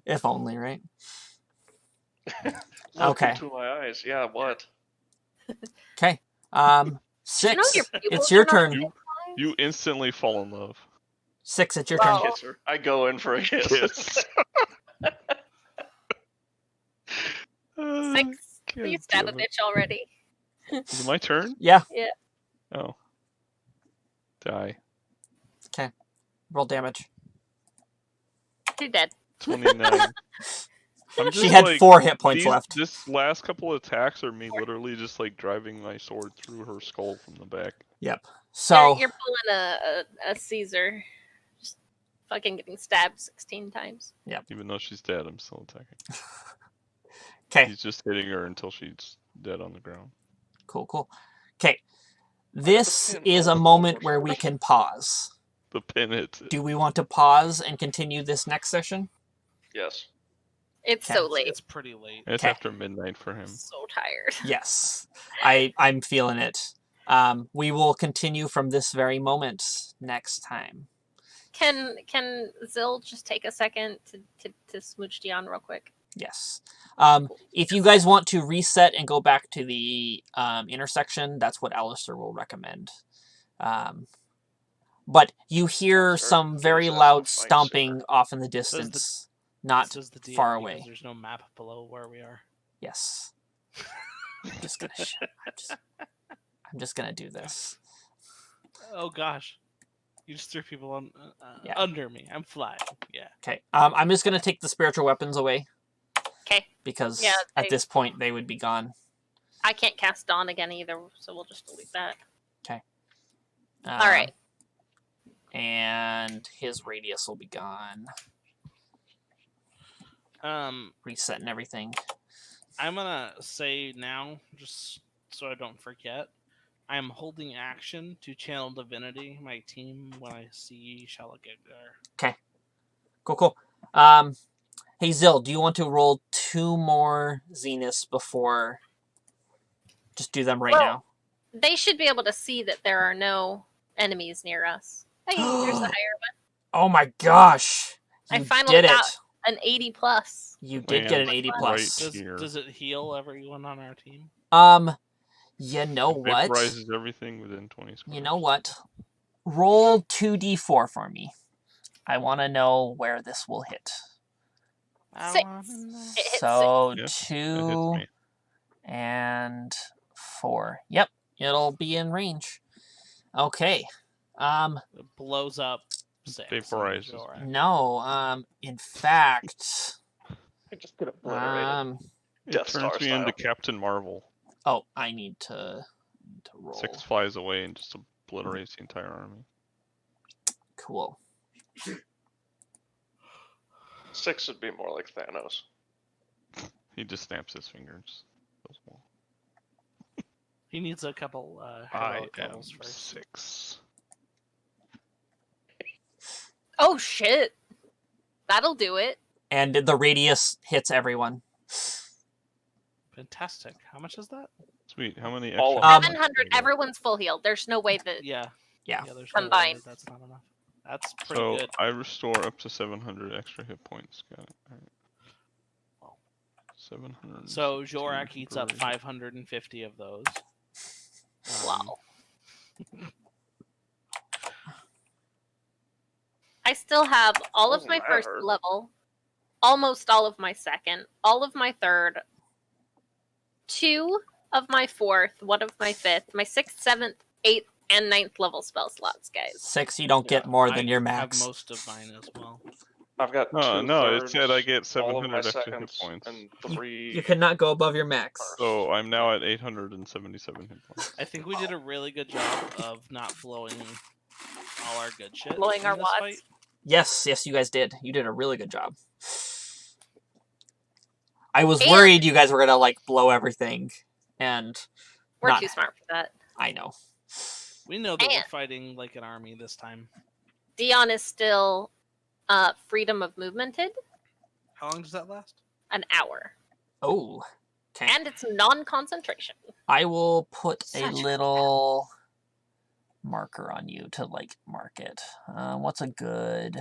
If only, right? Look Okay. into my eyes. Yeah, what? Okay. You know 6. your pupils It's your are not turn. red You instantly fall in love. 6, it's your Wow. turn. Kiss her. I go in for a kiss. Kiss. lines. 6. God You stab a damn it. bitch already. Is it my turn? Yeah. Yeah. Oh. Die. Roll damage. You're dead. 29. I'm She just, had like, 4 hit points left. This last couple of attacks are me literally just like driving my sword through her skull from the back. So, You're pulling a Caesar. Just fucking getting stabbed 16 times. Even though she's dead, I'm still attacking. okay. He's just hitting her until she's dead on the ground. Cool. Okay. This pin is a multiple moment more where we swords. can pause. The pin hits it. Do we want to pause and continue this next session? Yes. It's Okay. so late. It's pretty late. It's Okay. after midnight for him. So tired. Yes. I'm feeling it. We will continue from this very moment next time. Can Zill just take a second to smooch Dion real quick? Yes. If you guys want to reset and go back to the intersection, that's what Alistair will recommend. But you hear Alistair, some very please, loud fight stomping sooner. off in the distance, not Says the DM far because away. There's no map below where we are. Yes. I'm just gonna. I'm just gonna do this. Oh gosh, you just threw people on Yeah. under me. I'm flying. Yeah. Okay. I'm just gonna take the spiritual weapons away Okay. because Yeah, at they- this point they would be gone. I can't cast Dawn again either, so we'll just delete that. All right. And his radius will be gone. Resetting everything. I'm gonna say now, just so I don't forget, I am holding action to channel divinity my team when I see Shalagagar. Cool. Hey Zill, do you want to roll 2 more Zeniths before? Just do them right Well, now. They should be able to see that there are no enemies near us. Hey, there's the higher one. Oh my gosh! I You finally did got it. an 80 plus. You did get an 80 Right plus. here. Does it heal everyone on our team? You know It what? vaporizes everything within 20 squares. You know what? Roll 2d4 for me. I want to know where this will hit. I 6. wanna know. It hits So Yes, That 2 hits me. and 4. Yep, it'll be in range. Okay. It blows up 6. Vaporizes. No, in fact, I just get obliterated. It Death turns Star me style. into Captain Marvel. oh, I need to roll. 6 flies away and just obliterates the entire army. Cool. 6 would be more like Thanos. He just snaps his fingers. He needs a couple I heroic am levels first. 6. Oh shit. That'll do it. And the radius hits everyone. Fantastic. How much is that? Sweet. How many All extra? of 700. Everyone's full healed. There's no way that. Yeah. Yeah. There's Combined. No way that's not enough. That's pretty So good. I restore up to 700 extra hit points. Got it. All right. 700. So Jorak eats up 550 of those. Wow. I still have all of my Doesn't first matter. level, almost all of my second, all of my third, 2 of my fourth, 1 of my fifth, my 6th, 7th, 8th, and 9th level spell slots, guys. 6, you don't get more than I your have max. most of mine as well. I've got No, 2 no, it thirds, said I get all of my 700 extra hit seconds, points. and 3. You cannot go above your max. So I'm now at 877 hit points. I think we did a really good job of not blowing all our good shit. Blowing in our this wads. fight. Yes, you guys did. You did a really good job. I was And- worried you guys were gonna like blow everything, and We're not- too smart for that. I know. We know that we're And- fighting like an army this time. Dion is still freedom of movemented, How long does that last? an hour. Oh, okay. And it's non-concentration. I will put Such a a good little marker on you to like mark it. What's a good?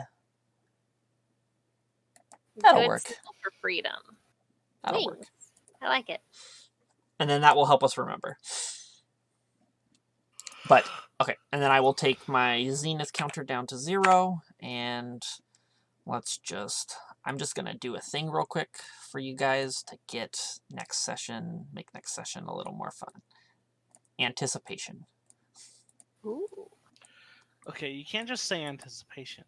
That'll Good work. symbol for freedom. That'll work. Thanks. I like it. And then that will help us remember. But okay, and then I will take my zenith counter down to 0, and I'm just gonna do a thing real quick for you guys to get make next session a little more fun. Anticipation. Ooh. Okay, you can't just say anticipation.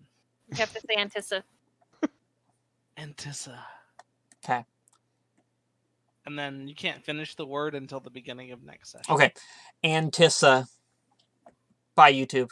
You have to say Antissa. Okay. And then you can't finish the word until the beginning of next session. Okay. Antissa. Bye, YouTube.